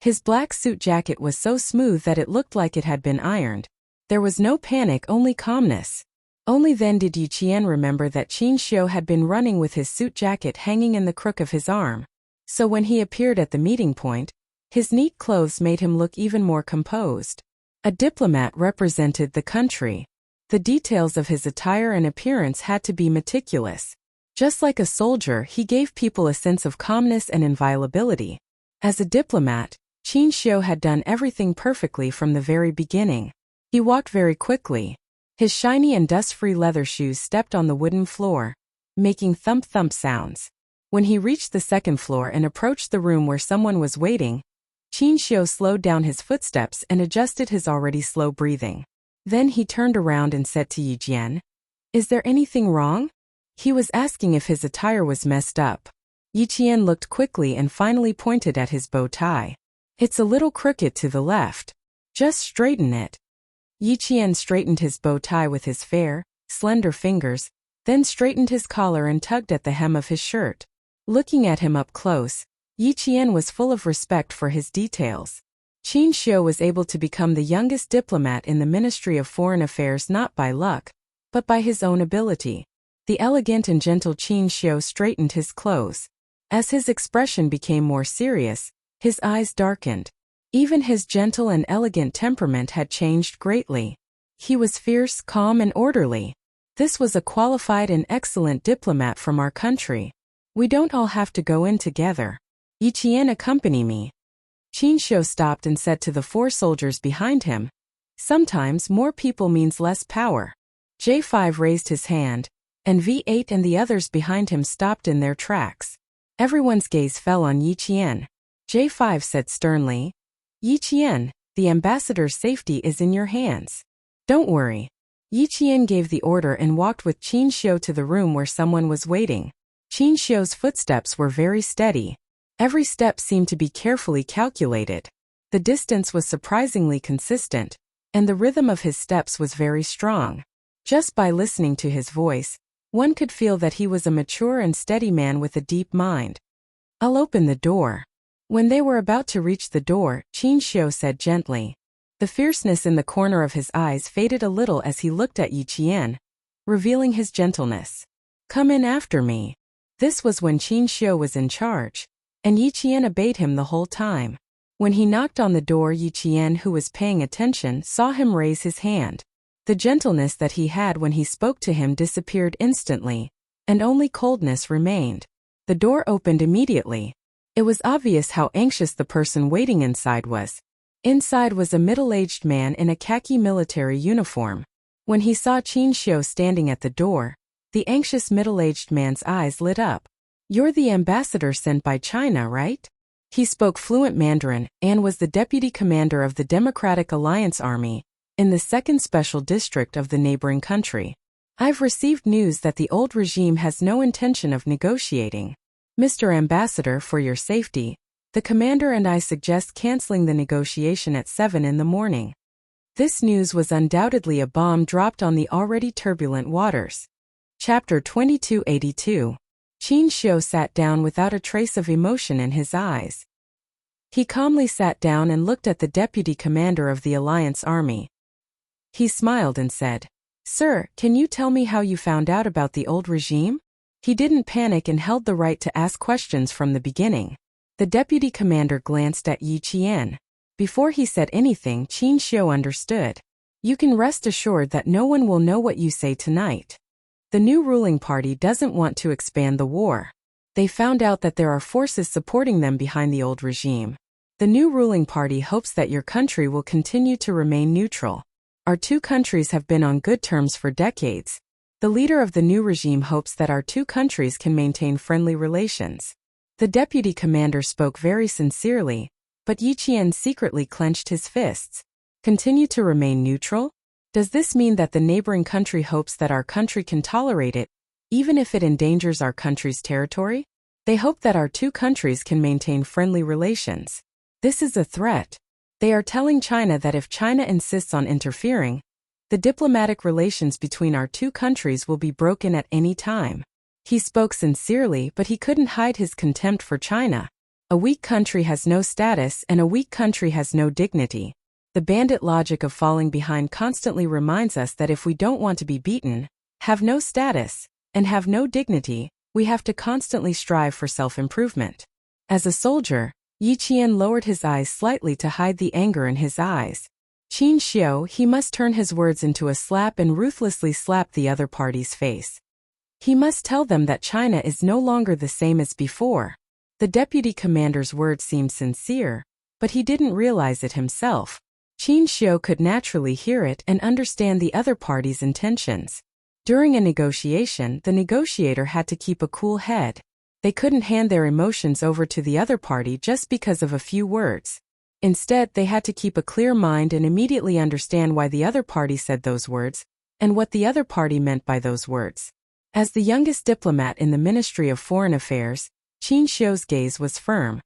His black suit jacket was so smooth that it looked like it had been ironed. There was no panic, only calmness. Only then did Yi Qian remember that Qin Xiu had been running with his suit jacket hanging in the crook of his arm. So when he appeared at the meeting point, his neat clothes made him look even more composed. A diplomat represented the country. The details of his attire and appearance had to be meticulous. Just like a soldier, he gave people a sense of calmness and inviolability. As a diplomat, Qin Xiu had done everything perfectly from the very beginning. He walked very quickly. His shiny and dust-free leather shoes stepped on the wooden floor, making thump-thump sounds. When he reached the second floor and approached the room where someone was waiting, Qin Xiu slowed down his footsteps and adjusted his already slow breathing. Then he turned around and said to Yi Jian, "Is there anything wrong?" He was asking if his attire was messed up. Yi Qian looked quickly and finally pointed at his bow tie. "It's a little crooked to the left. Just straighten it." Yi Qian straightened his bow tie with his fair, slender fingers, then straightened his collar and tugged at the hem of his shirt. Looking at him up close, Yi Qian was full of respect for his details. Qin Xiu was able to become the youngest diplomat in the Ministry of Foreign Affairs not by luck, but by his own ability. The elegant and gentle Qin Xiu straightened his clothes. As his expression became more serious, his eyes darkened. Even his gentle and elegant temperament had changed greatly. He was fierce, calm, and orderly. This was a qualified and excellent diplomat from our country. We don't all have to go in together. Yi Qian, accompany me. Qin Xiu stopped and said to the 4 soldiers behind him, "Sometimes more people means less power." J5 raised his hand, and V8 and the others behind him stopped in their tracks. Everyone's gaze fell on Yi Qian. J5 said sternly, "Yi Qian, the ambassador's safety is in your hands. Don't worry." Yi Qian gave the order and walked with Qin Xiu to the room where someone was waiting. Qin Xiu's footsteps were very steady. Every step seemed to be carefully calculated. The distance was surprisingly consistent, and the rhythm of his steps was very strong. Just by listening to his voice, one could feel that he was a mature and steady man with a deep mind. "I'll open the door." When they were about to reach the door, Qin Xiu said gently. The fierceness in the corner of his eyes faded a little as he looked at Yi Qian, revealing his gentleness. "Come in after me." This was when Qin Xiu was in charge, and Yi Qian obeyed him the whole time. When he knocked on the door, Yi Qian, who was paying attention, saw him raise his hand. The gentleness that he had when he spoke to him disappeared instantly, and only coldness remained. The door opened immediately. It was obvious how anxious the person waiting inside was. Inside was a middle-aged man in a khaki military uniform. When he saw Qin Xiu standing at the door, the anxious middle-aged man's eyes lit up. "You're the ambassador sent by China, right?" He spoke fluent Mandarin and was the deputy commander of the Democratic Alliance Army, in the second special district of the neighboring country. I've received news that the old regime has no intention of negotiating. Mr. Ambassador, for your safety, the commander and I suggest canceling the negotiation at 7 in the morning. This news was undoubtedly a bomb dropped on the already turbulent waters. Chapter 2282. Qin Xiu sat down without a trace of emotion in his eyes. He calmly sat down and looked at the deputy commander of the Alliance Army. He smiled and said, "Sir, can you tell me how you found out about the old regime?" He didn't panic and held the right to ask questions from the beginning. The deputy commander glanced at Yi Qian. Before he said anything, Qin Xiu understood. "You can rest assured that no one will know what you say tonight. The new ruling party doesn't want to expand the war. They found out that there are forces supporting them behind the old regime. The new ruling party hopes that your country will continue to remain neutral. Our two countries have been on good terms for decades. The leader of the new regime hopes that our two countries can maintain friendly relations." The deputy commander spoke very sincerely, but Yi Qian secretly clenched his fists. Continue to remain neutral? Does this mean that the neighboring country hopes that our country can tolerate it, even if it endangers our country's territory? They hope that our two countries can maintain friendly relations. This is a threat. They are telling China that if China insists on interfering, the diplomatic relations between our two countries will be broken at any time. He spoke sincerely, but he couldn't hide his contempt for China. A weak country has no status and a weak country has no dignity. The bandit logic of falling behind constantly reminds us that if we don't want to be beaten, have no status, and have no dignity, we have to constantly strive for self-improvement. As a soldier, Yi Qian lowered his eyes slightly to hide the anger in his eyes. Qin Xiu, he must turn his words into a slap and ruthlessly slap the other party's face. He must tell them that China is no longer the same as before. The deputy commander's words seemed sincere, but he didn't realize it himself. Qin Xiu could naturally hear it and understand the other party's intentions. During a negotiation, the negotiator had to keep a cool head. They couldn't hand their emotions over to the other party just because of a few words. Instead, they had to keep a clear mind and immediately understand why the other party said those words, and what the other party meant by those words. As the youngest diplomat in the Ministry of Foreign Affairs, Qin Xiu's gaze was firm.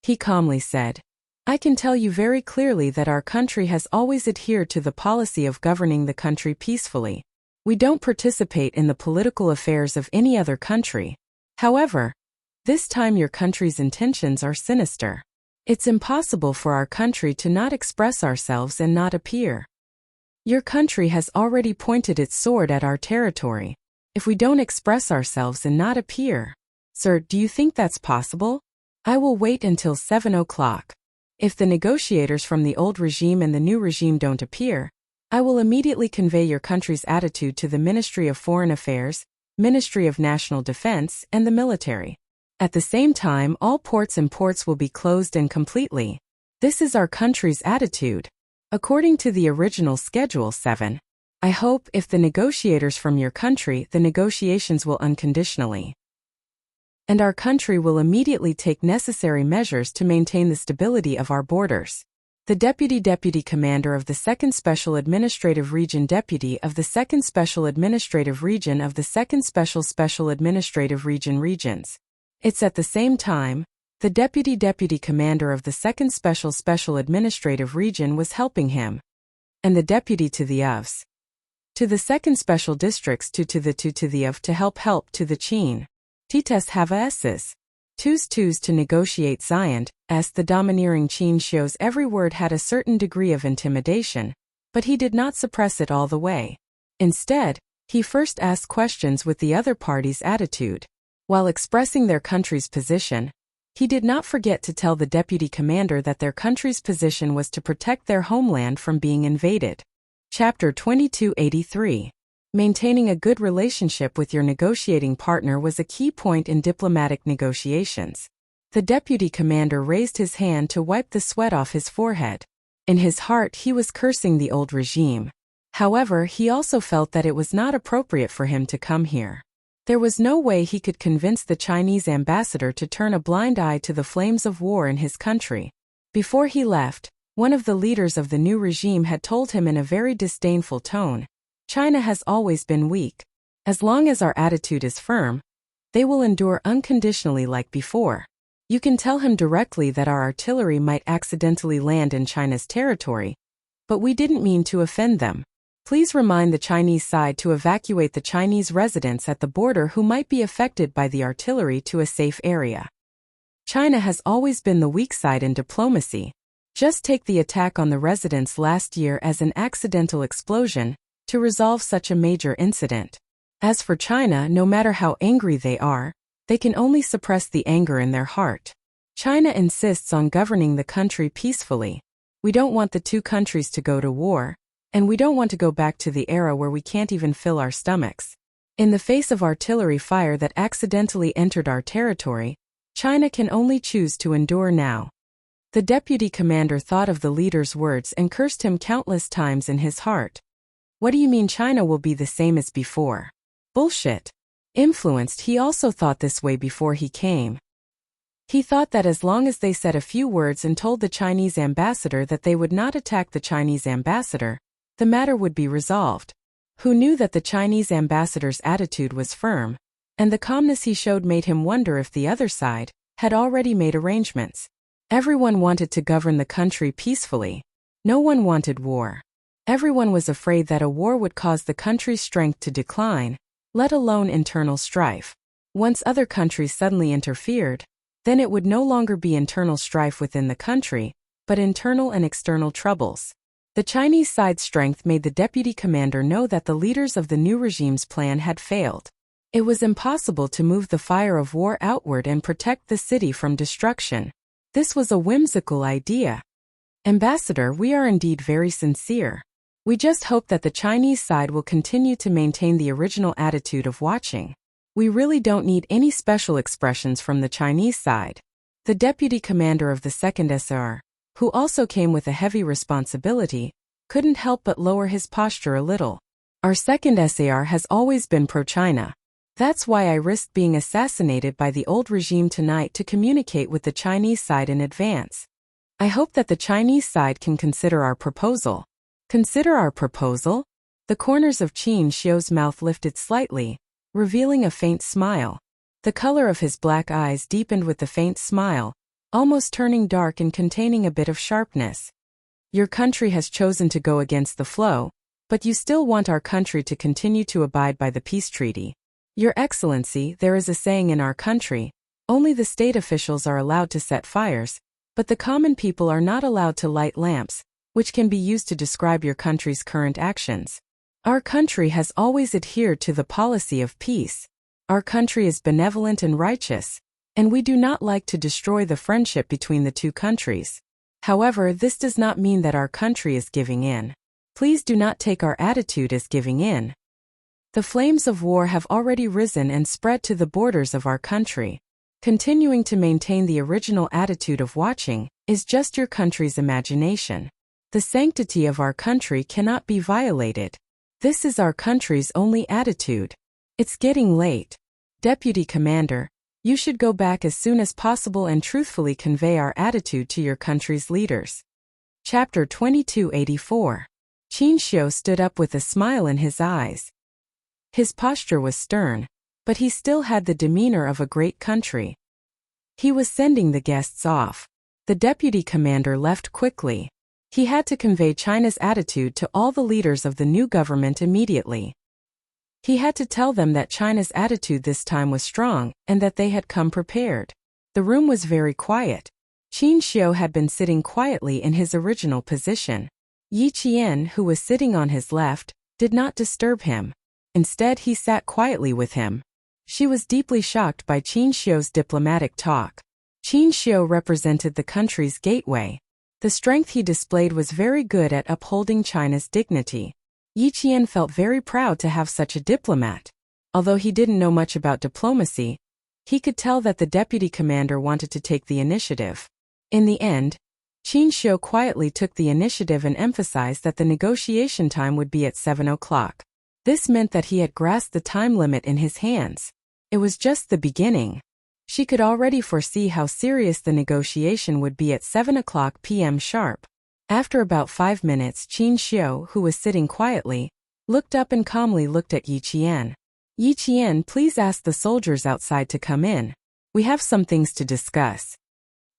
He calmly said, "I can tell you very clearly that our country has always adhered to the policy of governing the country peacefully. We don't participate in the political affairs of any other country. However, this time your country's intentions are sinister. It's impossible for our country to not express ourselves and not appear. Your country has already pointed its sword at our territory. If we don't express ourselves and not appear, sir, do you think that's possible? I will wait until 7 o'clock. If the negotiators from the old regime and the new regime don't appear, I will immediately convey your country's attitude to the Ministry of Foreign Affairs, Ministry of National Defense, and the military. At the same time, all ports and ports will be closed and completely. This is our country's attitude. According to the original Schedule 7. I hope, if the negotiators from your country, the negotiations will unconditionally. And our country will immediately take necessary measures to maintain the stability of our borders. The Deputy Commander of the 2nd Special Administrative Region Deputy of the 2nd Special Administrative Region of the 2nd Special Administrative Region Regions. It's at the same time, the Deputy Commander of the 2nd Special Administrative Region was helping him. And the Deputy to the OVs. To the 2nd Special Districts to the OV to help to the Qin. Tites have S's. Twos to negotiate Zion, as the domineering Qin Xiu's every word had a certain degree of intimidation, but he did not suppress it all the way. Instead, he first asked questions with the other party's attitude. While expressing their country's position, he did not forget to tell the deputy commander that their country's position was to protect their homeland from being invaded. Chapter 2283. Maintaining a good relationship with your negotiating partner was a key point in diplomatic negotiations. The deputy commander raised his hand to wipe the sweat off his forehead. In his heart, he was cursing the old regime. However, he also felt that it was not appropriate for him to come here. There was no way he could convince the Chinese ambassador to turn a blind eye to the flames of war in his country. Before he left, One of the leaders of the new regime had told him in a very disdainful tone, "China has always been weak. As long as our attitude is firm, they will endure unconditionally like before. You can tell him directly that our artillery might accidentally land in China's territory, but we didn't mean to offend them. Please remind the Chinese side to evacuate the Chinese residents at the border who might be affected by the artillery to a safe area. China has always been the weak side in diplomacy. Just take the attack on the residents last year as an accidental explosion to resolve such a major incident. As for China, no matter how angry they are, they can only suppress the anger in their heart. China insists on governing the country peacefully. We don't want the two countries to go to war, and we don't want to go back to the era where we can't even fill our stomachs. In the face of artillery fire that accidentally entered our territory, China can only choose to endure now." The deputy commander thought of the leader's words and cursed him countless times in his heart. What do you mean China will be the same as before? Bullshit. Influenced, he also thought this way before he came. He thought that as long as they said a few words and told the Chinese ambassador that they would not attack the Chinese ambassador, the matter would be resolved. Who knew that the Chinese ambassador's attitude was firm, and the calmness he showed made him wonder if the other side had already made arrangements. Everyone wanted to govern the country peacefully. No one wanted war. Everyone was afraid that a war would cause the country's strength to decline, let alone internal strife. Once other countries suddenly interfered, then it would no longer be internal strife within the country, but internal and external troubles. The Chinese side's strength made the deputy commander know that the leaders of the new regime's plan had failed. It was impossible to move the fire of war outward and protect the city from destruction. This was a whimsical idea. Ambassador, we are indeed very sincere. We just hope that the Chinese side will continue to maintain the original attitude of watching. We really don't need any special expressions from the Chinese side. The deputy commander of the 2nd SAR, who also came with a heavy responsibility, couldn't help but lower his posture a little. Our 2nd SAR has always been pro-China. That's why I risked being assassinated by the old regime tonight to communicate with the Chinese side in advance. I hope that the Chinese side can consider our proposal. Consider our proposal? The corners of Qin Xiu's mouth lifted slightly, revealing a faint smile. The color of his black eyes deepened with the faint smile, almost turning dark and containing a bit of sharpness. Your country has chosen to go against the flow, but you still want our country to continue to abide by the peace treaty. Your Excellency, there is a saying in our country, only the state officials are allowed to set fires, but the common people are not allowed to light lamps, which can be used to describe your country's current actions. Our country has always adhered to the policy of peace. Our country is benevolent and righteous, and we do not like to destroy the friendship between the two countries. However, this does not mean that our country is giving in. Please do not take our attitude as giving in. The flames of war have already risen and spread to the borders of our country. Continuing to maintain the original attitude of watching is just your country's imagination. The sanctity of our country cannot be violated. This is our country's only attitude. It's getting late. Deputy Commander, you should go back as soon as possible and truthfully convey our attitude to your country's leaders. Chapter 2284. Qin Xiu stood up with a smile in his eyes. His posture was stern, but he still had the demeanor of a great country. He was sending the guests off. The deputy commander left quickly. He had to convey China's attitude to all the leaders of the new government immediately. He had to tell them that China's attitude this time was strong and that they had come prepared. The room was very quiet. Qin Xiu had been sitting quietly in his original position. Yi Qian, who was sitting on his left, did not disturb him. Instead, he sat quietly with him. She was deeply shocked by Qin Xiu's diplomatic talk. Qin Xiu represented the country's gateway. The strength he displayed was very good at upholding China's dignity. Yi Qian felt very proud to have such a diplomat. Although he didn't know much about diplomacy, he could tell that the deputy commander wanted to take the initiative. In the end, Qin Xiu quietly took the initiative and emphasized that the negotiation time would be at 7 o'clock. This meant that he had grasped the time limit in his hands. It was just the beginning. She could already foresee how serious the negotiation would be at 7 o'clock p.m. sharp. After about 5 minutes, Qin Xiu, who was sitting quietly, looked up and calmly looked at Yi Qian. Yi Qian, please ask the soldiers outside to come in. We have some things to discuss.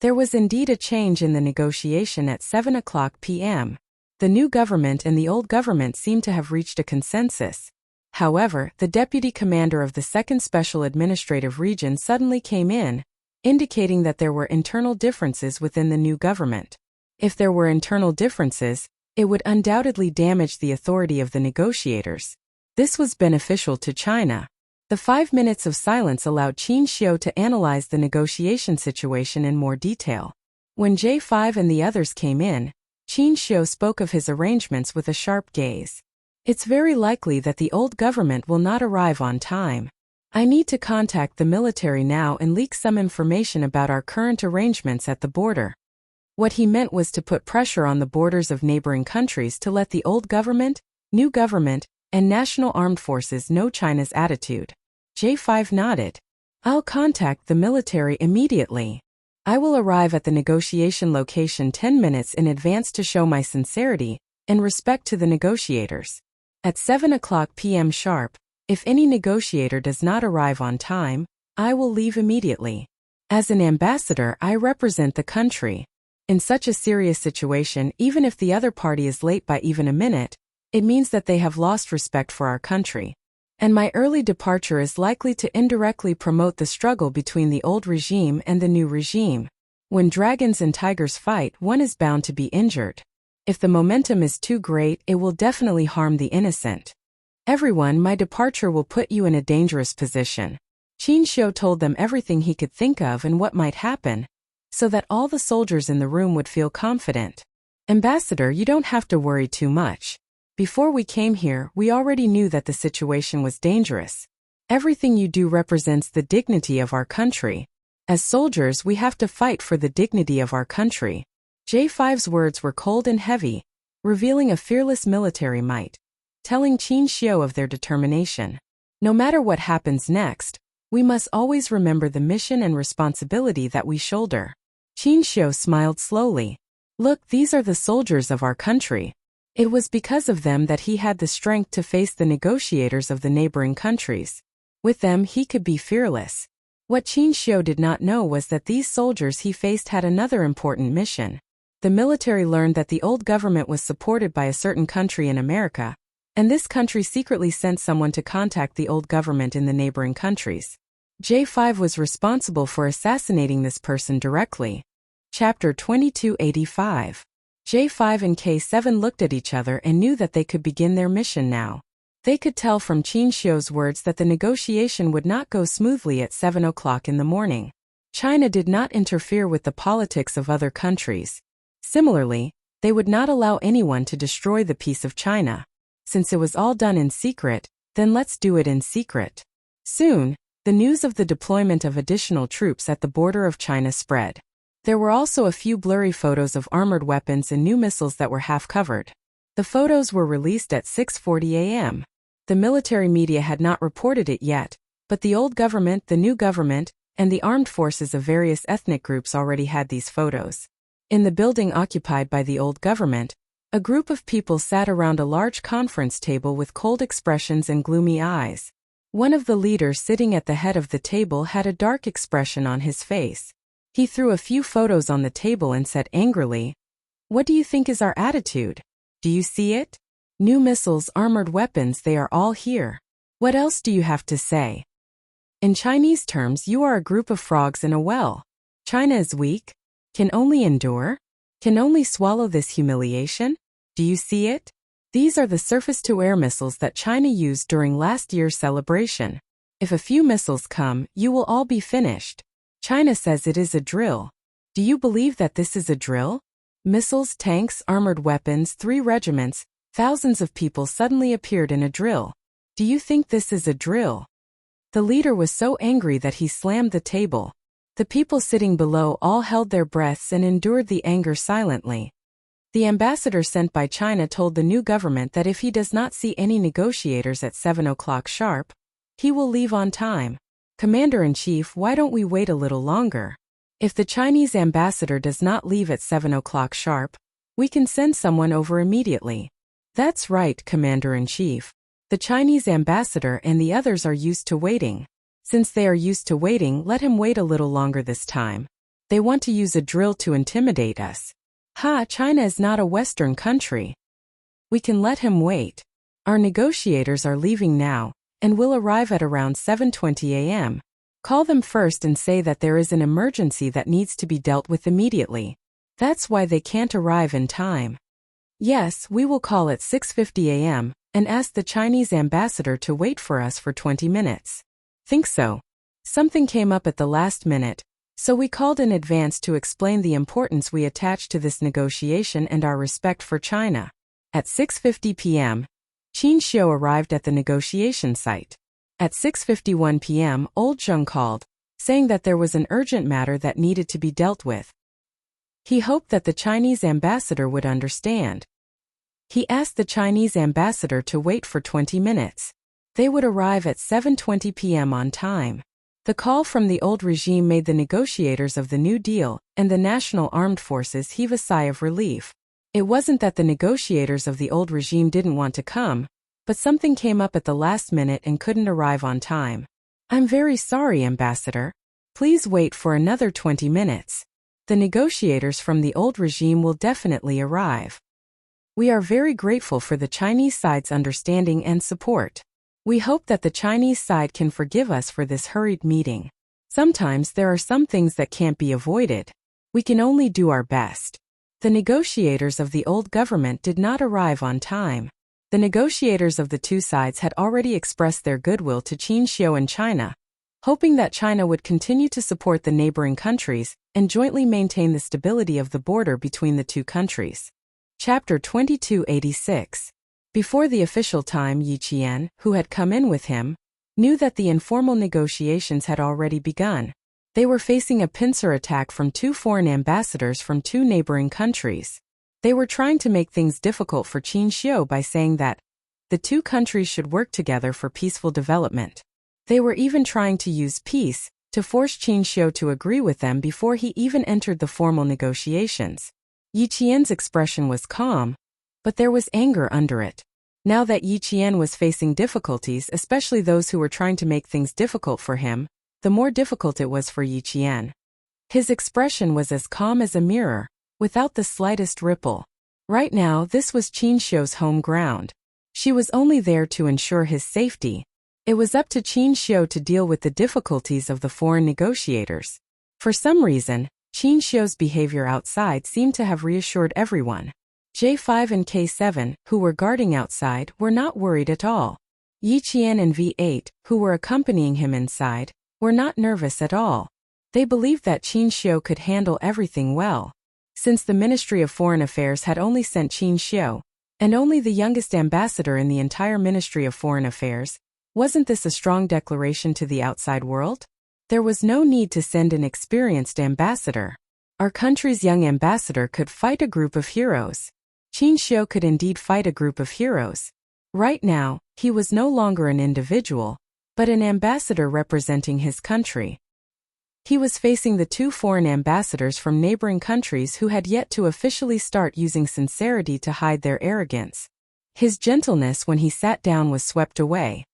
There was indeed a change in the negotiation at 7:00 p.m. The new government and the old government seemed to have reached a consensus. However, the deputy commander of the 2nd Special Administrative Region suddenly came in, indicating that there were internal differences within the new government. If there were internal differences, it would undoubtedly damage the authority of the negotiators. This was beneficial to China. The 5 minutes of silence allowed Qin Xiu to analyze the negotiation situation in more detail. When J5 and the others came in, Qin Xiu spoke of his arrangements with a sharp gaze. It's very likely that the old government will not arrive on time. I need to contact the military now and leak some information about our current arrangements at the border. What he meant was to put pressure on the borders of neighboring countries to let the old government, new government, and national armed forces know China's attitude. J5 nodded. I'll contact the military immediately. I will arrive at the negotiation location 10 minutes in advance to show my sincerity and respect to the negotiators. At 7:00 p.m. sharp, if any negotiator does not arrive on time, I will leave immediately. As an ambassador, I represent the country. In such a serious situation, even if the other party is late by even a minute, it means that they have lost respect for our country. And my early departure is likely to indirectly promote the struggle between the old regime and the new regime. When dragons and tigers fight, one is bound to be injured. If the momentum is too great, it will definitely harm the innocent. Everyone, my departure will put you in a dangerous position. Qin Xiu told them everything he could think of and what might happen, so that all the soldiers in the room would feel confident. Ambassador, you don't have to worry too much. Before we came here, we already knew that the situation was dangerous. Everything you do represents the dignity of our country. As soldiers, we have to fight for the dignity of our country. J5's words were cold and heavy, revealing a fearless military might, telling Qin Xiu of their determination. No matter what happens next, we must always remember the mission and responsibility that we shoulder. Qin Xiu smiled slowly. Look, these are the soldiers of our country. It was because of them that he had the strength to face the negotiators of the neighboring countries. With them, he could be fearless. What Qin Xiu did not know was that these soldiers he faced had another important mission. The military learned that the old government was supported by a certain country in America, and this country secretly sent someone to contact the old government in the neighboring countries. J5 was responsible for assassinating this person directly. Chapter 2285. J5 and K7 looked at each other and knew that they could begin their mission now. They could tell from Qin Xiu's words that the negotiation would not go smoothly at 7:00 in the morning. China did not interfere with the politics of other countries. Similarly, they would not allow anyone to destroy the peace of China. Since it was all done in secret, then let's do it in secret. Soon, the news of the deployment of additional troops at the border of China spread. There were also a few blurry photos of armored weapons and new missiles that were half-covered. The photos were released at 6:40 a.m. The military media had not reported it yet, but the old government, the new government, and the armed forces of various ethnic groups already had these photos. In the building occupied by the old government, a group of people sat around a large conference table with cold expressions and gloomy eyes. One of the leaders sitting at the head of the table had a dark expression on his face. He threw a few photos on the table and said angrily, "What do you think is our attitude? Do you see it? New missiles, armored weapons, they are all here. What else do you have to say? In Chinese terms, you are a group of frogs in a well. China is weak, can only endure, can only swallow this humiliation. Do you see it? These are the surface-to-air missiles that China used during last year's celebration. If a few missiles come, you will all be finished. China says it is a drill. Do you believe that this is a drill? Missiles, tanks, armored weapons, 3 regiments, thousands of people suddenly appeared in a drill. Do you think this is a drill?" The leader was so angry that he slammed the table. The people sitting below all held their breaths and endured the anger silently. The ambassador sent by China told the new government that if he does not see any negotiators at 7:00 sharp, he will leave on time. "Commander-in-Chief, why don't we wait a little longer? If the Chinese ambassador does not leave at 7:00 sharp, We can send someone over immediately. That's right, Commander-in-Chief. The Chinese ambassador and the others are used to waiting. Since they are used to waiting, let him wait a little longer this time. They want to use a drill to intimidate us. China is not a Western country. We can let him wait. Our negotiators are leaving now, and will arrive at around 7:20 a.m. Call them first and say that there is an emergency that needs to be dealt with immediately. That's why they can't arrive in time. Yes, we will call at 6:50 a.m. and ask the Chinese ambassador to wait for us for 20 minutes. Think so. Something came up at the last minute, so we called in advance to explain the importance we attach to this negotiation and our respect for China. At 6:50 p.m., Qin Xiu arrived at the negotiation site. At 6:51 p.m., Old Zheng called, saying that there was an urgent matter that needed to be dealt with. He hoped that the Chinese ambassador would understand. He asked the Chinese ambassador to wait for 20 minutes. They would arrive at 7:20 p.m. on time. The call from the old regime made the negotiators of the New Deal and the National Armed Forces heave a sigh of relief. It wasn't that the negotiators of the old regime didn't want to come, but something came up at the last minute and couldn't arrive on time. I'm very sorry, Ambassador. Please wait for another 20 minutes. The negotiators from the old regime will definitely arrive. We are very grateful for the Chinese side's understanding and support. We hope that the Chinese side can forgive us for this hurried meeting. Sometimes there are some things that can't be avoided. We can only do our best. The negotiators of the old government did not arrive on time. The negotiators of the two sides had already expressed their goodwill to Qin Xiu and China, hoping that China would continue to support the neighboring countries and jointly maintain the stability of the border between the two countries. Chapter 2286. Before the official time, Yi Qian, who had come in with him, knew that the informal negotiations had already begun. They were facing a pincer attack from two foreign ambassadors from two neighboring countries. They were trying to make things difficult for Qin Xiu by saying that the two countries should work together for peaceful development. They were even trying to use peace to force Qin Xiu to agree with them before he even entered the formal negotiations. Yi Qian's expression was calm, but there was anger under it. Now that Yi Qian was facing difficulties, especially those who were trying to make things difficult for him, the more difficult it was for Yi Qian. His expression was as calm as a mirror, without the slightest ripple. Right now, this was Qin Xiu's home ground. She was only there to ensure his safety. It was up to Qin Xiu to deal with the difficulties of the foreign negotiators. For some reason, Qin Xiu's behavior outside seemed to have reassured everyone. J5 and K7, who were guarding outside, were not worried at all. Yi Qian and V8, who were accompanying him inside, were not nervous at all. They believed that Qin Xiu could handle everything well. Since the Ministry of Foreign Affairs had only sent Qin Xiu, and only the youngest ambassador in the entire Ministry of Foreign Affairs, wasn't this a strong declaration to the outside world? There was no need to send an experienced ambassador. Our country's young ambassador could fight a group of heroes. Qin Xiu could indeed fight a group of heroes. Right now, he was no longer an individual, but an ambassador representing his country. He was facing the two foreign ambassadors from neighboring countries who had yet to officially start using sincerity to hide their arrogance. His gentleness when he sat down was swept away.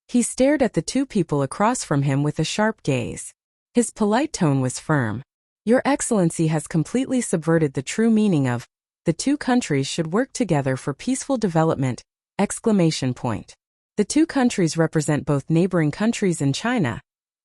He stared at the two people across from him with a sharp gaze. His polite tone was firm. Your Excellency has completely subverted the true meaning of the two countries should work together for peaceful development! The two countries represent both neighboring countries and China.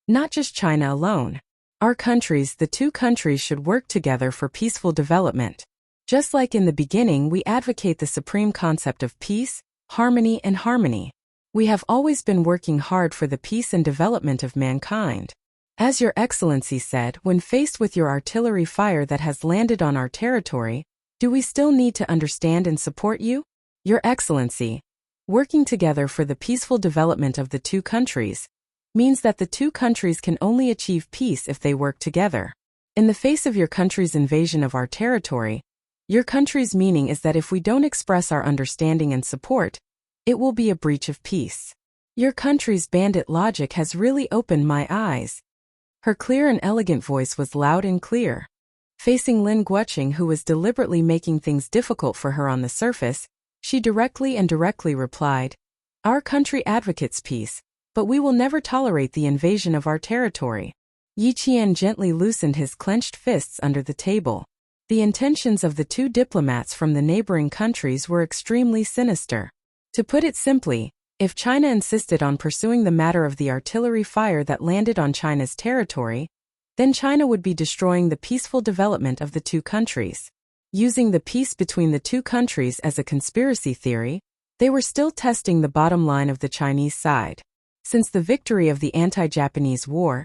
Not just China alone. Our countries, the two countries should work together for peaceful development. Just like in the beginning, we advocate the supreme concept of peace, harmony and harmony. We have always been working hard for the peace and development of mankind. As Your Excellency said, when faced with your artillery fire that has landed on our territory, do we still need to understand and support you? Your Excellency, working together for the peaceful development of the two countries means that the two countries can only achieve peace if they work together. In the face of your country's invasion of our territory, your country's meaning is that if we don't express our understanding and support, it will be a breach of peace. Your country's bandit logic has really opened my eyes. Her clear and elegant voice was loud and clear. Facing Lin Guoqing, who was deliberately making things difficult for her on the surface, she directly replied, "Our country advocates peace, but we will never tolerate the invasion of our territory." Yi Qian gently loosened his clenched fists under the table. The intentions of the two diplomats from the neighboring countries were extremely sinister. To put it simply, if China insisted on pursuing the matter of the artillery fire that landed on China's territory, then China would be destroying the peaceful development of the two countries. Using the peace between the two countries as a conspiracy theory, they were still testing the bottom line of the Chinese side. Since the victory of the anti-Japanese war,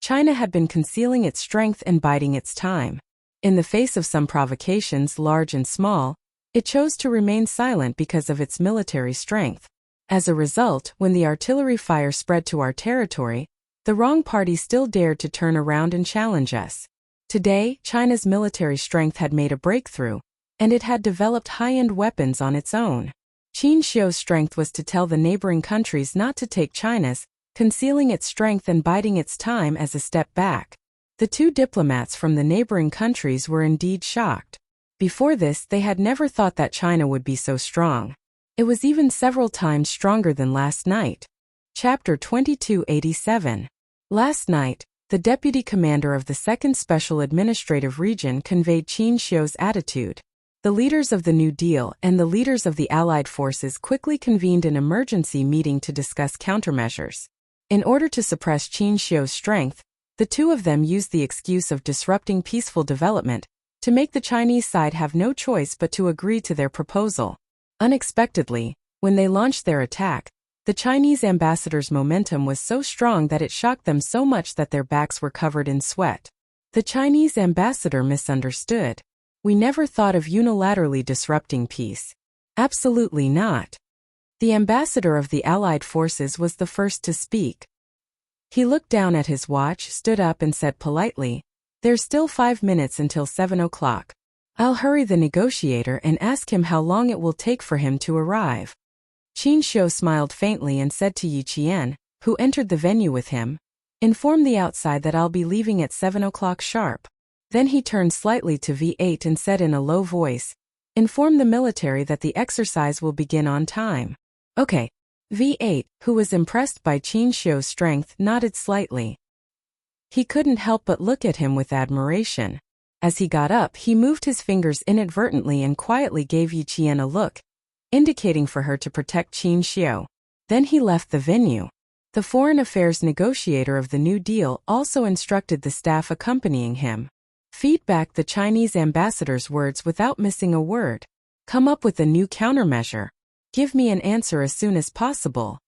China had been concealing its strength and biding its time. In the face of some provocations, large and small, it chose to remain silent because of its military strength. As a result, when the artillery fire spread to our territory, the wrong party still dared to turn around and challenge us. Today, China's military strength had made a breakthrough, and it had developed high-end weapons on its own. Qin Xiu's strength was to tell the neighboring countries not to take China's, concealing its strength and biding its time as a step back. The two diplomats from the neighboring countries were indeed shocked. Before this, they had never thought that China would be so strong. It was even several times stronger than last night. Chapter 2287. Last night, the deputy commander of the 2nd Special Administrative Region conveyed Qin Xiu's attitude. The leaders of the New Deal and the leaders of the Allied forces quickly convened an emergency meeting to discuss countermeasures. In order to suppress Qin Xiu's strength, the two of them used the excuse of disrupting peaceful development to make the Chinese side have no choice but to agree to their proposal. Unexpectedly, when they launched their attack, the Chinese ambassador's momentum was so strong that it shocked them so much that their backs were covered in sweat. The Chinese ambassador misunderstood. "We never thought of unilaterally disrupting peace." "Absolutely not." The ambassador of the Allied forces was the first to speak. He looked down at his watch, stood up and said politely, "There's still 5 minutes until 7 o'clock. I'll hurry the negotiator and ask him how long it will take for him to arrive." Qin Xiu smiled faintly and said to Yi Qian, who entered the venue with him, "Inform the outside that I'll be leaving at 7 o'clock sharp." Then he turned slightly to V8 and said in a low voice, "Inform the military that the exercise will begin on time." "Okay." V8, who was impressed by Qin Xiu's strength, nodded slightly. He couldn't help but look at him with admiration. As he got up, he moved his fingers inadvertently and quietly gave Yi Qian a look, indicating for her to protect Qin Xiu. Then he left the venue. The foreign affairs negotiator of the New Deal also instructed the staff accompanying him. "Feed back the Chinese ambassador's words without missing a word. Come up with a new countermeasure. Give me an answer as soon as possible."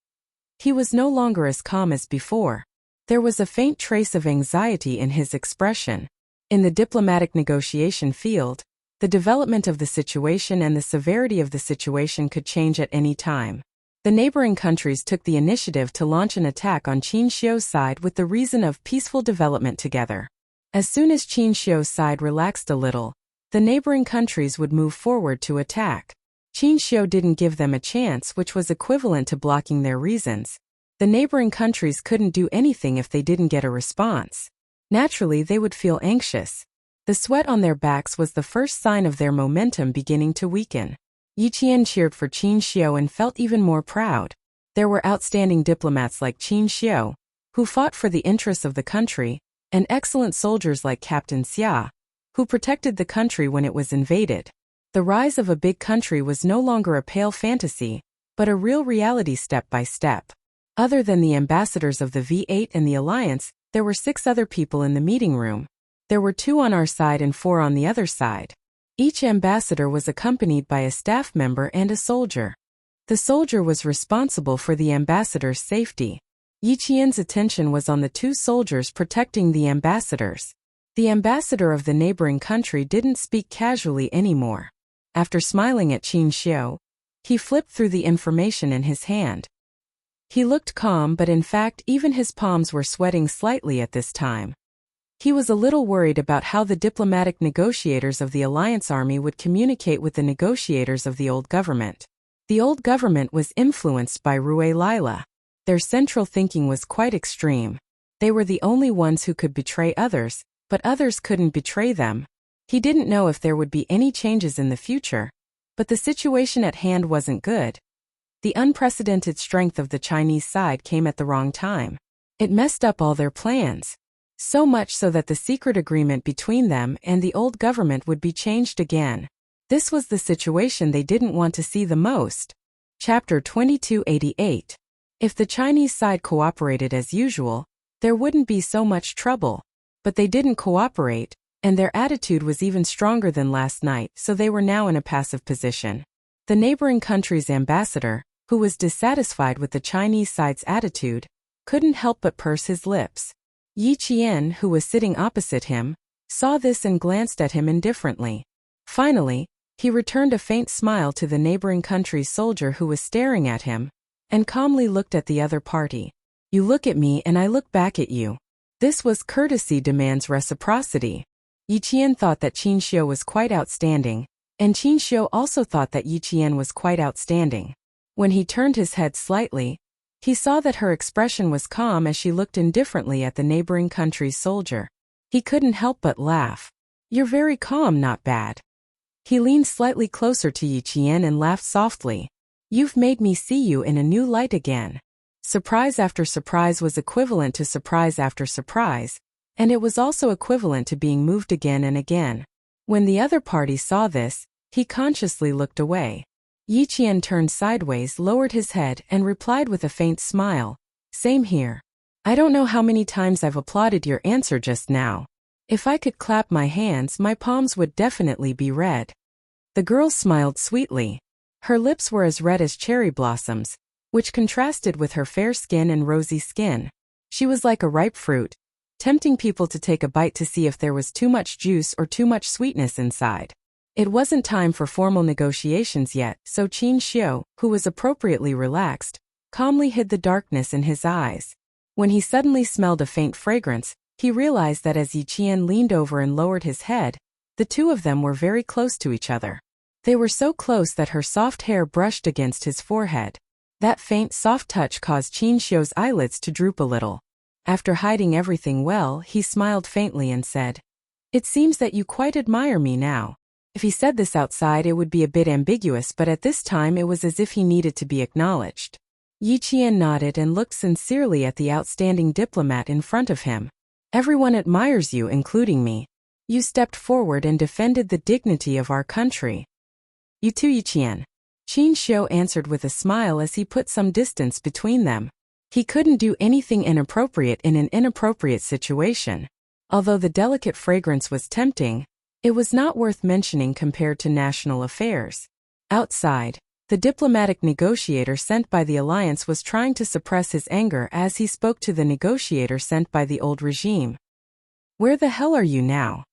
He was no longer as calm as before. There was a faint trace of anxiety in his expression. In the diplomatic negotiation field, the development of the situation and the severity of the situation could change at any time. The neighboring countries took the initiative to launch an attack on Qin Xiu's side with the reason of peaceful development together. As soon as Qin Xiu's side relaxed a little, the neighboring countries would move forward to attack. Qin Xiu didn't give them a chance, which was equivalent to blocking their reasons. The neighboring countries couldn't do anything if they didn't get a response. Naturally, they would feel anxious. The sweat on their backs was the first sign of their momentum beginning to weaken. Yi Qian cheered for Qin Xiu and felt even more proud. There were outstanding diplomats like Qin Xiu, who fought for the interests of the country, and excellent soldiers like Captain Xia, who protected the country when it was invaded. The rise of a big country was no longer a pale fantasy, but a real reality step by step. Other than the ambassadors of the V8 and the Alliance, there were 6 other people in the meeting room. There were 2 on our side and 4 on the other side. Each ambassador was accompanied by a staff member and a soldier. The soldier was responsible for the ambassador's safety. Yi Qian's attention was on the 2 soldiers protecting the ambassadors. The ambassador of the neighboring country didn't speak casually anymore. After smiling at Qin Xiu, he flipped through the information in his hand. He looked calm, but in fact even his palms were sweating slightly at this time. He was a little worried about how the diplomatic negotiators of the Alliance Army would communicate with the negotiators of the old government. The old government was influenced by Rui Lila. Their central thinking was quite extreme. They were the only ones who could betray others, but others couldn't betray them. He didn't know if there would be any changes in the future, but the situation at hand wasn't good. The unprecedented strength of the Chinese side came at the wrong time. It messed up all their plans. So much so that the secret agreement between them and the old government would be changed again. This was the situation they didn't want to see the most. Chapter 2288. If the Chinese side cooperated as usual, there wouldn't be so much trouble. But they didn't cooperate, and their attitude was even stronger than last night, so they were now in a passive position. The neighboring country's ambassador, who was dissatisfied with the Chinese side's attitude, couldn't help but purse his lips. Yi Qian, who was sitting opposite him, saw this and glanced at him indifferently. Finally, he returned a faint smile to the neighboring country's soldier who was staring at him, and calmly looked at the other party. You look at me and I look back at you. This was courtesy demands reciprocity. Yi Qian thought that Qin Xiu was quite outstanding, and Qin Xiu also thought that Yi Qian was quite outstanding. When he turned his head slightly, he saw that her expression was calm as she looked indifferently at the neighboring country's soldier. He couldn't help but laugh. You're very calm, not bad. He leaned slightly closer to Yi Qian and laughed softly. You've made me see you in a new light again. Surprise after surprise was equivalent to surprise after surprise, and it was also equivalent to being moved again and again. When the other party saw this, he consciously looked away. Yi Qian turned sideways, lowered his head, and replied with a faint smile. Same here. I don't know how many times I've applauded your answer just now. If I could clap my hands, my palms would definitely be red. The girl smiled sweetly. Her lips were as red as cherry blossoms, which contrasted with her fair skin and rosy skin. She was like a ripe fruit, tempting people to take a bite to see if there was too much juice or too much sweetness inside. It wasn't time for formal negotiations yet, so Qin Xiu, who was appropriately relaxed, calmly hid the darkness in his eyes. When he suddenly smelled a faint fragrance, he realized that as Yi Qian leaned over and lowered his head, the two of them were very close to each other. They were so close that her soft hair brushed against his forehead. That faint, soft touch caused Qin Xiu's eyelids to droop a little. After hiding everything well, he smiled faintly and said, "It seems that you quite admire me now." If he said this outside, it would be a bit ambiguous, but at this time it was as if he needed to be acknowledged. Yi Qian nodded and looked sincerely at the outstanding diplomat in front of him. Everyone admires you, including me. You stepped forward and defended the dignity of our country. You too, Yi Qian. Qin Xiu answered with a smile as he put some distance between them. He couldn't do anything inappropriate in an inappropriate situation. Although the delicate fragrance was tempting, it was not worth mentioning compared to national affairs. Outside, the diplomatic negotiator sent by the alliance was trying to suppress his anger as he spoke to the negotiator sent by the old regime. Where the hell are you now?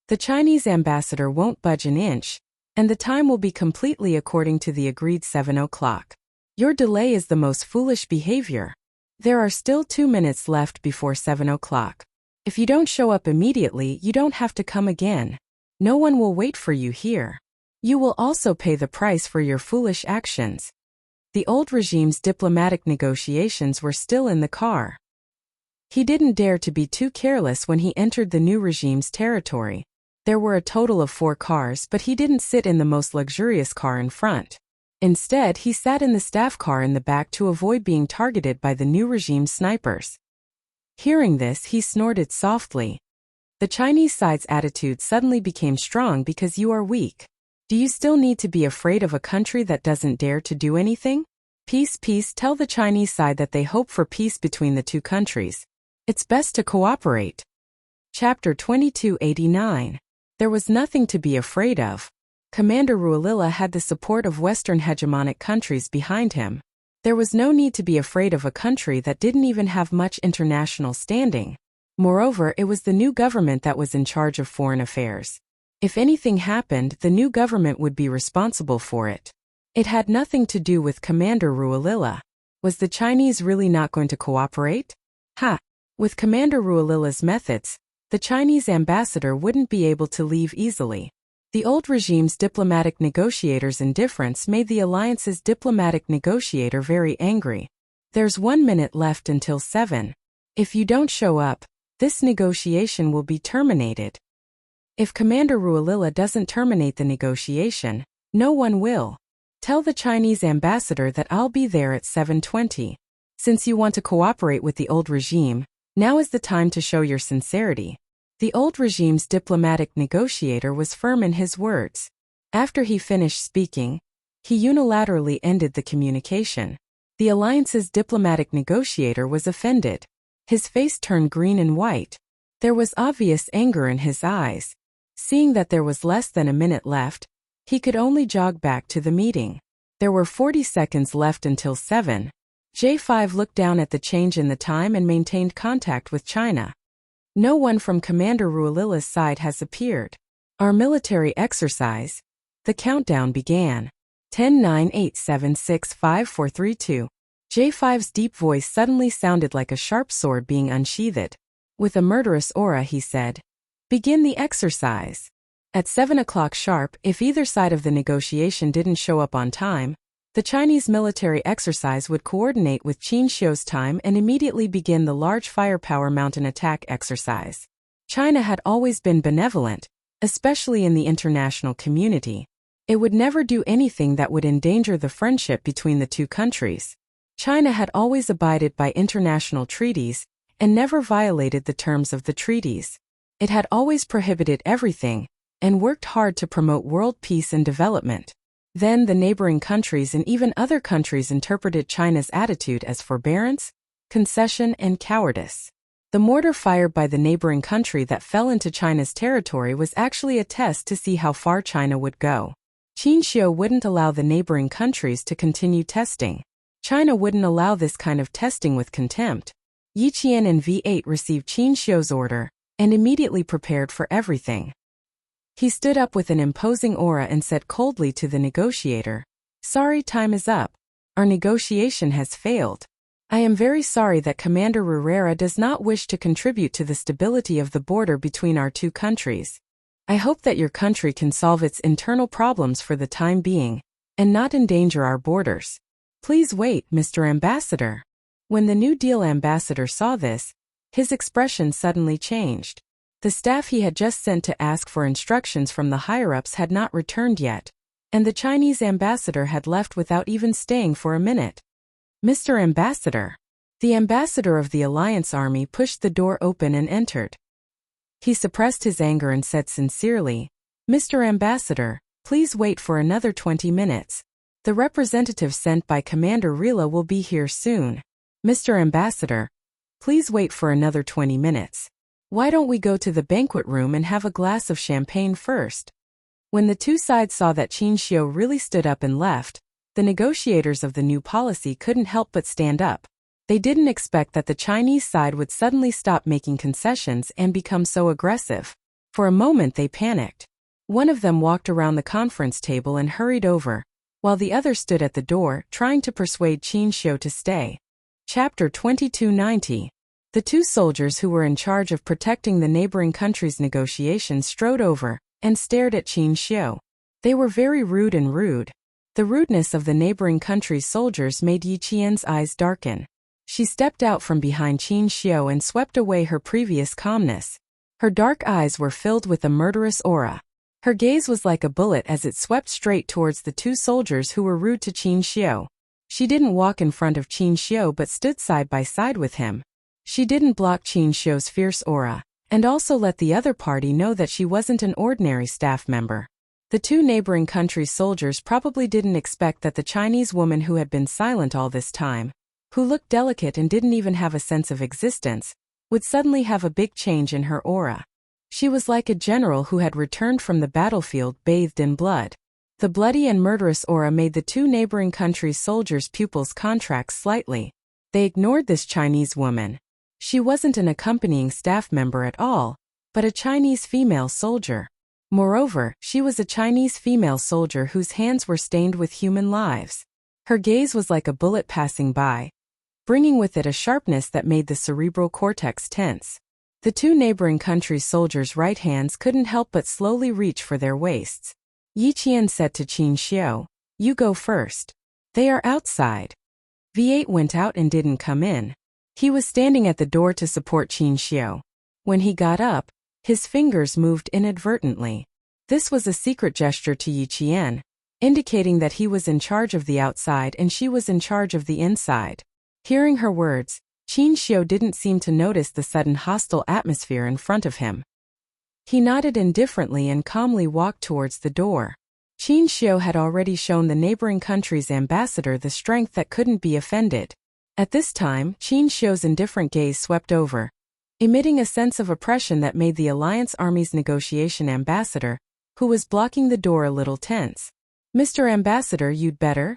The Chinese ambassador won't budge an inch, and the time will be completely according to the agreed 7 o'clock. Your delay is the most foolish behavior. There are still 2 minutes left before 7 o'clock. If you don't show up immediately, you don't have to come again. No one will wait for you here. You will also pay the price for your foolish actions. The old regime's diplomatic negotiations were still in the car. He didn't dare to be too careless when he entered the new regime's territory. There were a total of 4 cars, but he didn't sit in the most luxurious car in front. Instead, he sat in the staff car in the back to avoid being targeted by the new regime's snipers. Hearing this, he snorted softly. The Chinese side's attitude suddenly became strong because you are weak. Do you still need to be afraid of a country that doesn't dare to do anything? Peace, peace. Tell the Chinese side that they hope for peace between the two countries. It's best to cooperate. Chapter 2289. There was nothing to be afraid of. Commander Ruolila had the support of Western hegemonic countries behind him. There was no need to be afraid of a country that didn't even have much international standing. Moreover, it was the new government that was in charge of foreign affairs. If anything happened, the new government would be responsible for it. It had nothing to do with Commander Ruolila. Was the Chinese really not going to cooperate? With Commander Ruolila's methods, the Chinese ambassador wouldn't be able to leave easily. The old regime's diplomatic negotiator's indifference made the alliance's diplomatic negotiator very angry. There's 1 minute left until 7. If you don't show up, this negotiation will be terminated. If Commander Rualila doesn't terminate the negotiation, no one will. Tell the Chinese ambassador that I'll be there at 7:20. Since you want to cooperate with the old regime, now is the time to show your sincerity. The old regime's diplomatic negotiator was firm in his words. After he finished speaking, he unilaterally ended the communication. The alliance's diplomatic negotiator was offended. His face turned green and white. There was obvious anger in his eyes. Seeing that there was less than a minute left, he could only jog back to the meeting. There were 40 seconds left until 7. J5 looked down at the change in the time and maintained contact with China. No one from Commander Rualila's side has appeared. Our military exercise. The countdown began. 10, 9, 8, 7, 6, 5, 4, 3, 2. J5's deep voice suddenly sounded like a sharp sword being unsheathed. With a murderous aura, he said, "Begin the exercise." At 7 o'clock sharp, if either side of the negotiation didn't show up on time, the Chinese military exercise would coordinate with Qin Shi's time and immediately begin the large firepower mountain attack exercise. China had always been benevolent, especially in the international community. It would never do anything that would endanger the friendship between the two countries. China had always abided by international treaties and never violated the terms of the treaties. It had always prohibited everything and worked hard to promote world peace and development. Then the neighboring countries and even other countries interpreted China's attitude as forbearance, concession, and cowardice. The mortar fired by the neighboring country that fell into China's territory was actually a test to see how far China would go. Qin Shi wouldn't allow the neighboring countries to continue testing. China wouldn't allow this kind of testing with contempt. Yi Qian and V8 received Qin Shi's order and immediately prepared for everything. He stood up with an imposing aura and said coldly to the negotiator, "Sorry, time is up. Our negotiation has failed. I am very sorry that Commander Herrera does not wish to contribute to the stability of the border between our two countries. I hope that your country can solve its internal problems for the time being and not endanger our borders. Please wait, Mr. Ambassador." When the New Deal ambassador saw this, his expression suddenly changed. The staff he had just sent to ask for instructions from the higher-ups had not returned yet, and the Chinese ambassador had left without even staying for a minute. "Mr. Ambassador." The ambassador of the Alliance Army pushed the door open and entered. He suppressed his anger and said sincerely, "Mr. Ambassador, please wait for another 20 minutes. The representative sent by Commander Rila will be here soon. Mr. Ambassador, please wait for another 20 minutes. Why don't we go to the banquet room and have a glass of champagne first?" When the two sides saw that Qin Shi really stood up and left, the negotiators of the new policy couldn't help but stand up. They didn't expect that the Chinese side would suddenly stop making concessions and become so aggressive. For a moment they panicked. One of them walked around the conference table and hurried over, while the other stood at the door, trying to persuade Qin Shi to stay. Chapter 2290. The two soldiers who were in charge of protecting the neighboring country's negotiations strode over and stared at Qin Shi. They were very rude and rude. The rudeness of the neighboring country's soldiers made Yi Qian's eyes darken. She stepped out from behind Qin Shi and swept away her previous calmness. Her dark eyes were filled with a murderous aura. Her gaze was like a bullet as it swept straight towards the two soldiers who were rude to Qin Shi. She didn't walk in front of Qin Shi but stood side by side with him. She didn't block Qin Shi's fierce aura, and also let the other party know that she wasn't an ordinary staff member. The two neighboring countries' soldiers probably didn't expect that the Chinese woman who had been silent all this time, who looked delicate and didn't even have a sense of existence, would suddenly have a big change in her aura. She was like a general who had returned from the battlefield bathed in blood. The bloody and murderous aura made the two neighboring countries' soldiers' pupils contract slightly. They ignored this Chinese woman. She wasn't an accompanying staff member at all, but a Chinese female soldier. Moreover, she was a Chinese female soldier whose hands were stained with human lives. Her gaze was like a bullet passing by, bringing with it a sharpness that made the cerebral cortex tense. The two neighboring countries' soldiers' right hands couldn't help but slowly reach for their waists. Yi Qian said to Qin Shi, "You go first. They are outside." V8 went out and didn't come in. He was standing at the door to support Qin Shi. When he got up, His fingers moved inadvertently. This was a secret gesture to Yi Qian, indicating that he was in charge of the outside and she was in charge of the inside. Hearing her words, Qin Xiu didn't seem to notice the sudden hostile atmosphere in front of him. He nodded indifferently and calmly walked towards the door. Qin Xiu had already shown the neighboring country's ambassador the strength that couldn't be offended. At this time, Qin Xiu's indifferent gaze swept over, emitting a sense of oppression that made the Alliance Army's negotiation ambassador, who was blocking the door, a little tense. "Mr. Ambassador, you'd better?"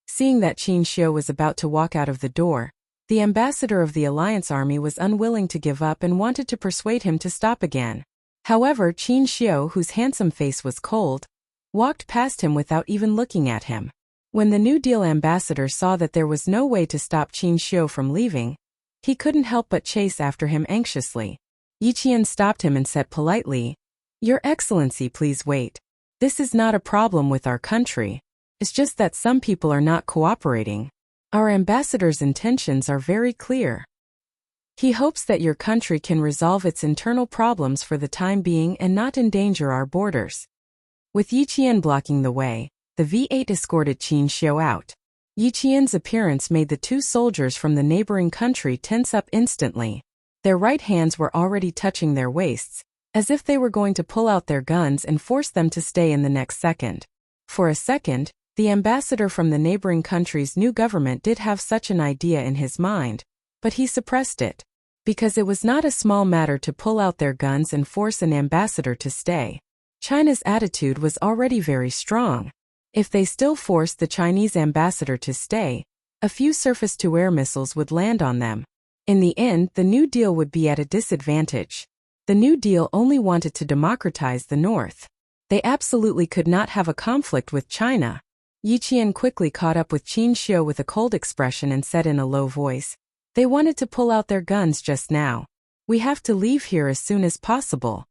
Seeing that Qin Xiu was about to walk out of the door, the ambassador of the Alliance Army was unwilling to give up and wanted to persuade him to stop again. However, Qin Xiu, whose handsome face was cold, walked past him without even looking at him. When the New Deal ambassador saw that there was no way to stop Qin Xiu from leaving, he couldn't help but chase after him anxiously. Yi Qian stopped him and said politely, "Your Excellency, please wait. This is not a problem with our country. It's just that some people are not cooperating. Our ambassador's intentions are very clear. He hopes that your country can resolve its internal problems for the time being and not endanger our borders." With Yi Qian blocking the way, the V8 escorted Qin Xiu out. Yi Qian's appearance made the two soldiers from the neighboring country tense up instantly. Their right hands were already touching their waists, as if they were going to pull out their guns and force them to stay in the next second. For a second, the ambassador from the neighboring country's new government did have such an idea in his mind, but he suppressed it. Because it was not a small matter to pull out their guns and force an ambassador to stay. China's attitude was already very strong. If they still forced the Chinese ambassador to stay, a few surface-to-air missiles would land on them. In the end, the New Deal would be at a disadvantage. The New Deal only wanted to democratize the North. They absolutely could not have a conflict with China. Yi Qian quickly caught up with Qin Xiu with a cold expression and said in a low voice, "They wanted to pull out their guns just now. We have to leave here as soon as possible.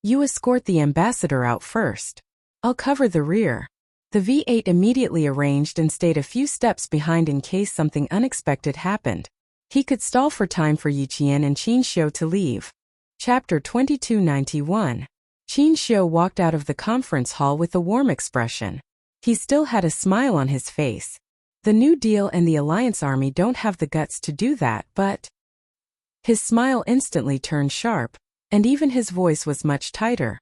You escort the ambassador out first. I'll cover the rear." The V8 immediately arranged and stayed a few steps behind in case something unexpected happened. He could stall for time for Yi Qian and Qin Xiu to leave. Chapter 2291. Qin Xiu walked out of the conference hall with a warm expression. He still had a smile on his face. The New Deal and the Alliance Army don't have the guts to do that, but... His smile instantly turned sharp, and even his voice was much tighter.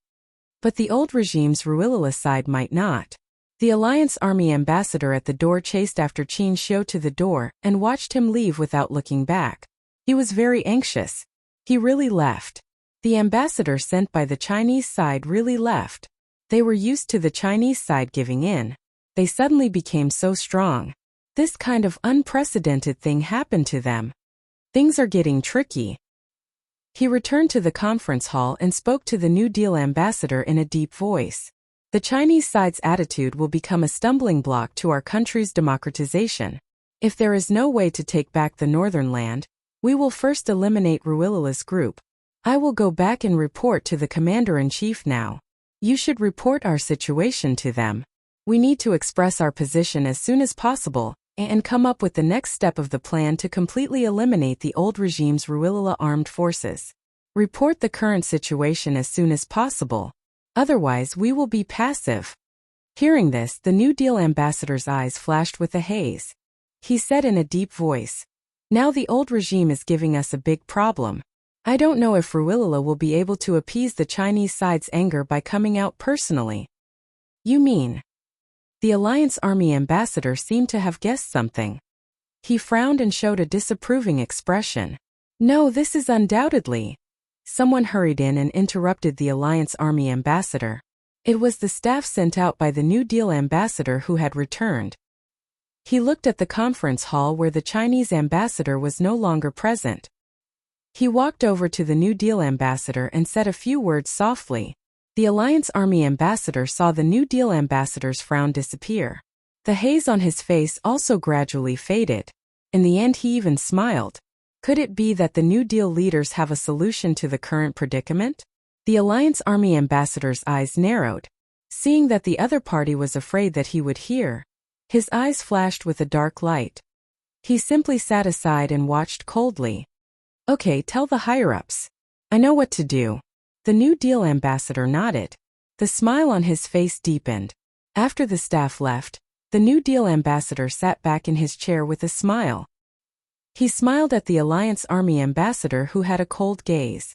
But the old regime's Ruilala side might not. The Alliance Army ambassador at the door chased after Qin Xiu to the door and watched him leave without looking back. He was very anxious. He really left. The ambassador sent by the Chinese side really left. They were used to the Chinese side giving in. They suddenly became so strong. This kind of unprecedented thing happened to them. Things are getting tricky. He returned to the conference hall and spoke to the New Deal ambassador in a deep voice. The Chinese side's attitude will become a stumbling block to our country's democratization. If there is no way to take back the northern land, we will first eliminate Ruilala's group. I will go back and report to the commander-in-chief now. You should report our situation to them. We need to express our position as soon as possible and come up with the next step of the plan to completely eliminate the old regime's Ruilala armed forces. Report the current situation as soon as possible. Otherwise, we will be passive. Hearing this, the New Deal ambassador's eyes flashed with a haze. He said in a deep voice, "Now the old regime is giving us a big problem. I don't know if Ruilala will be able to appease the Chinese side's anger by coming out personally." "You mean?" The Alliance Army ambassador seemed to have guessed something. He frowned and showed a disapproving expression. "No, this is undoubtedly." Someone hurried in and interrupted the Alliance Army ambassador. It was the staff sent out by the New Deal ambassador who had returned. He looked at the conference hall where the Chinese ambassador was no longer present. He walked over to the New Deal ambassador and said a few words softly. The Alliance Army ambassador saw the New Deal ambassador's frown disappear. The haze on his face also gradually faded. In the end, he even smiled. Could it be that the New Deal leaders have a solution to the current predicament? The Alliance Army ambassador's eyes narrowed. Seeing that the other party was afraid that he would hear, his eyes flashed with a dark light. He simply sat aside and watched coldly. "Okay, tell the higher-ups. I know what to do." The New Deal ambassador nodded. The smile on his face deepened. After the staff left, the New Deal ambassador sat back in his chair with a smile. He smiled at the Alliance Army ambassador who had a cold gaze.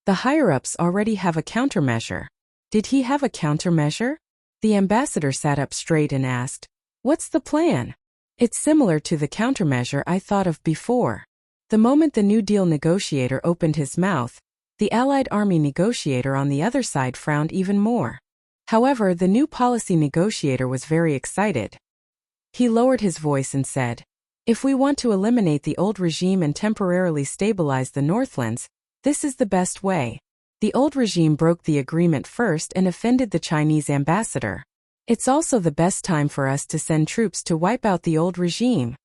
The higher-ups already have a countermeasure. Did he have a countermeasure? The ambassador sat up straight and asked, "What's the plan?" "It's similar to the countermeasure I thought of before." The moment the New Deal negotiator opened his mouth, the Allied Army negotiator on the other side frowned even more. However, the new policy negotiator was very excited. He lowered his voice and said, "If we want to eliminate the old regime and temporarily stabilize the Northlands, this is the best way. The old regime broke the agreement first and offended the Chinese ambassador. It's also the best time for us to send troops to wipe out the old regime.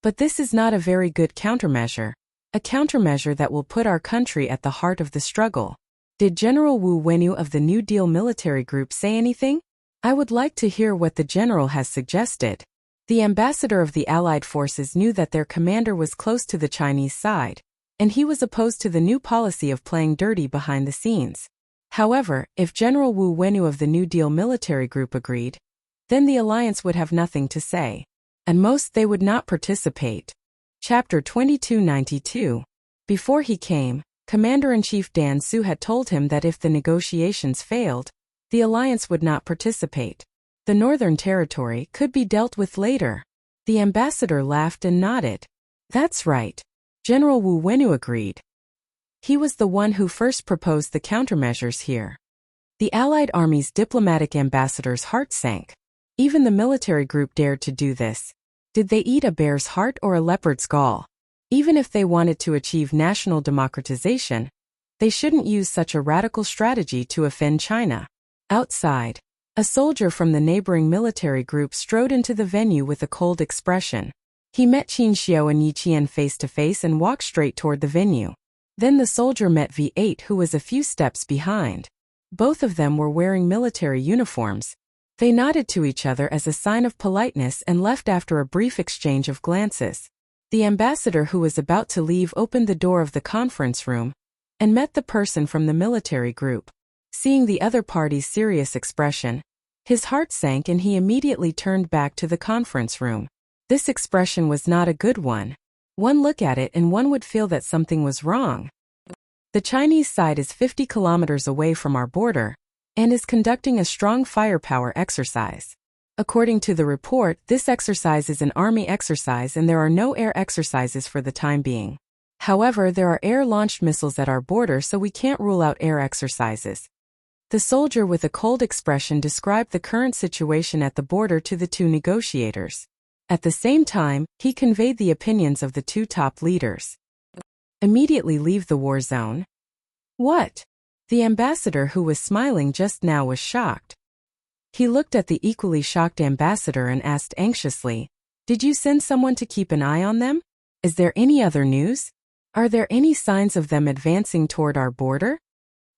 But this is not a very good countermeasure, a countermeasure that will put our country at the heart of the struggle." Did General Wu Wenyu of the New Deal military group say anything? I would like to hear what the general has suggested. The ambassador of the Allied forces knew that their commander was close to the Chinese side, and he was opposed to the new policy of playing dirty behind the scenes. However, if General Wu Wenyu of the New Deal military group agreed, then the alliance would have nothing to say. And most they would not participate. Chapter 2292. Before he came, Commander-in-Chief Dan Su had told him that if the negotiations failed, the alliance would not participate. The Northern Territory could be dealt with later. The ambassador laughed and nodded. That's right. General Wu Wenyu agreed. He was the one who first proposed the countermeasures here. The Allied Army's diplomatic ambassador's heart sank. Even the military group dared to do this. Did they eat a bear's heart or a leopard's gall? Even if they wanted to achieve national democratization, they shouldn't use such a radical strategy to offend China. Outside, a soldier from the neighboring military group strode into the venue with a cold expression. He met Qin Xiao and Yi Qian face to face and walked straight toward the venue. Then the soldier met V8, who was a few steps behind. Both of them were wearing military uniforms. They nodded to each other as a sign of politeness and left after a brief exchange of glances. The ambassador who was about to leave opened the door of the conference room and met the person from the military group. Seeing the other party's serious expression, his heart sank and he immediately turned back to the conference room. This expression was not a good one. One look at it and one would feel that something was wrong. The Chinese side is 50 kilometers away from our border and is conducting a strong firepower exercise. According to the report, this exercise is an army exercise and there are no air exercises for the time being. However, there are air-launched missiles at our border, so we can't rule out air exercises. The soldier with a cold expression described the current situation at the border to the two negotiators. At the same time, he conveyed the opinions of the two top leaders. Immediately leave the war zone? What? The ambassador who was smiling just now was shocked. He looked at the equally shocked ambassador and asked anxiously, "Did you send someone to keep an eye on them? Is there any other news? Are there any signs of them advancing toward our border?"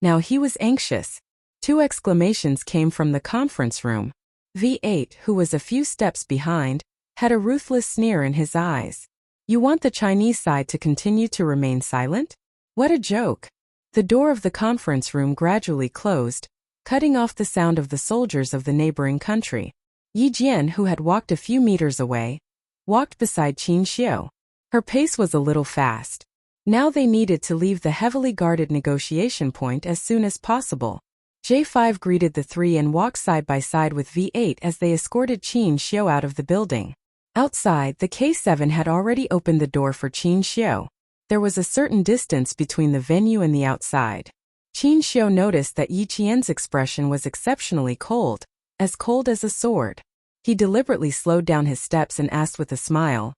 Now he was anxious. Two exclamations came from the conference room. V8, who was a few steps behind, had a ruthless sneer in his eyes. "You want the Chinese side to continue to remain silent? What a joke." The door of the conference room gradually closed, cutting off the sound of the soldiers of the neighboring country. Yi Jian, who had walked a few meters away, walked beside Qin Xiao. Her pace was a little fast. Now they needed to leave the heavily guarded negotiation point as soon as possible. J5 greeted the three and walked side by side with V8 as they escorted Qin Xiao out of the building. Outside, the K7 had already opened the door for Qin Xiao. There was a certain distance between the venue and the outside. Qin Xiao noticed that Yi Qian's expression was exceptionally cold as a sword. He deliberately slowed down his steps and asked with a smile,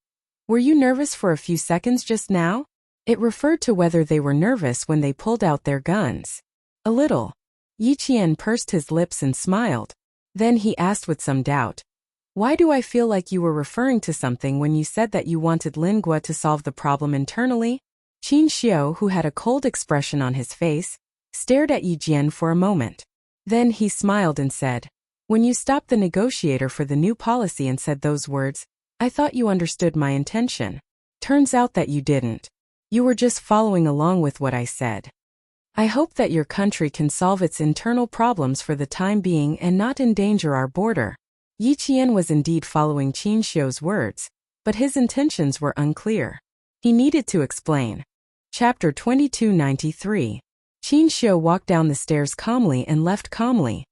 "Were you nervous for a few seconds just now?" It referred to whether they were nervous when they pulled out their guns. "A little." Yi Qian pursed his lips and smiled. Then he asked with some doubt, "Why do I feel like you were referring to something when you said that you wanted Lingua to solve the problem internally?" Qin Xiao, who had a cold expression on his face, stared at Yi Jian for a moment. Then he smiled and said, "When you stopped the negotiator for the new policy and said those words, I thought you understood my intention. Turns out that you didn't. You were just following along with what I said." I hope that your country can solve its internal problems for the time being and not endanger our border. Yi Qian was indeed following Qin Xiu's words, but his intentions were unclear. He needed to explain. Chapter 2293. Qin Xiu walked down the stairs calmly and left calmly.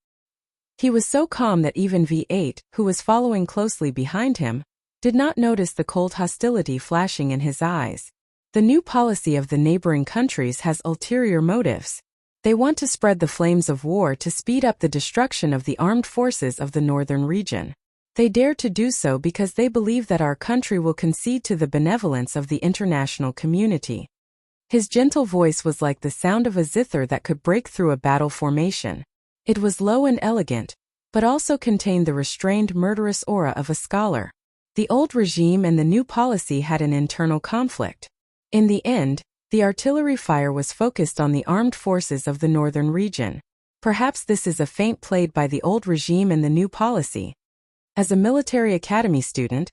He was so calm that even V8, who was following closely behind him, did not notice the cold hostility flashing in his eyes. The new policy of the neighboring countries has ulterior motives. They want to spread the flames of war to speed up the destruction of the armed forces of the northern region. They dare to do so because they believe that our country will concede to the benevolence of the international community. His gentle voice was like the sound of a zither that could break through a battle formation. It was low and elegant, but also contained the restrained murderous aura of a scholar. The old regime and the new policy had an internal conflict. In the end, the artillery fire was focused on the armed forces of the northern region. Perhaps this is a feint played by the old regime and the new policy. As a military academy student,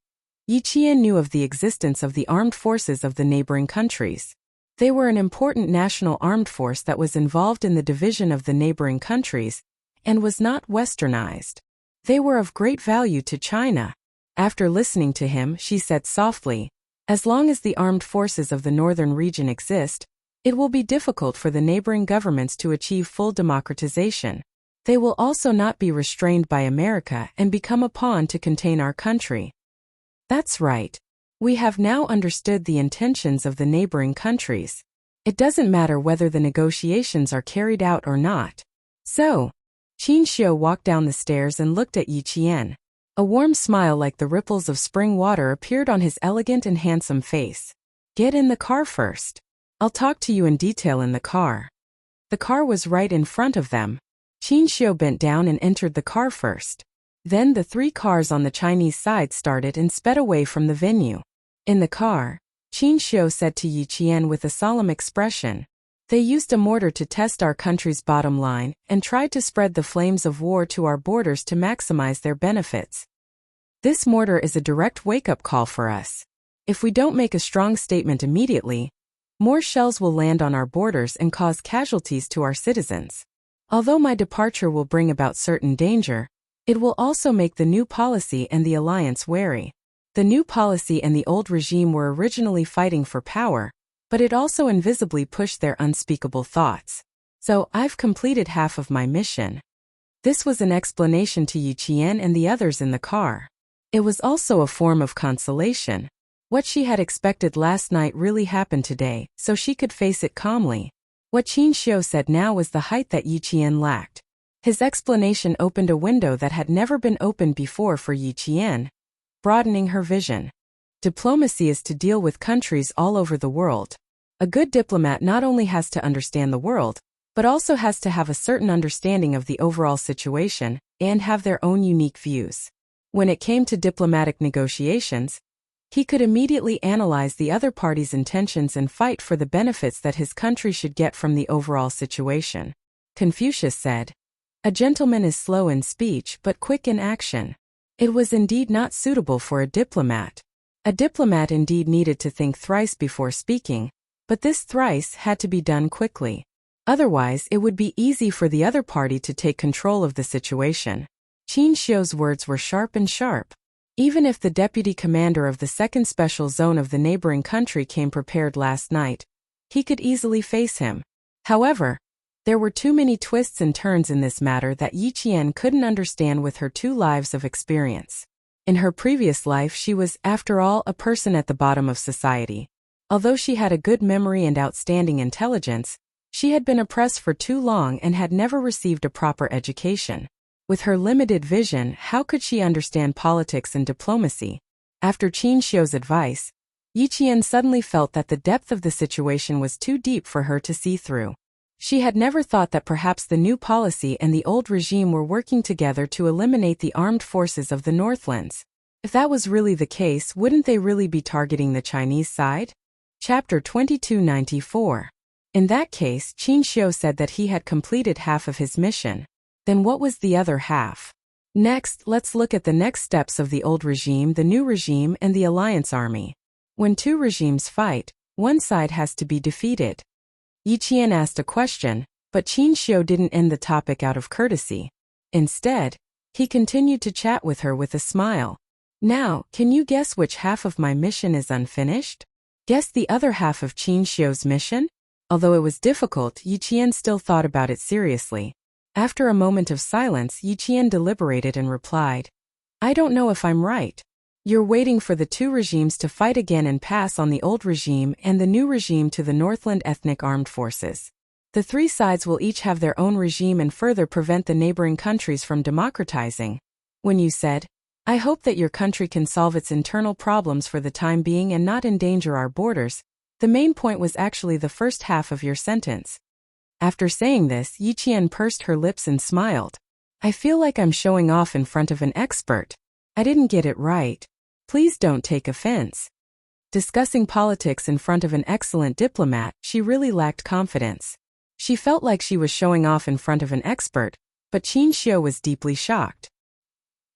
Yi Qian knew of the existence of the armed forces of the neighboring countries. They were an important national armed force that was involved in the division of the neighboring countries and was not westernized. They were of great value to China. After listening to him, she said softly, "As long as the armed forces of the northern region exist, it will be difficult for the neighboring governments to achieve full democratization. They will also not be restrained by America and become a pawn to contain our country." That's right. We have now understood the intentions of the neighboring countries. It doesn't matter whether the negotiations are carried out or not. So, Qin Xiu walked down the stairs and looked at Yi Qian. A warm smile like the ripples of spring water appeared on his elegant and handsome face. "Get in the car first. I'll talk to you in detail in the car." The car was right in front of them. Qin Xiu bent down and entered the car first. Then the three cars on the Chinese side started and sped away from the venue. In the car, Qin Xiu said to Yi Qian with a solemn expression, "They used a mortar to test our country's bottom line and tried to spread the flames of war to our borders to maximize their benefits. This mortar is a direct wake-up call for us. If we don't make a strong statement immediately, more shells will land on our borders and cause casualties to our citizens. Although my departure will bring about certain danger, it will also make the new policy and the alliance wary. The new policy and the old regime were originally fighting for power, but it also invisibly pushed their unspeakable thoughts. So I've completed half of my mission." This was an explanation to Yi Qian and the others in the car. It was also a form of consolation. What she had expected last night really happened today, so she could face it calmly. What Qin Xiu said now was the height that Yi Qian lacked. His explanation opened a window that had never been opened before for Yi Qian, broadening her vision. Diplomacy is to deal with countries all over the world. A good diplomat not only has to understand the world, but also has to have a certain understanding of the overall situation and have their own unique views. When it came to diplomatic negotiations, he could immediately analyze the other party's intentions and fight for the benefits that his country should get from the overall situation. Confucius said, "A gentleman is slow in speech but quick in action." It was indeed not suitable for a diplomat. A diplomat indeed needed to think thrice before speaking, but this thrice had to be done quickly. Otherwise, it would be easy for the other party to take control of the situation. Qin Xiu's words were sharp and sharp. Even if the deputy commander of the second special zone of the neighboring country came prepared last night, he could easily face him. However, there were too many twists and turns in this matter that Yi Qian couldn't understand with her 2 lives of experience. In her previous life she was, after all, a person at the bottom of society. Although she had a good memory and outstanding intelligence, she had been oppressed for too long and had never received a proper education. With her limited vision, how could she understand politics and diplomacy? After Qin Xiu's advice, Yi Qian suddenly felt that the depth of the situation was too deep for her to see through. She had never thought that perhaps the new policy and the old regime were working together to eliminate the armed forces of the Northlands. If that was really the case, wouldn't they really be targeting the Chinese side? Chapter 2294. In that case, Qin Xiu said that he had completed half of his mission. Then what was the other half? Next, let's look at the next steps of the old regime, the new regime, and the alliance army. When 2 regimes fight, one side has to be defeated. Yi Qian asked a question, but Qin Xiu didn't end the topic out of courtesy. Instead, he continued to chat with her with a smile. Now, can you guess which half of my mission is unfinished? Guess the other half of Qin Xiu's mission? Although it was difficult, Yi Qian still thought about it seriously. After a moment of silence, Yi Qian deliberated and replied, I don't know if I'm right. You're waiting for the two regimes to fight again and pass on the old regime and the new regime to the Northland Ethnic Armed Forces. The three sides will each have their own regime and further prevent the neighboring countries from democratizing. When you said, I hope that your country can solve its internal problems for the time being and not endanger our borders, the main point was actually the first half of your sentence. After saying this, Yi Qian pursed her lips and smiled. I feel like I'm showing off in front of an expert. I didn't get it right. Please don't take offense. Discussing politics in front of an excellent diplomat, she really lacked confidence. She felt like she was showing off in front of an expert, but Qin Xiu was deeply shocked.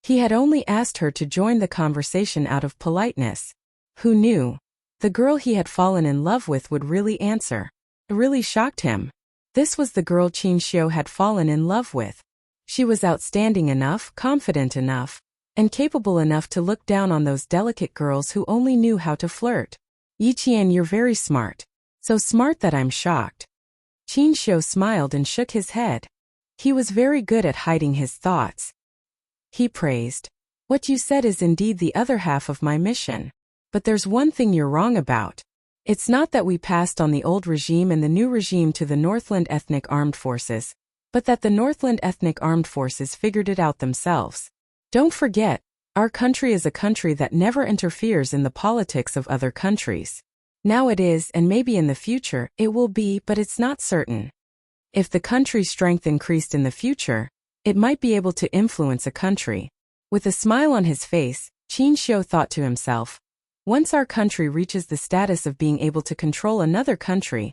He had only asked her to join the conversation out of politeness. Who knew? The girl he had fallen in love with would really answer. It really shocked him. This was the girl Qin Xiu had fallen in love with. She was outstanding enough, confident enough, and capable enough to look down on those delicate girls who only knew how to flirt. Yi Qian, you're very smart. So smart that I'm shocked. Qin Xiu smiled and shook his head. He was very good at hiding his thoughts. He praised. What you said is indeed the other half of my mission. But there's one thing you're wrong about. It's not that we passed on the old regime and the new regime to the Northland Ethnic Armed Forces, but that the Northland Ethnic Armed Forces figured it out themselves. Don't forget, our country is a country that never interferes in the politics of other countries. Now it is, and maybe in the future, it will be, but it's not certain. If the country's strength increased in the future, it might be able to influence a country. With a smile on his face, Qin Xiu thought to himself, once our country reaches the status of being able to control another country,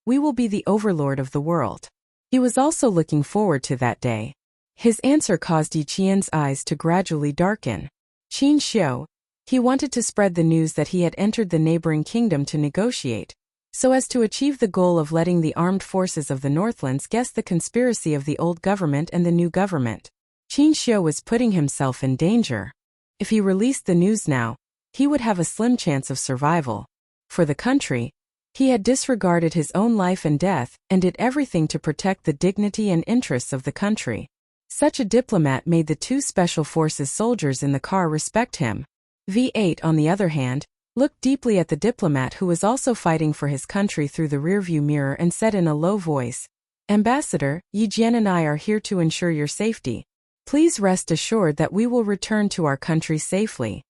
we will be the overlord of the world. He was also looking forward to that day. His answer caused Yi Qian's eyes to gradually darken. Qin Xiu, he wanted to spread the news that he had entered the neighboring kingdom to negotiate, so as to achieve the goal of letting the armed forces of the Northlands guess the conspiracy of the old government and the new government. Qin Xiu was putting himself in danger. If he released the news now, he would have a slim chance of survival. For the country, he had disregarded his own life and death and did everything to protect the dignity and interests of the country. Such a diplomat made the two special forces soldiers in the car respect him. V8, on the other hand, looked deeply at the diplomat who was also fighting for his country through the rearview mirror and said in a low voice, Ambassador, Yi Jian and I are here to ensure your safety. Please rest assured that we will return to our country safely.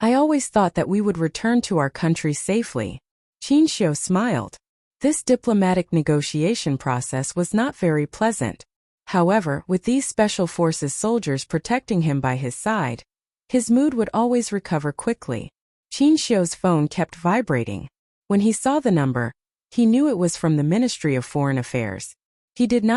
I always thought that we would return to our country safely. Qin Xiu smiled. This diplomatic negotiation process was not very pleasant. However, with these special forces soldiers protecting him by his side, his mood would always recover quickly. Qin Xiu's phone kept vibrating. When he saw the number, he knew it was from the Ministry of Foreign Affairs. He did not